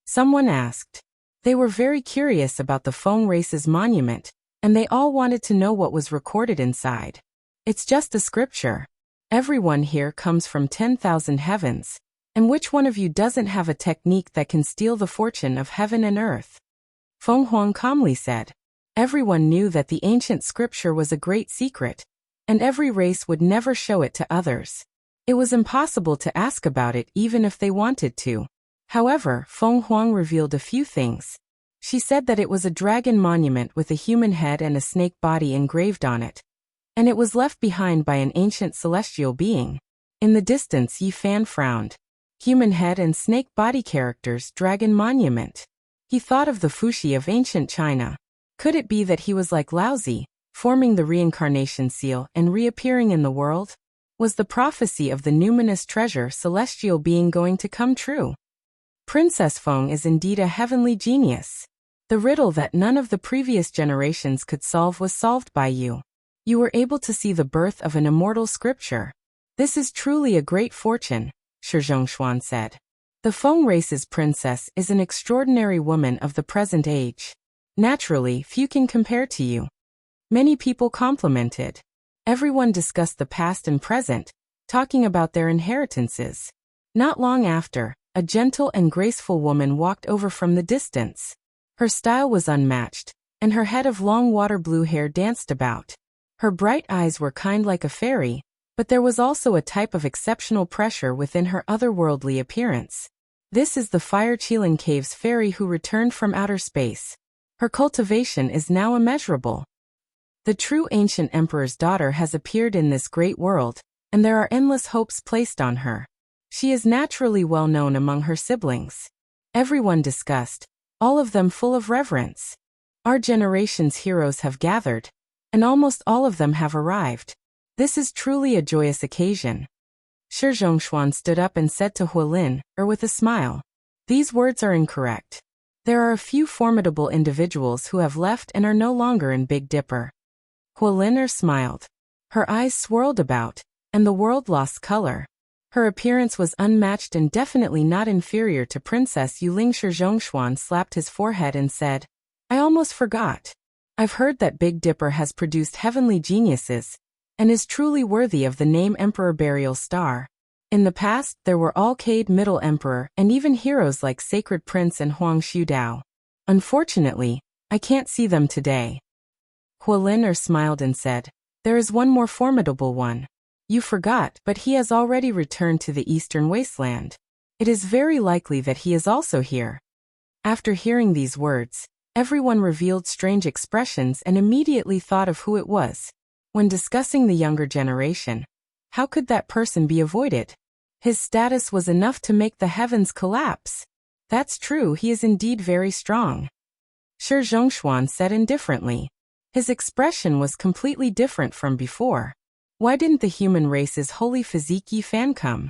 Someone asked. They were very curious about the Feng race's monument, and they all wanted to know what was recorded inside. It's just a scripture. Everyone here comes from 10,000 heavens. And which one of you doesn't have a technique that can steal the fortune of heaven and earth? Feng Huang calmly said. Everyone knew that the ancient scripture was a great secret, and every race would never show it to others. It was impossible to ask about it even if they wanted to. However, Feng Huang revealed a few things. She said that it was a dragon monument with a human head and a snake body engraved on it, and it was left behind by an ancient celestial being. In the distance, Yi Fan frowned. Human head and snake body characters, dragon monument. He thought of the Fuxi of ancient China. Could it be that he was like Laozi, forming the reincarnation seal and reappearing in the world? Was the prophecy of the numinous treasure celestial being going to come true? Princess Feng is indeed a heavenly genius. The riddle that none of the previous generations could solve was solved by you. You were able to see the birth of an immortal scripture. This is truly a great fortune, Shi Zhongshuan said. The Feng race's princess is an extraordinary woman of the present age. Naturally, few can compare to you. Many people complimented. Everyone discussed the past and present, talking about their inheritances. Not long after, a gentle and graceful woman walked over from the distance. Her style was unmatched, and her head of long water blue hair danced about. Her bright eyes were kind like a fairy, but there was also a type of exceptional pressure within her otherworldly appearance. This is the Fire Qilin Cave's fairy who returned from outer space. Her cultivation is now immeasurable. The true ancient emperor's daughter has appeared in this great world, and there are endless hopes placed on her. She is naturally well known among her siblings. Everyone discussed, all of them full of reverence. Our generation's heroes have gathered, and almost all of them have arrived. This is truly a joyous occasion. Shi Zhongshuan stood up and said to Huolin, with a smile, "These words are incorrect. There are a few formidable individuals who have left and are no longer in Big Dipper." Huolin smiled. Her eyes swirled about, and the world lost color. Her appearance was unmatched and definitely not inferior to Princess Yuling. Shi Zhongshuan slapped his forehead and said, "I almost forgot. I've heard that Big Dipper has produced heavenly geniuses, and is truly worthy of the name Emperor Burial Star. In the past, there were Alcade Middle Emperor and even heroes like Sacred Prince and Huang Shudao. Unfortunately, I can't see them today." Huolin smiled and said, "There is one more formidable one. You forgot, but he has already returned to the Eastern Wasteland. It is very likely that he is also here." After hearing these words, everyone revealed strange expressions and immediately thought of who it was. When discussing the younger generation, how could that person be avoided? His status was enough to make the heavens collapse. That's true, he is indeed very strong. Shi Zhongshuan said indifferently. His expression was completely different from before. Why didn't the human race's holy physique Yi Fan come?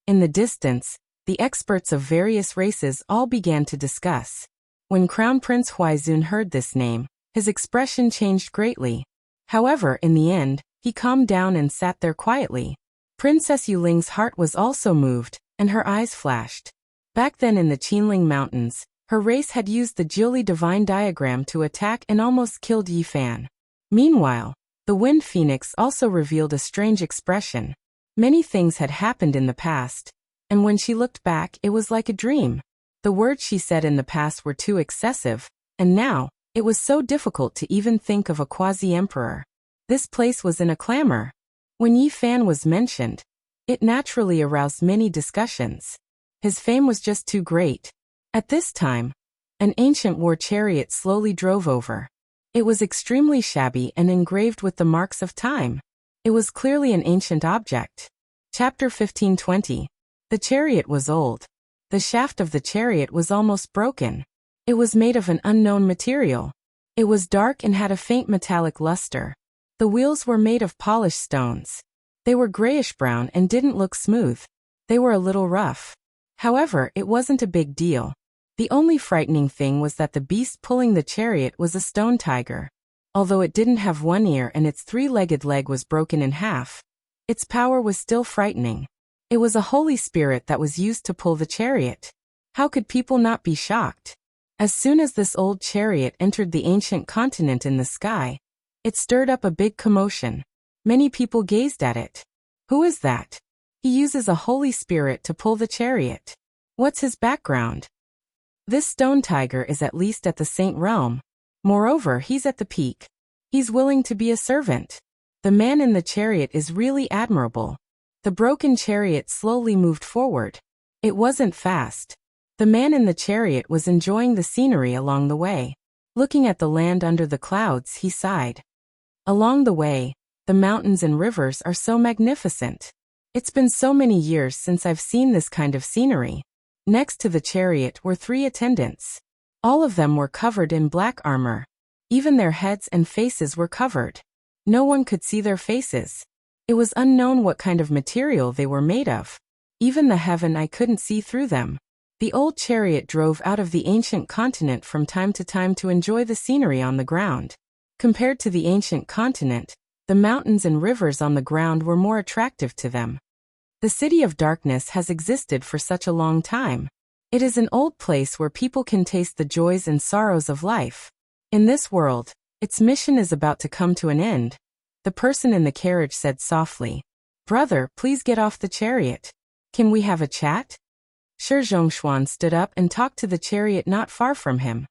In the distance, the experts of various races all began to discuss. When Crown Prince Huaizun heard this name, his expression changed greatly. However, in the end, he calmed down and sat there quietly. Princess Yuling's heart was also moved, and her eyes flashed. Back then in the Qinling Mountains, her race had used the Jiuli divine diagram to attack and almost killed Yi Fan. Meanwhile, the Wind Phoenix also revealed a strange expression. Many things had happened in the past, and when she looked back, it was like a dream. The words she said in the past were too excessive, and now, it was so difficult to even think of a quasi-emperor. This place was in a clamor. When Yi Fan was mentioned, it naturally aroused many discussions. His fame was just too great. At this time, an ancient war chariot slowly drove over. It was extremely shabby and engraved with the marks of time. It was clearly an ancient object. Chapter 1520. The chariot was old. The shaft of the chariot was almost broken. It was made of an unknown material. It was dark and had a faint metallic luster. The wheels were made of polished stones. They were grayish-brown and didn't look smooth. They were a little rough. However, it wasn't a big deal. The only frightening thing was that the beast pulling the chariot was a stone tiger. Although it didn't have one ear and its three-legged leg was broken in half, its power was still frightening. It was a holy spirit that was used to pull the chariot. How could people not be shocked? As soon as this old chariot entered the ancient continent in the sky, it stirred up a big commotion. Many people gazed at it. Who is that? He uses a holy spirit to pull the chariot. What's his background? This stone tiger is at least at the saint realm. Moreover, he's at the peak. He's willing to be a servant. The man in the chariot is really admirable. The broken chariot slowly moved forward. It wasn't fast. The man in the chariot was enjoying the scenery along the way. Looking at the land under the clouds, he sighed. Along the way, the mountains and rivers are so magnificent. It's been so many years since I've seen this kind of scenery. Next to the chariot were 3 attendants. All of them were covered in black armor. Even their heads and faces were covered. No one could see their faces. It was unknown what kind of material they were made of. Even the heaven I couldn't see through them. The old chariot drove out of the ancient continent from time to time to enjoy the scenery on the ground. Compared to the ancient continent, the mountains and rivers on the ground were more attractive to them. The City of Darkness has existed for such a long time. It is an old place where people can taste the joys and sorrows of life. In this world, its mission is about to come to an end. The person in the carriage said softly, "Brother, please get off the chariot. Can we have a chat?" Shi Zhongshuan stood up and talked to the chariot not far from him.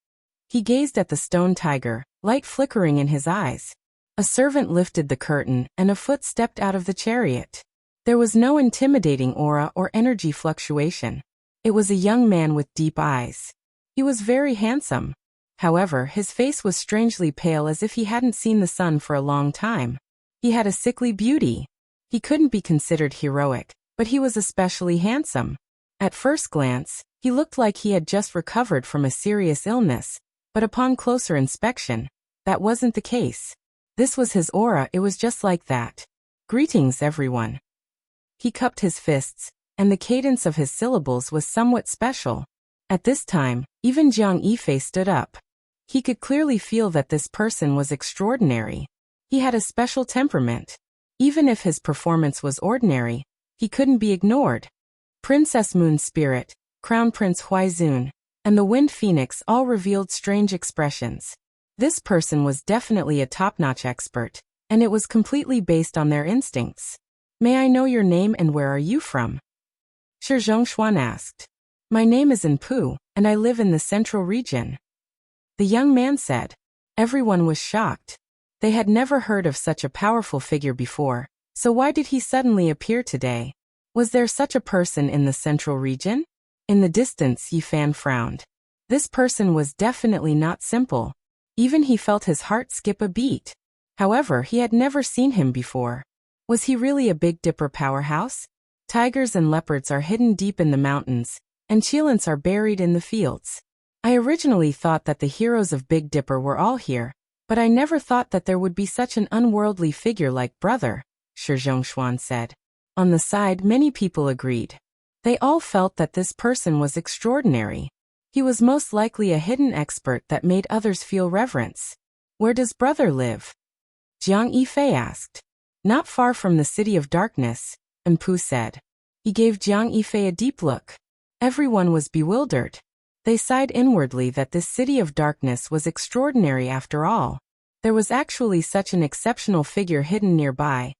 He gazed at the stone tiger, light flickering in his eyes. A servant lifted the curtain and a foot stepped out of the chariot. There was no intimidating aura or energy fluctuation. It was a young man with deep eyes. He was very handsome. However, his face was strangely pale as if he hadn't seen the sun for a long time. He had a sickly beauty. He couldn't be considered heroic, but he was especially handsome. At first glance, he looked like he had just recovered from a serious illness, but upon closer inspection, that wasn't the case. This was his aura, it was just like that. "Greetings, everyone." He cupped his fists, and the cadence of his syllables was somewhat special. At this time, even Jiang Yifei stood up. He could clearly feel that this person was extraordinary. He had a special temperament. Even if his performance was ordinary, he couldn't be ignored. Princess Moon's spirit, Crown Prince Huaizun, and the Wind Phoenix all revealed strange expressions. This person was definitely a top-notch expert, and it was completely based on their instincts. "May I know your name and where are you from?" Shi Zhongshuan asked. "My name is Enpu, and I live in the central region." The young man said. Everyone was shocked. They had never heard of such a powerful figure before, so why did he suddenly appear today? Was there such a person in the central region? In the distance, Yifan frowned. This person was definitely not simple. Even he felt his heart skip a beat. However, he had never seen him before. Was he really a Big Dipper powerhouse? Tigers and leopards are hidden deep in the mountains, and cheelants are buried in the fields. I originally thought that the heroes of Big Dipper were all here, but I never thought that there would be such an unworldly figure like Brother, Shi Zhongshuan said. On the side, many people agreed. They all felt that this person was extraordinary. He was most likely a hidden expert that made others feel reverence. "Where does Brother live?" Jiang Yifei asked. "Not far from the City of Darkness," Enpu said. He gave Jiang Yifei a deep look. Everyone was bewildered. They sighed inwardly that this City of Darkness was extraordinary after all. There was actually such an exceptional figure hidden nearby,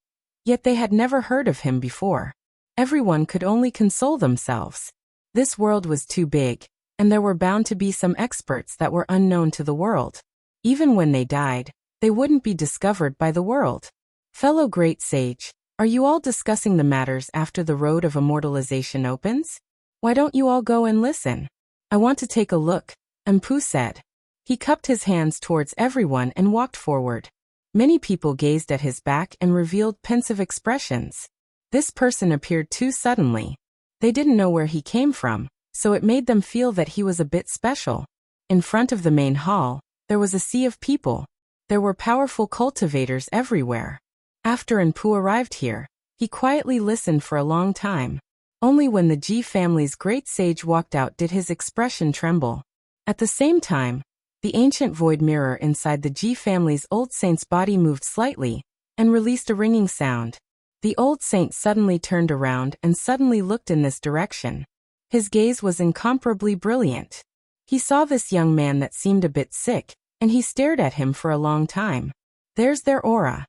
yet they had never heard of him before. Everyone could only console themselves. This world was too big, and there were bound to be some experts that were unknown to the world. Even when they died, they wouldn't be discovered by the world. "Fellow great sage, are you all discussing the matters after the road of immortalization opens? Why don't you all go and listen? I want to take a look," Enpu said. He cupped his hands towards everyone and walked forward. Many people gazed at his back and revealed pensive expressions. This person appeared too suddenly. They didn't know where he came from, so it made them feel that he was a bit special. In front of the main hall, there was a sea of people. There were powerful cultivators everywhere. After Enpu arrived here, he quietly listened for a long time. Only when the Ji family's great sage walked out did his expression tremble. At the same time, the ancient void mirror inside the Ji family's old saint's body moved slightly and released a ringing sound. The old saint suddenly turned around and suddenly looked in this direction. His gaze was incomparably brilliant. He saw this young man that seemed a bit sick, and he stared at him for a long time. There's their aura.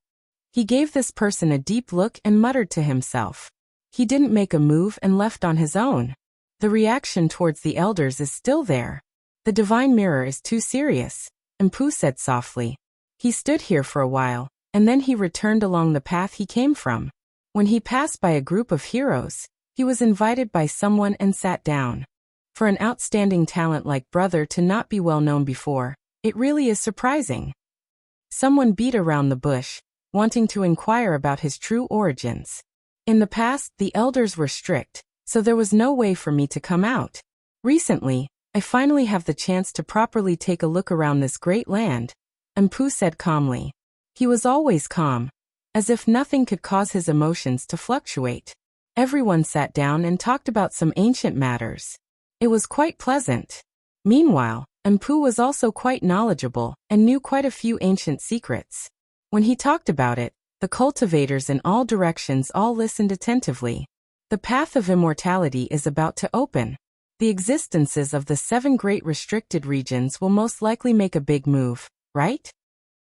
He gave this person a deep look and muttered to himself. He didn't make a move and left on his own. The reaction towards the elders is still there. The divine mirror is too serious, Enpu said softly. He stood here for a while, and then he returned along the path he came from. When he passed by a group of heroes, he was invited by someone and sat down. For an outstanding talent like brother to not be well known before, it really is surprising. Someone beat around the bush, wanting to inquire about his true origins. In the past, the elders were strict, so there was no way for me to come out. Recently, I finally have the chance to properly take a look around this great land, Enpu said calmly. He was always calm, as if nothing could cause his emotions to fluctuate. Everyone sat down and talked about some ancient matters. It was quite pleasant. Meanwhile, Enpu was also quite knowledgeable and knew quite a few ancient secrets. When he talked about it, the cultivators in all directions all listened attentively. The path of immortality is about to open. The existences of the 7 great restricted regions will most likely make a big move, right?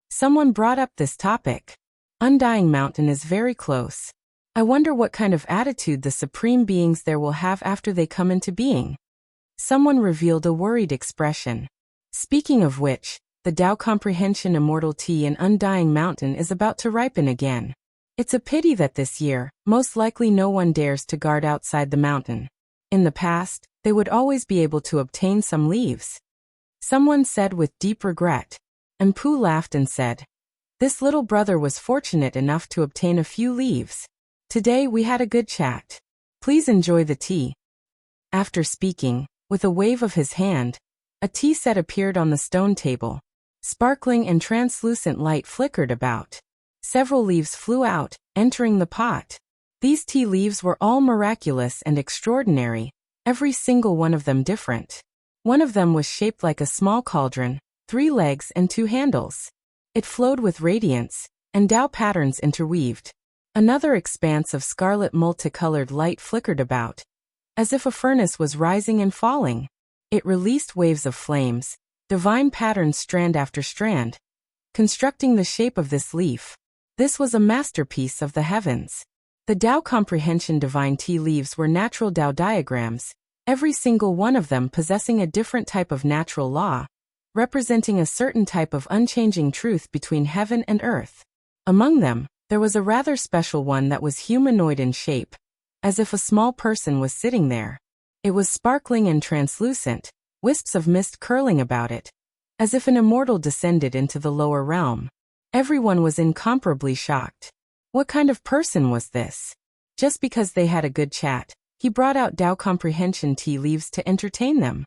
Someone brought up this topic. Undying Mountain is very close. I wonder what kind of attitude the supreme beings there will have after they come into being. Someone revealed a worried expression. Speaking of which, the Tao Comprehension Immortal Tea in Undying Mountain is about to ripen again. It's a pity that this year, most likely no one dares to guard outside the mountain. In the past, they would always be able to obtain some leaves. Someone said with deep regret. Enpu laughed and said, "This little brother was fortunate enough to obtain a few leaves. Today we had a good chat. Please enjoy the tea." After speaking, with a wave of his hand, a tea set appeared on the stone table. Sparkling and translucent light flickered about. Several leaves flew out, entering the pot. These tea leaves were all miraculous and extraordinary, every single one of them different. One of them was shaped like a small cauldron, 3 legs and 2 handles. It flowed with radiance, and Tao patterns interweaved. Another expanse of scarlet multicolored light flickered about, as if a furnace was rising and falling. It released waves of flames, divine patterns strand after strand, constructing the shape of this leaf. This was a masterpiece of the heavens. The Tao Comprehension divine tea leaves were natural Tao diagrams, every single one of them possessing a different type of natural law, representing a certain type of unchanging truth between heaven and earth. Among them, there was a rather special one that was humanoid in shape, as if a small person was sitting there. It was sparkling and translucent, wisps of mist curling about it, as if an immortal descended into the lower realm. Everyone was incomparably shocked. What kind of person was this? Just because they had a good chat, he brought out Tao Comprehension tea leaves to entertain them.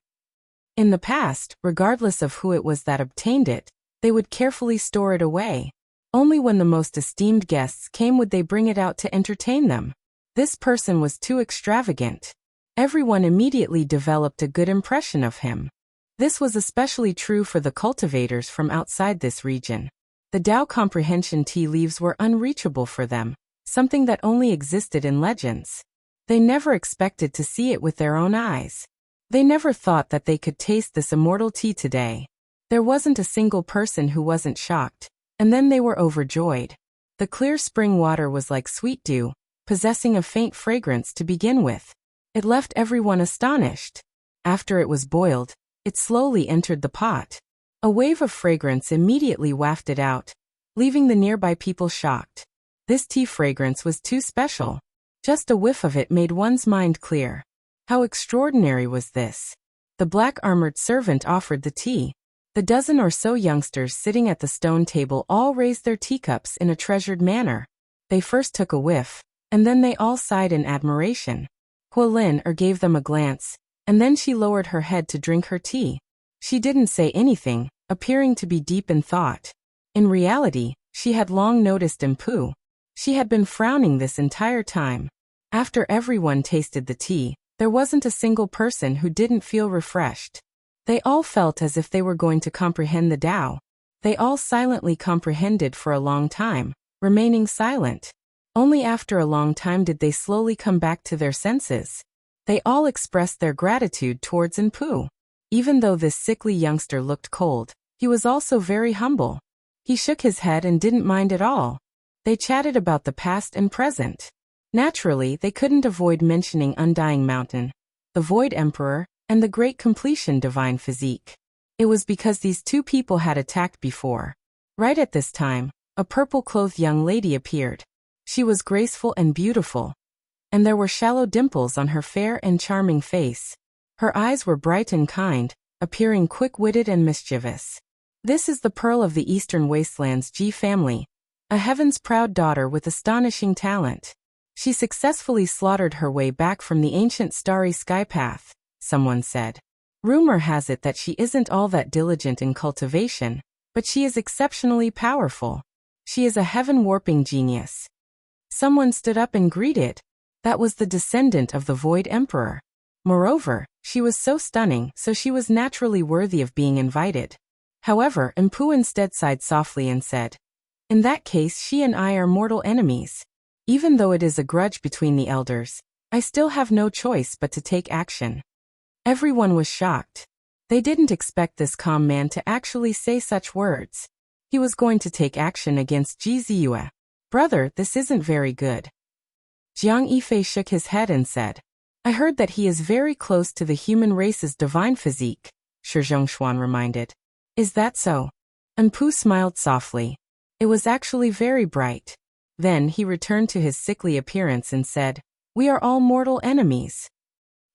In the past, regardless of who it was that obtained it, they would carefully store it away. Only when the most esteemed guests came would they bring it out to entertain them. This person was too extravagant. Everyone immediately developed a good impression of him. This was especially true for the cultivators from outside this region. The Tao Comprehension tea leaves were unreachable for them, something that only existed in legends. They never expected to see it with their own eyes. They never thought that they could taste this immortal tea today. There wasn't a single person who wasn't shocked, and then they were overjoyed. The clear spring water was like sweet dew, possessing a faint fragrance to begin with. It left everyone astonished. After it was boiled, it slowly entered the pot. A wave of fragrance immediately wafted out, leaving the nearby people shocked. This tea fragrance was too special. Just a whiff of it made one's mind clear. How extraordinary was this? The black-armored servant offered the tea. The dozen or so youngsters sitting at the stone table all raised their teacups in a treasured manner. They first took a whiff, and then they all sighed in admiration. Huolin gave them a glance, and then she lowered her head to drink her tea. She didn't say anything, appearing to be deep in thought. In reality, she had long noticed Empu. She had been frowning this entire time. After everyone tasted the tea, there wasn't a single person who didn't feel refreshed. They all felt as if they were going to comprehend the Tao. They all silently comprehended for a long time, remaining silent. Only after a long time did they slowly come back to their senses. They all expressed their gratitude towards Empu. Even though this sickly youngster looked cold, he was also very humble. He shook his head and didn't mind at all. They chatted about the past and present. Naturally, they couldn't avoid mentioning Undying Mountain, the Void Emperor, and the Great Completion Divine Physique. It was because these two people had attacked before. Right at this time, a purple-clothed young lady appeared. She was graceful and beautiful, and there were shallow dimples on her fair and charming face. Her eyes were bright and kind, appearing quick-witted and mischievous. This is the Pearl of the Eastern Wastelands Ji family, a heaven's proud daughter with astonishing talent. She successfully slaughtered her way back from the ancient starry sky path, someone said. Rumor has it that she isn't all that diligent in cultivation, but she is exceptionally powerful. She is a heaven-warping genius. Someone stood up and greeted. That was the descendant of the Void Emperor. Moreover, she was so stunning, so she was naturally worthy of being invited. However, Empu instead sighed softly and said, "In that case, she and I are mortal enemies. Even though it is a grudge between the elders, I still have no choice but to take action." Everyone was shocked. They didn't expect this calm man to actually say such words. He was going to take action against Ji Ziyue. "Brother, this isn't very good." Jiang Yifei shook his head and said, "I heard that he is very close to the human race's divine physique," Shi Zhongshuan reminded. "Is that so?" Empu smiled softly. It was actually very bright. Then he returned to his sickly appearance and said, "We are all mortal enemies."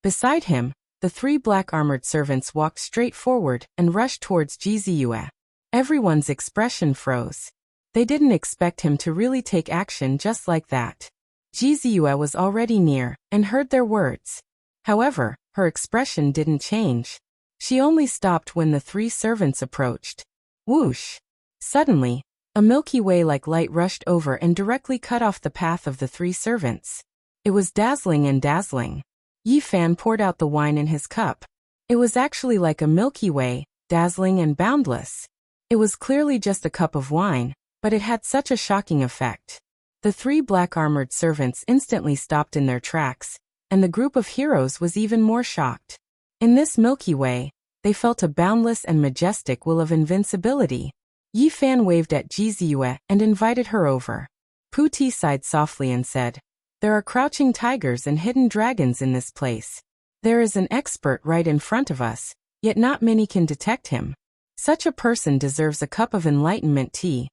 Beside him, the three black-armored servants walked straight forward and rushed towards Ji Ziyue. Everyone's expression froze. They didn't expect him to really take action just like that. Ji Ziyue was already near and heard their words. However, her expression didn't change. She only stopped when the three servants approached. Whoosh! Suddenly, a Milky Way-like light rushed over and directly cut off the path of the three servants. It was dazzling and dazzling. Yi Fan poured out the wine in his cup. It was actually like a Milky Way, dazzling and boundless. It was clearly just a cup of wine, but it had such a shocking effect. The three black-armored servants instantly stopped in their tracks, and the group of heroes was even more shocked. In this Milky Way, they felt a boundless and majestic will of invincibility. Yi Fan waved at Ji Ziyue and invited her over. Pu Ti sighed softly and said, "There are crouching tigers and hidden dragons in this place. There is an expert right in front of us, yet not many can detect him. Such a person deserves a cup of enlightenment tea."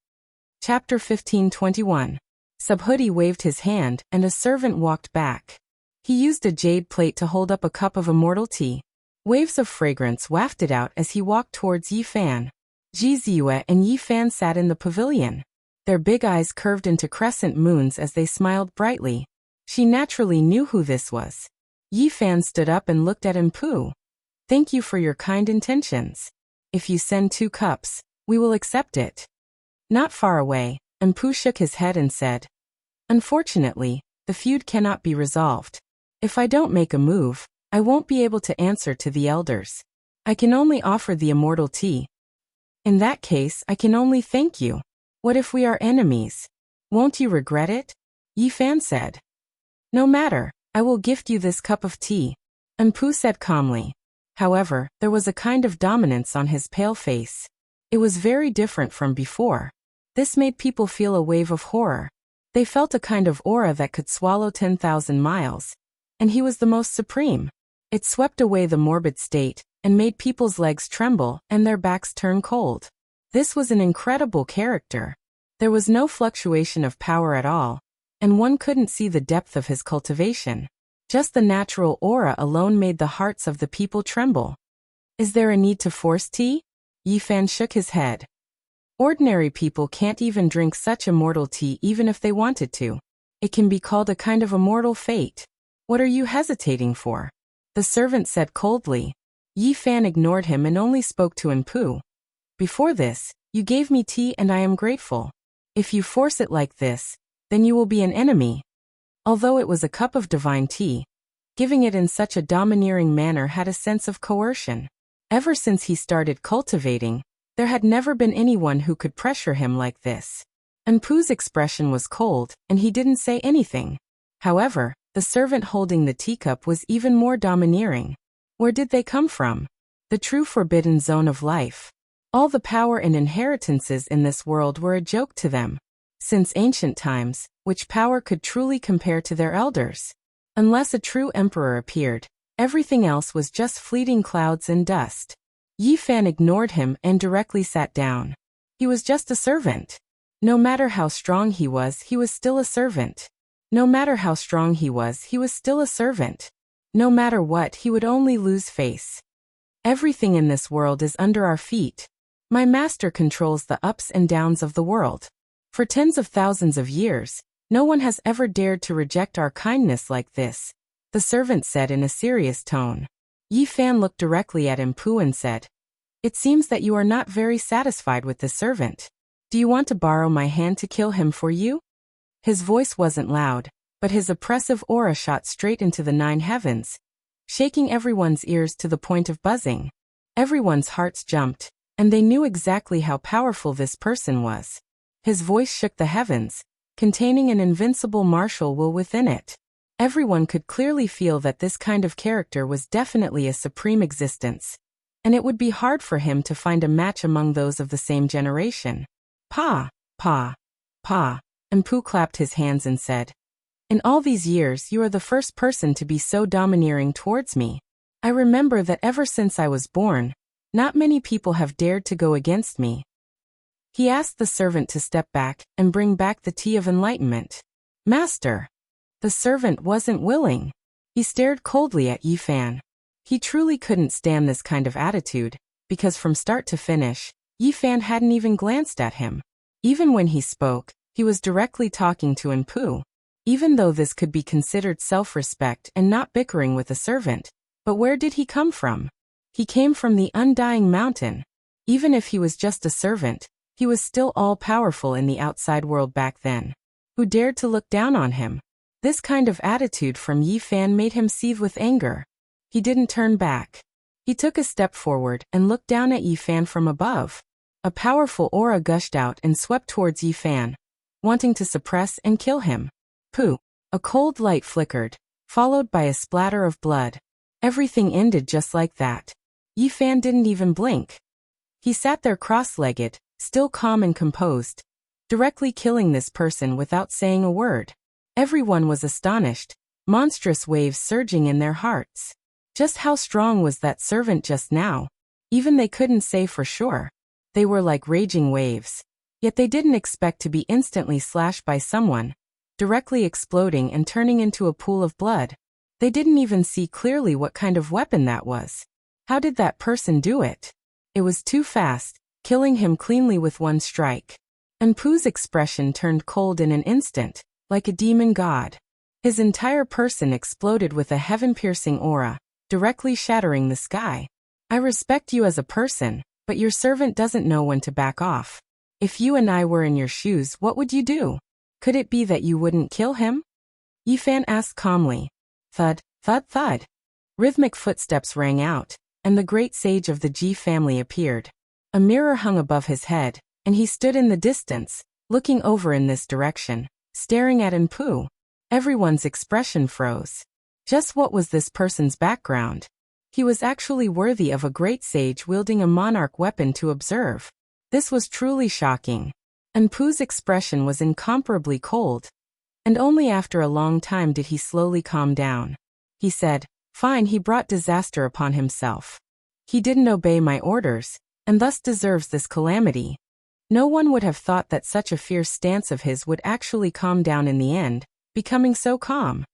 Chapter 15:21. Subhoodie waved his hand and a servant walked back. He used a jade plate to hold up a cup of immortal tea. Waves of fragrance wafted out as he walked towards Yi Fan. Ji Ziyue and Yi Fan sat in the pavilion. Their big eyes curved into crescent moons as they smiled brightly. She naturally knew who this was. Yi Fan stood up and looked at Empu. "Thank you for your kind intentions. If you send 2 cups, we will accept it." Not far away, Empu shook his head and said, "Unfortunately, the feud cannot be resolved. If I don't make a move, I won't be able to answer to the elders. I can only offer the immortal tea. In that case, I can only thank you. What if we are enemies? Won't you regret it?" Yi Fan said. "No matter, I will gift you this cup of tea," Empu said calmly. However, there was a kind of dominance on his pale face. It was very different from before. This made people feel a wave of horror. They felt a kind of aura that could swallow 10,000 miles. And he was the most supreme. It swept away the morbid state, and made people's legs tremble and their backs turn cold. This was an incredible character. There was no fluctuation of power at all, and one couldn't see the depth of his cultivation. Just the natural aura alone made the hearts of the people tremble. "Is there a need to force tea?" Yi Fan shook his head. "Ordinary people can't even drink such immortal tea even if they wanted to. It can be called a kind of immortal fate. What are you hesitating for?" The servant said coldly. Yi Fan ignored him and only spoke to Enpu. Before this, you gave me tea and I am grateful. If you force it like this, then you will be an enemy. Although it was a cup of divine tea, giving it in such a domineering manner had a sense of coercion. Ever since he started cultivating, there had never been anyone who could pressure him like this. Enpu's expression was cold, and he didn't say anything. However, the servant holding the teacup was even more domineering. Where did they come from? The true forbidden zone of life. All the power and inheritances in this world were a joke to them. Since ancient times, which power could truly compare to their elders? Unless a true emperor appeared, everything else was just fleeting clouds and dust. Yi Fan ignored him and directly sat down. He was just a servant. No matter how strong he was still a servant. No matter how strong he was still a servant. No matter what, he would only lose face. Everything in this world is under our feet. My master controls the ups and downs of the world. For tens of thousands of years, no one has ever dared to reject our kindness like this, the servant said in a serious tone. Yi Fan looked directly at Enpu and said, "It seems that you are not very satisfied with the servant. Do you want to borrow my hand to kill him for you?" His voice wasn't loud, but his oppressive aura shot straight into the 9 heavens, shaking everyone's ears to the point of buzzing. Everyone's hearts jumped, and they knew exactly how powerful this person was. His voice shook the heavens, containing an invincible martial will within it. Everyone could clearly feel that this kind of character was definitely a supreme existence, and it would be hard for him to find a match among those of the same generation. Pa, pa, pa. Enpu clapped his hands and said, "In all these years you are the first person to be so domineering towards me. I remember that ever since I was born, not many people have dared to go against me." He asked the servant to step back and bring back the tea of enlightenment. "Master." The servant wasn't willing. He stared coldly at Yi Fan. He truly couldn't stand this kind of attitude, because from start to finish, Yi Fan hadn't even glanced at him. Even when he spoke, he was directly talking to Enpu. Even though this could be considered self-respect and not bickering with a servant, but where did he come from? He came from the undying mountain. Even if he was just a servant, he was still all-powerful in the outside world back then. Who dared to look down on him? This kind of attitude from Yi Fan made him seethe with anger. He didn't turn back. He took a step forward and looked down at Yi Fan from above. A powerful aura gushed out and swept towards Yi Fan, wanting to suppress and kill him. Pooh! A cold light flickered, followed by a splatter of blood. Everything ended just like that. Yi Fan didn't even blink. He sat there cross-legged, still calm and composed, directly killing this person without saying a word. Everyone was astonished, monstrous waves surging in their hearts. Just how strong was that servant just now? Even they couldn't say for sure. They were like raging waves. Yet they didn't expect to be instantly slashed by someone, directly exploding and turning into a pool of blood. They didn't even see clearly what kind of weapon that was. How did that person do it? It was too fast, killing him cleanly with one strike. Enpu's expression turned cold in an instant, like a demon god. His entire person exploded with a heaven-piercing aura, directly shattering the sky. "I respect you as a person, but your servant doesn't know when to back off. If you and I were in your shoes, what would you do? Could it be that you wouldn't kill him?" Yi Fan asked calmly. Thud, thud, thud. Rhythmic footsteps rang out, and the great sage of the Ji family appeared. A mirror hung above his head, and he stood in the distance, looking over in this direction, staring at Enpu. Everyone's expression froze. Just what was this person's background? He was actually worthy of a great sage wielding a monarch weapon to observe. This was truly shocking. Enpu's expression was incomparably cold, and only after a long time did he slowly calm down. He said, "Fine, he brought disaster upon himself. He didn't obey my orders, and thus deserves this calamity." No one would have thought that such a fierce stance of his would actually calm down in the end, becoming so calm.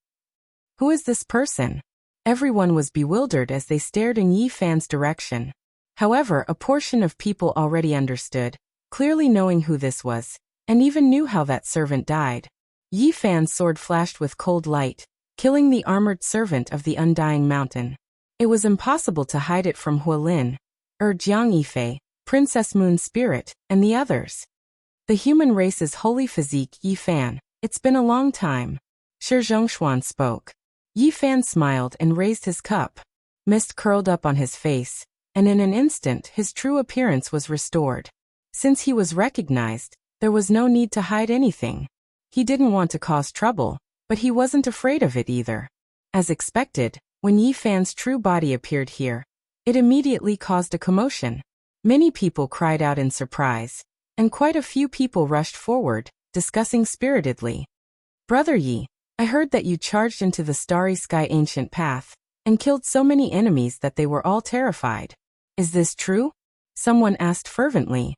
Who is this person? Everyone was bewildered as they stared in Yi Fan's direction. However, a portion of people already understood, clearly knowing who this was, and even knew how that servant died. Yi Fan's sword flashed with cold light, killing the armored servant of the undying mountain. It was impossible to hide it from Hualin, Jiang Yifei, Princess Moon's spirit, and the others. The human race's holy physique, Yifan. It's been a long time. Shi Zhongshuan spoke. Yifan smiled and raised his cup. Mist curled up on his face, and in an instant his true appearance was restored. Since he was recognized, there was no need to hide anything. He didn't want to cause trouble, but he wasn't afraid of it either. As expected, when Yifan's true body appeared here, it immediately caused a commotion. Many people cried out in surprise, and quite a few people rushed forward, discussing spiritedly. Brother Yi, I heard that you charged into the starry sky ancient path, and killed so many enemies that they were all terrified. Is this true? Someone asked fervently.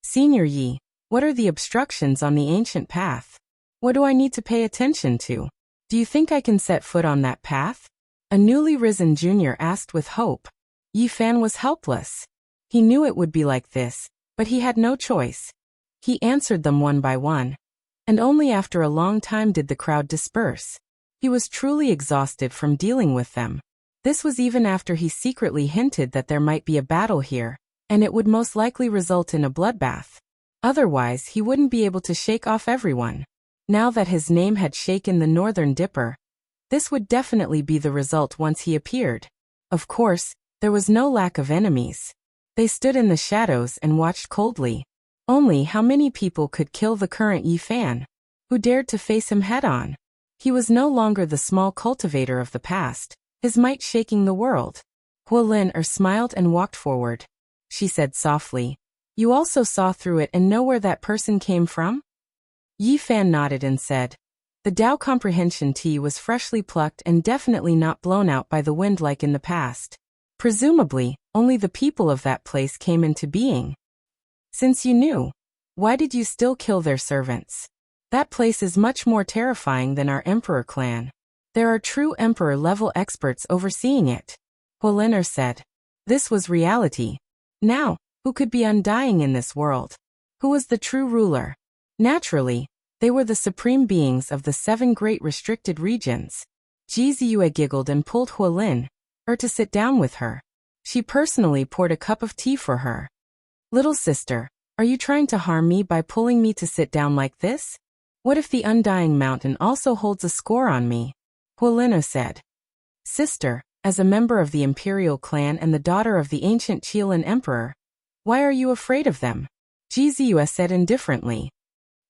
Senior Yi, what are the obstructions on the ancient path? What do I need to pay attention to? Do you think I can set foot on that path? A newly risen junior asked with hope. Yifan was helpless. He knew it would be like this, but he had no choice. He answered them one by one. And only after a long time did the crowd disperse. He was truly exhausted from dealing with them. This was even after he secretly hinted that there might be a battle here, and it would most likely result in a bloodbath. Otherwise, he wouldn't be able to shake off everyone. Now that his name had shaken the Northern Dipper, this would definitely be the result once he appeared. Of course, there was no lack of enemies. They stood in the shadows and watched coldly. Only how many people could kill the current Yifan? Who dared to face him head-on? He was no longer the small cultivator of the past, his might shaking the world. Hualin smiled and walked forward. She said softly, You also saw through it and know where that person came from? Yifan nodded and said, The Tao comprehension tea was freshly plucked and definitely not blown out by the wind like in the past. Presumably, only the people of that place came into being. Since you knew, why did you still kill their servants? That place is much more terrifying than our Emperor clan. There are true Emperor-level experts overseeing it. Hualin said. This was reality. Now, who could be undying in this world? Who was the true ruler? Naturally, they were the supreme beings of the 7 great restricted regions. Ji Ziyue giggled and pulled Hualin to sit down with her. She personally poured a cup of tea for her. Little sister, are you trying to harm me by pulling me to sit down like this? What if the Undying Mountain also holds a score on me? Hualin said. Sister, as a member of the Imperial clan and the daughter of the ancient Qilin Emperor, why are you afraid of them? Ji Ziyue said indifferently.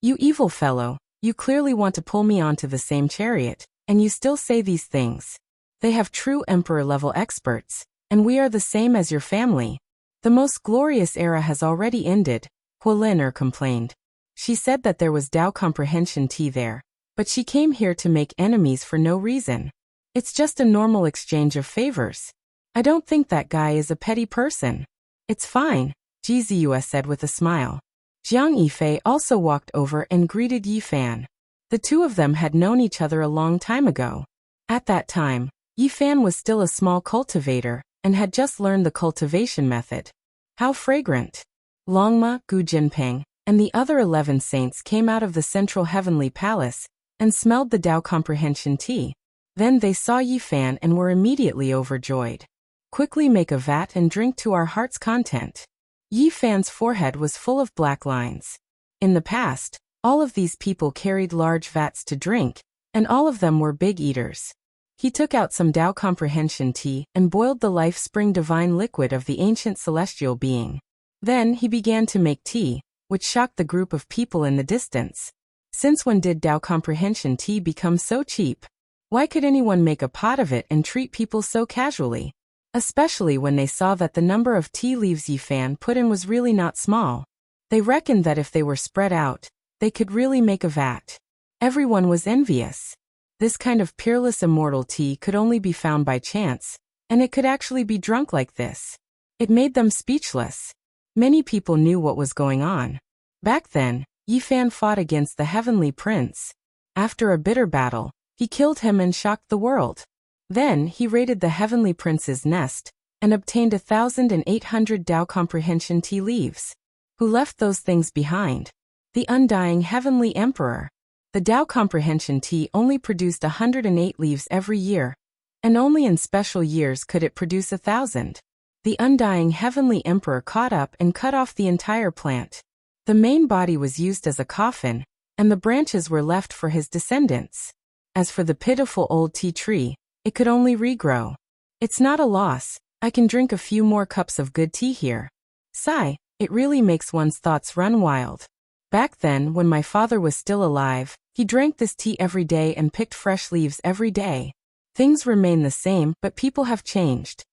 You evil fellow, you clearly want to pull me onto the same chariot, and you still say these things. They have true Emperor-level experts, and we are the same as your family. The most glorious era has already ended, Hualin complained. She said that there was Tao comprehension tea there, but she came here to make enemies for no reason. It's just a normal exchange of favors. I don't think that guy is a petty person. It's fine, Ji Ziyue said with a smile. Jiang Yifei also walked over and greeted Yifan. The two of them had known each other a long time ago. At that time, Yifan was still a small cultivator, and had just learned the cultivation method. How fragrant! Longma, Gu Jinping, and the other 11 saints came out of the central heavenly palace, and smelled the Tao comprehension tea. Then they saw Yifan and were immediately overjoyed. Quickly make a vat and drink to our heart's content. Yifan's forehead was full of black lines. In the past, all of these people carried large vats to drink, and all of them were big eaters. He took out some Tao comprehension tea and boiled the life spring divine liquid of the ancient celestial being. Then he began to make tea, which shocked the group of people in the distance. Since when did Tao comprehension tea become so cheap? Why could anyone make a pot of it and treat people so casually? Especially when they saw that the number of tea leaves Yifan put in was really not small. They reckoned that if they were spread out, they could really make a vat. Everyone was envious. This kind of peerless immortal tea could only be found by chance, and it could actually be drunk like this. It made them speechless. Many people knew what was going on. Back then, Yifan fought against the Heavenly Prince. After a bitter battle, he killed him and shocked the world. Then he raided the Heavenly Prince's nest, and obtained 1,800 Tao comprehension tea leaves. Who left those things behind? The undying Heavenly Emperor. The Tao comprehension tea only produced 108 leaves every year, and only in special years could it produce 1,000. The undying heavenly emperor caught up and cut off the entire plant. The main body was used as a coffin, and the branches were left for his descendants. As for the pitiful old tea tree, it could only regrow. It's not a loss, I can drink a few more cups of good tea here. Sigh, it really makes one's thoughts run wild. Back then, when my father was still alive, he drank this tea every day and picked fresh leaves every day. Things remain the same, but people have changed.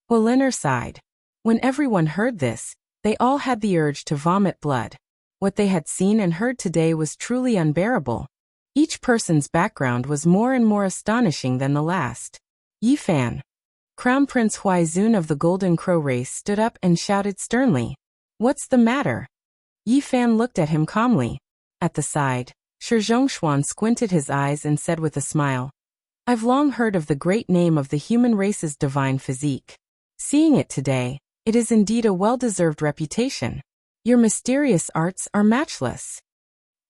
Waliner sighed. When everyone heard this, they all had the urge to vomit blood. What they had seen and heard today was truly unbearable. Each person's background was more and more astonishing than the last. Yi Fan. Crown Prince Huaizun of the Golden Crow race stood up and shouted sternly. What's the matter? Yi Fan looked at him calmly. At the side, Shi Zhongshuan squinted his eyes and said with a smile, I've long heard of the great name of the human race's divine physique. Seeing it today, it is indeed a well-deserved reputation. Your mysterious arts are matchless.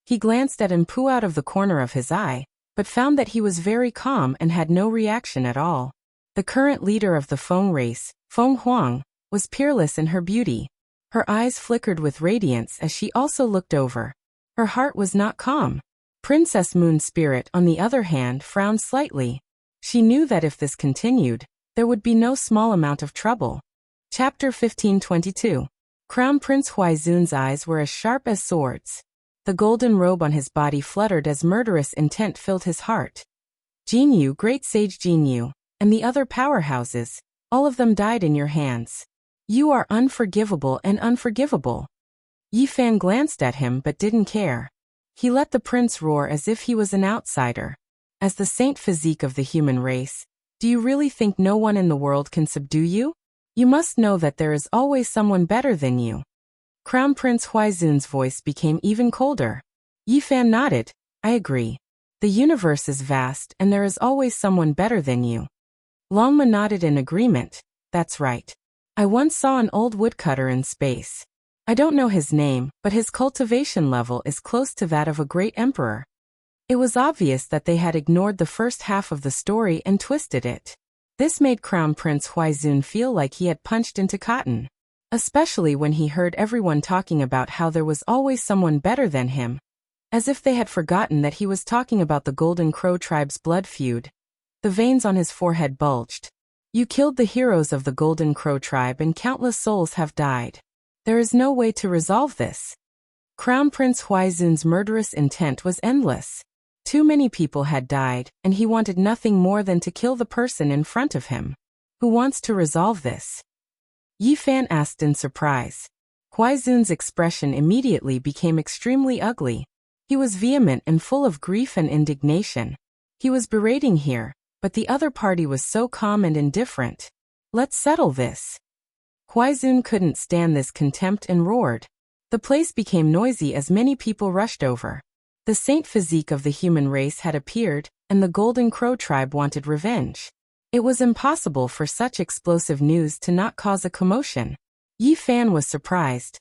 He glanced at Empu out of the corner of his eye, but found that he was very calm and had no reaction at all. The current leader of the Feng race, Feng Huang, was peerless in her beauty. Her eyes flickered with radiance as she also looked over. Her heart was not calm. Princess Moon's spirit, on the other hand, frowned slightly. She knew that if this continued, there would be no small amount of trouble. Chapter 1522. Crown Prince Huaizun's eyes were as sharp as swords. The golden robe on his body fluttered as murderous intent filled his heart. Jinyu, great sage Jinyu, and the other powerhouses, all of them died in your hands. You are unforgivable and unforgivable. Yi Fan glanced at him but didn't care. He let the prince roar as if he was an outsider. As the saint physique of the human race, do you really think no one in the world can subdue you? You must know that there is always someone better than you. Crown Prince Huaizun's voice became even colder. Yi Fan nodded. I agree. The universe is vast and there is always someone better than you. Longma nodded in agreement. That's right. I once saw an old woodcutter in space. I don't know his name, but his cultivation level is close to that of a great emperor. It was obvious that they had ignored the first half of the story and twisted it. This made Crown Prince Huaizun feel like he had punched into cotton. Especially when he heard everyone talking about how there was always someone better than him. As if they had forgotten that he was talking about the Golden Crow tribe's blood feud. The veins on his forehead bulged. You killed the heroes of the Golden Crow tribe and countless souls have died. There is no way to resolve this. Crown Prince Huaizun's murderous intent was endless. Too many people had died, and he wanted nothing more than to kill the person in front of him. Who wants to resolve this? Yi Fan asked in surprise. Huaizun's expression immediately became extremely ugly. He was vehement and full of grief and indignation. He was berating here, but the other party was so calm and indifferent. Let's settle this. Huaizun couldn't stand this contempt and roared. The place became noisy as many people rushed over. The saint physique of the human race had appeared, and the Golden Crow tribe wanted revenge. It was impossible for such explosive news to not cause a commotion. Yi Fan was surprised.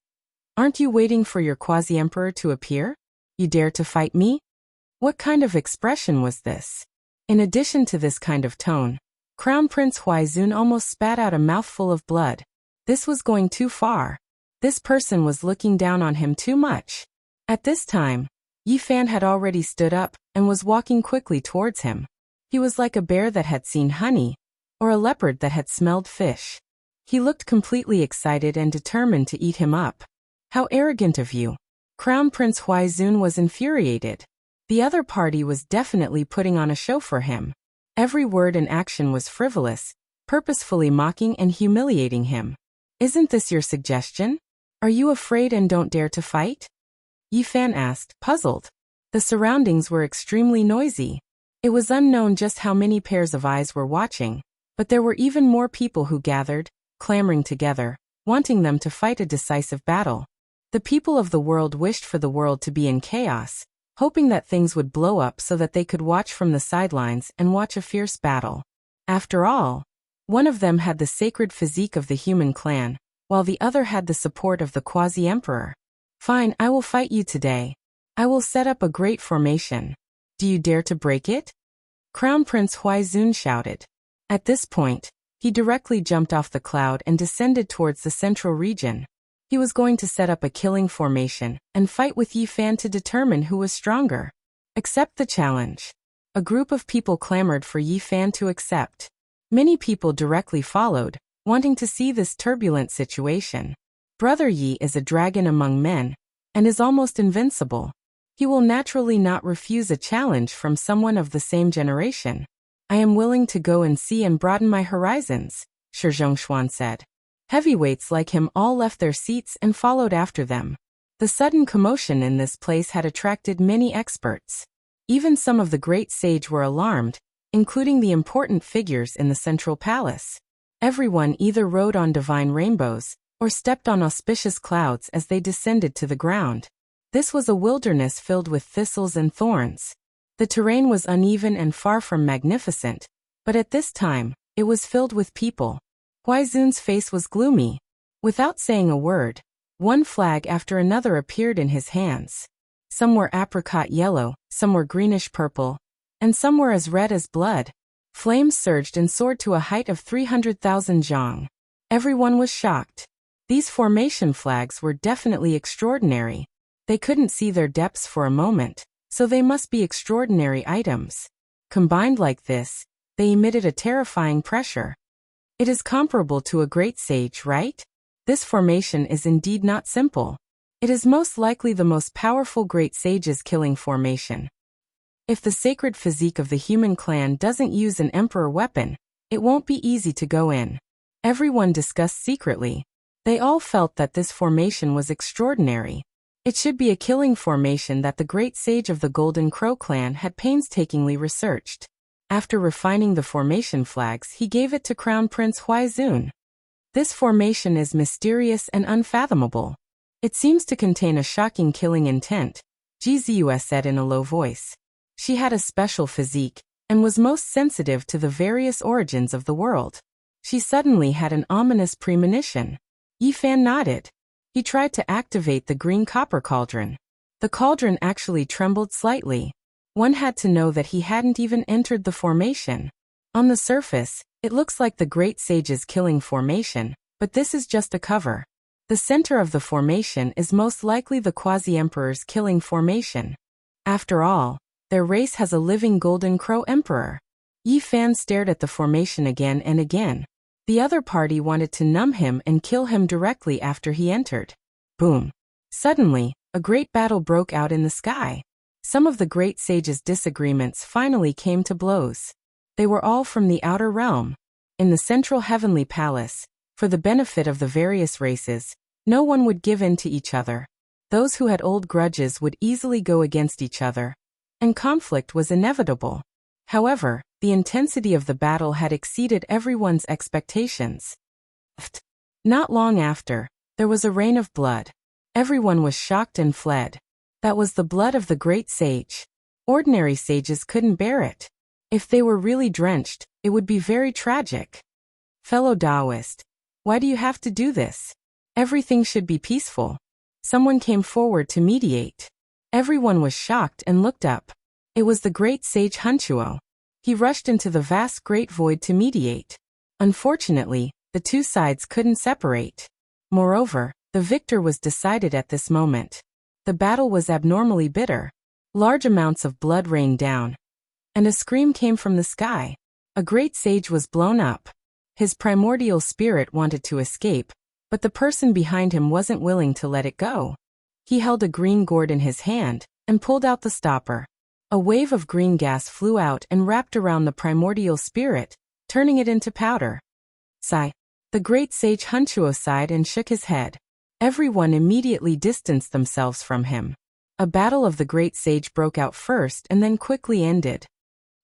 Aren't you waiting for your quasi-emperor to appear? You dare to fight me? What kind of expression was this? In addition to this kind of tone, Crown Prince Huaizun almost spat out a mouthful of blood. This was going too far. This person was looking down on him too much. At this time, Yi Fan had already stood up and was walking quickly towards him. He was like a bear that had seen honey, or a leopard that had smelled fish. He looked completely excited and determined to eat him up. How arrogant of you! Crown Prince Huaizun was infuriated. The other party was definitely putting on a show for him. Every word and action was frivolous, purposefully mocking and humiliating him. Isn't this your suggestion? Are you afraid and don't dare to fight? Yi Fan asked, puzzled. The surroundings were extremely noisy. It was unknown just how many pairs of eyes were watching, but there were even more people who gathered, clamoring together, wanting them to fight a decisive battle. The people of the world wished for the world to be in chaos, hoping that things would blow up so that they could watch from the sidelines and watch a fierce battle. After all, one of them had the sacred physique of the human clan, while the other had the support of the quasi-emperor. Fine, I will fight you today. I will set up a great formation. Do you dare to break it? Crown Prince Huaizun shouted. At this point, he directly jumped off the cloud and descended towards the central region. He was going to set up a killing formation and fight with Yi Fan to determine who was stronger. Accept the challenge. A group of people clamored for Yi Fan to accept. Many people directly followed, wanting to see this turbulent situation. Brother Yi is a dragon among men, and is almost invincible. He will naturally not refuse a challenge from someone of the same generation. I am willing to go and see and broaden my horizons, Shi Zhongshuan said. Heavyweights like him all left their seats and followed after them. The sudden commotion in this place had attracted many experts. Even some of the great sage were alarmed, including the important figures in the central palace. Everyone either rode on divine rainbows, or stepped on auspicious clouds as they descended to the ground. This was a wilderness filled with thistles and thorns. The terrain was uneven and far from magnificent, but at this time, it was filled with people. Huaizun's face was gloomy. Without saying a word, one flag after another appeared in his hands. Some were apricot yellow, some were greenish-purple, and some were as red as blood. Flames surged and soared to a height of 300,000 zhang. Everyone was shocked. These formation flags were definitely extraordinary. They couldn't see their depths for a moment, so they must be extraordinary items. Combined like this, they emitted a terrifying pressure. It is comparable to a great sage, right? This formation is indeed not simple. It is most likely the most powerful great sage's killing formation. If the sacred physique of the human clan doesn't use an emperor weapon, it won't be easy to go in. Everyone discussed secretly. They all felt that this formation was extraordinary. It should be a killing formation that the great sage of the Golden Crow clan had painstakingly researched. After refining the formation flags, he gave it to Crown Prince Huaizun. This formation is mysterious and unfathomable. It seems to contain a shocking killing intent, Jiziu said in a low voice. She had a special physique, and was most sensitive to the various origins of the world. She suddenly had an ominous premonition. Yi Fan nodded. He tried to activate the green copper cauldron. The cauldron actually trembled slightly. One had to know that he hadn't even entered the formation. On the surface, it looks like the great sage's killing formation, but this is just a cover. The center of the formation is most likely the quasi-emperor's killing formation. After all, their race has a living Golden Crow emperor. Yi Fan stared at the formation again and again. The other party wanted to numb him and kill him directly after he entered. Boom. Suddenly, a great battle broke out in the sky. Some of the great sage's disagreements finally came to blows. They were all from the outer realm. In the central heavenly palace, for the benefit of the various races, no one would give in to each other. Those who had old grudges would easily go against each other, and conflict was inevitable. However, the intensity of the battle had exceeded everyone's expectations. Not long after, there was a rain of blood. Everyone was shocked and fled. That was the blood of the great sage. Ordinary sages couldn't bear it. If they were really drenched, it would be very tragic. Fellow Taoist, why do you have to do this? Everything should be peaceful. Someone came forward to mediate. Everyone was shocked and looked up. It was the great sage Hunchuo. He rushed into the vast great void to mediate. Unfortunately, the two sides couldn't separate. Moreover, the victor was decided at this moment. The battle was abnormally bitter. Large amounts of blood rained down, and a scream came from the sky. A great sage was blown up. His primordial spirit wanted to escape, but the person behind him wasn't willing to let it go. He held a green gourd in his hand, and pulled out the stopper. A wave of green gas flew out and wrapped around the primordial spirit, turning it into powder. Sigh. The great sage Hunchuo sighed and shook his head. Everyone immediately distanced themselves from him. A battle of the great sage broke out first and then quickly ended.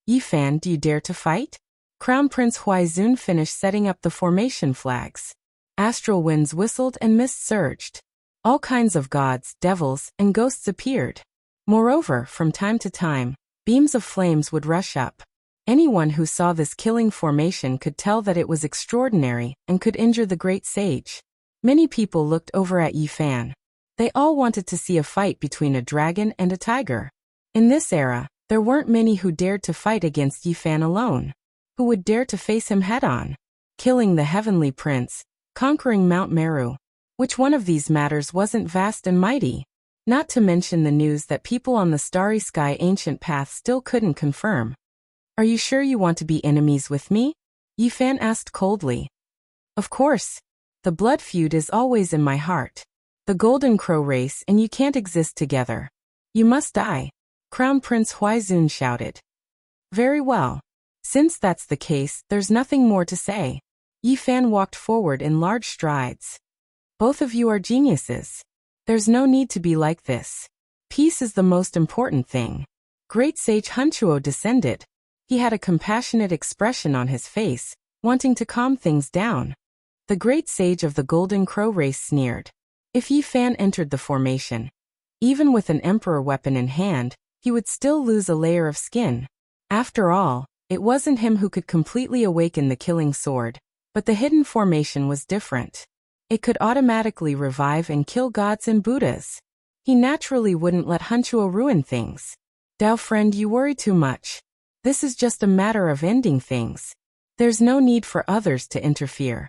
Yi Fan, do you dare to fight? Crown Prince Huaizun finished setting up the formation flags. Astral winds whistled and mist surged. All kinds of gods, devils, and ghosts appeared. Moreover, from time to time, beams of flames would rush up. Anyone who saw this killing formation could tell that it was extraordinary and could injure the great sage. Many people looked over at Yi Fan. They all wanted to see a fight between a dragon and a tiger. In this era, there weren't many who dared to fight against Yi Fan alone. Who would dare to face him head-on? Killing the heavenly prince, conquering Mount Meru. Which one of these matters wasn't vast and mighty? Not to mention the news that people on the starry sky ancient path still couldn't confirm. Are you sure you want to be enemies with me? Yi Fan asked coldly. Of course. The blood feud is always in my heart. The Golden Crow race and you can't exist together. You must die. Crown Prince Huaizun shouted. Very well. Since that's the case, there's nothing more to say. Yi Fan walked forward in large strides. Both of you are geniuses. There's no need to be like this. Peace is the most important thing. Great Sage Hunchuo descended. He had a compassionate expression on his face, wanting to calm things down. The great sage of the Golden Crow race sneered. If Yi Fan entered the formation, even with an emperor weapon in hand, he would still lose a layer of skin. After all, it wasn't him who could completely awaken the killing sword, but the hidden formation was different. It could automatically revive and kill gods and Buddhas. He naturally wouldn't let Hunchuo ruin things. Dao friend, you worry too much. This is just a matter of ending things. There's no need for others to interfere.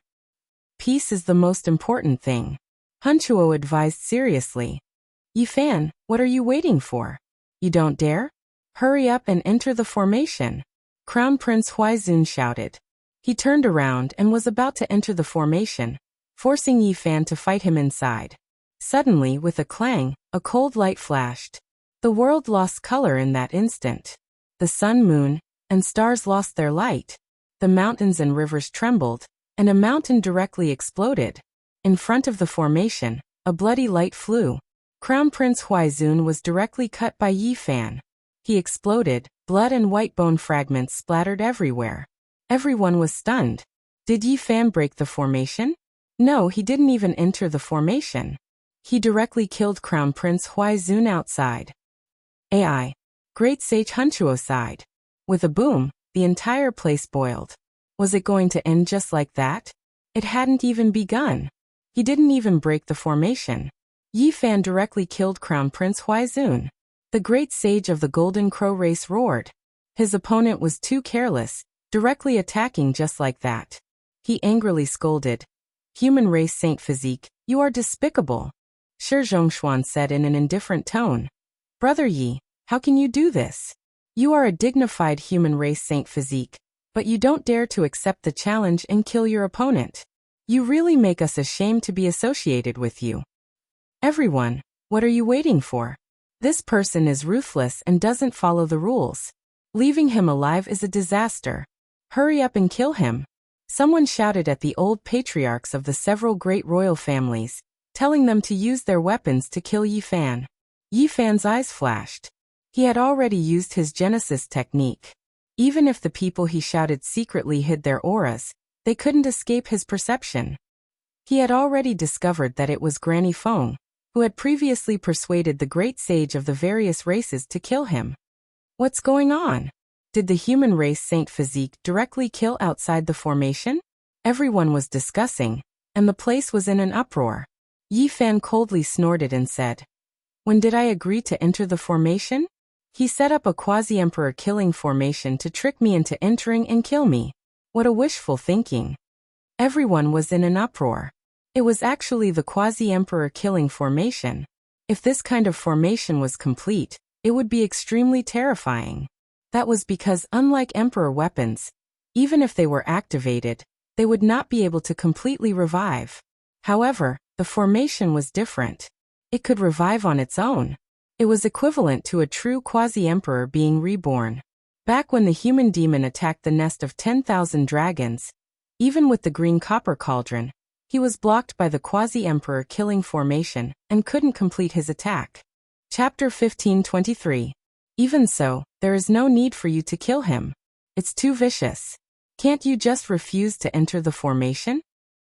Peace is the most important thing. Hunchuo advised seriously. Yi Fan, what are you waiting for? You don't dare? Hurry up and enter the formation. Crown Prince Huaizun shouted. He turned around and was about to enter the formation, forcing Yi Fan to fight him inside. Suddenly, with a clang, a cold light flashed. The world lost color in that instant. The sun, moon, and stars lost their light. The mountains and rivers trembled, and a mountain directly exploded. In front of the formation, a bloody light flew. Crown Prince Huaizun was directly cut by Yi Fan. He exploded, blood and white bone fragments splattered everywhere. Everyone was stunned. Did Yi Fan break the formation? No, he didn't even enter the formation. He directly killed Crown Prince Huaizun outside. AI. Great Sage Hunchuo sighed. With a boom, the entire place boiled. Was it going to end just like that? It hadn't even begun. He didn't even break the formation. Yi Fan directly killed Crown Prince Huaizun. The great sage of the Golden Crow race roared. His opponent was too careless, directly attacking just like that. He angrily scolded. Human race Saint Physique, you are despicable. Shi Zhongshuan said in an indifferent tone. Brother Yi, how can you do this? You are a dignified human race Saint Physique, but you don't dare to accept the challenge and kill your opponent. You really make us ashamed to be associated with you. Everyone, what are you waiting for? This person is ruthless and doesn't follow the rules. Leaving him alive is a disaster. Hurry up and kill him. Someone shouted at the old patriarchs of the several great royal families, telling them to use their weapons to kill Yi Fan. Yi Fan's eyes flashed. He had already used his Genesis technique. Even if the people he shouted secretly hid their auras, they couldn't escape his perception. He had already discovered that it was Granny Feng, who had previously persuaded the great sage of the various races to kill him. What's going on? Did the human race Saint Physique directly kill outside the formation? Everyone was discussing, and the place was in an uproar. Yi Fan coldly snorted and said, When did I agree to enter the formation? He set up a quasi-emperor killing formation to trick me into entering and kill me. What a wishful thinking. Everyone was in an uproar. It was actually the quasi-emperor killing formation. If this kind of formation was complete, it would be extremely terrifying. That was because unlike emperor weapons, even if they were activated, they would not be able to completely revive. However, the formation was different. It could revive on its own. It was equivalent to a true quasi-emperor being reborn. Back when the human demon attacked the nest of 10,000 dragons, even with the green copper cauldron, he was blocked by the quasi-emperor killing formation and couldn't complete his attack. Chapter 15:23. Even so, there is no need for you to kill him. It's too vicious. Can't you just refuse to enter the formation?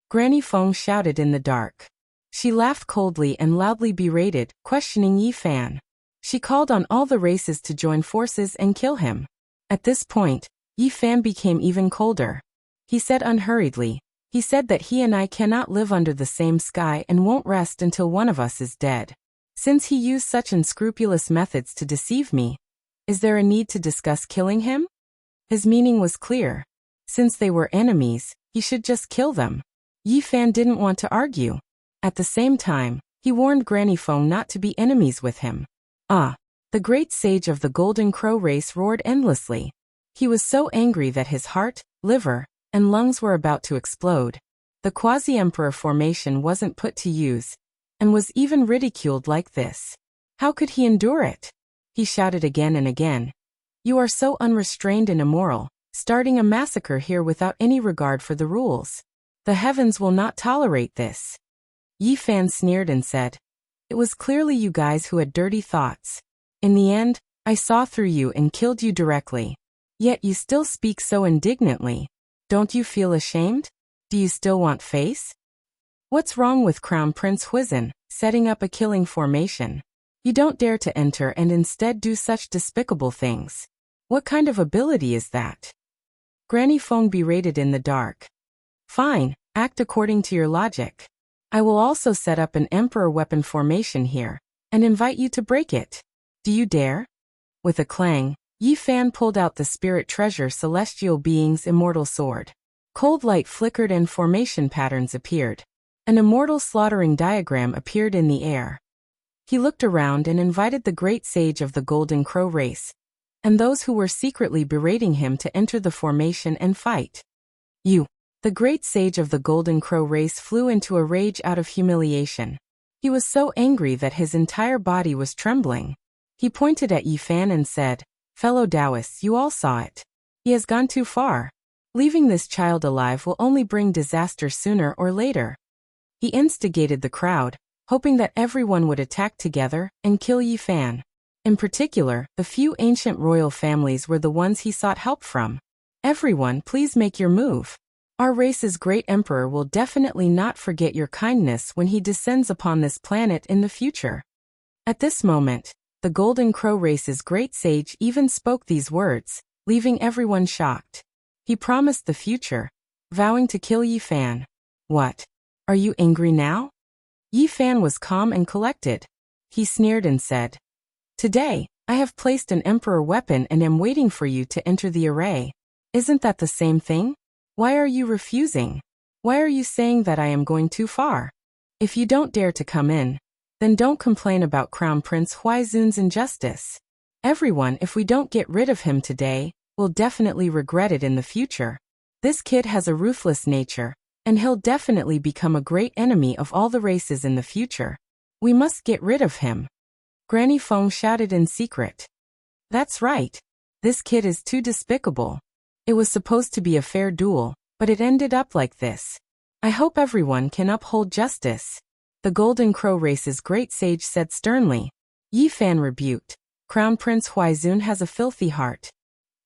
Granny Feng shouted in the dark. She laughed coldly and loudly berated, questioning Yi Fan. She called on all the races to join forces and kill him. At this point, Yi Fan became even colder. He said unhurriedly, he said that he and I cannot live under the same sky and won't rest until one of us is dead. Since he used such unscrupulous methods to deceive me, is there a need to discuss killing him? His meaning was clear. Since they were enemies, he should just kill them. Yi Fan didn't want to argue. At the same time, he warned Granny Feng not to be enemies with him. Ah! The great sage of the Golden Crow race roared endlessly. He was so angry that his heart, liver, and lungs were about to explode. The quasi-emperor formation wasn't put to use, and was even ridiculed like this. How could he endure it? He shouted again and again. You are so unrestrained and immoral, starting a massacre here without any regard for the rules. The heavens will not tolerate this. Yi Fan sneered and said, It was clearly you guys who had dirty thoughts. In the end, I saw through you and killed you directly. Yet you still speak so indignantly. Don't you feel ashamed? Do you still want face? What's wrong with Crown Prince Huizhen, setting up a killing formation? You don't dare to enter and instead do such despicable things. What kind of ability is that? Granny Feng berated in the dark. Fine, act according to your logic. I will also set up an emperor weapon formation here, and invite you to break it. Do you dare? With a clang, Yi Fan pulled out the spirit treasure celestial being's immortal sword. Cold light flickered and formation patterns appeared. An immortal slaughtering diagram appeared in the air. He looked around and invited the great sage of the Golden Crow race, and those who were secretly berating him to enter the formation and fight. You! The great sage of the Golden Crow race flew into a rage out of humiliation. He was so angry that his entire body was trembling. He pointed at Yi Fan and said, Fellow Taoists, you all saw it. He has gone too far. Leaving this child alive will only bring disaster sooner or later. He instigated the crowd, hoping that everyone would attack together and kill Yi Fan. In particular, the few ancient royal families were the ones he sought help from. Everyone, please make your move. Our race's great emperor will definitely not forget your kindness when he descends upon this planet in the future. At this moment, the Golden Crow race's great sage even spoke these words, leaving everyone shocked. He promised the future, vowing to kill Yi Fan. What? Are you angry now? Yi Fan was calm and collected. He sneered and said, Today, I have placed an emperor weapon and am waiting for you to enter the array. Isn't that the same thing? Why are you refusing? Why are you saying that I am going too far? If you don't dare to come in, then don't complain about Crown Prince Huizhen's injustice. Everyone, if we don't get rid of him today, will definitely regret it in the future. This kid has a ruthless nature, and he'll definitely become a great enemy of all the races in the future. We must get rid of him. Granny Feng shouted in secret. That's right. This kid is too despicable. It was supposed to be a fair duel, but it ended up like this. I hope everyone can uphold justice. The Golden Crow race's great sage said sternly. Yi Fan rebuked. Crown Prince Huizhen has a filthy heart.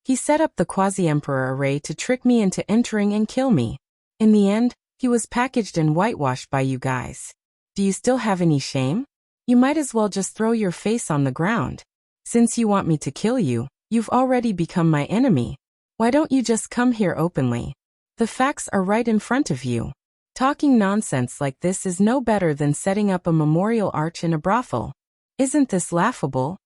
He set up the quasi-emperor array to trick me into entering and kill me. In the end, he was packaged and whitewashed by you guys. Do you still have any shame? You might as well just throw your face on the ground. Since you want me to kill you, you've already become my enemy. Why don't you just come here openly? The facts are right in front of you. Talking nonsense like this is no better than setting up a memorial arch in a brothel. Isn't this laughable?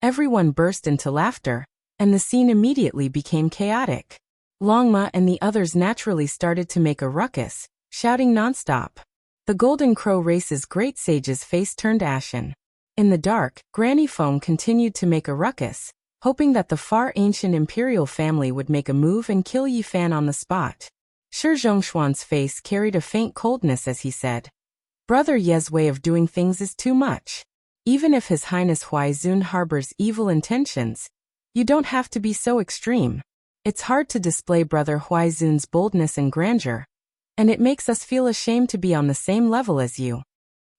Everyone burst into laughter, and the scene immediately became chaotic. Longma and the others naturally started to make a ruckus, shouting nonstop. The Golden Crow race's great sage's face turned ashen. In the dark, Granny Feng continued to make a ruckus, hoping that the far ancient imperial family would make a move and kill Yi Fan on the spot. Shi Zhongshuan's face carried a faint coldness as he said, Brother Ye's way of doing things is too much. Even if His Highness Huizhen harbors evil intentions, you don't have to be so extreme. It's hard to display Brother Huizhen's boldness and grandeur, and it makes us feel ashamed to be on the same level as you.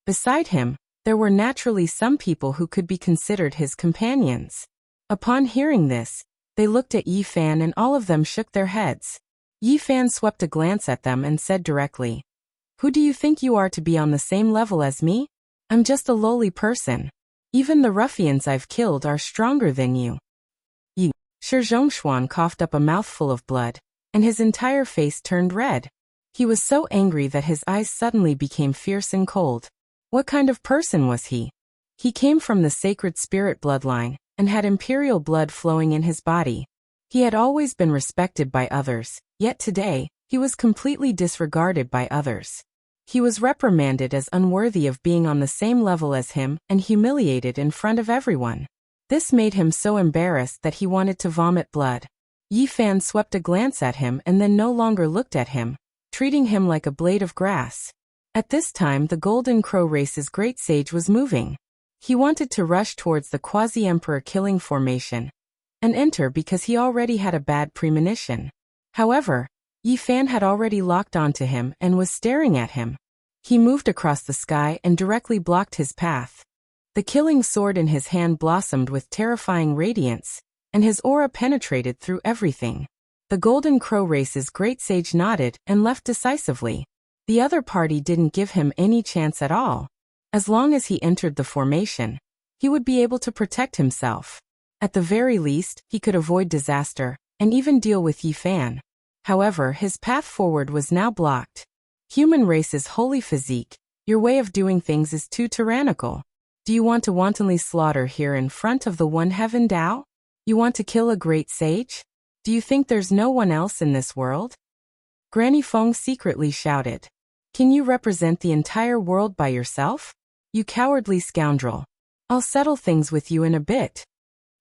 Beside him, there were naturally some people who could be considered his companions. Upon hearing this, they looked at Yi Fan and all of them shook their heads. Yi Fan swept a glance at them and said directly, Who do you think you are to be on the same level as me? I'm just a lowly person. Even the ruffians I've killed are stronger than you. Shi Zhongshuan coughed up a mouthful of blood, and his entire face turned red. He was so angry that his eyes suddenly became fierce and cold. What kind of person was he? He came from the sacred spirit bloodline, and had imperial blood flowing in his body. He had always been respected by others, yet today, he was completely disregarded by others. He was reprimanded as unworthy of being on the same level as him and humiliated in front of everyone. This made him so embarrassed that he wanted to vomit blood. Yi Fan swept a glance at him and then no longer looked at him, treating him like a blade of grass. At this time the Golden Crow race's great sage was moving. He wanted to rush towards the quasi-emperor killing formation and enter because he already had a bad premonition. However, Yi Fan had already locked onto him and was staring at him. He moved across the sky and directly blocked his path. The killing sword in his hand blossomed with terrifying radiance, and his aura penetrated through everything. The Golden Crow race's great sage nodded and left decisively. The other party didn't give him any chance at all. As long as he entered the formation, he would be able to protect himself. At the very least, he could avoid disaster, and even deal with Yi Fan. However, his path forward was now blocked. Human race's holy physique, your way of doing things is too tyrannical. Do you want to wantonly slaughter here in front of the One Heaven Tao? You want to kill a great sage? Do you think there's no one else in this world? Granny Feng secretly shouted. Can you represent the entire world by yourself? You cowardly scoundrel. I'll settle things with you in a bit.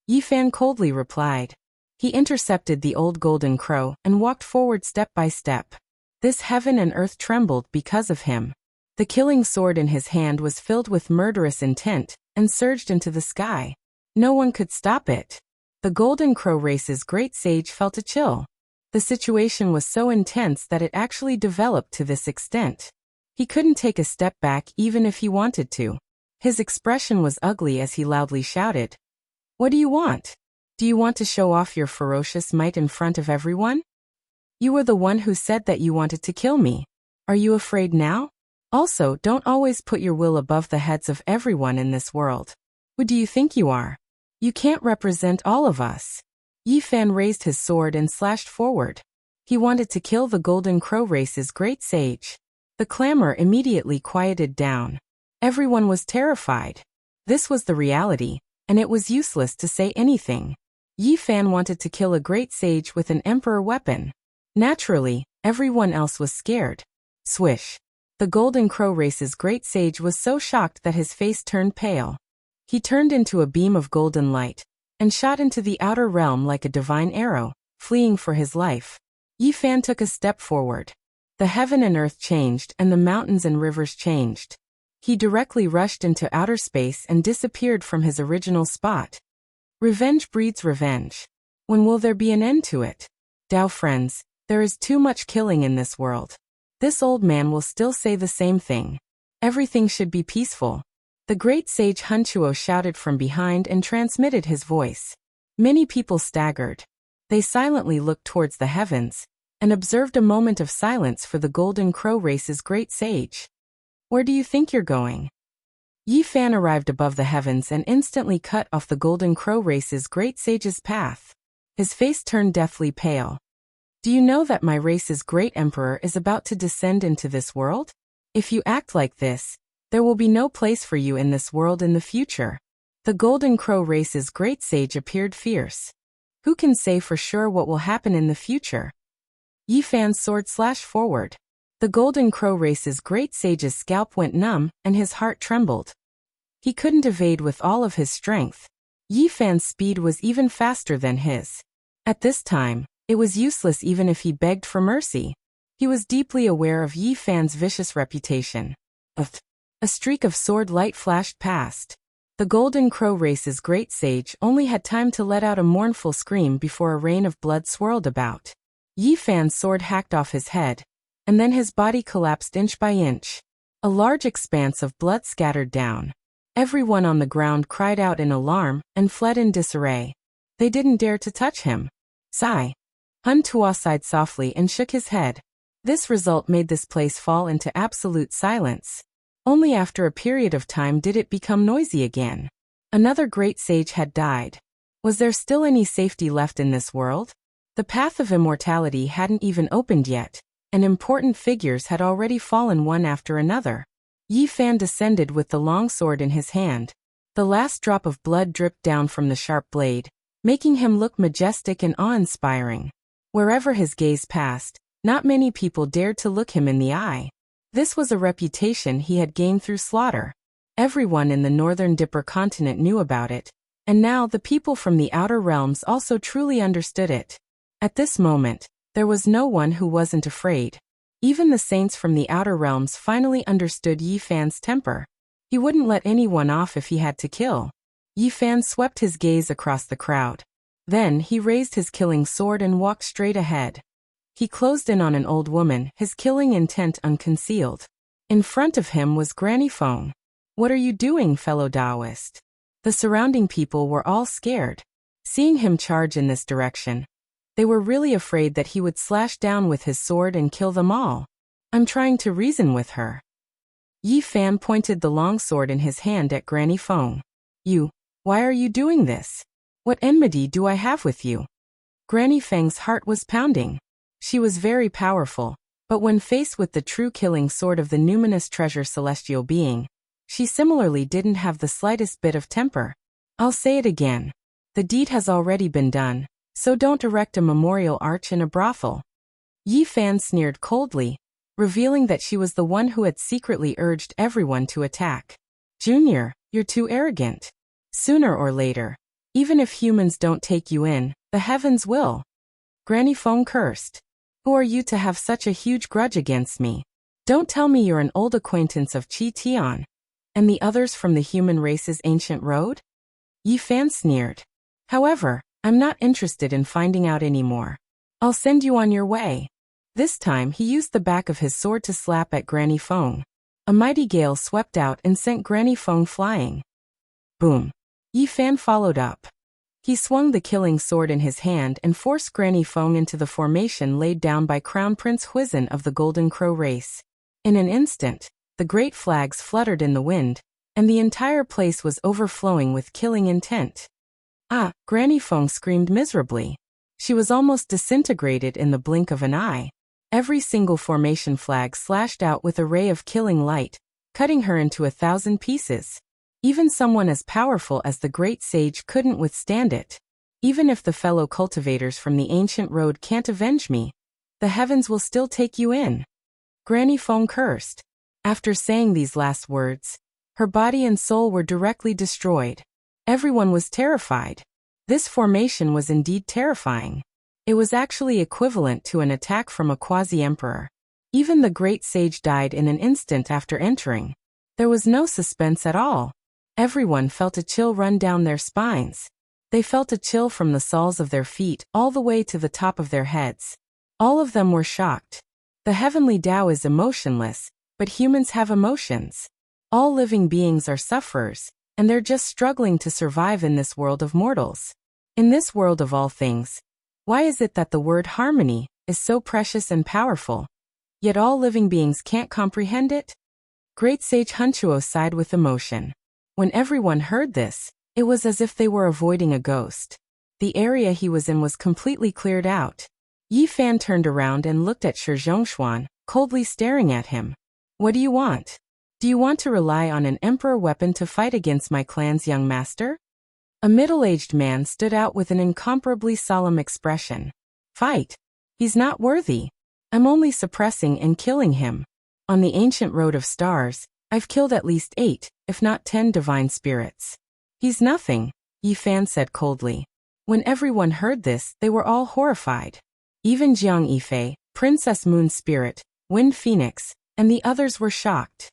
Yi Fan coldly replied. He intercepted the old Golden Crow and walked forward step by step. This heaven and earth trembled because of him. The killing sword in his hand was filled with murderous intent and surged into the sky. No one could stop it. The Golden Crow race's great sage felt a chill. The situation was so intense that it actually developed to this extent. He couldn't take a step back even if he wanted to. His expression was ugly as he loudly shouted. What do you want? Do you want to show off your ferocious might in front of everyone? You were the one who said that you wanted to kill me. Are you afraid now? Also, don't always put your will above the heads of everyone in this world. Who do you think you are? You can't represent all of us. Yi Fan raised his sword and slashed forward. He wanted to kill the Golden Crow race's great sage. The clamor immediately quieted down. Everyone was terrified. This was the reality, and it was useless to say anything. Yi Fan wanted to kill a great sage with an emperor weapon. Naturally, everyone else was scared. Swish. The Golden Crow race's great sage was so shocked that his face turned pale. He turned into a beam of golden light and shot into the outer realm like a divine arrow, fleeing for his life. Yi Fan took a step forward. The heaven and earth changed and the mountains and rivers changed. He directly rushed into outer space and disappeared from his original spot. Revenge breeds revenge. When will there be an end to it? Tao friends, there is too much killing in this world. This old man will still say the same thing. Everything should be peaceful. The great sage Hunchuo shouted from behind and transmitted his voice. Many people staggered. They silently looked towards the heavens and observed a moment of silence for the Golden Crow race's great sage. Where do you think you're going? Yi Fan arrived above the heavens and instantly cut off the Golden Crow race's great sage's path. His face turned deathly pale. Do you know that my race's great emperor is about to descend into this world? If you act like this, there will be no place for you in this world in the future. The Golden Crow race's great sage appeared fierce. Who can say for sure what will happen in the future? Yi Fan's sword slashed forward. The Golden Crow race's great sage's scalp went numb and his heart trembled. He couldn't evade with all of his strength. Yi Fan's speed was even faster than his. At this time, it was useless even if he begged for mercy. He was deeply aware of Yi Fan's vicious reputation. A streak of sword light flashed past. The Golden Crow race's great sage only had time to let out a mournful scream before a rain of blood swirled about. Yi Fan's sword hacked off his head, and then his body collapsed inch by inch. A large expanse of blood scattered down. Everyone on the ground cried out in alarm and fled in disarray. They didn't dare to touch him. Sigh. Hun Tuo sighed softly and shook his head. This result made this place fall into absolute silence. Only after a period of time did it become noisy again. Another great sage had died. Was there still any safety left in this world? The path of immortality hadn't even opened yet, and important figures had already fallen one after another. Yi Fan descended with the long sword in his hand. The last drop of blood dripped down from the sharp blade, making him look majestic and awe-inspiring. Wherever his gaze passed, not many people dared to look him in the eye. This was a reputation he had gained through slaughter. Everyone in the northern Dipper continent knew about it, and now the people from the outer realms also truly understood it. At this moment, there was no one who wasn't afraid. Even the saints from the outer realms finally understood Yi Fan's temper. He wouldn't let anyone off if he had to kill. Yi Fan swept his gaze across the crowd. Then he raised his killing sword and walked straight ahead. He closed in on an old woman, his killing intent unconcealed. In front of him was Granny Feng. "What are you doing, fellow Taoist?" The surrounding people were all scared. Seeing him charge in this direction, they were really afraid that he would slash down with his sword and kill them all. "I'm trying to reason with her." Yi Fan pointed the long sword in his hand at Granny Feng. Why are you doing this? What enmity do I have with you?" Granny Feng's heart was pounding. She was very powerful, but when faced with the true killing sword of the numinous treasure celestial being, she similarly didn't have the slightest bit of temper. "I'll say it again. The deed has already been done, so don't erect a memorial arch in a brothel." Yi Fan sneered coldly, revealing that she was the one who had secretly urged everyone to attack. "Junior, you're too arrogant. Sooner or later, even if humans don't take you in, the heavens will." Granny Feng cursed. "Who are you to have such a huge grudge against me? Don't tell me you're an old acquaintance of Qi Tian and the others from the human race's ancient road?" Yi Fan sneered. "However, I'm not interested in finding out anymore. I'll send you on your way." This time he used the back of his sword to slap at Granny Feng. A mighty gale swept out and sent Granny Feng flying. Boom. Yi Fan followed up. He swung the killing sword in his hand and forced Granny Feng into the formation laid down by Crown Prince Huizhen of the Golden Crow race. In an instant, the great flags fluttered in the wind, and the entire place was overflowing with killing intent. "Ah!" Granny Feng screamed miserably. She was almost disintegrated in the blink of an eye. Every single formation flag slashed out with a ray of killing light, cutting her into 1,000 pieces. Even someone as powerful as the great sage couldn't withstand it. "Even if the fellow cultivators from the ancient road can't avenge me, the heavens will still take you in." Granny Feng cursed. After saying these last words, her body and soul were directly destroyed. Everyone was terrified. This formation was indeed terrifying. It was actually equivalent to an attack from a quasi-emperor. Even the great sage died in an instant after entering. There was no suspense at all. Everyone felt a chill run down their spines. They felt a chill from the soles of their feet all the way to the top of their heads. All of them were shocked. The heavenly Tao is emotionless, but humans have emotions. All living beings are sufferers, and they're just struggling to survive in this world of mortals. In this world of all things, why is it that the word harmony is so precious and powerful, yet all living beings can't comprehend it? Great Sage Hunchuo sighed with emotion. When everyone heard this, it was as if they were avoiding a ghost. The area he was in was completely cleared out. Yi Fan turned around and looked at Shi Zhongshuan, coldly staring at him. "What do you want? Do you want to rely on an emperor weapon to fight against my clan's young master?" A middle-aged man stood out with an incomparably solemn expression. "Fight? He's not worthy. I'm only suppressing and killing him. On the ancient road of stars, I've killed at least 8, if not 10 divine spirits. He's nothing," Yi Fan said coldly. When everyone heard this, they were all horrified. Even Jiang Yifei, Princess Moon's spirit, Wind Phoenix, and the others were shocked.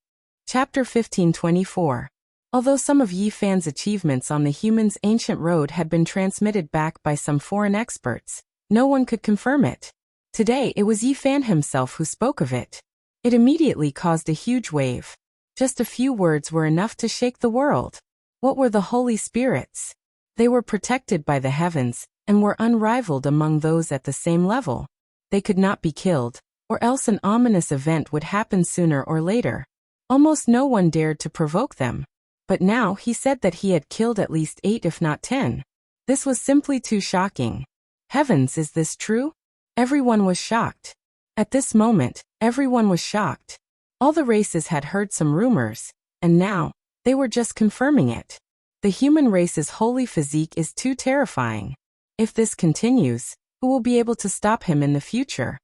Chapter 1524. Although some of Yi Fan's achievements on the human's ancient road had been transmitted back by some foreign experts, no one could confirm it. Today it was Yi Fan himself who spoke of it. It immediately caused a huge wave. Just a few words were enough to shake the world. What were the holy spirits? They were protected by the heavens, and were unrivaled among those at the same level. They could not be killed, or else an ominous event would happen sooner or later. Almost no one dared to provoke them. But now he said that he had killed at least 8 if not 10. This was simply too shocking. Heavens, is this true? Everyone was shocked. At this moment, everyone was shocked. All the races had heard some rumors, and now, they were just confirming it. The human race's holy physique is too terrifying. If this continues, who will be able to stop him in the future?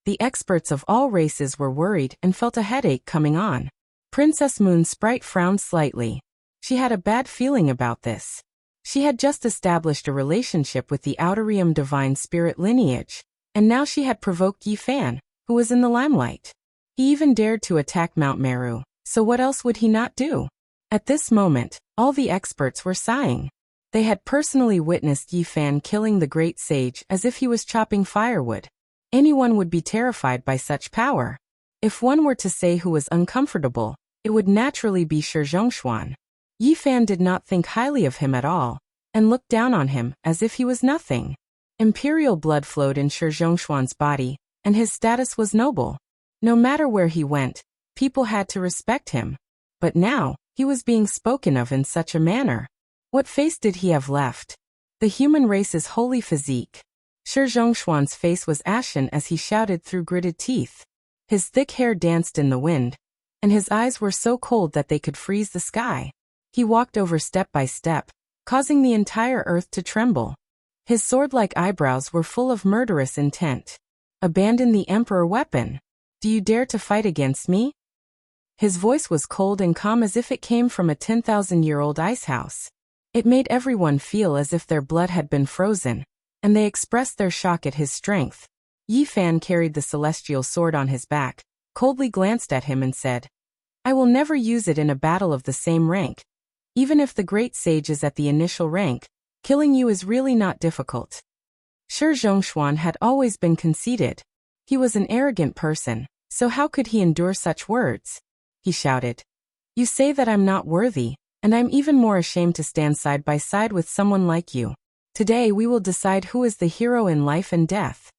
The experts of all races were worried and felt a headache coming on. Princess Moon's sprite frowned slightly. She had a bad feeling about this. She had just established a relationship with the Outerium divine spirit lineage, and now she had provoked Yi Fan, who was in the limelight. He even dared to attack Mount Meru, so what else would he not do? At this moment, all the experts were sighing. They had personally witnessed Yi Fan killing the great sage as if he was chopping firewood. Anyone would be terrified by such power. If one were to say who was uncomfortable, it would naturally be Shi Zhongshuan. Yi Fan did not think highly of him at all, and looked down on him as if he was nothing. Imperial blood flowed in Shi Zhongshuan's body, and his status was noble. No matter where he went, people had to respect him. But now, he was being spoken of in such a manner. What face did he have left? The human race's holy physique. Shi Zhongshuan's face was ashen as he shouted through gritted teeth. His thick hair danced in the wind, and his eyes were so cold that they could freeze the sky. He walked over step by step, causing the entire earth to tremble. His sword-like eyebrows were full of murderous intent. Abandon the Emperor weapon. Do you dare to fight against me? His voice was cold and calm as if it came from a 10,000-year-old icehouse. It made everyone feel as if their blood had been frozen, and they expressed their shock at his strength. Yi Fan carried the celestial sword on his back, coldly glanced at him and said, "I will never use it in a battle of the same rank. Even if the great sage is at the initial rank, killing you is really not difficult." Shi Zhongshuan had always been conceited. He was an arrogant person, so how could he endure such words? He shouted, "You say that I'm not worthy, and I'm even more ashamed to stand side by side with someone like you. Today we will decide who is the hero in life and death."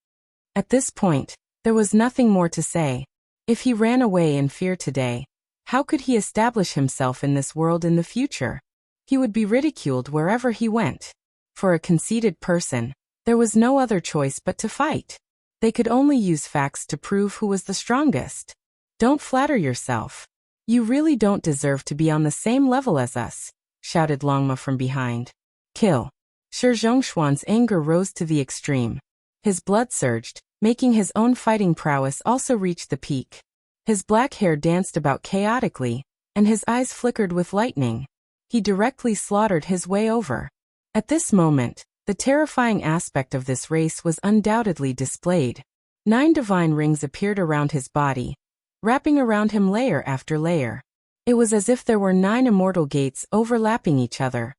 At this point, there was nothing more to say. If he ran away in fear today, how could he establish himself in this world in the future? He would be ridiculed wherever he went. For a conceited person, there was no other choice but to fight. They could only use facts to prove who was the strongest. "Don't flatter yourself. You really don't deserve to be on the same level as us," shouted Longma from behind. "Kill." Shi Zhongshuan's anger rose to the extreme. His blood surged, making his own fighting prowess also reach the peak. His black hair danced about chaotically, and his eyes flickered with lightning. He directly slaughtered his way over. At this moment, the terrifying aspect of this race was undoubtedly displayed. 9 divine rings appeared around his body, wrapping around him layer after layer. It was as if there were 9 immortal gates overlapping each other.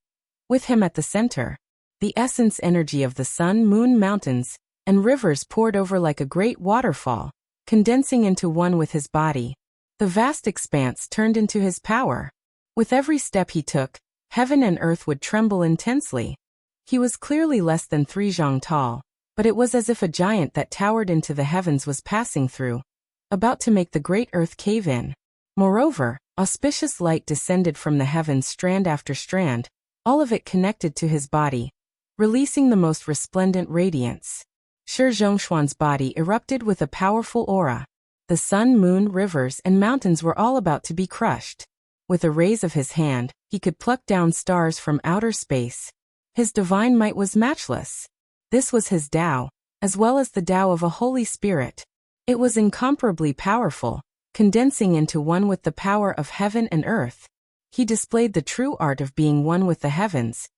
With him at the center, the essence energy of the sun, moon, mountains, and rivers poured over like a great waterfall, condensing into one with his body. The vast expanse turned into his power. With every step he took, heaven and earth would tremble intensely. He was clearly less than 3 zhang tall, but it was as if a giant that towered into the heavens was passing through, about to make the great earth cave in. Moreover, auspicious light descended from the heavens strand after strand, all of it connected to his body, releasing the most resplendent radiance. Shi Zhongshuan's body erupted with a powerful aura. The sun, moon, rivers, and mountains were all about to be crushed. With a raise of his hand, he could pluck down stars from outer space. His divine might was matchless. This was his Tao, as well as the Tao of a holy spirit. It was incomparably powerful, condensing into one with the power of heaven and earth. He displayed the true art of being one with the heavens,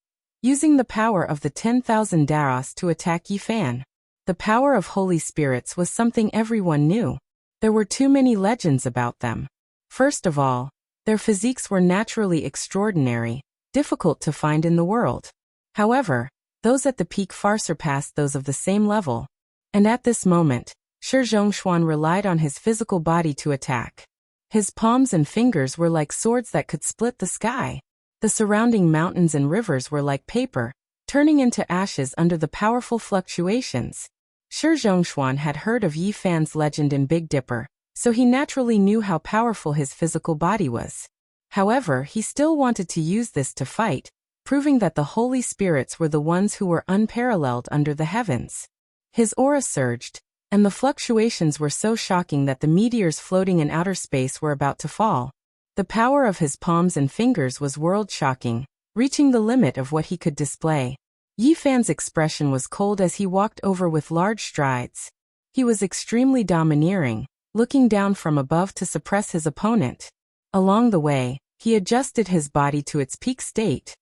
using the power of the 10,000 Daros to attack Yi Fan. The power of holy spirits was something everyone knew. There were too many legends about them. First of all, their physiques were naturally extraordinary, difficult to find in the world. However, those at the peak far surpassed those of the same level. And at this moment, Shi Zhongshuan relied on his physical body to attack. His palms and fingers were like swords that could split the sky. The surrounding mountains and rivers were like paper, turning into ashes under the powerful fluctuations. Shi Zhongshuan had heard of Yi Fan's legend in Big Dipper, so he naturally knew how powerful his physical body was. However, he still wanted to use this to fight, proving that the holy spirits were the ones who were unparalleled under the heavens. His aura surged, and the fluctuations were so shocking that the meteors floating in outer space were about to fall. The power of his palms and fingers was world-shocking, reaching the limit of what he could display. Yi Fan's expression was cold as he walked over with large strides. He was extremely domineering, looking down from above to suppress his opponent. Along the way, he adjusted his body to its peak state.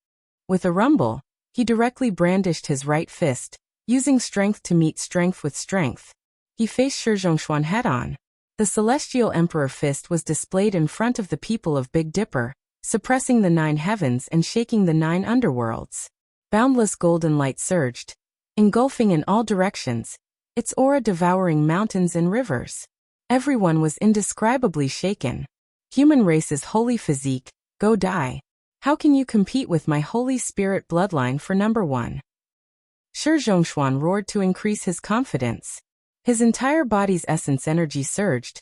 With a rumble, he directly brandished his right fist, using strength to meet strength with strength. He faced Shi Zhongshuan head-on. The Celestial Emperor fist was displayed in front of the people of Big Dipper, suppressing the 9 heavens and shaking the 9 underworlds. Boundless golden light surged, engulfing in all directions, its aura devouring mountains and rivers. Everyone was indescribably shaken. Human race's holy physique, go die. How can you compete with my Holy Spirit bloodline for number 1? Shi Zhongshuan roared to increase his confidence. His entire body's essence energy surged,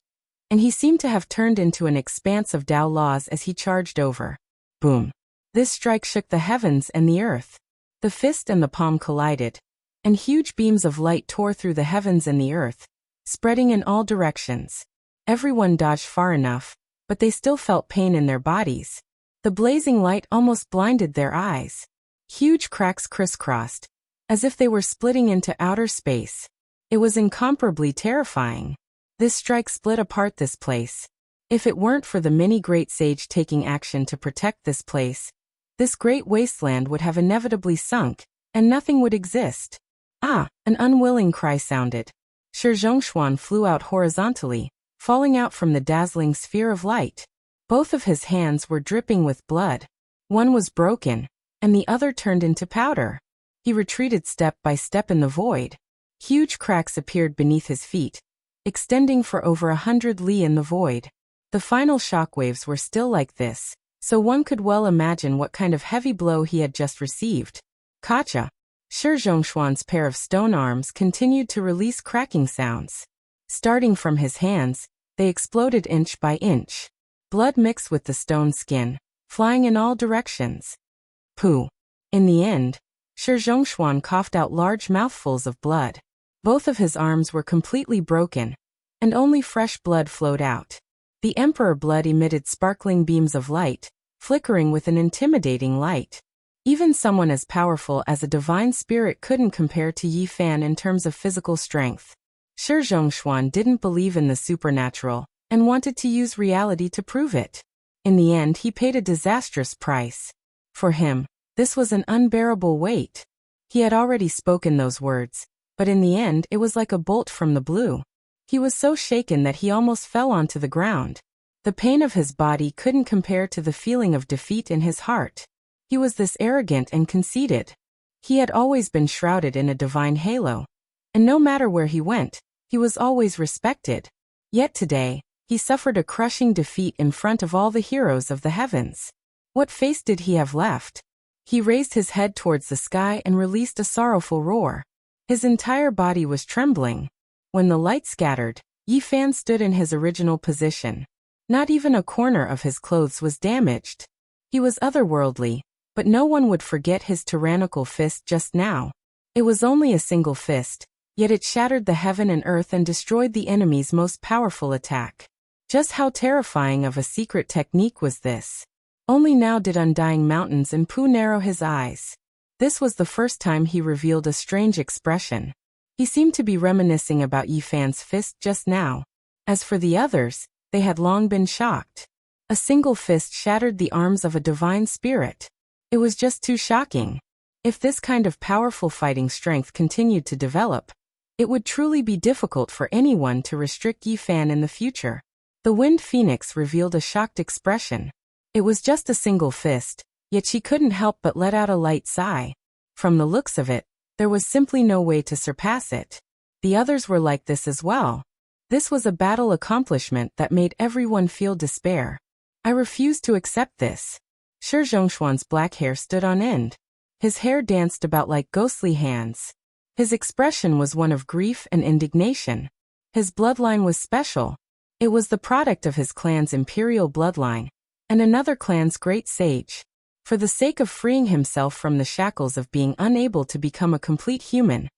and he seemed to have turned into an expanse of Tao laws as he charged over. Boom! This strike shook the heavens and the earth. The fist and the palm collided, and huge beams of light tore through the heavens and the earth, spreading in all directions. Everyone dodged far enough, but they still felt pain in their bodies. The blazing light almost blinded their eyes. Huge cracks crisscrossed, as if they were splitting into outer space. It was incomparably terrifying. This strike split apart this place. If it weren't for the many great sage taking action to protect this place, this great wasteland would have inevitably sunk, and nothing would exist. Ah! An unwilling cry sounded. Shi Zhongshuan flew out horizontally, falling out from the dazzling sphere of light. Both of his hands were dripping with blood. One was broken, and the other turned into powder. He retreated step by step in the void. Huge cracks appeared beneath his feet, extending for over 100 li in the void. The final shockwaves were still like this, so one could well imagine what kind of heavy blow he had just received. Kacha! Shi Zhongshuan's pair of stone arms continued to release cracking sounds. Starting from his hands, they exploded inch by inch. Blood mixed with the stone skin, flying in all directions. Pooh! In the end, Shi Zhongshuan coughed out large mouthfuls of blood. Both of his arms were completely broken, and only fresh blood flowed out. The Emperor blood emitted sparkling beams of light, flickering with an intimidating light. Even someone as powerful as a divine spirit couldn't compare to Yi Fan in terms of physical strength. Shi Zhongshuan didn't believe in the supernatural, and wanted to use reality to prove it. In the end, he paid a disastrous price. For him, this was an unbearable weight. He had already spoken those words, but in the end it was like a bolt from the blue. He was so shaken that he almost fell onto the ground. The pain of his body couldn't compare to the feeling of defeat in his heart. He was this arrogant and conceited. He had always been shrouded in a divine halo, and no matter where he went, he was always respected. Yet today, he suffered a crushing defeat in front of all the heroes of the heavens. What face did he have left? He raised his head towards the sky and released a sorrowful roar. His entire body was trembling. When the light scattered, Yi Fan stood in his original position. Not even a corner of his clothes was damaged. He was otherworldly, but no one would forget his tyrannical fist just now. It was only a single fist, yet it shattered the heaven and earth and destroyed the enemy's most powerful attack. Just how terrifying of a secret technique was this? Only now did Undying Mountains and Pooh narrow his eyes. This was the first time he revealed a strange expression. He seemed to be reminiscing about Yi Fan's fist just now. As for the others, they had long been shocked. A single fist shattered the arms of a divine spirit. It was just too shocking. If this kind of powerful fighting strength continued to develop, it would truly be difficult for anyone to restrict Yi Fan in the future. The Wind Phoenix revealed a shocked expression. It was just a single fist, yet she couldn't help but let out a light sigh. From the looks of it, there was simply no way to surpass it. The others were like this as well. This was a battle accomplishment that made everyone feel despair. I refuse to accept this. Shi Zhongshuan's black hair stood on end. His hair danced about like ghostly hands. His expression was one of grief and indignation. His bloodline was special. It was the product of his clan's imperial bloodline, and another clan's great sage. For the sake of freeing himself from the shackles of being unable to become a complete human,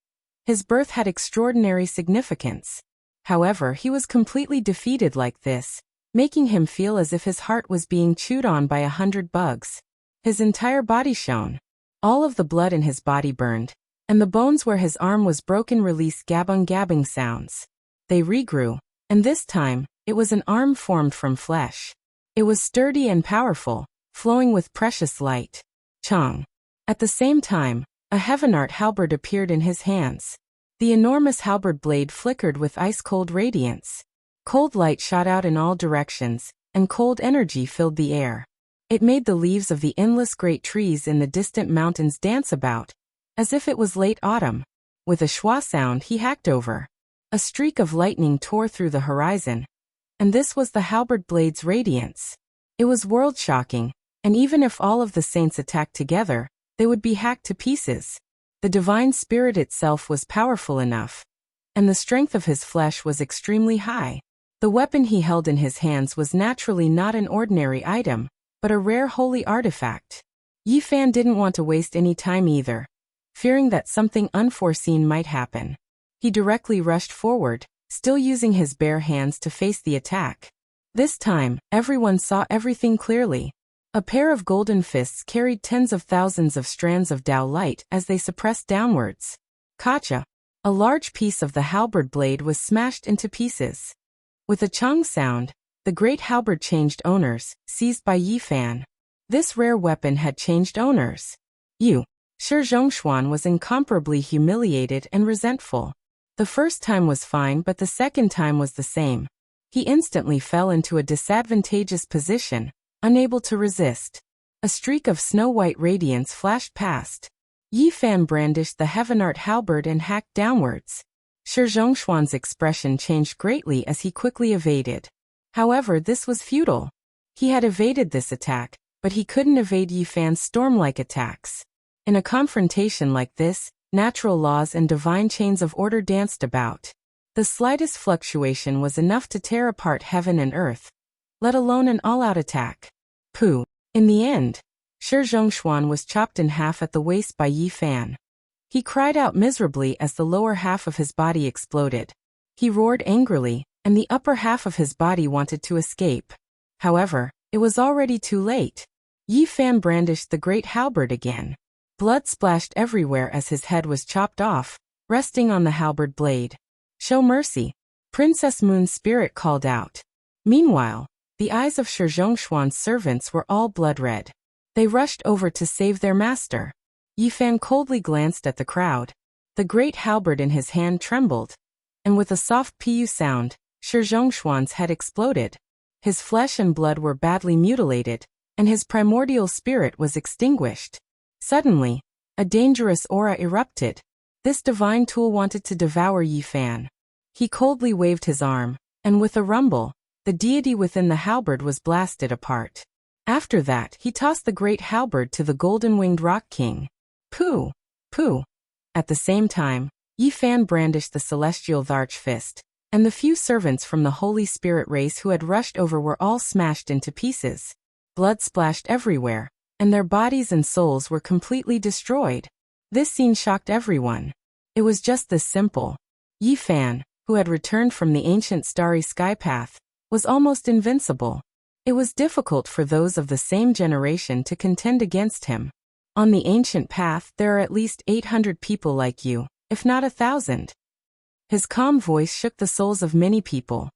his birth had extraordinary significance. However, he was completely defeated like this, making him feel as if his heart was being chewed on by 100 bugs. His entire body shone. All of the blood in his body burned, and the bones where his arm was broken released gabbing sounds. They regrew, and this time, it was an arm formed from flesh. It was sturdy and powerful, flowing with precious light. Chang. At the same time, a heavenart halberd appeared in his hands. The enormous halberd blade flickered with ice-cold radiance. Cold light shot out in all directions, and cold energy filled the air. It made the leaves of the endless great trees in the distant mountains dance about, as if it was late autumn. With a schwa sound he hacked over. A streak of lightning tore through the horizon, and this was the halberd blade's radiance. It was world-shocking, and even if all of the saints attacked together, they would be hacked to pieces. The divine spirit itself was powerful enough, and the strength of his flesh was extremely high. The weapon he held in his hands was naturally not an ordinary item, but a rare holy artifact. Yi Fan didn't want to waste any time either, fearing that something unforeseen might happen. He directly rushed forward, still using his bare hands to face the attack. This time, everyone saw everything clearly. A pair of golden fists carried tens of thousands of strands of Tao light as they suppressed downwards. Kacha. A large piece of the halberd blade was smashed into pieces. With a chung sound, the great halberd changed owners, seized by Yi Fan. This rare weapon had changed owners. Shi Zhongshuan was incomparably humiliated and resentful. The first time was fine, but the second time was the same. He instantly fell into a disadvantageous position, unable to resist. A streak of snow-white radiance flashed past. Yi Fan brandished the heavenart halberd and hacked downwards. Shi Zhongshuan's expression changed greatly as he quickly evaded. However, this was futile. He had evaded this attack, but he couldn't evade Yi Fan's storm-like attacks. In a confrontation like this, natural laws and divine chains of order danced about. The slightest fluctuation was enough to tear apart heaven and earth, let alone an all-out attack. Pooh. In the end, Shi Zhongshuan was chopped in half at the waist by Yi Fan. He cried out miserably as the lower half of his body exploded. He roared angrily, and the upper half of his body wanted to escape. However, it was already too late. Yi Fan brandished the great halberd again. Blood splashed everywhere as his head was chopped off, resting on the halberd blade. "Show mercy," Princess Moon's spirit called out. Meanwhile, the eyes of Shi Zhongshuan's servants were all blood-red. They rushed over to save their master. Yi Fan coldly glanced at the crowd. The great halberd in his hand trembled, and with a soft pu sound, Shi Zhongshuan's head exploded. His flesh and blood were badly mutilated, and his primordial spirit was extinguished. Suddenly, a dangerous aura erupted. This divine tool wanted to devour Yi Fan. He coldly waved his arm, and with a rumble, the deity within the halberd was blasted apart. After that, he tossed the great halberd to the golden-winged rock king. Pooh! Pooh! At the same time, Yi Fan brandished the celestial Tharch fist, and the few servants from the Holy Spirit race who had rushed over were all smashed into pieces. Blood splashed everywhere, and their bodies and souls were completely destroyed. This scene shocked everyone. It was just this simple. Yi Fan, who had returned from the ancient starry sky path, was almost invincible. It was difficult for those of the same generation to contend against him. On the ancient path there are at least 800 people like you, if not 1,000. His calm voice shook the souls of many people.